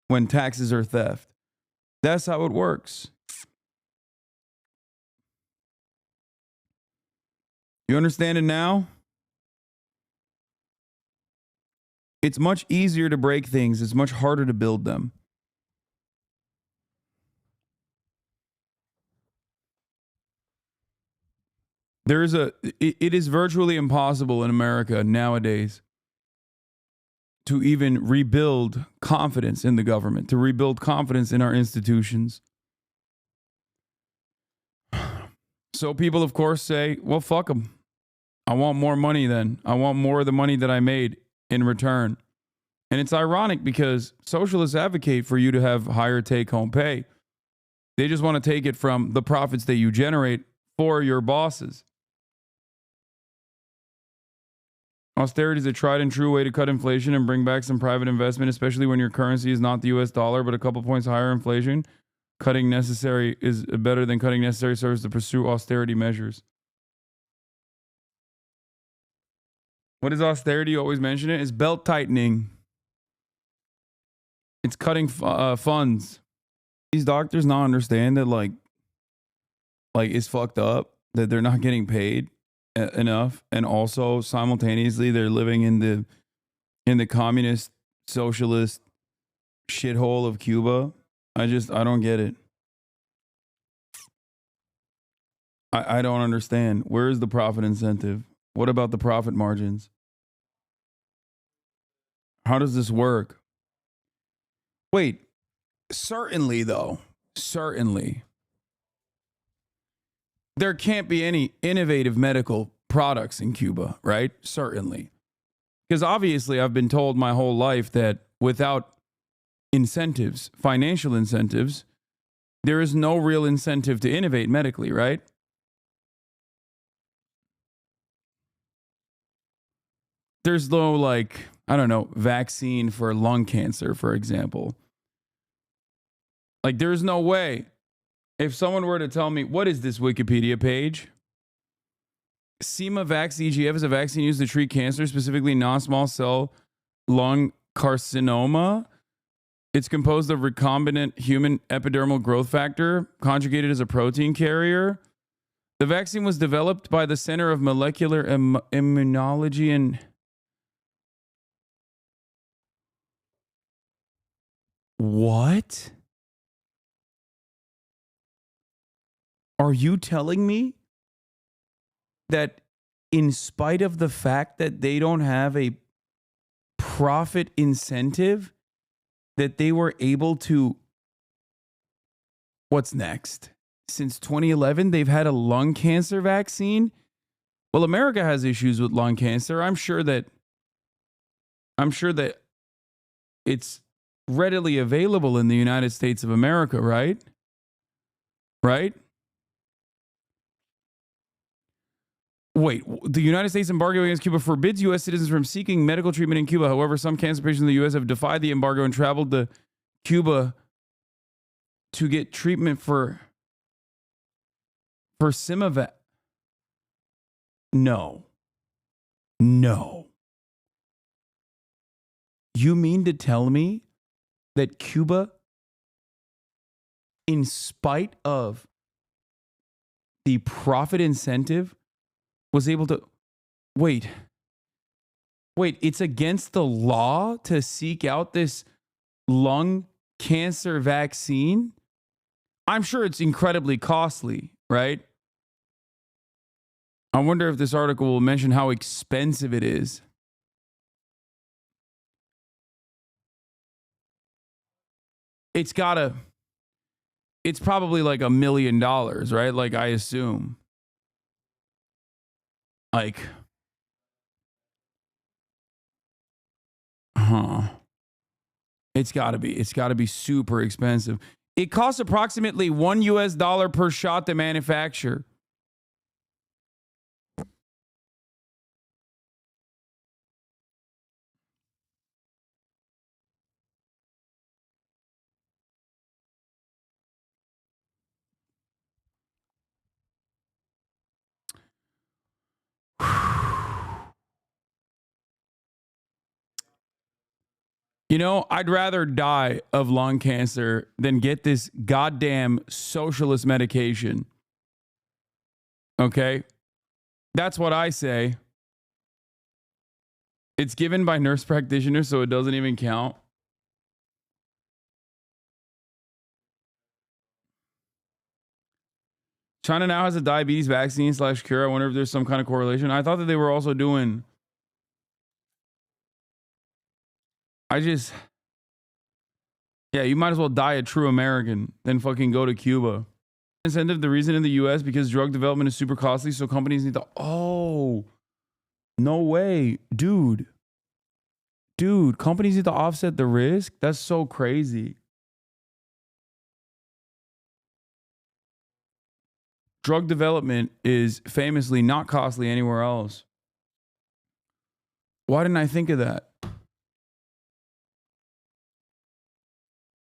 when taxes are theft. That's how it works. You understand it now? It's much easier to break things. It's much harder to build them. It is virtually impossible in America nowadays to even rebuild confidence in the government, to rebuild confidence in our institutions. So people, of course, say, well, fuck them. I want more money then. I want more of the money that I made in return. And it's ironic because socialists advocate for you to have higher take-home pay. They just want to take it from the profits that you generate for your bosses. Austerity is a tried and true way to cut inflation and bring back some private investment, especially when your currency is not the US dollar, but a couple points higher inflation. Cutting necessary is better than cutting necessary service to pursue austerity measures. What is austerity? You always mention it. It's belt tightening. It's cutting funds. These doctors not understand that like it's fucked up that they're not getting paid enough, and also simultaneously they're living in the communist socialist shithole of Cuba. I don't get it. I don't understand. Where is the profit incentive? What about the profit margins? How does this work? Wait, certainly though, certainly. There can't be any innovative medical products in Cuba, right? Certainly. Because obviously I've been told my whole life that without incentives, financial incentives, there is no real incentive to innovate medically, right? There's no vaccine for lung cancer, for example. Like there's no way. If someone were to tell me, what is this Wikipedia page? SemaVax EGF is a vaccine used to treat cancer, specifically non-small cell lung carcinoma. It's composed of recombinant human epidermal growth factor, conjugated as a protein carrier. The vaccine was developed by the Center of Molecular Immunology and What? Are you telling me that in spite of the fact that they don't have a profit incentive, that they were able to, what's next? Since 2011, they've had a lung cancer vaccine. Well, America has issues with lung cancer. I'm sure that it's readily available in the United States of America, right? Right? Wait, the United States embargo against Cuba forbids U.S. citizens from seeking medical treatment in Cuba. However, some cancer patients in the U.S. have defied the embargo and traveled to Cuba to get treatment for Simivac. No. You mean to tell me that Cuba, in spite of the profit incentive, was able to... Wait, it's against the law to seek out this lung cancer vaccine? I'm sure it's incredibly costly, right? I wonder if this article will mention how expensive it is. It's probably like $1 million, right? Like, I assume. Like, It's gotta be super expensive. It costs approximately $1 per shot to manufacture. You know, I'd rather die of lung cancer than get this goddamn socialist medication. Okay? That's what I say. It's given by nurse practitioners, so it doesn't even count. China now has a diabetes vaccine / cure. I wonder if there's some kind of correlation. I thought that they were also doing... Yeah, you might as well die a true American than fucking go to Cuba. Incentive, the reason in the US, because drug development is super costly, so companies need to... Oh, no way. Dude, companies need to offset the risk? That's so crazy. Drug development is famously not costly anywhere else. Why didn't I think of that?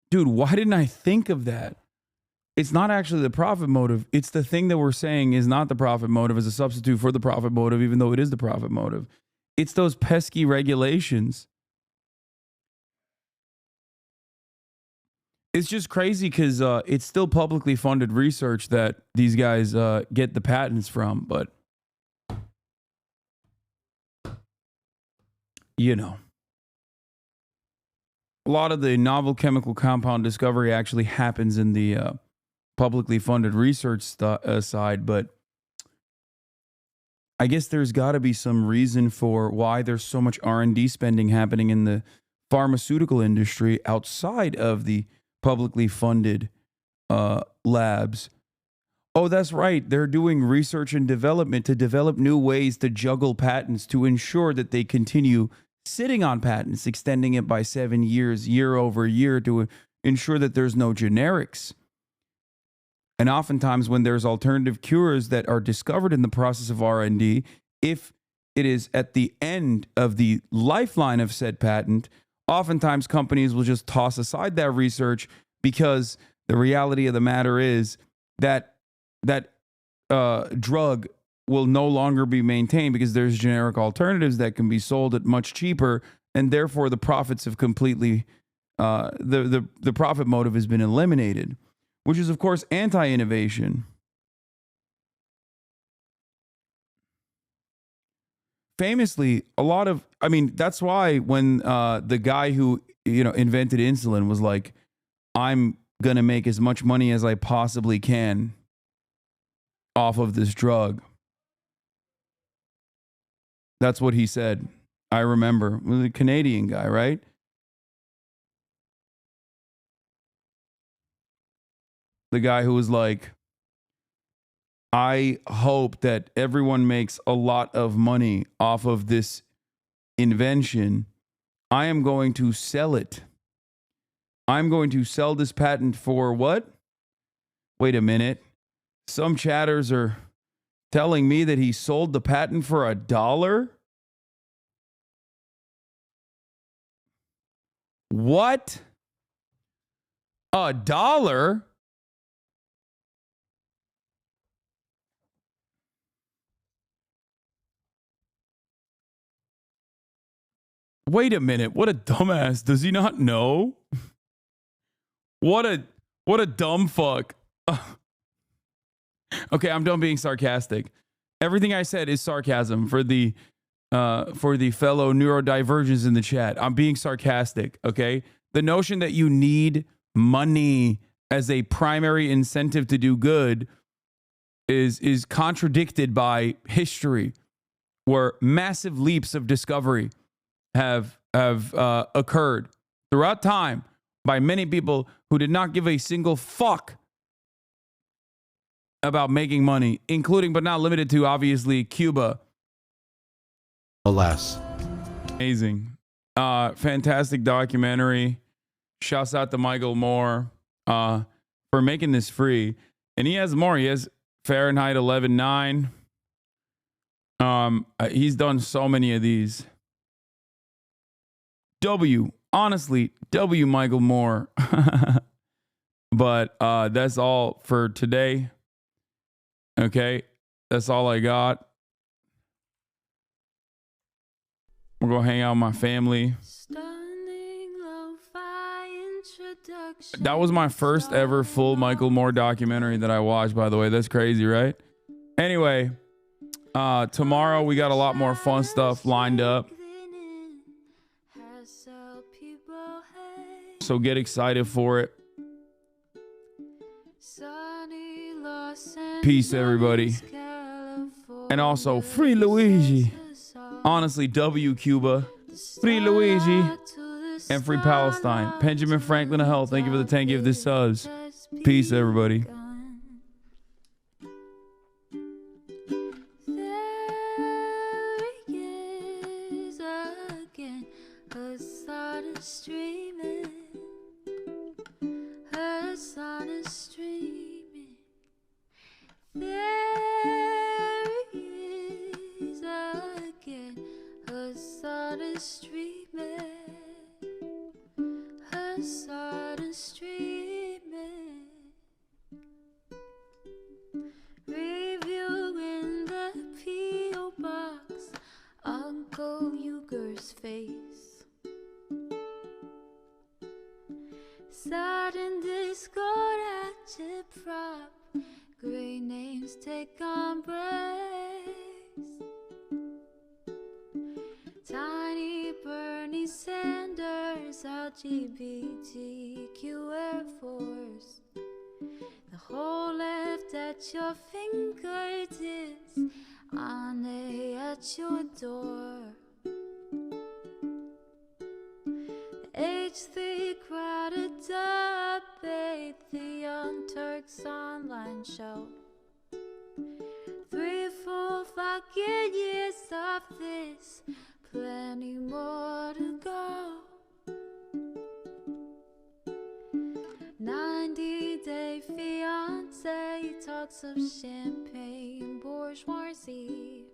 Dude, why didn't I think of that? It's not actually the profit motive. It's the thing that we're saying is not the profit motive as a substitute for the profit motive, even though it is the profit motive. It's those pesky regulations. It's just crazy because it's still publicly funded research that these guys get the patents from, but you know. A lot of the novel chemical compound discovery actually happens in the publicly funded research side, but I guess there's got to be some reason for why there's so much R&D spending happening in the pharmaceutical industry outside of the publicly funded labs. Oh, that's right. They're doing research and development to develop new ways to juggle patents to ensure that they continue sitting on patents, extending it by 7 years, year over year, to ensure that there's no generics. And oftentimes when there's alternative cures that are discovered in the process of R&D, if it is at the end of the lifeline of said patent, oftentimes companies will just toss aside that research because the reality of the matter is that drug will no longer be maintained because there's generic alternatives that can be sold at much cheaper, and therefore the profits have completely the profit motive has been eliminated, which is of course anti-innovation. Famously, that's why when the guy who invented insulin was like, I'm going to make as much money as I possibly can off of this drug. That's what he said. I remember. The Canadian guy, right? The guy who was like, I hope that everyone makes a lot of money off of this invention. I am going to sell it. I'm going to sell this patent for what? Wait a minute. Some chatters are telling me that he sold the patent for $1. What? $1? Wait a minute. What a dumbass. Does he not know? What a dumb fuck. Okay, I'm done being sarcastic. Everything I said is sarcasm for the fellow neurodivergents in the chat. I'm being sarcastic, okay? The notion that you need money as a primary incentive to do good is contradicted by history, where massive leaps of discovery have occurred throughout time by many people who did not give a single fuck about making money, including but not limited to, obviously, Cuba. Alas. Amazing. Fantastic documentary. Shouts out to Michael Moore for making this free. And he has more. He has Fahrenheit 11.9. He's done so many of these. Honestly, Michael Moore. But that's all for today. Okay, that's all I got. We're going to hang out with my family. That was my first ever full Michael Moore documentary that I watched, by the way. That's crazy, right? Anyway, tomorrow we got a lot more fun stuff lined up. So get excited for it. Peace, everybody. And also, free Luigi. Honestly, W Cuba. Free Luigi. And free Palestine. Benjamin Franklin of Hell, thank you for the 10 gift this subs. Peace, everybody. Hasan is streaming. There he is again. Hasan is streaming. Hasan is streaming. Review in the P.O. box. Uncle Uger's face. Sudden discord at your prop. Great names take embrace. Tiny Bernie Sanders, LGBTQ Air Force. The whole left at your fingertips. Ane at your door. H3 crowded debate, the Young Turks online show. 3 full fucking years of this, plenty more to go. 90-day fiance talks of champagne bourgeoisie.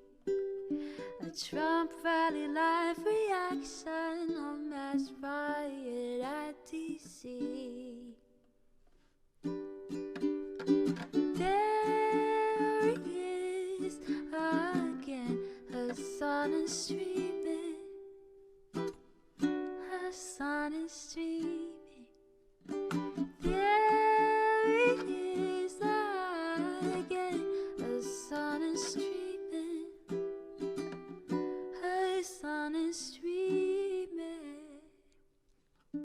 A Trump rally live reaction on mass riot at DC. There he is again. Hasan is streaming. Hasan is streaming.